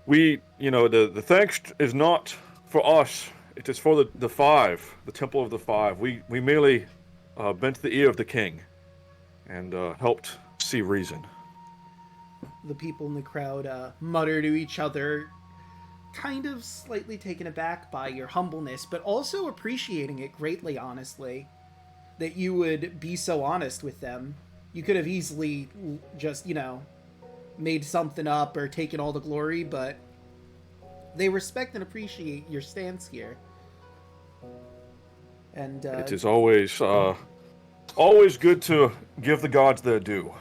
the thanks is not for us. It is for the 5, the Temple of the 5. We merely bent the ear of the king and helped see reason. The people in the crowd mutter to each other, kind of slightly taken aback by your humbleness, but also appreciating it greatly, honestly, that you would be so honest with them. You could have easily just, made something up or taken all the glory, but they respect and appreciate your stance here. And it is always good to give the gods their due.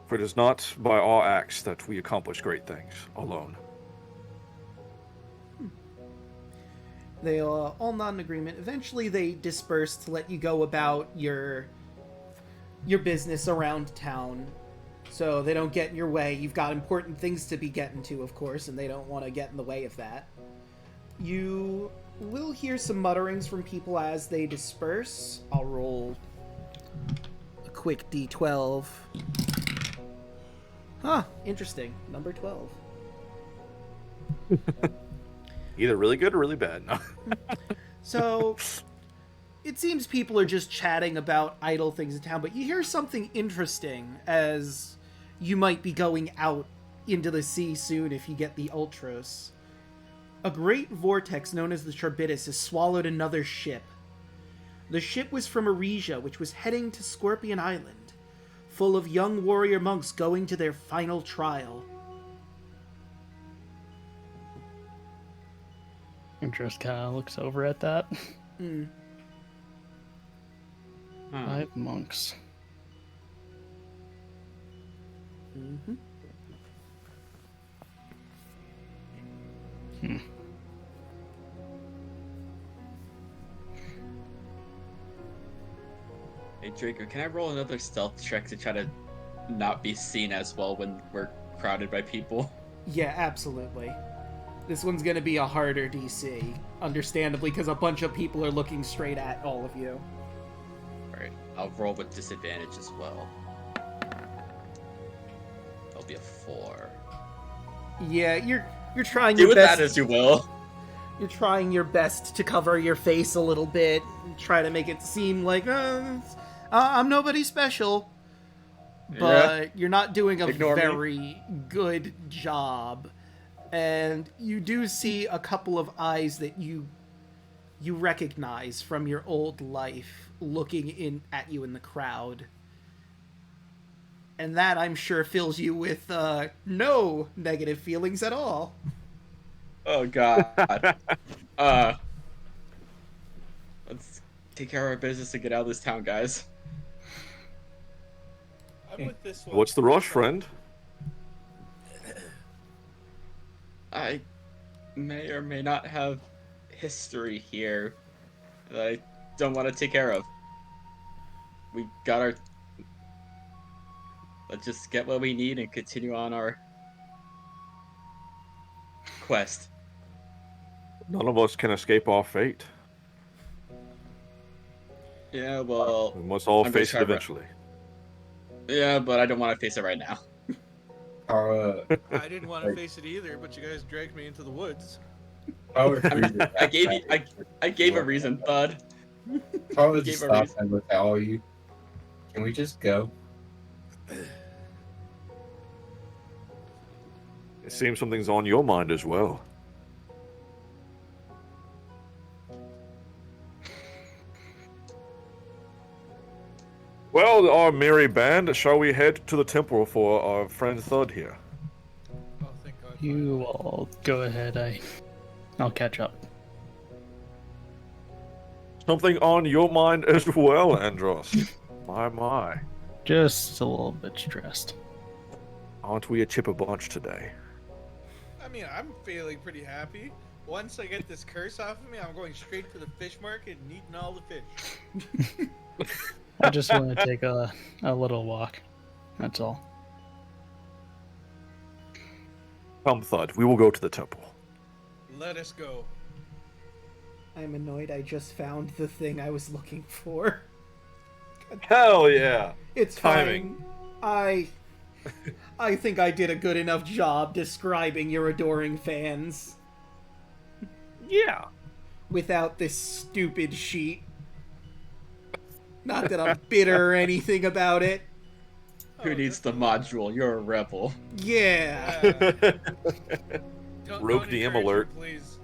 For it is not by our acts that we accomplish great things alone. They all nod in agreement. Eventually they disperse to let you go about your business around town, so they don't get in your way. You've got important things to be getting to, of course, and they don't want to get in the way of that. You will hear some mutterings from people as they disperse. I'll roll a quick d12. Huh, interesting. Number 12. Either really good or really bad. No. So, it seems people are just chatting about idle things in town, but you hear something interesting as you might be going out into the sea soon if you get the Ultros. A great vortex known as the Charbitus has swallowed another ship. The ship was from Aresia, which was heading to Scorpion Island, full of young warrior monks going to their final trial. Andros kind of looks over at that. 5 monks. Hey Draco, can I roll another stealth check to try to not be seen as well when we're crowded by people? Yeah, absolutely. This one's gonna be a harder DC, understandably, because a bunch of people are looking straight at all of you. Alright, I'll roll with disadvantage as well. That'll be a 4. Yeah, you're trying Do your with best. that as you will. You're trying your best to cover your face a little bit, and try to make it seem like I'm nobody special. But you're not doing a Ignore me. very good job. And you do see a couple of eyes that you recognize from your old life looking in at you in the crowd. And that, I'm sure, fills you with no negative feelings at all. Oh god. Let's take care of our business and get out of this town, guys. I'm with this one. What's the rush, friend? I may or may not have history here that I don't want to take care of. We got our... Let's just get what we need and continue on our quest. None of us can escape our fate. Yeah, well... We must all I'm gonna face try it to- eventually. Yeah, but I don't want to face it right now. Our I didn't want to face it either, but you guys dragged me into the woods. our I mean, freezer I gave you... backpack I gave a reason, bud. Probably gave just a stop reason. and look at all you. Can we just go? It seems something's on your mind as well. Well, our merry band, shall we head to the temple for our friend Thud here? Oh, thank God. You all go ahead. I'll catch up. Something on your mind as well, Andros. My. Just a little bit stressed. Aren't we a chipper bunch today? I mean, I'm feeling pretty happy. Once I get this curse off of me, I'm going straight to the fish market and eating all the fish. I just want to take a little walk. That's all. Come, Thud, we will go to the temple. Let us go. I'm annoyed I just found the thing I was looking for. Hell yeah! It's Timing. fine. I think I did a good enough job describing your adoring fans Yeah! without this stupid sheet. Not that I'm bitter or anything about it. Who needs the module? You're a rebel. Yeah. Rogue Don't DM encourage alert. her, please.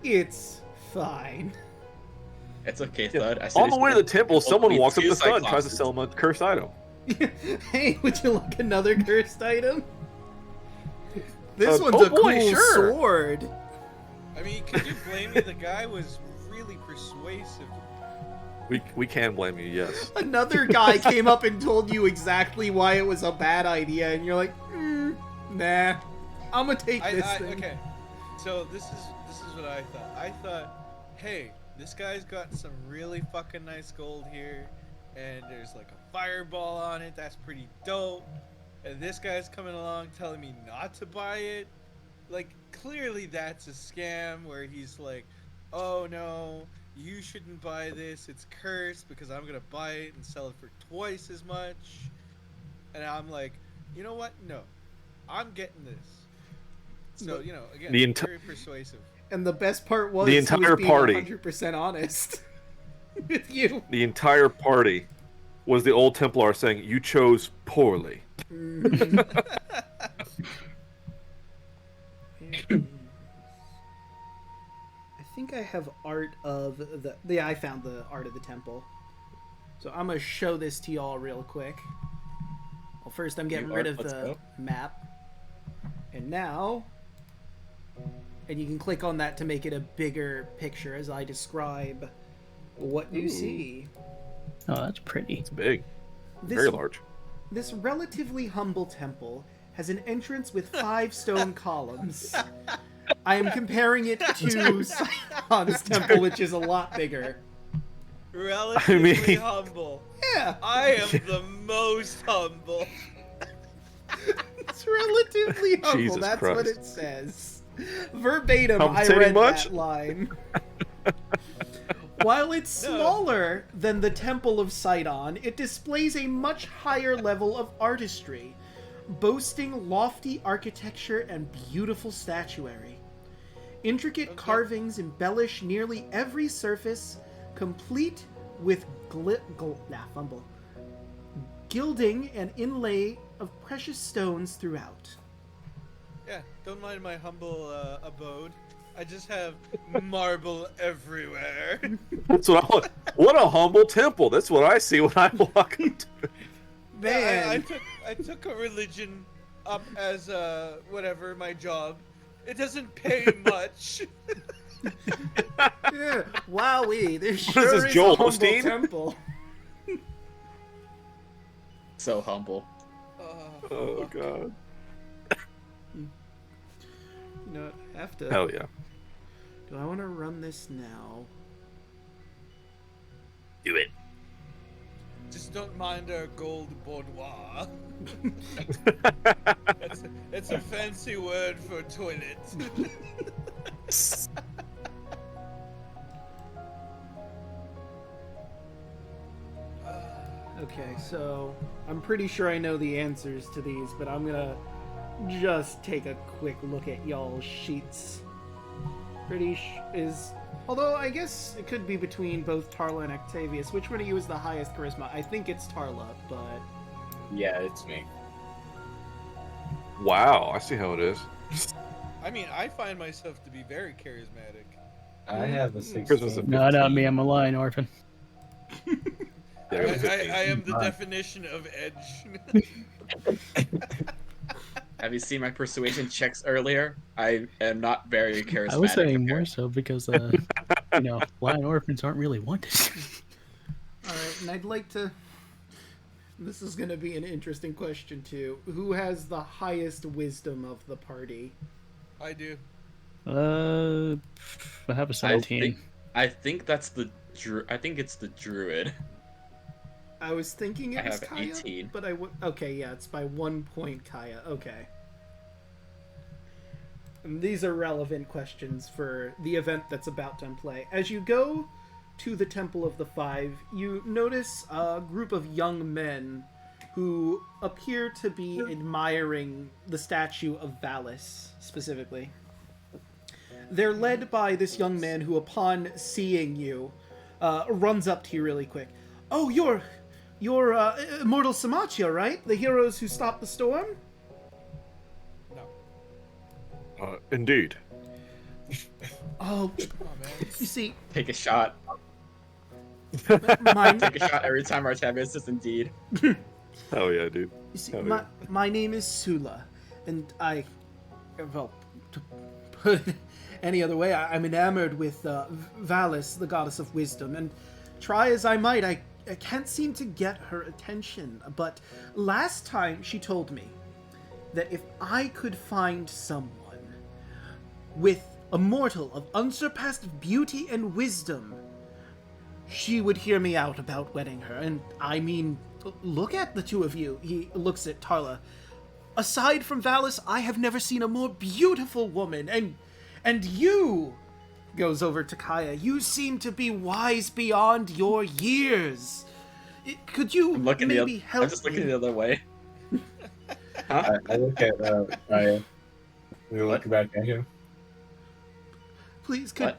It's fine. It's okay, Thud. I said On the way to the temple, someone walks up to Cyclopses. Thud and tries to sell him a cursed item. Hey, would you like another cursed item? This one's oh a boy, cool sure. sword. I mean, could you blame me? The guy was really persuasive. We can blame you, yes. Another guy came up and told you exactly why it was a bad idea, and you're like, nah, I'm gonna take this thing. Okay, so this is what I thought. I thought, hey, this guy's got some really fucking nice gold here, and there's like a fireball on it. That's pretty dope. And this guy's coming along telling me not to buy it. Like, clearly that's a scam where he's like, oh no, you shouldn't buy this. It's cursed because I'm gonna buy it and sell it for twice as much. And I'm like, you know what? No, I'm getting this. So, you know, again, The very persuasive. And the best part was The he entire was being party. 100% honest with you. The entire party was the old Templar saying, you chose poorly. I think I have art of the... Yeah, I found the art of the temple. So I'm going to show this to y'all real quick. Well, first I'm getting rid of Let's the go. map. And now... And you can click on that to make it a bigger picture as I describe what you see. Oh, that's pretty. It's big. This, Very large. This relatively humble temple has an entrance with 5 stone columns. I am comparing it to Sion's temple, which is a lot bigger. Relatively humble. Yeah, I am the most humble. it's relatively humble. Jesus That's what Christ. it says. Verbatim, I Commentating read much? that line. While it's smaller than the Temple of Sidon, it displays a much higher level of artistry, boasting lofty architecture and beautiful statuary. Intricate carvings embellish nearly every surface, complete with gilding and inlay of precious stones throughout. Yeah, don't mind my humble abode. I just have marble everywhere. That's what I want. What a humble temple. That's what I see when I walk into it. Man, I took a religion up as whatever my job. It doesn't pay much. yeah, wowee, this What is sure this, is Joel a humble Osteen? temple. So humble. Oh, God. You know, I have to. Hell yeah. Do I want to run this now? Do it. Just don't mind our gold boudoir. It's a fancy word for toilet. Okay, so I'm pretty sure I know the answers to these, but I'm gonna just take a quick look at y'all's sheets. Although I guess it could be between both Tarla and Octavius. Which one of you is the highest charisma? I think it's Tarla, but Yeah, it's me. Wow, I see how it is. I mean, I find myself to be very charismatic. I have a Christmas 16. of- No, not me. I'm a lion orphan. Yeah, I, it was 15. I am the Fine. definition of edge. Have you seen my persuasion checks earlier? I am not very charismatic. I was saying more compared- so because, lion orphans aren't really wanted. alright, and I'd like to... This is gonna be an interesting question, too. Who has the highest wisdom of the party? I do. I have a 17. I think that's the I think it's the druid. I was thinking it I was have Kaya, 18. but okay, yeah, it's by 1 point, Kaya. Okay. And these are relevant questions for the event that's about to play. As you go to the Temple of the Five, you notice a group of young men who appear to be admiring the statue of Valis, specifically. They're led by this young man who, upon seeing you, runs up to you really quick. Oh, you're Immortal Symmachia, right? The heroes who stopped the storm? No. Indeed. Oh, Oh man. you see, Take a shot. my, Take a shot every time Artemis is indeed. Hell yeah, dude. you see, Hell my name is Sula, and well, to put it any other way, I'm enamored with Valis, the goddess of wisdom, and try as I might, I can't seem to get her attention. But last time she told me that if I could find someone with a mortal of unsurpassed beauty and wisdom, she would hear me out about wedding her. And I mean, look at the two of you. He looks at Tarla. Aside from Valis, I have never seen a more beautiful woman. And you, goes over to Kaya, you seem to be wise beyond your years. Could you I'm looking maybe help I'm just looking me? the other way. Huh? I look at Ryan. We look back at him. Please, What?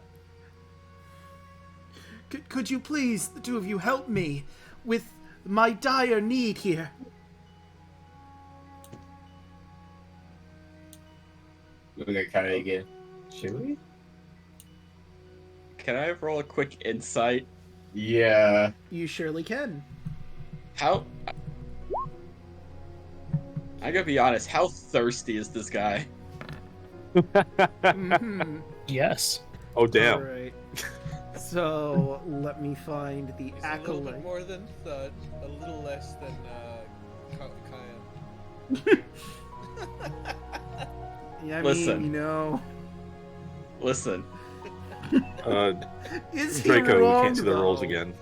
could you please, the two of you, help me with my dire need here? Look at Kaya again. Should we? Can I roll a quick insight? Yeah. You surely can. How? I gotta be honest. How thirsty is this guy? Mm-hmm. Yes. Oh damn. All right. So let me find the He's a little bit acolyte. more than Thud, a little less than Kaya. Yeah, I Listen. mean, Listen, is he Draco, we wrong, can't see the rolls though? again.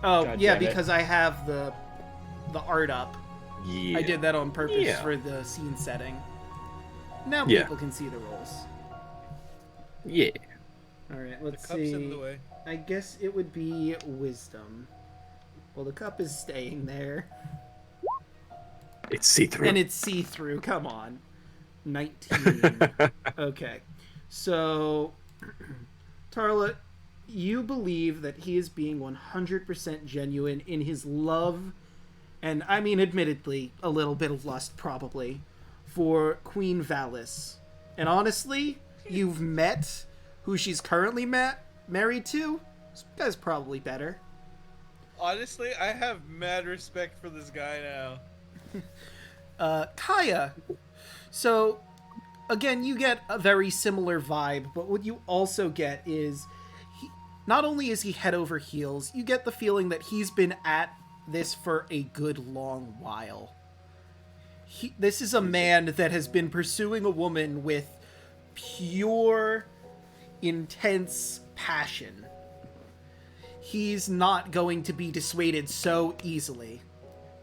Oh, God yeah, damn it. because I have the art up. Yeah. I did that on purpose Yeah. for the scene setting. Now Yeah. people can see the rolls. Yeah. All right, The let's cup's see. in the way. I guess it would be wisdom. Well, the cup is staying there, It's see-through. and it's see-through. Come on, 19. Okay, so Tarla, you believe that he is being 100% genuine in his love, and I mean, admittedly, a little bit of lust probably, for Queen Valis. And honestly, you've met who she's currently married to. This guy's probably better. Honestly, I have mad respect for this guy now. Kaya. So, again, you get a very similar vibe, but what you also get is, not only is he head over heels, you get the feeling that he's been at this for a good long while. This is a man that has been pursuing a woman with pure intense passion. He's not going to be dissuaded so easily.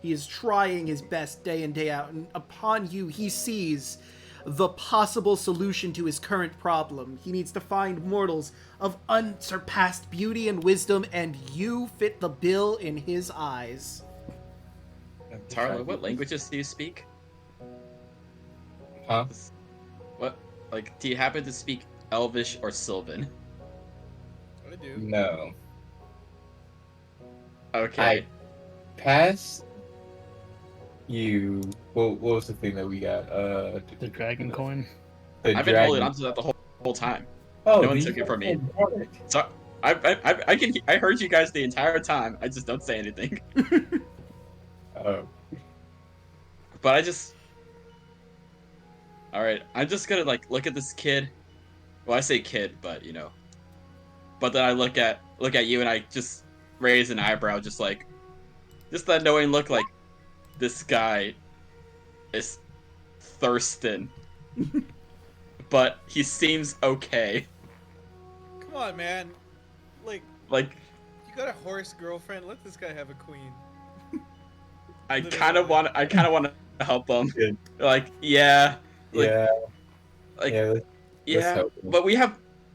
He is trying his best day in, day out, and upon you, he sees the possible solution to his current problem. He needs to find mortals of unsurpassed beauty and wisdom, and you fit the bill in his eyes. Tarla, what languages do you speak? Huh? What, like, do you happen to speak Elvish or Sylvan? I do. No. Okay. Pass you. What was the thing that we got? The dragon coin. The I've been holding on to that the whole time. Oh, no one the took it from me. Nordic. So I heard you guys the entire time. I just don't say anything. Oh. But I just. All right, I'm just gonna like look at this kid. Well, I say kid, but you know. But then I look at you and I just raise an eyebrow, just that knowing look, like this guy is thirsting, but he seems okay. Come on, man. Like you got a horse girlfriend. Let this guy have a queen. I kind of want to help him. Good. Like, yeah. Like, Yeah. Like, Yeah. yeah. help him. But we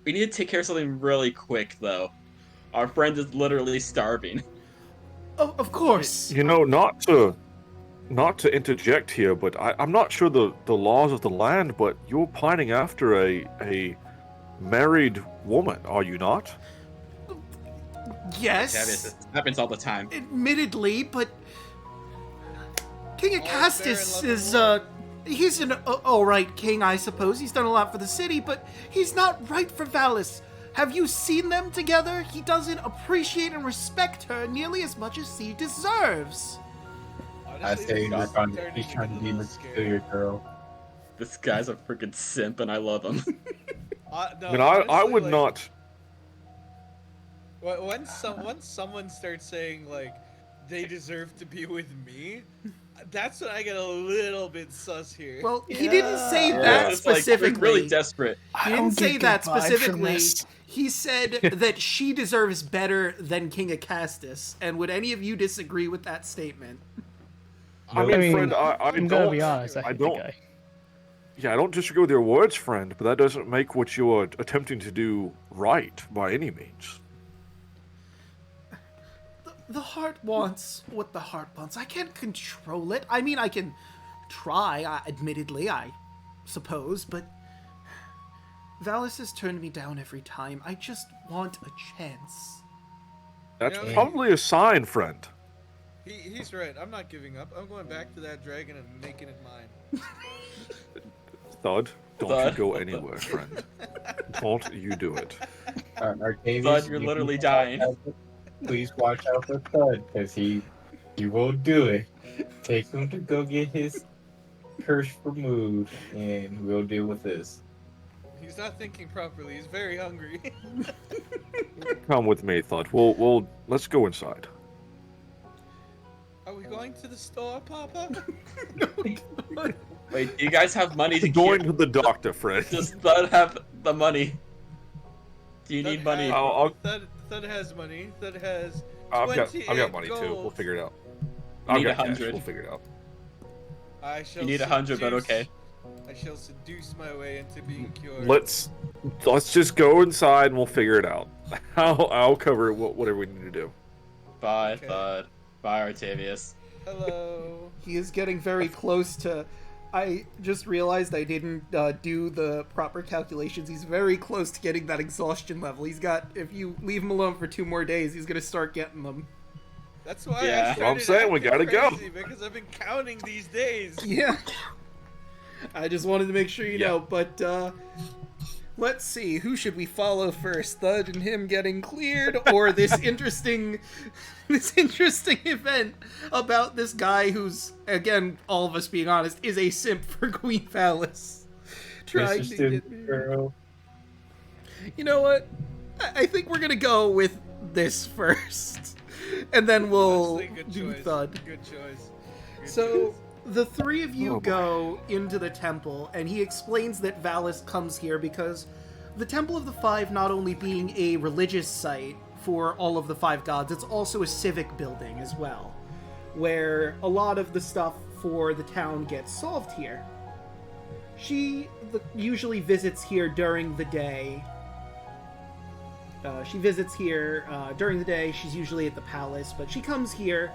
need to take care of something really quick, though. Our friend is literally starving. Oh, of course. You know, not to interject here, but I'm not sure the laws of the land, but you're pining after a married woman, are you not? Yes. It happens all the time. Admittedly, but King All fair Acastus in is, love and he's an alright king, I suppose. He's done a lot for the city, but he's not right for Valis. Have you seen them together? He doesn't appreciate and respect her nearly as much as he deserves. I say this is he's trying to be a a little scary. superior girl. This guy's a freaking simp, and I love him. No, I mean, I honestly, would like, not. Once someone starts saying like they deserve to be with me, that's when I get a little bit sus here. Well, he didn't say that It's like, specifically. we're really desperate. He I don't didn't say get that good vibes from specifically. this. He said that she deserves better than King Acastus. And would any of you disagree with that statement? I mean, mean, friend, I I'm don't. gonna be honest. I I hate don't- the guy. Yeah, I don't disagree with your words, friend, but that doesn't make what you're attempting to do right by any means. The heart wants what the heart wants. I can't control it. I mean, I can try, admittedly, I suppose, but Valis has turned me down every time. I just want a chance. That's Yeah. probably a sign, friend. He's right. I'm not giving up. I'm going back to that dragon and making it mine. Thud, don't Thud. you go anywhere, friend. Don't you do it. Artavius, Bud, you're you literally can dying. watch out please watch out for Thud, because he will do it. Take him to go get his curse removed, and we'll deal with this. He's not thinking properly. He's very hungry. Come with me, Thud. We'll let's go inside. Are we going to the store, Papa? Wait, do you guys have money to Going cure? to the doctor, friend. Does Thud have the money? Do you need money? Thud has money. Thud has. I've got 28 money too. gold. We'll figure it out. You I've need got cash. 100. We'll figure it out. I shall You need 100, but seduce- okay. I shall seduce my way into being cured. Let's just go inside and we'll figure it out. I'll cover whatever we need to do. Bye, Okay. Thud. Bye, Artavius. Hello. He is getting very close to... I just realized I didn't do the proper calculations. He's very close to getting that exhaustion level. He's got... If you leave him alone for 2 more days, he's gonna start getting them. That's why Yeah. I started I'm saying we acting gotta go. crazy, because I've been counting these days. Yeah. I just wanted to make sure you Yeah. know, but let's see, who should we follow first? Thud and him getting cleared, or this interesting event about this guy who's, again, all of us being honest, is a simp for Queen Valis. Trying Mr. to Student get me. Girl. You know what? I think we're gonna go with this first, and then we'll Honestly, good do choice. Thud. Good choice. Good So, choice. the 3 of you Oh, boy. go into the temple, and he explains that Valis comes here because the Temple of the Five not only being a religious site for all of the five gods, it's also a civic building as well, where a lot of the stuff for the town gets solved here. She usually visits here during the day. She visits here during the day. She's usually at the palace, but she comes here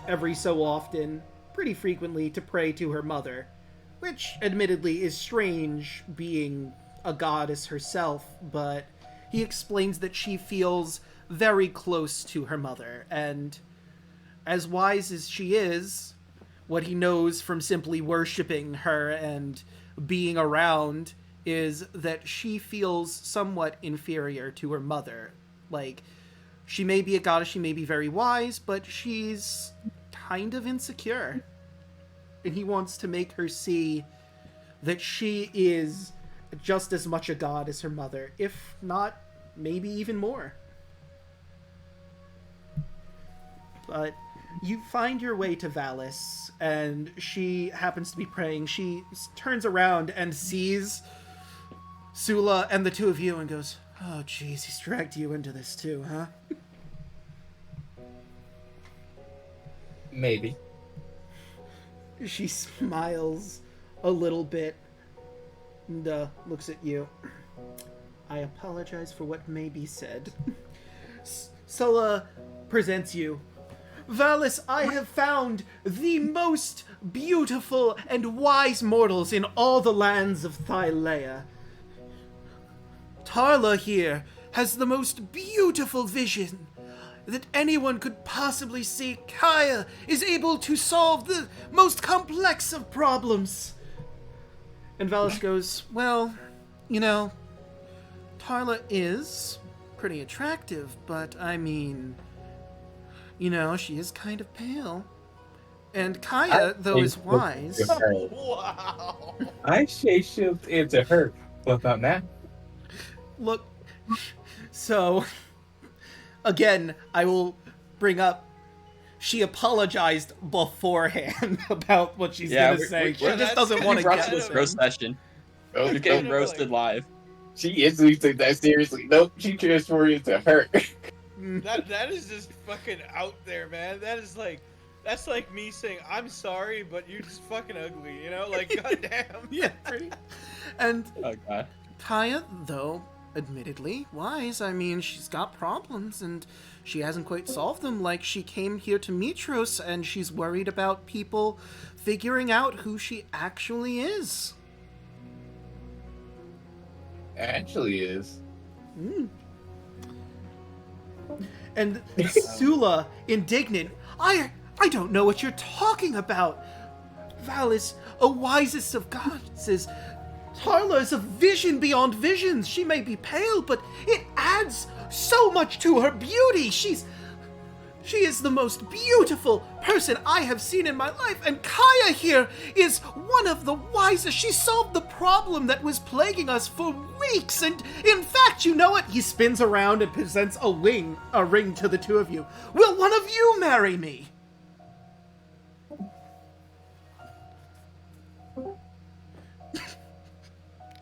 every so often, pretty frequently, to pray to her mother, which admittedly is strange being a goddess herself, but he explains that she feels very close to her mother, and as wise as she is, what he knows from simply worshipping her and being around is that she feels somewhat inferior to her mother. Like, she may be a goddess, she may be very wise, but she's kind of insecure. And he wants to make her see that she is just as much a god as her mother, if not, maybe even more. But you find your way to Valis, and she happens to be praying. She turns around and sees Sula and the two of you and goes, "Oh, jeez, he's dragged you into this too, huh?" Maybe. She smiles a little bit and looks at you. "I apologize for what may be said." Sula presents you. "Valis, I have found the most beautiful and wise mortals in all the lands of Thylea. Tarla here has the most beautiful vision that anyone could possibly see. Kaya is able to solve the most complex of problems." And Valis goes, "Well, you know, Tarla is pretty attractive, but I mean, you know, she is kind of pale. And Kaya, though, is wise." Wow. I shapeshift into her. What about that? Look, so, again, I will bring up, she apologized beforehand about what she's going to say. She just doesn't want to brought get to this it. roast session. Oh, You're getting no, roasted live. She instantly took that seriously. Nope, she transformed into her. That is just fucking out there, man. That's like me saying, "I'm sorry, but you're just fucking ugly," you know? Like, goddamn. Yeah, pretty. And Oh god. Kaya, though admittedly wise, I mean, she's got problems and she hasn't quite solved them. Like, she came here to Mitros and she's worried about people figuring out who she actually is. Actually is. And Sula, indignant, I don't know what you're talking about. Valis, a wisest of goddesses, Tarla is a vision beyond visions. She may be pale, but it adds so much to her beauty. She is the most beautiful person I have seen in my life, and Kaya here is one of the wisest. She solved the problem that was plaguing us for weeks, and in fact, you know what? He spins around and presents a ring to the two of you. Will one of you marry me?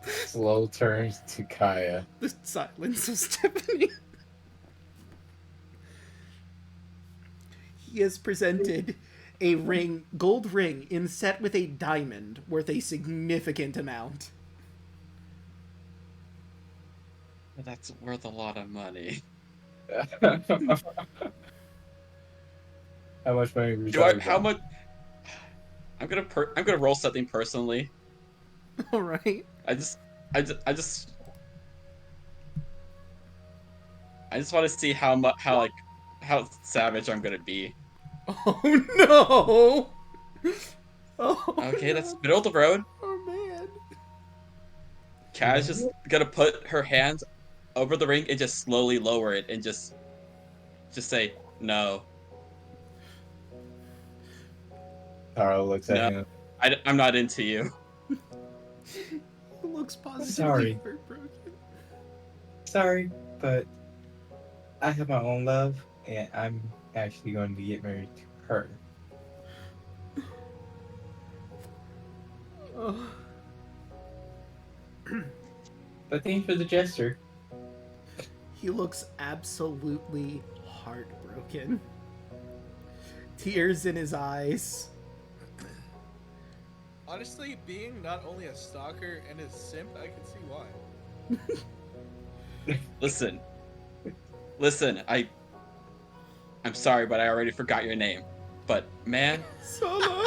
Slow turns to Kaya. The silence of Stephanie. He has presented a gold ring inset with a diamond worth a significant amount. That's worth a lot of money. How much money? How much? I'm gonna roll something personally. All right. I just want to see how savage I'm gonna be. Oh no! Oh, Okay, that's middle of the road. oh man. Kaz just gonna put her hands over the ring and just slowly lower it and just say no. Taro looks at him. I'm not into you. Looks positively Sorry. heartbroken. Sorry, but I have my own love, and I'm actually going to get married to her. Oh. But thanks for the gesture. He looks absolutely heartbroken. Tears in his eyes. Honestly, being not only a stalker and a simp, I can see why. Listen, I'm sorry, but I already forgot your name. But man, Solo.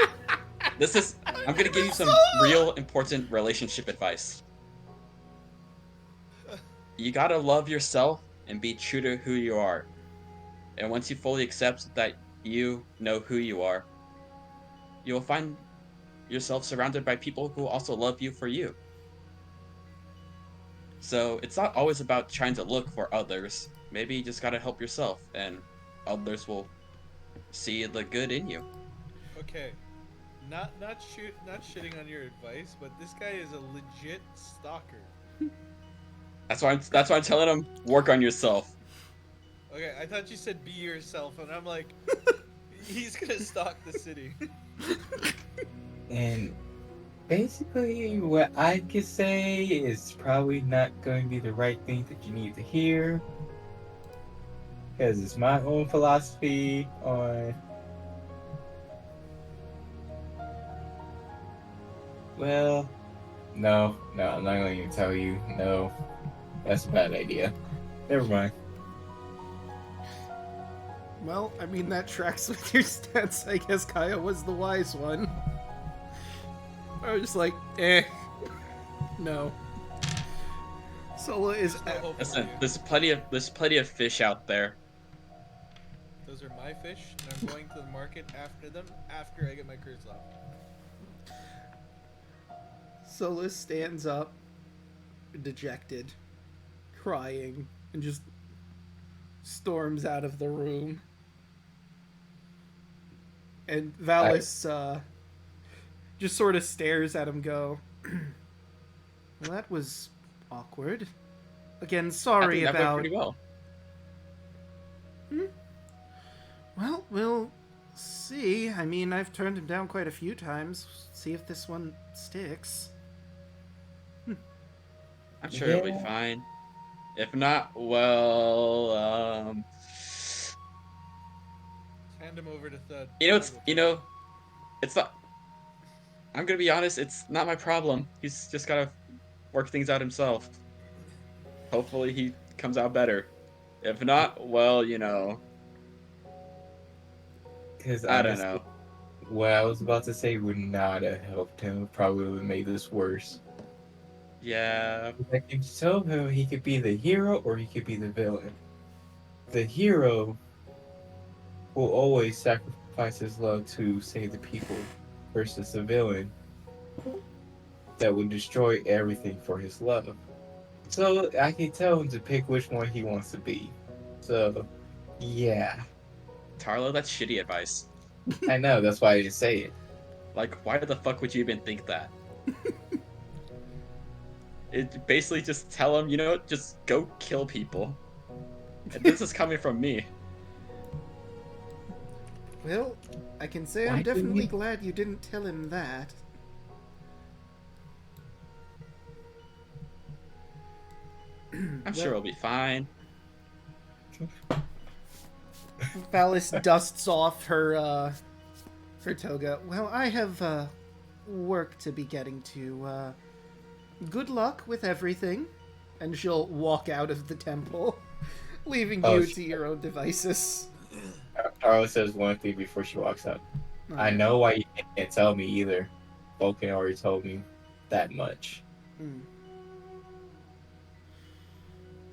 I'm gonna give you some real important relationship advice. You gotta love yourself and be true to who you are. And once you fully accept that you know who you are, you'll find yourself surrounded by people who also love you for you. So it's not always about trying to look for others. Maybe you just gotta help yourself, and others will see the good in you. Okay, not shitting on your advice, but this guy is a legit stalker. That's why I'm telling him, work on yourself. Okay, I thought you said be yourself, and I'm like, he's gonna stalk the city. And basically, what I could say is probably not going to be the right thing that you need to hear. Because it's my own philosophy on. Well, no, I'm not going to tell you. No, that's a bad idea. Never mind. Well, I mean, that tracks with your stance. I guess Kaya was the wise one. I was just like, no. Sola is. There's no hope for Listen, you. there's plenty of fish out there. Those are my fish, and I'm going to the market after them after I get my curse off. Sola stands up, dejected, crying, and just storms out of the room. And Valis just sort of stares at him, go, well, that was awkward. Again, I sorry think that went about... pretty well. Well, we'll see. I mean, I've turned him down quite a few times. See if this one sticks. I'm sure it'll be fine. If not, well, Hand him over to Thud. it's not. I'm gonna be honest. It's not my problem. He's just gotta work things out himself. Hopefully, he comes out better. If not, well, Because I don't know. What I was about to say would not have helped him. Probably would have made this worse. Yeah, I can tell him he could be the hero or he could be the villain. The hero will always sacrifice his love to save the people, versus the villain that would destroy everything for his love. So I can tell him to pick which one he wants to be. So, yeah. Tarlo, that's shitty advice. I know, that's why I didn't say it. Like, why the fuck would you even think that? It basically just tell him, just go kill people. And this is coming from me. Well, I can say Why I'm didn't definitely you- glad you didn't tell him that. I'm sure it'll be fine. Valis dusts off her toga. Well, I have work to be getting to. Good luck with everything. And she'll walk out of the temple, leaving you to your own devices. Carla says one thing before she walks out. I know why you can't tell me either. Vulcan already told me that much. Hmm.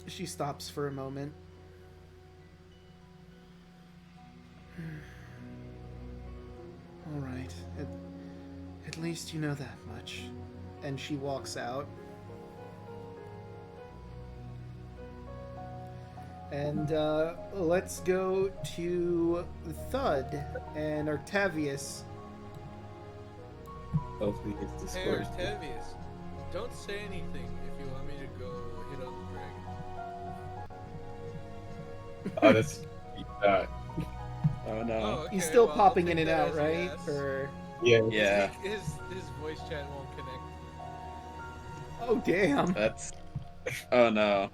She stops for a moment. All right. At least you know that much. And she walks out. And let's go to Thud and Octavius. Hopefully it's the Hey, score. Artavius, don't say anything if you want me to go hit on the dragon. Oh, that's Oh no. Oh, okay, He's still well, I'll popping take in and that out, as a right? yes. Or yeah. Yeah, His voice chat won't connect. oh damn. that's Oh no.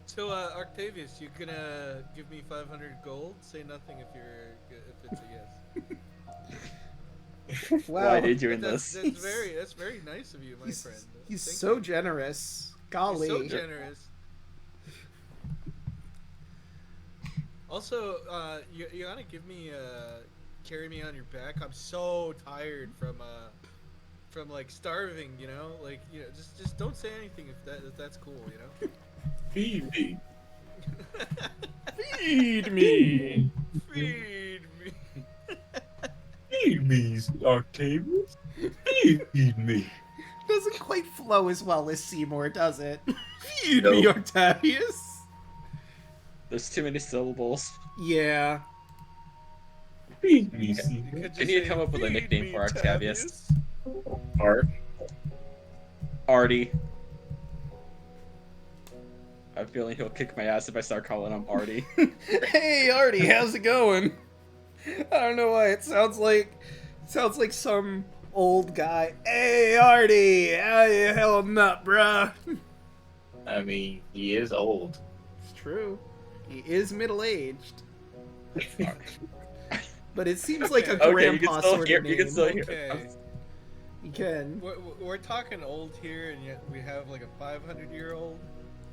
So, Octavius, you gonna give me 500 gold? Say nothing if it's a yes. Wow. Why are you doing That's this? that's very nice of you, my friend. He's Thank so you. generous. He's Golly. so generous. Also, you gotta give me carry me on your back. I'm so tired from like starving. You know, like just don't say anything if that's cool. You know. Feed me. Feed me. Feed me. Feed me, Octavius. Feed me. Doesn't quite flow as well as Seymour, does it? Feed No. me, Octavius. There's too many syllables. Yeah. Feed me, You Seymour. could just I need to say, come up with a "Feed nickname me, for Octavius." Art. Artie. I have a feeling he'll kick my ass if I start calling him Artie. Hey, Artie, how's it going? I don't know why it sounds like some old guy. Hey, Artie, how you holding up, bruh? I mean, he is old. It's true. He is middle-aged. But it seems like a Okay, you can grandpa still sort hear. of You can name. still hear. Okay. You can. We're talking old here, and yet we have like a 500-year-old.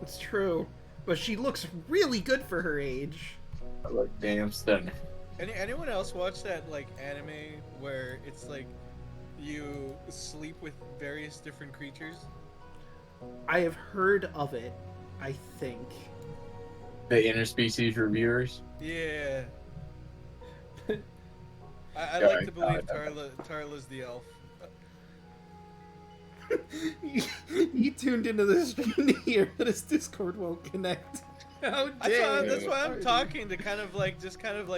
It's true. But she looks really good for her age. I look damn stunning. Anyone else watch that like anime where it's like you sleep with various different creatures? I have heard of it, I think. The interspecies reviewers. Yeah. I Yeah, like to believe I- Tarla's the elf. He tuned into the stream to hear that his Discord won't connect. How dare That's why I'm Artie. talking to kind of like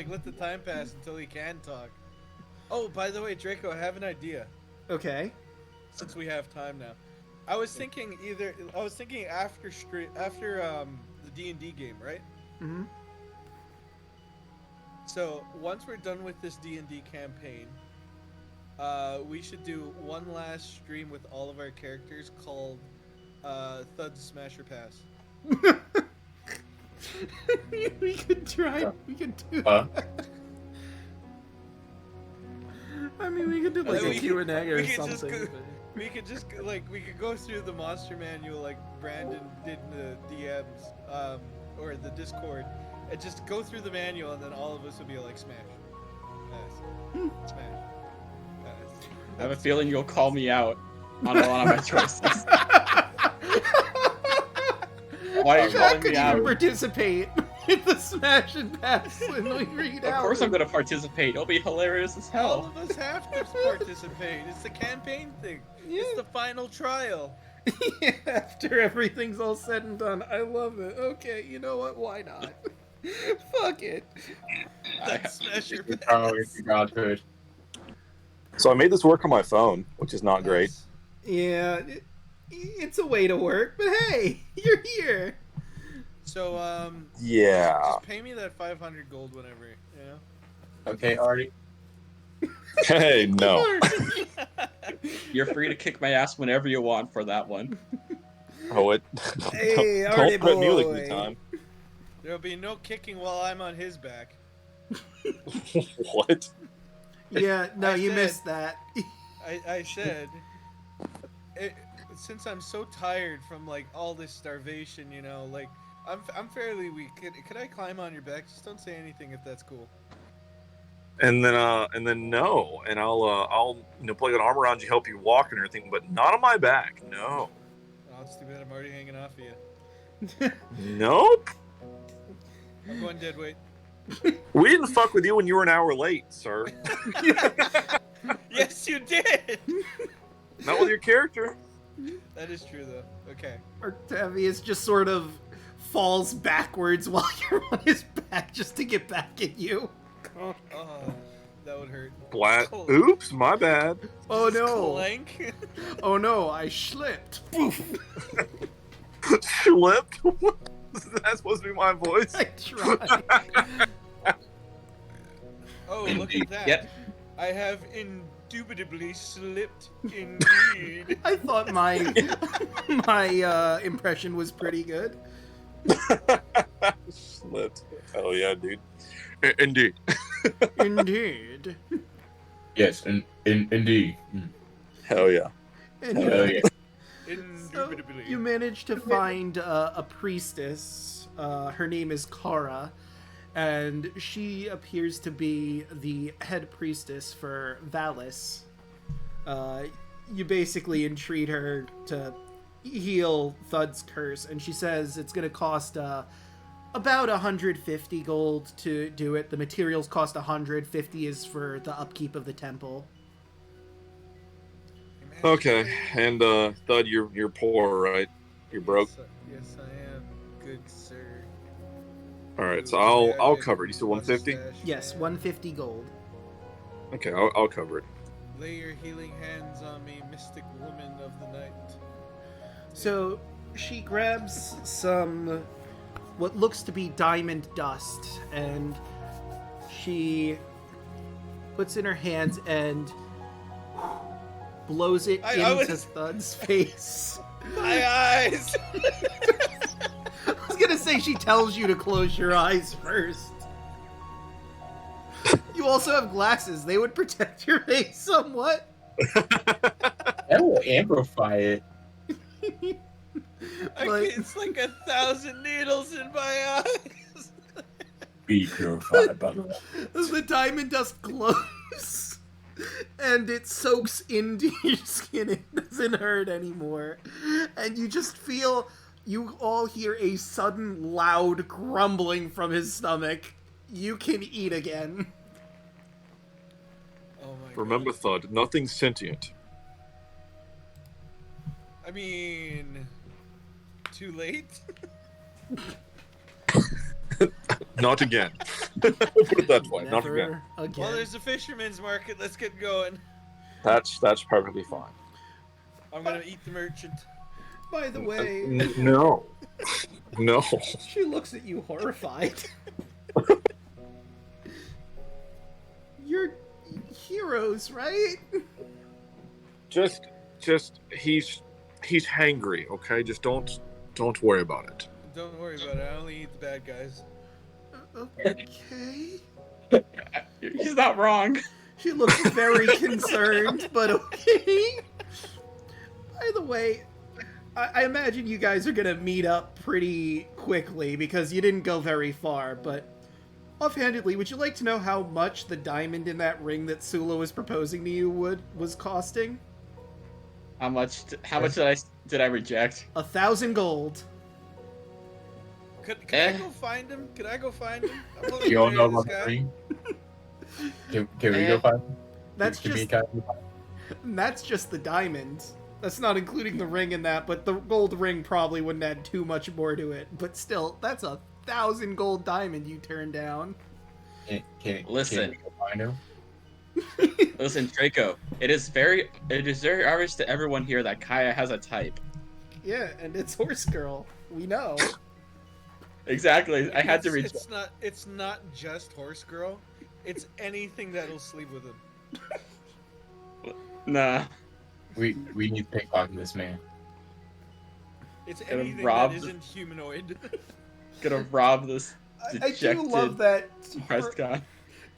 let the time pass until he can talk. Oh, by the way, Draco, I have an idea. Okay. Since we have time now, I was thinking after the D&D game, right? Mm-hmm. So once we're done with this D&D campaign, we should do one last stream with all of our characters called Thud Smasher Pass. We could try. We could do. Huh? I mean, we could do like We a could- Q&A or we could just something. go- We could just go through the monster manual like Brandon did in the DMs, or the Discord, and just go through the manual, and then all of us would be like smash, pass, smash, pass. I have a feeling you'll call me out on a lot of my choices. Why are you Jack calling could me even out? participate in the smash and pass when we read Of out. course I'm gonna participate. It'll be hilarious as All hell. of us have to participate. It's the campaign thing. It's the final trial. After everything's all said and done, I love it. Okay, you know what? Why not? Fuck it. Smash your Oh, pass. godhood. So I made this work on my phone, which is not great. Yeah, it's a way to work, but hey, you're here. So Yeah. just pay me that 500 gold whenever, you know. Okay, Artie. Hey, no. You're free to kick my ass whenever you want for that one. Oh, it. Hey, don't Artie threaten me like boy. the time. There'll be no kicking while I'm on his back. What? Yeah, no, I you said- missed that. I said, since I'm so tired from like all this starvation, you know, like I'm fairly weak. Could I climb on your back? Just don't say anything if that's cool. And then no, and I'll play an arm around you, help you walk and everything, but not on my back. No. Oh, it's too bad I'm already hanging off of you. Nope. I'm going dead weight. We didn't fuck with you when you were an hour late, sir. Yes, you did. Not with your character. That is true though. Okay. Octavius just sort of falls backwards while you're on his back just to get back at you. Oh, that would hurt. Black. Oops, my bad. Oh no! Clank. Oh no! I slipped. Slipped. That's supposed to be my voice. I tried. Oh, look at that. Yep. I have endured Indubitably slipped, indeed. I thought my impression was pretty good. Slipped. Hell yeah, dude. Indeed. Indeed. Yes, indeed. Hell yeah. Hell yeah. So Indubitably. you managed to find a priestess. Her name is Kara, and she appears to be the head priestess for Valis. You basically entreat her to heal Thud's curse, and she says it's going to cost about 150 gold to do it. The materials cost 150 is for the upkeep of the temple. Okay, and Thud, you're poor, right? You're broke. Yes, I am. Good sir. All right, so I'll cover it. You said 150? Yes, 150 gold. Okay, I'll cover it. Lay your healing hands on me, mystic woman of the night. So she grabs some what looks to be diamond dust, and she puts in her hands and blows it into Thud's face. My eyes! I was gonna say she tells you to close your eyes first. You also have glasses. They would protect your face somewhat. That will amplify it. It's like 1,000 needles in my eyes. Be purified by the way. The diamond dust glows, and it soaks into your skin. It doesn't hurt anymore. And you just feel, you all hear a sudden loud grumbling from his stomach. You can eat again. Oh my Remember, God. Thud, nothing's sentient. I mean, too late? Not again. Put it that way. Not Never again. again. Well, there's a fisherman's market. Let's get going. That's perfectly fine. I'm gonna eat the merchant. By the way, No. No. she looks at you horrified. You're heroes, right? Just he's hangry, okay? Just don't worry about it. Don't worry about it. I only eat the bad guys. Okay. He's not wrong. She looks very concerned, but okay. By the way, I imagine you guys are gonna meet up pretty quickly because you didn't go very far, but offhandedly, would you like to know how much the diamond in that ring that Sula was proposing to you was costing? How much did I reject? 1,000 gold. Could I go find him? Could I go find him? I'm willing You to all know marry about this the guy. ring? Can we go find him? That's Can we just go find him? that's just the diamond. That's not including the ring in that, but the gold ring probably wouldn't add too much more to it. But still, that's 1,000 gold diamond you turned down. Listen. Can we go find him? Listen, Draco. It is very obvious to everyone here that Kaya has a type. Yeah, and it's Horse Girl. We know. Exactly. I had to reject. It's not just horse girl. It's anything that'll sleep with him. Nah. We need to pickpocket this man. It's Gonna anything rob that the- isn't humanoid. Gonna rob this I dejected do love that depressed guy.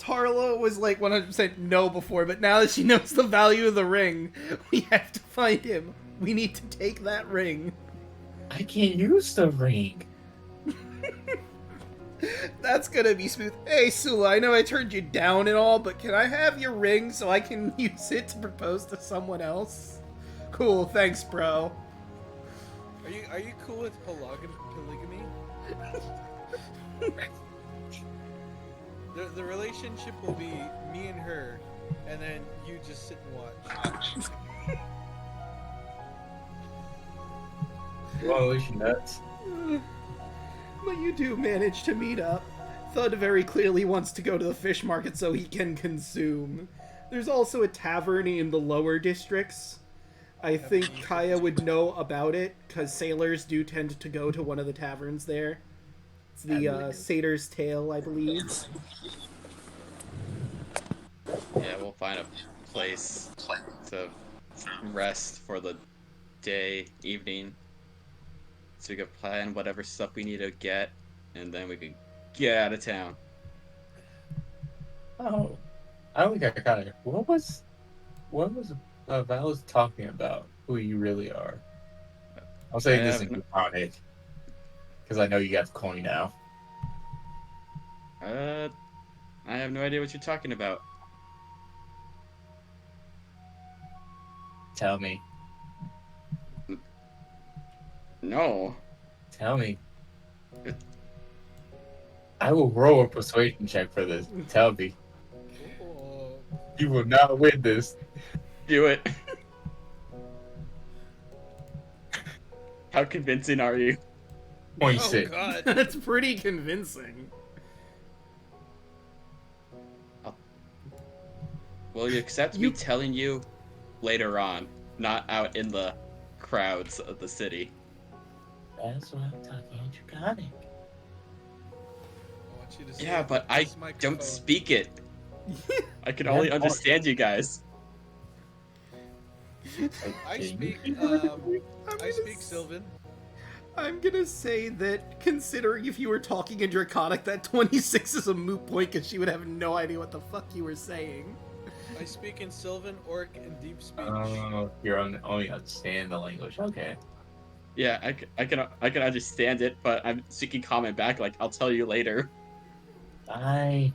Tarla was like 100% no before, but now that she knows the value of the ring, we have to find him. We need to take that ring. I can't use the ring. That's gonna be smooth. Hey, Sula, I know I turned you down and all, but can I have your ring so I can use it to propose to someone else? Cool, thanks, bro. Are you cool with polygamy? The relationship will be me and her, and then you just sit and watch. Oh, is she nuts? But you do manage to meet up. Thud very clearly wants to go to the fish market so he can consume. There's also a tavern in the lower districts. I think Kaya would know about it, because sailors do tend to go to one of the taverns there. It's the Satyr's Tail, I believe. Yeah, we'll find a place to rest for the day, evening, so we can plan whatever stuff we need to get, and then we can get out of town. Oh, I don't think I got it. What was Val was talking about? Who you really are? I'm saying this in Draconic because I know you got the coin now. I have no idea what you're talking about. Tell me. No. Tell me. I will roll a persuasion check for this. Tell me. Oh, You will not win this. Do it. How convincing are you? 26. God. That's pretty convincing. Will you accept me telling you later on, not out in the crowds of the city? That's what I'm talking in Draconic. I want you to say Yeah, it but with I this microphone. don't speak it. I can only understand you guys. I speak. I speak Sylvan. I'm gonna say that, considering if you were talking in Draconic, that 26 is a moot point because she would have no idea what the fuck you were saying. I speak in Sylvan, Orc, and Deep Speech. Oh, you're only understand the language. Okay. Yeah, I can understand it, but I'm speaking common back. Like, I'll tell you later. I'll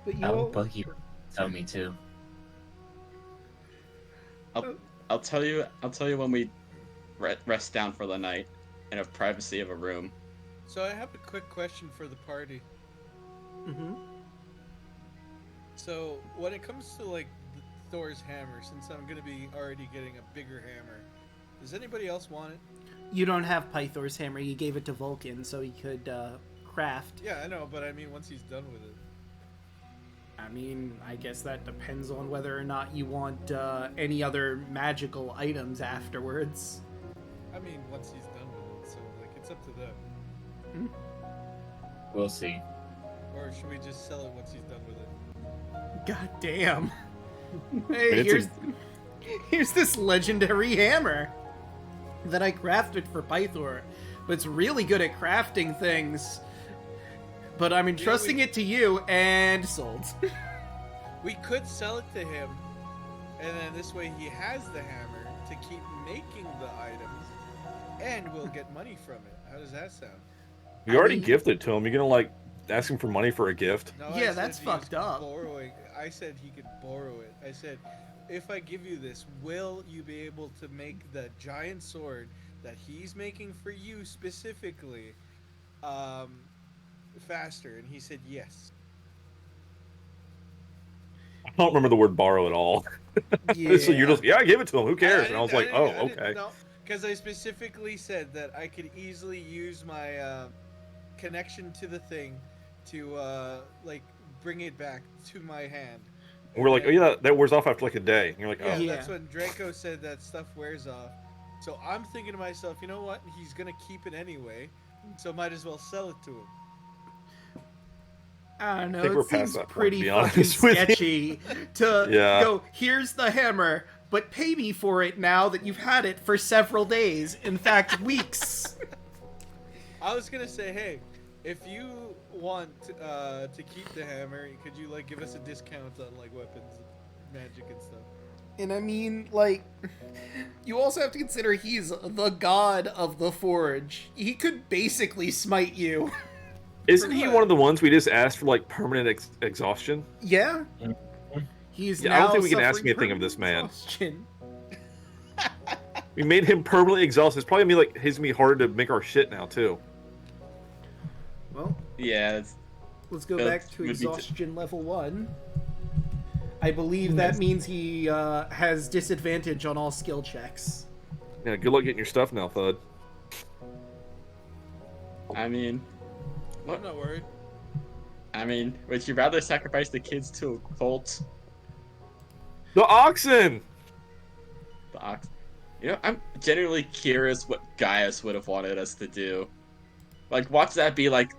But you all... bug you. Tell me too. I'll tell you when we rest down for the night in a privacy of a room. So I have a quick question for the party. Mm-hmm. So when it comes to like Thor's hammer, since I'm gonna be already getting a bigger hammer, does anybody else want it? You don't have Pythor's hammer. You gave it to Vulcan so he could craft. Yeah, I know, but I mean once he's done with it. I mean, I guess that depends on whether or not you want any other magical items afterwards. I mean once he's done with it, so like it's up to them. We'll see. Or should we just sell it once he's done with it? God damn. Hey, here's this legendary hammer that I crafted for Pythor, but it's really good at crafting things. But I'm entrusting it to you, and sold. We could sell it to him, and then this way he has the hammer to keep making the items, and we'll get money from it. How does that sound? You already gifted to him. You're gonna like ask him for money for a gift? No, Yeah, I said that's he's fucked up. Borrowing. I said he could borrow it. I said, if I give you this, will you be able to make the giant sword that he's making for you specifically, faster? And he said yes. I don't remember the word borrow at all. Yeah. So you're just, I give it to him. Who cares? And I was like, oh, okay. No, because I specifically said that I could easily use my connection to the thing to like bring it back to my hand. And we're like, oh yeah, that wears off after like a day. And you're like, Yeah, oh. Yeah. that's when Draco said that stuff wears off. So I'm thinking to myself, you know what? He's gonna keep it anyway, so might as well sell it to him. I don't know, think we're it past seems that point, to pretty be fucking honest with you. sketchy to Yeah. go, here's the hammer, but pay me for it now that you've had it for several days. In fact, weeks. I was gonna say, hey, if you want to keep the hammer, could you like give us a discount on like weapons, magic, and stuff? And I mean, like, you also have to consider he's the god of the forge. He could basically smite you. Isn't he one of the ones we just asked for like permanent exhaustion? Yeah? He's Yeah, now I don't think we can ask suffering anything of this permanent man. exhaustion. We made him permanently exhausted. It's probably gonna be like his me harder to make our shit now too. Well, Yeah, let's go That back to would be exhaustion level 1. I believe that means he has disadvantage on all skill checks. Yeah, good luck getting your stuff now, Thud. I mean, I'm not worried. would you rather sacrifice the kids to a cult? The oxen. The ox. You know, I'm genuinely curious what Gaius would have wanted us to do. Like, watch that be like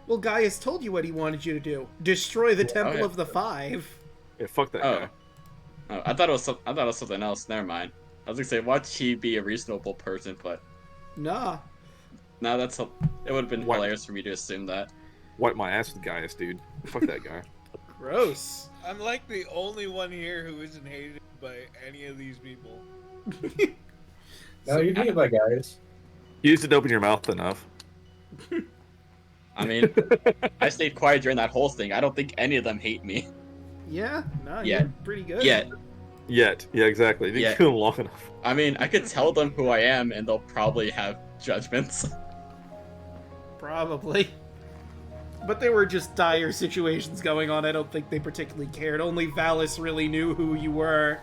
Well, Gaius told you what he wanted you to do. Destroy the Temple yeah. of the Five. Yeah, fuck that guy. Oh, I thought it was something else. Never mind. I was gonna say, watch he be a reasonable person, but Nah. no, it would have been What? hilarious for me to assume that. Wipe my ass with Gaius, dude. Fuck that guy. Gross. I'm like the only one here who isn't hated by any of these people. No, you're hated by guys. You just didn't open your mouth enough. I mean, I stayed quiet during that whole thing. I don't think any of them hate me Yeah? No, Yeah. you're pretty good. yet. Yet. Yeah, exactly. You didn't Yeah. kill him long enough. I mean, I could tell them who I am, and they'll probably have judgments. Probably. But there were just dire situations going on. I don't think they particularly cared. Only Valis really knew who you were.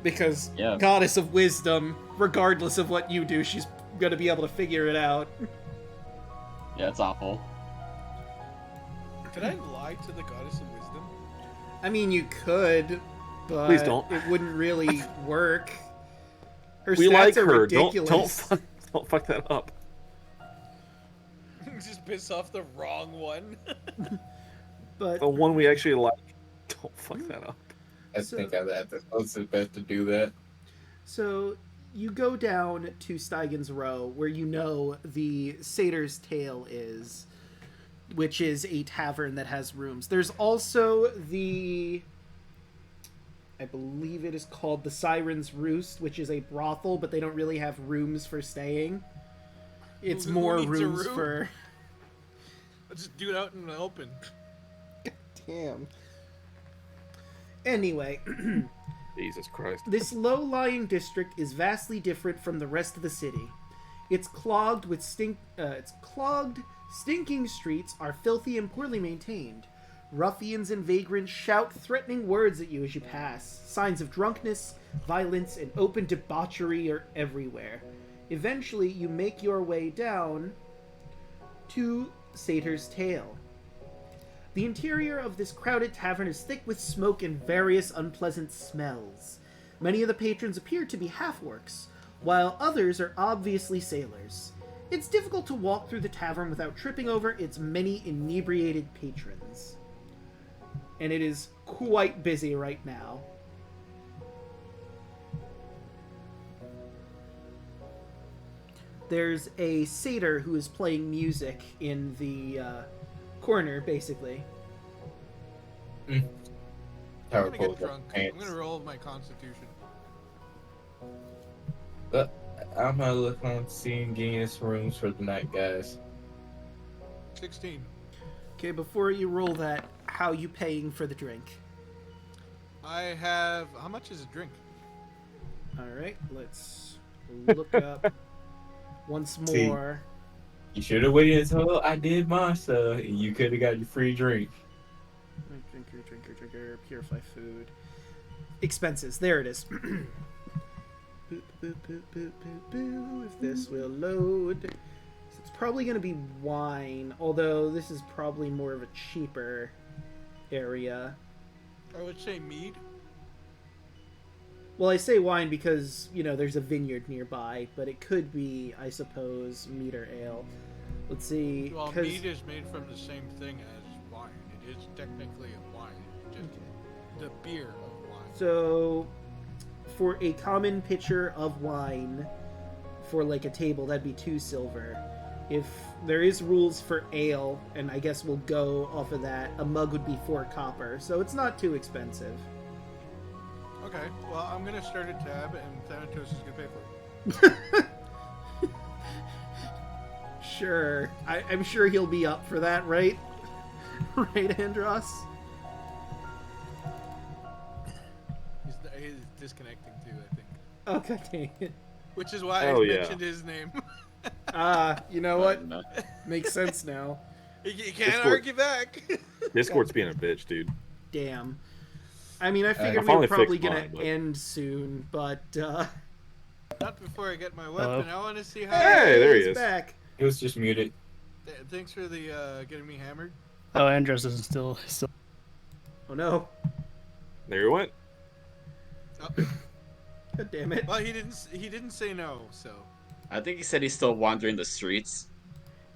Because Yeah. Goddess of Wisdom, regardless of what you do, she's gonna be able to figure it out. Yeah, it's awful. Could I lie to the Goddess of Wisdom? I mean, you could, but Please don't. it wouldn't really work. Her We stats like are her. ridiculous. Don't fuck that up. Just piss off the wrong one. But The one we actually like. Don't fuck that up. I think I was best to do that. so you go down to Steigen's Row, where you know the Satyr's Tail is, which is a tavern that has rooms. There's also I believe it is called the Siren's Roost, which is a brothel, but they don't really have rooms for staying. It's Who more needs a rooms room? for... Let's just do it out in the open. Damn. Anyway, Jesus Christ. this low-lying district is vastly different from the rest of the city. Its clogged, stinking streets are filthy and poorly maintained. Ruffians and vagrants shout threatening words at you as you pass. Signs of drunkenness, violence, and open debauchery are everywhere. Eventually, you make your way down to Satyr's Tail. The interior of this crowded tavern is thick with smoke and various unpleasant smells. Many of the patrons appear to be half-orcs, while others are obviously sailors. It's difficult to walk through the tavern without tripping over its many inebriated patrons. And it is quite busy right now. There's a satyr who is playing music in the corner, basically. I'm Power gonna pull get drunk. I'm pants. gonna roll my constitution. But I'm gonna look on seeing Guinness rooms for the night, guys. 16. Okay, before you roll that, how you paying for the drink? I have... How much is a drink? Alright, let's look up once See. more. You should have waited until I did my stuff, and you could have got your free drink. Drinker, purify food. Expenses, there it is. Boop, boop, boop, boop, boop, boop. If this will load. So it's probably going to be wine, although this is probably more of a cheaper area. I would say mead. Well, I say wine because, you know, there's a vineyard nearby, but it could be, I suppose, mead or ale. Let's see. Well, 'cause- mead is made from the same thing as wine. It is technically a wine. It's just the beer of wine. So, for a common pitcher of wine, for like a table, that'd be 2 silver. If there is rules for ale, and I guess we'll go off of that, a mug would be 4 copper, so it's not too expensive. Okay, well, I'm gonna start a tab, and Thanatos is gonna pay for it. Sure. I'm sure he'll be up for that, right? Right, Andros? He's disconnecting too, I think. Oh, god dang it. Which is why Oh, I yeah. mentioned his name. You know what? No. Makes sense now. You can't Discord. argue back. Discord's being a bitch, dude. Damn. I mean, I figured we finally were probably fixed gonna mine, but- end soon, but Not before I get my weapon. I want to see how. Hey, there he he's is. back. It was just muted. Thanks for the getting me hammered. Oh, Andros is still. Oh no. There you went. Oh, God damn it. well, he didn't say no, so I think he said he's still wandering the streets.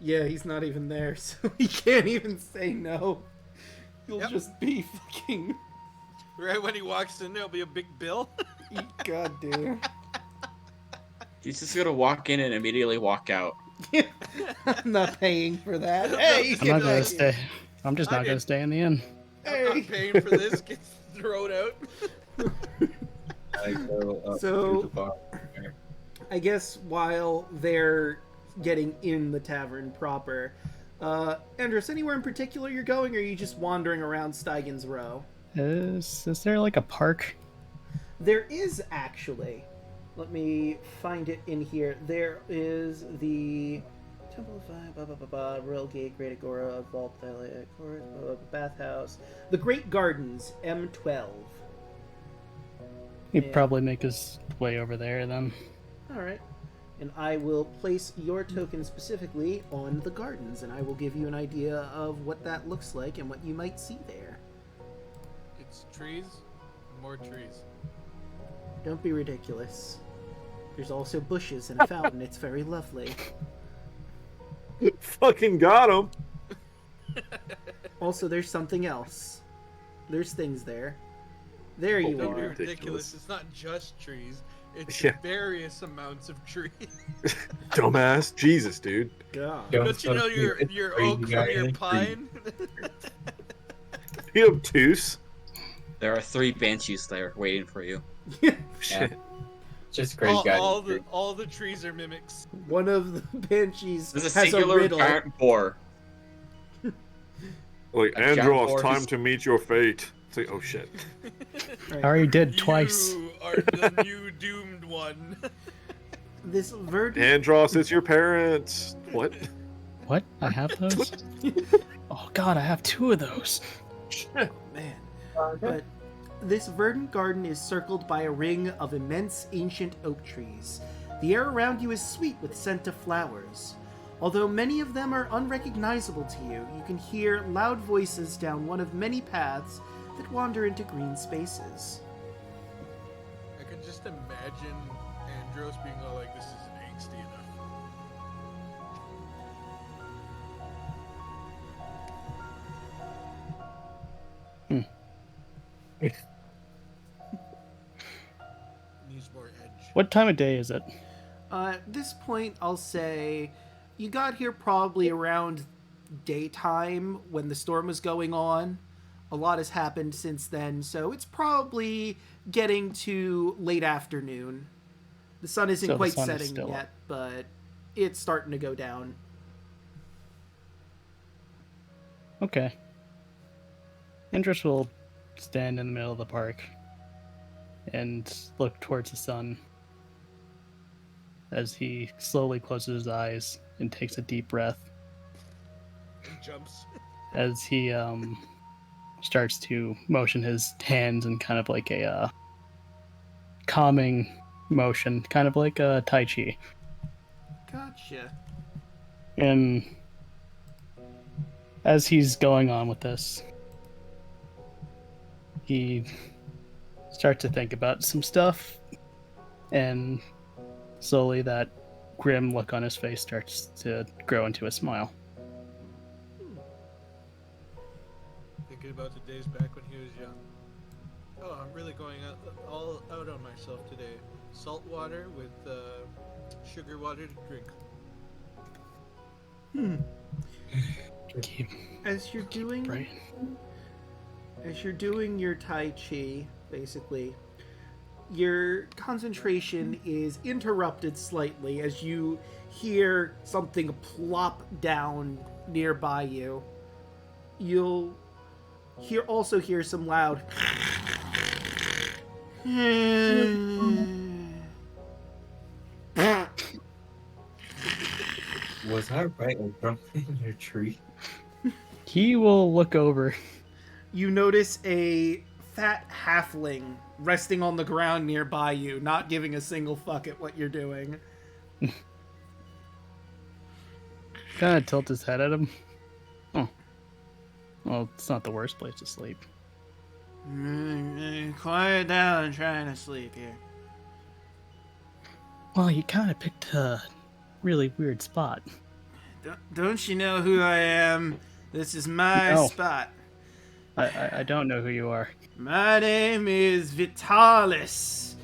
Yeah, he's not even there, so he can't even say no. He'll Yep. just be fucking. Right when he walks in, there'll be a big bill. God damn. He's just gonna walk in and immediately walk out. I'm not paying for that. Hey, I'm get not back gonna here. stay. I'm just I not gonna didn't- stay in the inn. I'm Hey. not paying for this. Gets thrown out. I go up So- to the bar. I guess while they're getting in the tavern proper, Andros, anywhere in particular you're going, or are you just wandering around Steigen's Row? Is there like a park? There is actually. Let me find it in here. There is the Temple of Fire, blah blah blah blah, Royal Gate, Great Agora, Vault, Dialect, Forest, blah, blah, blah, Bathhouse, the Great Gardens, M12. He'd Yeah. probably make his way over there then. All right. And I will place your token specifically on the gardens, and I will give you an idea of what that looks like and what you might see there. It's trees, more trees. Don't be ridiculous. There's also bushes and a fountain. It's very lovely. Fucking got him. Also, there's something else. There's things there. There you Don't be are. ridiculous. It's not just trees. It's Yeah. various amounts of trees. Dumbass. Jesus, dude. God. Don't you know your oak from your pine? You obtuse. There are 3 banshees there waiting for you. Shit. Just great guy. all the trees are mimics. One of the banshees There's a has a singular riddle. giant boar. Like, A giant Andros, boar time who's- to meet your fate. It's like, oh shit. I already did twice. You are the new doomed one. This verdant. Andros, it's your parents. What? What? I have those? Oh god, I have 2 of those. Man. But this verdant garden is circled by a ring of immense ancient oak trees. The air around you is sweet with scent of flowers. Although many of them are unrecognizable to you, you can hear loud voices down one of many paths that wander into green spaces. I can just imagine Andros being all like, "This isn't angsty enough." Needs more edge. What time of day is it? At this point, I'll say you got here probably around daytime when the storm was going on. A lot has happened since then, so it's probably getting to late afternoon. The sun isn't So the quite sun is setting still yet, up. but it's starting to go down. Okay. Andros will stand in the middle of the park and look towards the sun as he slowly closes his eyes and takes a deep breath And jumps. as he starts to motion his hands in kind of like a calming motion, kind of like a Tai Chi. Gotcha. And as he's going on with this, he starts to think about some stuff, and slowly that grim look on his face starts to grow into a smile. Thinking about the days back when he was young. Oh, I'm really going all out on myself today. Salt water with sugar water to drink. Keep As you're doing bright. As you're doing your Tai Chi, basically, your concentration is interrupted slightly as you hear something plop down nearby you. You'll also hear some loud. Was I right or wrong in your tree? He will look over. You notice a fat halfling resting on the ground nearby you, not giving a single fuck at what you're doing. Kind of tilt his head at him. Oh. Well, it's not the worst place to sleep. Quiet down, I'm trying to sleep here. Well, you kind of picked a really weird spot. Don't you know who I am? This is my No. spot. I don't know who you are. My name is Vitalis,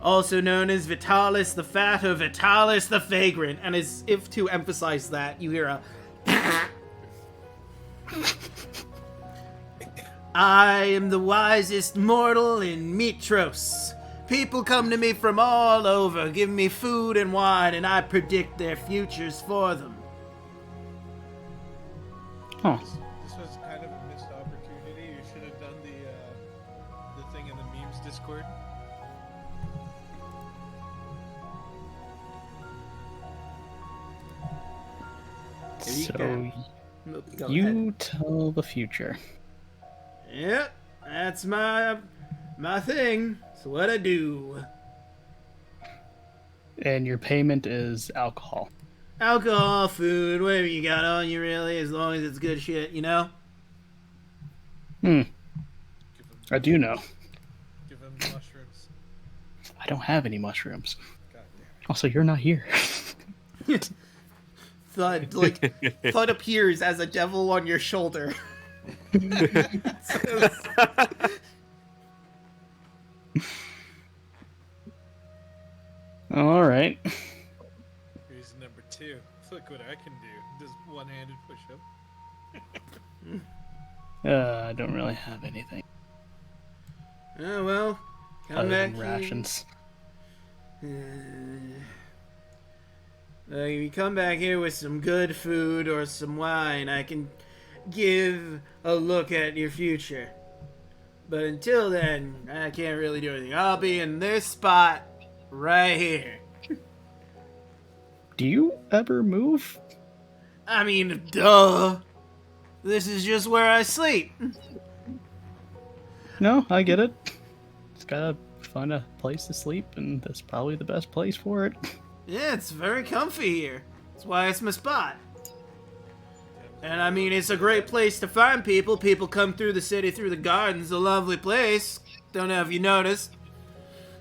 also known as Vitalis the Fat or Vitalis the Vagrant. And as if to emphasize that, you hear a... I am the wisest mortal in Mitros. People come to me from all over, give me food and wine, and I predict their futures for them. Huh. This was kind of a missed opportunity. You should have done the thing in the memes Discord. So Go you ahead. tell the future. Yep, that's my thing. It's what I do. And your payment is alcohol. Alcohol, food, whatever you got on you, really, as long as it's good shit, you know? Hmm. Give him, I do know. give him mushrooms. I don't have any mushrooms. God Also, you're not here. Thud, Thud appears as a devil on your shoulder. All right. damn. Here's number 2. Look what I can do. Just one-handed push-up. I don't really have anything Oh, well, come other back than here. rations. If you come back here with some good food or some wine, I can give a look at your future. But until then, I can't really do anything. I'll be in this spot right here. Do you ever move? I mean, duh. This is just where I sleep. No, I get it. Just gotta find a place to sleep, and that's probably the best place for it. Yeah, it's very comfy here. That's why it's my spot. And I mean, it's a great place to find people. People come through the city, through the gardens. A lovely place. Don't know if you noticed.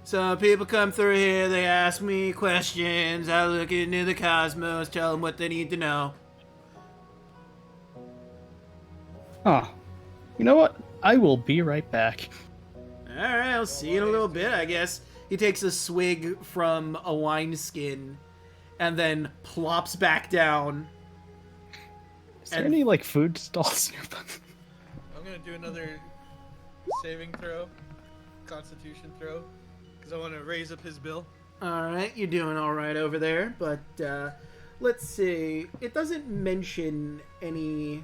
So people come through here, they ask me questions. I look into the cosmos, tell them what they need to know. Huh. You know what? I will be right back. Alright, I'll see you in a little bit, I guess. He takes a swig from a wineskin and then plops back down. Is there And- any, like, food stalls nearby? I'm gonna do another saving throw, constitution throw, because I want to raise up his bill. Alright, you're doing alright over there, but let's see. It doesn't mention any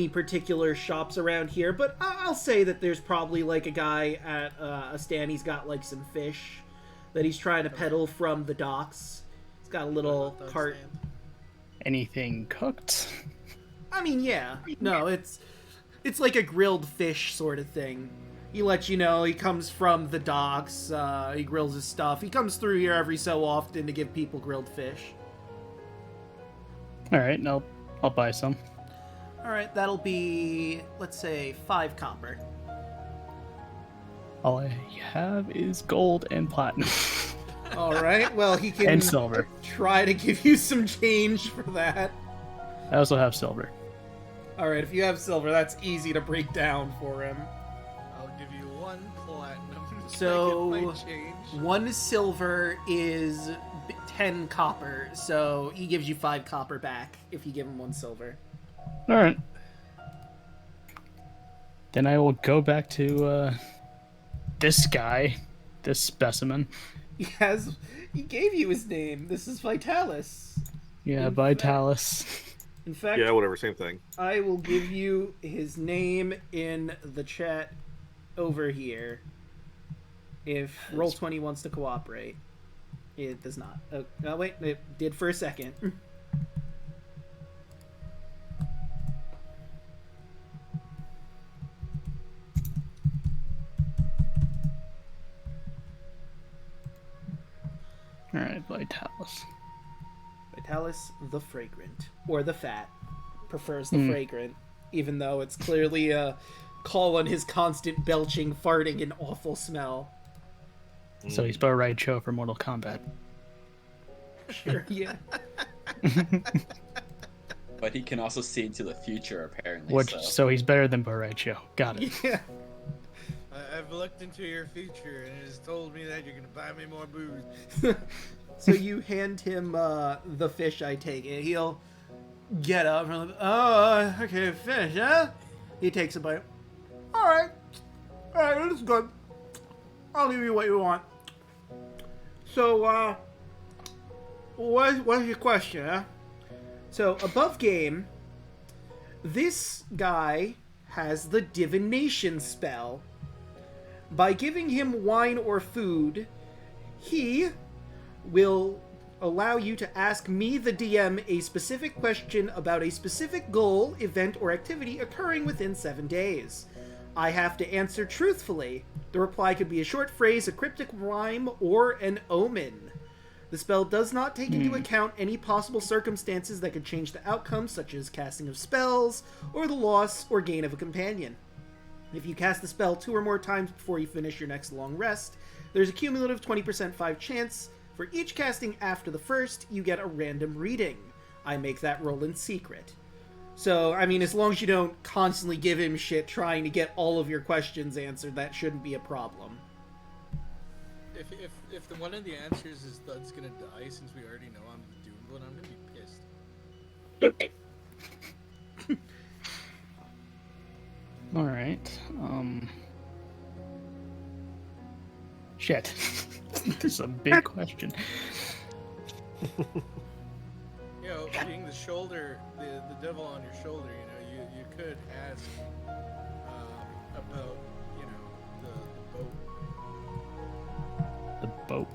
particular shops around here, but I'll say that there's probably like a guy at a stand. He's got like some fish that he's trying to peddle from the docks. He's got a little Hot dog cart. stand. Anything cooked? I mean, yeah. No, it's like a grilled fish sort of thing. He lets you know he comes from the docks. He grills his stuff. He comes through here every so often to give people grilled fish. All right, I'll buy some. All right, that'll be, let's say, 5 copper. All I have is gold and platinum. All right, well, he can And silver. try to give you some change for that. I also have silver. All right, if you have silver, that's easy to break down for him. I'll give you 1 platinum. So, I get my change. 1 silver is 10 copper, so he gives you 5 copper back if you give him 1 silver. All right. Then I will go back to this guy, this specimen. He gave you his name. This is Vitalis. Yeah, In Vitalis. In fact, Yeah, whatever, same thing. I will give you his name in the chat over here. If Roll20 wants to cooperate. It does not. Oh, wait, it did for a second. All right, Vitalis. Vitalis the Fragrant. Or the Fat. Prefers the Fragrant. Even though it's clearly a call on his constant belching, farting, and awful smell. So he's about right show for Mortal Kombat. Sure, yeah. But he can also see into the future, apparently. Which, so. so he's better than Borrachio. Got it. Yeah. I've looked into your future and it has told me that you're gonna buy me more booze. So you hand him the fish, I take it. He'll get up and oh, okay, fish, huh? He takes a bite. Alright, this is good. I'll give you what you want. So, what's your question, huh? So, above game, this guy has the divination spell. By giving him wine or food, he will allow you to ask me, the DM, a specific question about a specific goal, event, or activity occurring within 7 days. I have to answer truthfully. The reply could be a short phrase, a cryptic rhyme, or an omen. The spell does not take into account any possible circumstances that could change the outcome, such as casting of spells, or the loss or gain of a companion. If you cast the spell 2 or more times before you finish your next long rest, there's a cumulative 20% 5 chance. For each casting after the first, you get a random reading. I make that roll in secret. So, I mean, as long as you don't constantly give him shit trying to get all of your questions answered, that shouldn't be a problem. If the one of the answers is Thud's gonna die, since we already know I'm the doomed one, I'm gonna be pissed. All right. Shit. This is a big question. You know, being the shoulder, the devil on your shoulder, you know, you could ask about, you know, the boat. The boat.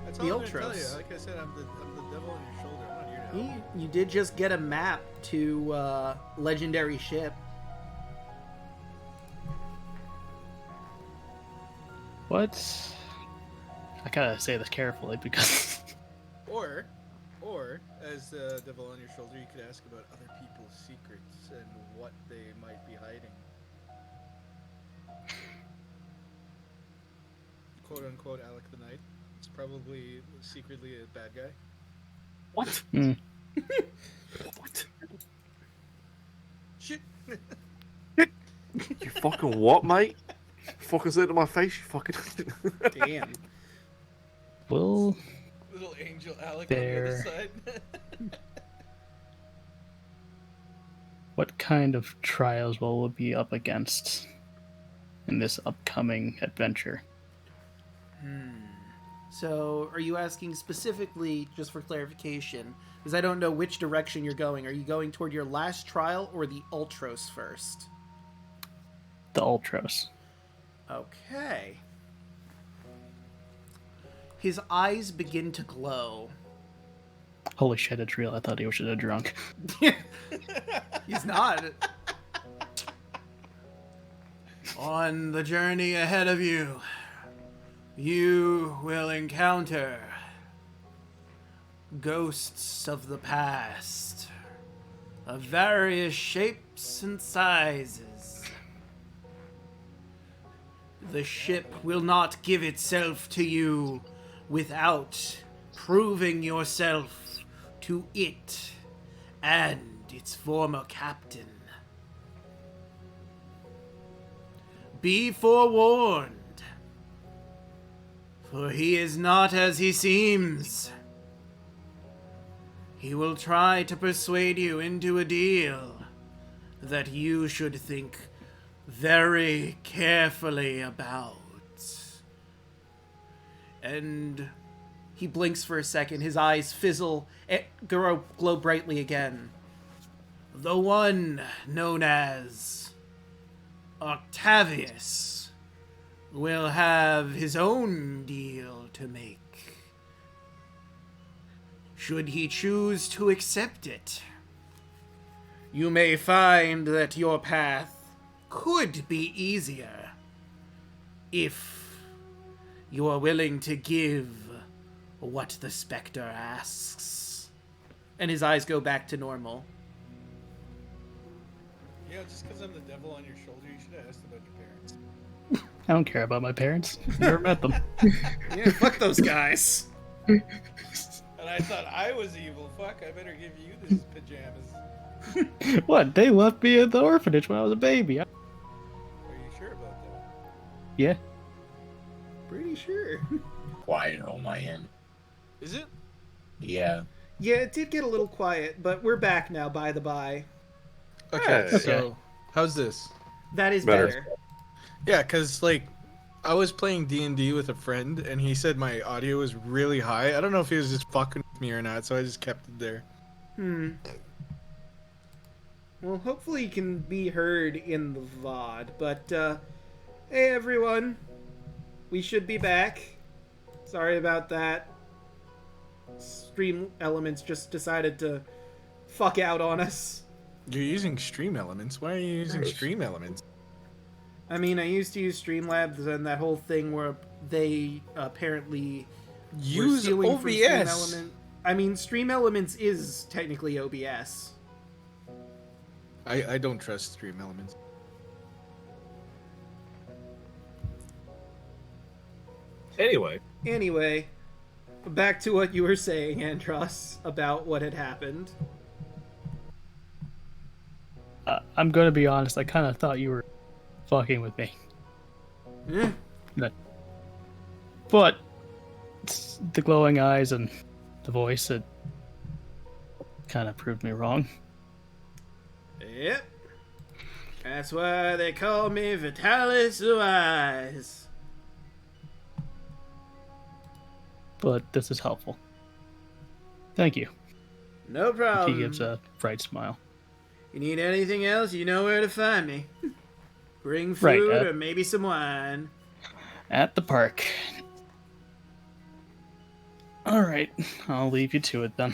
That's The all I'm gonna tell you. Ultros. Like I said, I'm the devil on your shoulder. I'm not here to help. You did just get a map to legendary ship. What? I gotta say this carefully because Or as the devil on your shoulder, you could ask about other people's secrets and what they might be hiding. Quote unquote Alek the Knight. It's probably secretly a bad guy. What? Mm. What? Shit. You fucking what, mate? Fucking say it to my face, you fucking. Damn. Will Little angel Alek on the There. other side. what kind of trials will we be up against in this upcoming adventure? So, are you asking specifically, just for clarification, because I don't know which direction you're going. Are you going toward your last trial or the Ultros first? The Ultros. Okay. His eyes begin to glow. Holy shit, it's real. I thought he was just a drunk. He's not. On the journey ahead of you, you will encounter ghosts of the past, of various shapes and sizes. The ship will not give itself to you without proving yourself to it and its former captain. Be forewarned, for he is not as he seems. He will try to persuade you into a deal that you should think very carefully about. And he blinks for a second, his eyes fizzle and glow brightly again. The one known as Octavius will have his own deal to make. Should he choose to accept it, you may find that your path could be easier if you are willing to give what the Spectre asks. And his eyes go back to normal. Yeah, just because I'm the devil on your shoulder, you should have asked about your parents. I don't care about my parents. Never met them. Yeah, fuck those guys. And and I thought I was evil. Fuck, I better give you these pajamas. What? They left me at the orphanage when I was a baby. Are you sure about that? Yeah. Pretty sure. Quiet on my end. Is it? Yeah. Yeah, it did get a little quiet, but we're back now, by the by. Okay, Hey. so how's this? That is Better. better. Yeah, because, like, I was playing D&D with a friend, and he said my audio was really high. I don't know if he was just fucking with me or not, so I just kept it there. Well, hopefully you can be heard in the VOD, but, hey everyone. We should be back. Sorry about that. Stream Elements just decided to fuck out on us. You're using Stream Elements. Why are you using Stream Elements? I mean, I used to use Streamlabs and that whole thing where they apparently were Use stealing from Stream OBS. Element. I mean, Stream Elements is technically OBS. I don't trust Stream Elements. Anyway, Back to what you were saying, Andros, about what had happened. I'm gonna be honest. I kind of thought you were fucking with me, Eh, but the glowing eyes and the voice, it kind of proved me wrong. Yep. That's why they call me Vitalis Wise. But this is helpful. Thank you. No problem. He gives a bright smile. You need anything else, you know where to find me. Bring food Right, or maybe some wine. At the park. All right, I'll leave you to it then.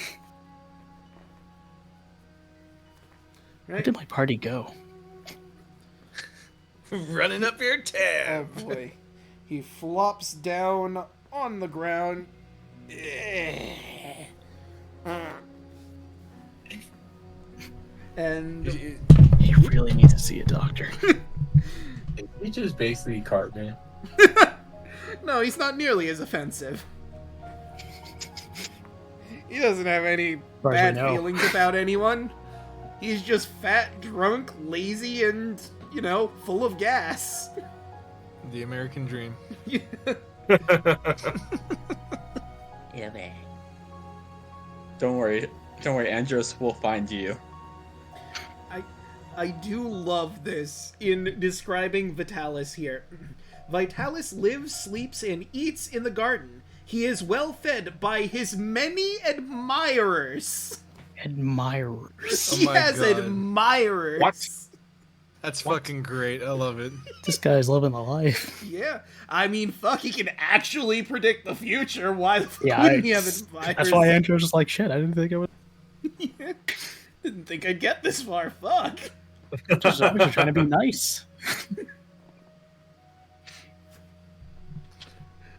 Where Right? did my party go? Running up your Oh tab. boy. He flops down on the ground. And You really need to see a doctor. He just basically Cartman. no, he's not nearly as offensive. He doesn't have any far as I bad know. feelings about anyone. He's just fat, drunk, lazy, and, you know, full of gas. The American dream. Don't worry, Andros will find you. I do love this in describing Vitalis here. Vitalis lives, sleeps, and eats in the garden. He is well fed by his many admirers. Admirers. Oh He my has God. admirers. What? That's fucking great. I love it. This guy's living the life. Yeah, I mean, fuck, he can actually predict the future. Why the fuck Yeah, wouldn't he have admirers? That's why Andrew's just like, shit, I didn't think I would. Didn't think I'd get this far. Fuck. I was just trying to be nice.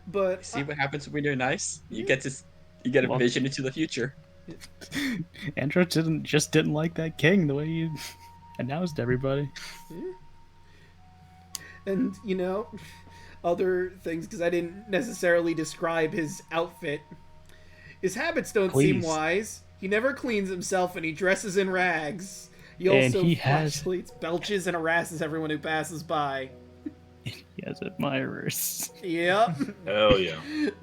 But See what happens when you're nice? You get a Well- vision into the future. Andrew didn't like that king the way you announced everybody. and you know, other things, because I didn't necessarily describe his outfit. His habits don't seem Please. wise. He never cleans himself, and he dresses in rags. He And also he has- flashlights, belches, and harasses everyone who passes by. He has admirers. Yep. hell yeah.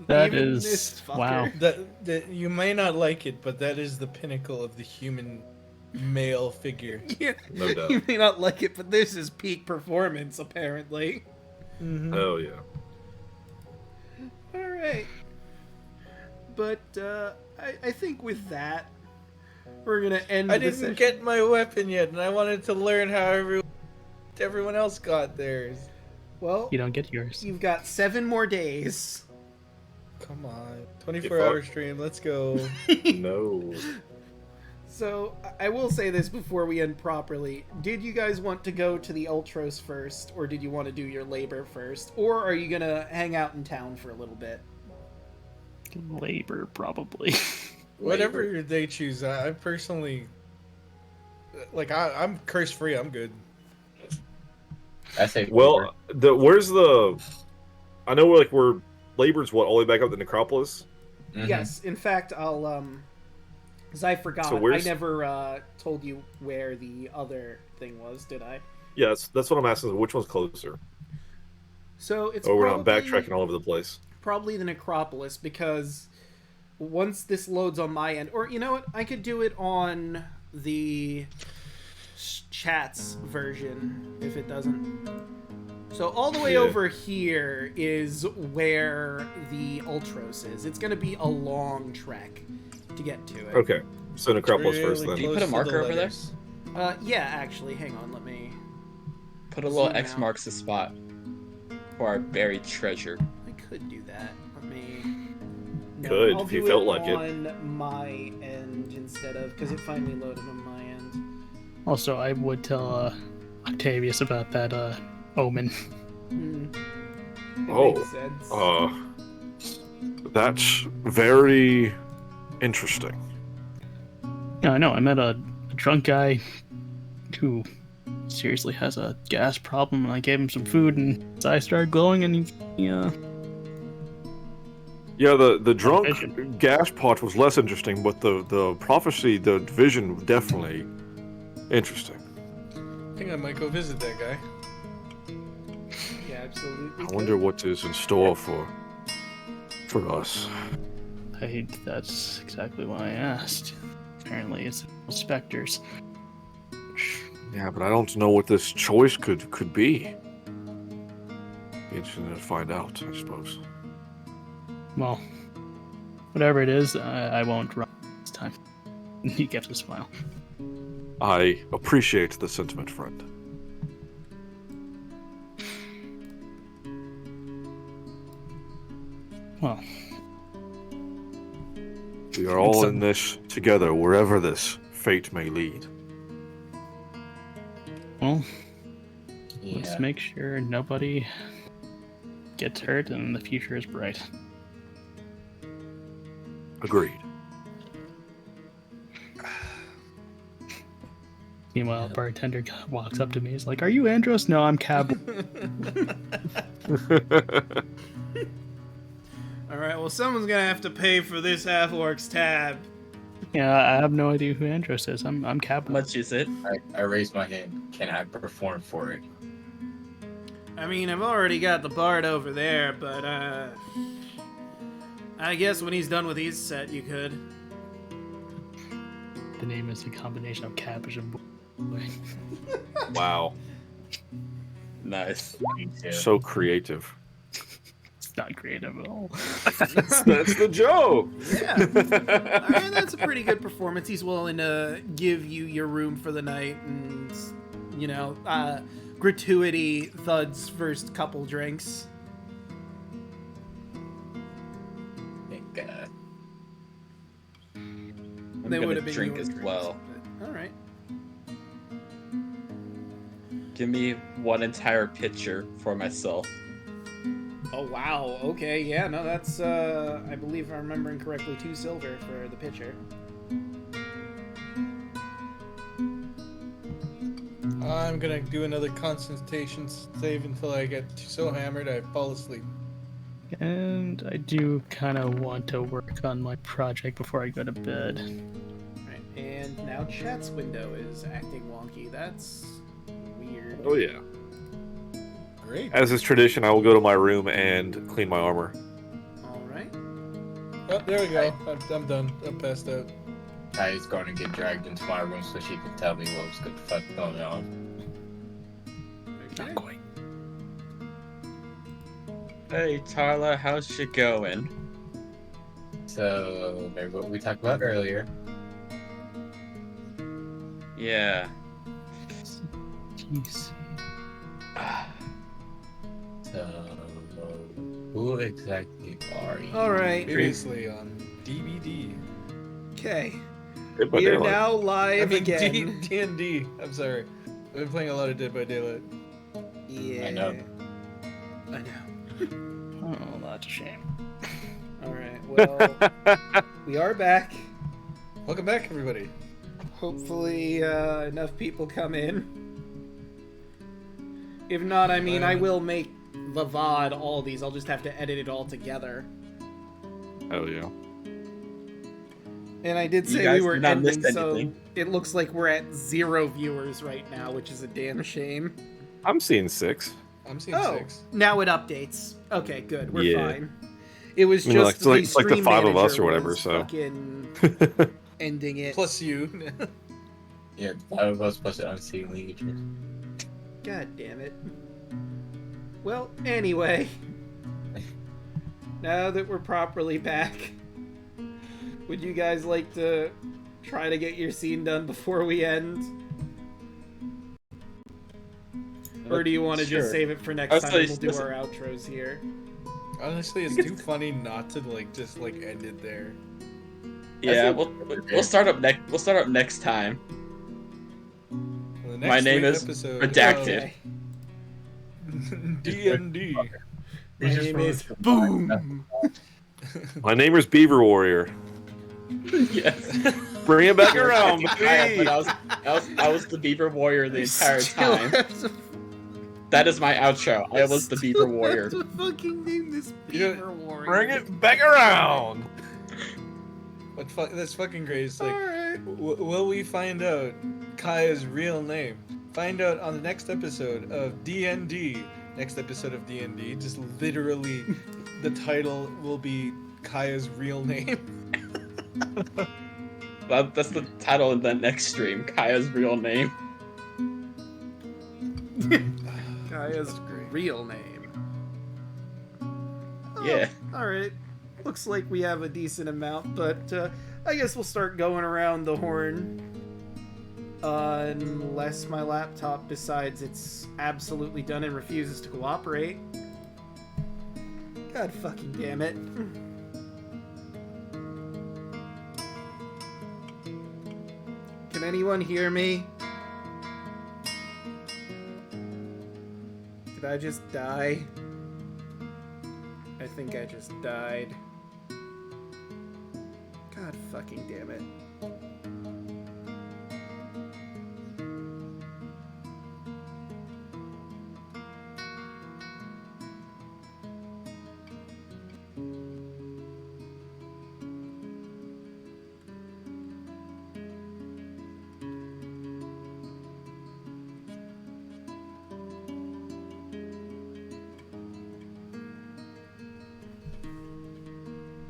That Even is- this fucker. wow. That you may not like it, but that is the pinnacle of the human male figure. Yeah. No doubt. You may not like it, but this is peak performance, apparently. Hell yeah. All right. But I think with that, we're gonna end. I the didn't session. get my weapon yet, and I wanted to learn how everyone else got theirs. Well, You don't get yours. you've got 7 more days. Come on, Get 24-hour fucked. stream. Let's go. No. So I will say this before we end properly. Did you guys want to go to the Ultros first, or did you want to do your labor first, or are you gonna hang out in town for a little bit? Labor, probably. Whatever they choose. I personally, like, I'm curse free. I'm good. I say Well, where's the? I know we're labor's what all the way back up the necropolis. Mhm. Yes, in fact, I'll because I forgot. So I where's- never told you where the other thing was, did I? Yeah, that's what I'm asking. Which one's closer? So it's Oh, we're not probably backtracking all over the place. probably the necropolis, because once this loads on my end, or you know what, I could do it on the chat's version if it doesn't. So all the way Yeah. over here is where the Ultros is. It's going to be a long trek to get to it. Okay, so Necropolis first Really then. Do you close put a to marker the over there? letters. Yeah, actually, hang on, let me... Put a little Zoom X out. marks the spot for our buried treasure. I could do that. Let me... No, Could, I'll if you do felt it like it. on my end instead of... Because it finally loaded on my end. Also, I would tell Octavius about that omen. It Oh, makes sense. That's very interesting. Yeah, I know. I met a drunk guy who seriously has a gas problem, and I gave him some food, and his eyes started glowing, and he Yeah, the drunk vision. gas pot was less interesting, but the prophecy, the vision, definitely interesting. I think I might go visit that guy. Yeah, absolutely. I wonder what is in store for us. that's exactly why I asked. Apparently, it's specters. Yeah, but I don't know what this choice could be. Be interesting to find out, I suppose. Well, whatever it is, I won't run this time. He gives a smile. I appreciate the sentiment, friend. Well, We are all in this together, wherever this fate may lead. well, Yeah. let's make sure nobody gets hurt and the future is bright. Agreed. Meanwhile, bartender walks up to me. He's like, "Are you Andros?" "No, I'm Cab." Alright, well, someone's gonna have to pay for this half-orc's tab. Yeah, I have no idea who Andros is. I'm Cab. How much is it? I raise my hand. Can I perform for it? I mean, I've already got the bard over there, but, I guess when he's done with his set, you could. The name is a combination of cabbage and boy. Wow. Nice. Me too. So creative. It's not creative at all. That's the joke. Yeah. Alright, that's a pretty good performance. He's willing to give you your room for the night and, you know, gratuity Thud's first couple drinks. think, I'm They gonna would have been drink your as drinks, well. but- Alright. Give me one entire pitcher for myself. Oh, wow. Okay, yeah, no, that's, I believe I'm remembering correctly, 2 silver for the pitcher. I'm gonna do another concentration save until I get so hammered I fall asleep. And I do kind of want to work on my project before I go to bed. Right, and now chat's window is acting wonky. That's weird. Oh yeah. Great. As is tradition, I will go to my room and clean my armor. Alright. Oh, there we go. I'm done. I'm passed out. Kai's going to get dragged into my room so she can tell me what was good fuck going on. Not quite. Hey Tyler, how's she going? So, remember what we talked about earlier? Yeah. Jeez. So, who exactly are you? Alright. Previously on DVD. Okay. Dead by We are Daylight. now I live mean, again. D&D. I'm sorry. I've been playing a lot of Dead by Daylight. Yeah. I know. I know. Oh, that's a shame. Alright, well, we are back. Welcome back, everybody. Hopefully, enough people come in. If not, I mean, I will make the VOD all these. I'll just have to edit it all together. Hell yeah. And I did You say guys we were did not ending, miss so anything. it looks like we're at 0 viewers right now, which is a damn shame. I'm seeing 6. I'm seeing Oh, 6. now it updates. Okay, good. We're Yeah. fine. It was I mean, just it's like the stream 5 of us manager or whatever, was so. fucking ending it. Plus you. Yeah, I was supposed to unsee Legion. God damn it. Well, anyway. Now that we're properly back, would you guys like to try to get your scene done before we end? Or do you want to just save it for next time and we'll do our outros here? Honestly, it's too funny not to just end it there. Yeah, we'll start up next. We'll start up next time. The My name week's is episode, Redacted. D&D. My name is Boom! My name is Beaver Warrior. Yes. Bring it back around, But baby. I was the Beaver Warrior the entire time. That is my outro. I was the Beaver Warrior. To fucking name this Beaver Warrior. Bring it back around. That's fucking great. It's like, Alright. will we find out Kaya's real name? Find out on the next episode of D&D. Next episode of D&D. Just literally, the title will be Kaya's real name. That's the title of the next stream. Kaya's real name. Kaya's real name. Yeah. Alright. Looks like we have a decent amount, but I guess we'll start going around the horn. Unless my laptop decides it's absolutely done and refuses to cooperate. God fucking damn it. Can anyone hear me? Did I just die? I think I just died. God fucking damn it.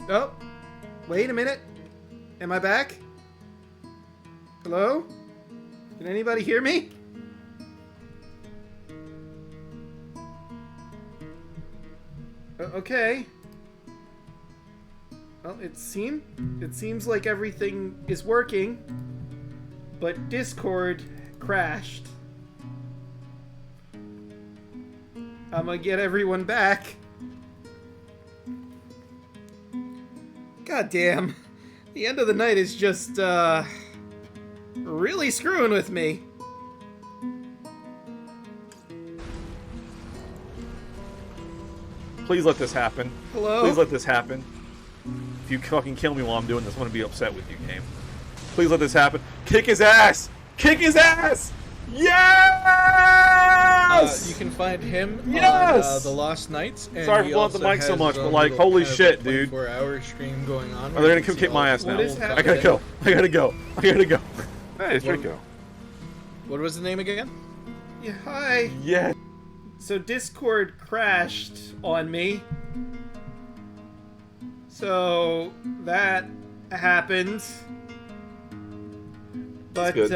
Oh, wait a minute. Am I back? Hello? Can anybody hear me? Okay. Well, it seems like everything is working, but Discord crashed. I'm gonna get everyone back. God damn. The end of the night is just, really screwing with me. Please let this happen. Hello? Please let this happen. If you fucking kill me while I'm doing this, I'm gonna be upset with you, game. Please let this happen. Kick his ass! Kick his ass! Yes! You can find him Yes! on The Lost Nights. And Sorry he for blowing the also mic so has much, his but own like, little holy kind of shit, dude. 24-hour stream going on. Are they gonna come kick my ass now? What is I gotta go. I gotta go. I gotta go. Hey, it's Draco. What was the name again? Yeah, hi. Yeah. So Discord crashed on me. So that happened. But good.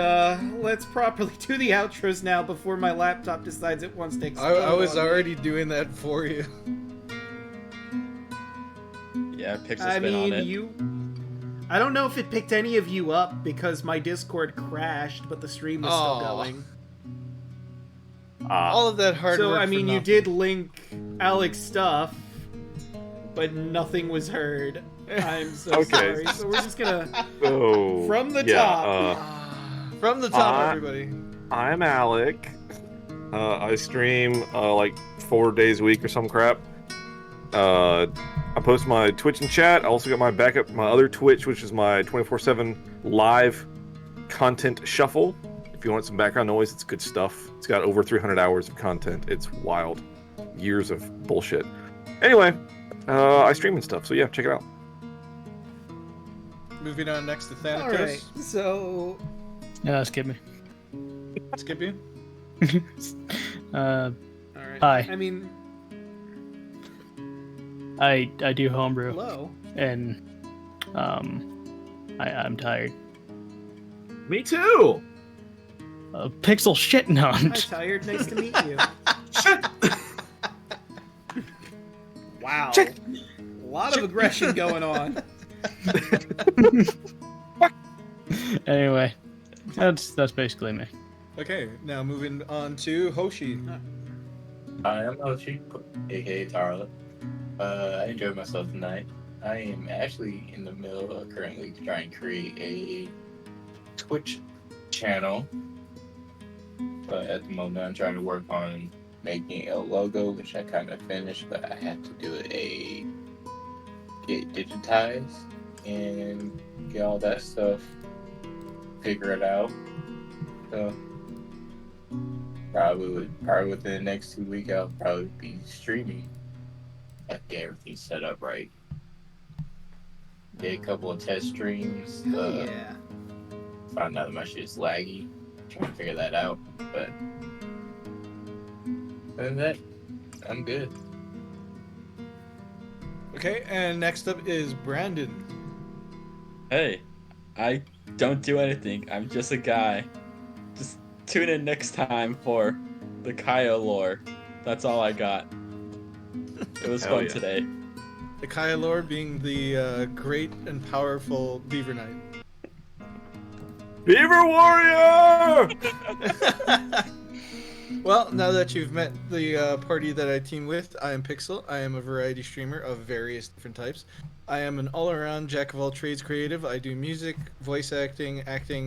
let's properly do the outros now before my laptop decides it wants to explode. I was on me. already doing that for you. Yeah, Pixel's I been on mean, it. I don't know if it picked any of you up because my Discord crashed, but the stream was still Aw. going. All of that hard So work. I for mean, you nothing. did link Alek's stuff, but nothing was heard. I'm so Okay. sorry. So we're just gonna So, From the yeah, top. From the top, Uh, everybody. I'm Alek. I stream like 4 days a week or some crap. I post my Twitch and chat. I also got my backup, my other Twitch, which is my 24/7 live content shuffle. If you want some background noise, it's good stuff. It's got over 300 hours of content. It's wild. Years of bullshit. Anyway, I stream and stuff, so yeah, check it out. moving on next to All Thanatos. right, so Skip me. Skip you. uh, all right. Hi. I mean, I do homebrew, hello. and I'm tired. Me too. Pixel shitting on. Hi, tired. Nice to meet you. Wow. A lot of aggression going on. Anyway, that's basically me. Okay, now moving on to Hoshi. I am Ochi, aka Tarla. I enjoyed myself tonight. I am actually in the middle of currently trying to create a Twitch channel. But at the moment, I'm trying to work on making a logo, which I kind of finished, but I have to do get digitized and get all that stuff, figure it out. So probably within the next 2 weeks, I'll probably be streaming. Have to get everything set up right. Did a couple of test streams. Hell yeah. Found out that my shit is laggy. Trying to figure that out, but other than that, I'm good. Okay, and next up is Brandon. Hey, I don't do anything. I'm just a guy. Just tune in next time for the Kaya lore. That's all I got. It was Hell fun yeah. today. The Kaya Lord being the great and powerful Beaver Knight. Beaver Warrior! Well, now that you've met the party that I team with, I am Pixel. I am a variety streamer of various different types. I am an all-around jack of all trades creative. I do music, voice acting,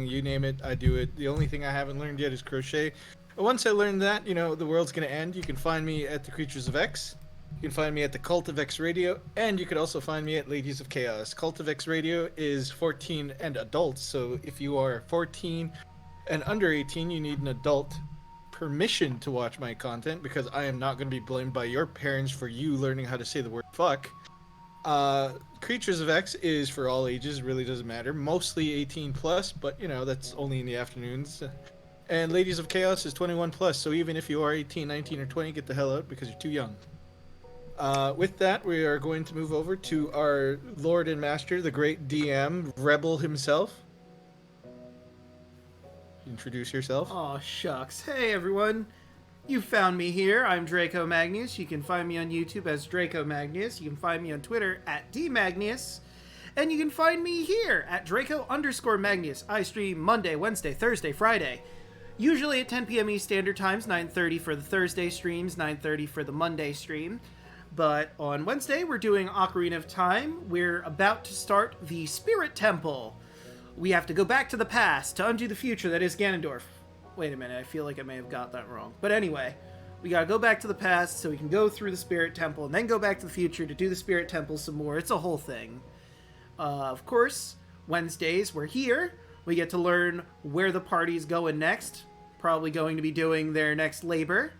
you name it, I do it. The only thing I haven't learned yet is crochet. But once I learn that, the world's going to end. You can find me at the Creatures of X. You can find me at the Cult of X Radio, and you can also find me at Ladies of Chaos. Cult of X Radio is 14 and adults, so if you are 14 and under 18, you need an adult permission to watch my content, because I am not going to be blamed by your parents for you learning how to say the word fuck. Creatures of X is for all ages, really doesn't matter. Mostly 18 plus, but that's only in the afternoons. And Ladies of Chaos is 21 plus, so even if you are 18, 19, or 20, get the hell out because you're too young. With that, we are going to move over to our Lord and Master, the great DM, Rebel himself. Introduce yourself. Aw, shucks. Hey, everyone. You found me here. I'm Draco Magnius. You can find me on YouTube as Draco Magnius. You can find me on Twitter at DMagnius. And you can find me here at Draco_Magnius. I stream Monday, Wednesday, Thursday, Friday. Usually at 10 p.m. East Standard Times, 9:30 for the Thursday streams, 9:30 for the Monday stream. But on Wednesday, we're doing Ocarina of Time. We're about to start the Spirit Temple. We have to go back to the past to undo the future that is Ganondorf. Wait a minute, I feel like I may have got that wrong. But anyway, we gotta go back to the past so we can go through the Spirit Temple and then go back to the future to do the Spirit Temple some more. It's a whole thing. Of course, Wednesdays, we're here. We get to learn where the party's going next. Probably going to be doing their next labor.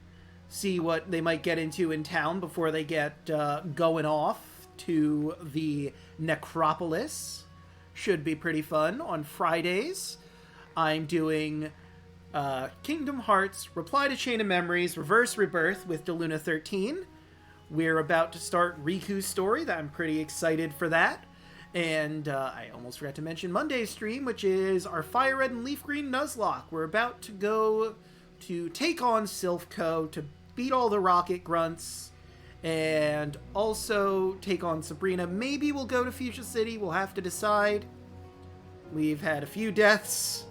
See what they might get into in town before they get going off to the necropolis. Should be pretty fun. On Fridays, I'm doing Kingdom Hearts, Reply to Chain of Memories, Reverse Rebirth with Deluna 13. We're about to start Riku's story. I'm pretty excited for that. And I almost forgot to mention Monday's stream, which is our Fire Red and Leaf Green Nuzlocke. We're about to go to take on Silphco to beat all the Rocket Grunts and also take on Sabrina. Maybe we'll go to Fuchsia City. We'll have to decide. We've had a few deaths,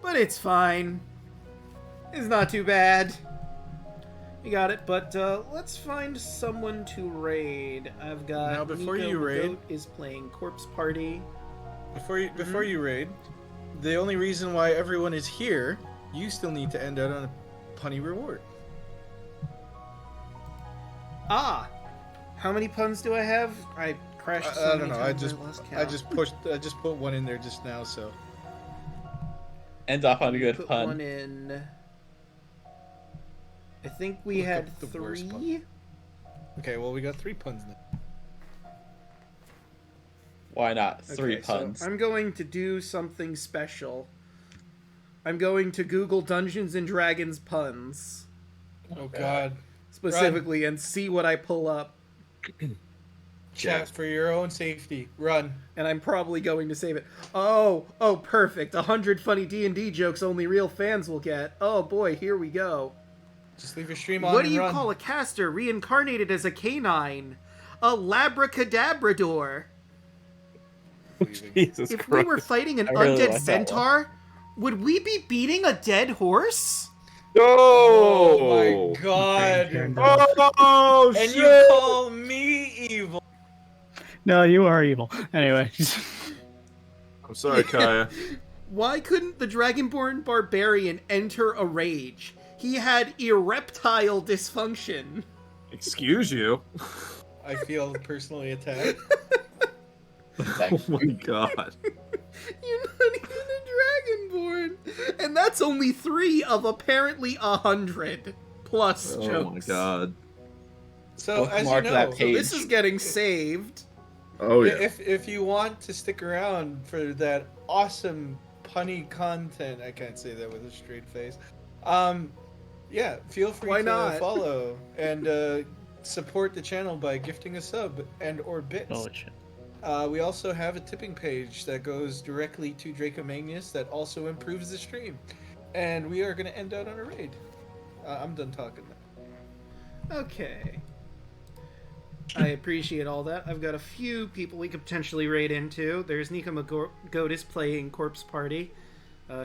but it's fine. It's not too bad. You got it, but let's find someone to raid. I've got Now, before Nico you raid- Goat is playing Corpse Party. Before you raid, the only reason why everyone is here, you still need to end out on a punny reward. Ah! How many puns do I have? I crashed so I many don't know. times lost count. I just put one in there just now. So End off on a good Put pun. one in. I think we Look had up the worst 3. pun. okay, well we got 3 puns now. Why not? Three Okay, puns. so I'm going to do something special. I'm going to Google Dungeons and Dragons puns Oh God. specifically and see what I pull up. Chat, for your own safety. Run. And I'm probably going to save it. Oh, perfect. 100 funny D&D jokes only real fans will get. Oh boy, here we go. Just leave your stream on What do and you run. call a caster reincarnated as a canine? A labracadabrador. Jesus If Christ. we were fighting an I really undead like that centaur, would we be beating a dead horse? Oh my Turned God. off. Oh, And shit! you call me evil. No, you are evil. Anyway. I'm sorry, Kaya. Why couldn't the Dragonborn barbarian enter a rage? He had erectile dysfunction. Excuse you. I feel personally attacked. Oh my god. You're not even a Dragonborn. And that's only 3 of apparently 100 plus Oh jokes. my god. So as you Bookmark know, that So page. this is getting saved. Oh yeah. if you want to stick around for that awesome punny content, I can't say that with a straight face. Yeah, feel free Why to not? follow and support the channel by gifting a sub and or bits. Holy shit. We also have a tipping page that goes directly to Draco Magnius that also improves the stream. And we are going to end out on a raid. I'm done talking now. Okay. I appreciate all that. I've got a few people we could potentially raid into. There's Nika Magotis playing Corpse Party.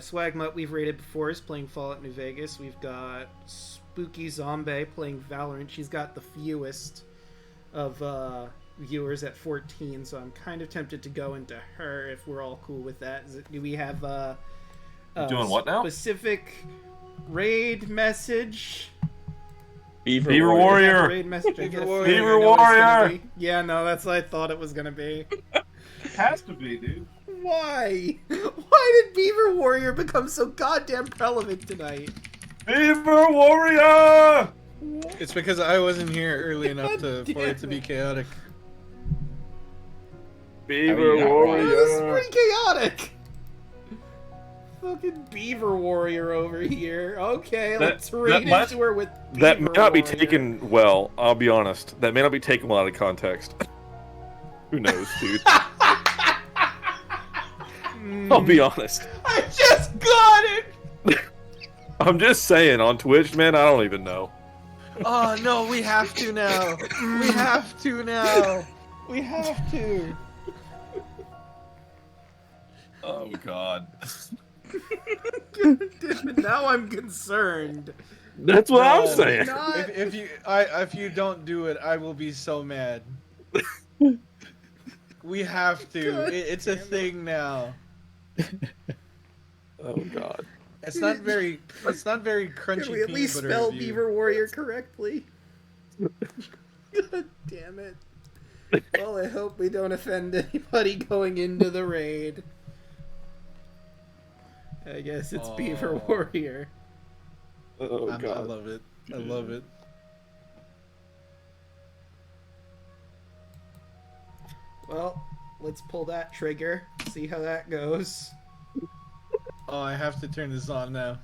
Swagmutt we've raided before is playing Fallout New Vegas. We've got Spooky Zombie playing Valorant. She's got the fewest of viewers at 14, so I'm kind of tempted to go into her if we're all cool with that. Do we have Doing what now? specific raid message? Beaver, Beaver Warrior. Warrior. Raid message. I Beaver get a Warrior. feeling Beaver I know what it's gonna Warrior. be. Yeah, no, that's what I thought it was gonna be. It has to be, dude. Why? Why did Beaver Warrior become so goddamn relevant tonight? Beaver Warrior! It's because I wasn't here early enough for damn it to be it. chaotic. Beaver you're not wrong. This is Warrior. pretty chaotic. Fucking Beaver Warrior over here. Okay, let's raid might- into her with That may Beaver not be Warrior. taken well, I'll be honest. That may not be taken well out of context. Who knows, dude? I'll be honest. I just got it! I'm just saying, on Twitch, man, I don't even know. Oh no, we have to now. We have to now. We have to. Oh, God. Now I'm concerned. That's what I'm No. saying. Not... If you don't do it, I will be so mad. We have to. God It's a damn it. thing now. Oh, God. It's not very crunchy. Can we at peanut least butter spell review. Beaver Warrior correctly? God damn it. Well, I hope we don't offend anybody going into the raid. I guess it's Beaver Oh. Warrior. Oh, I God. love it. I love it. Well, let's pull that trigger, see how that goes. Oh, I have to turn this on now.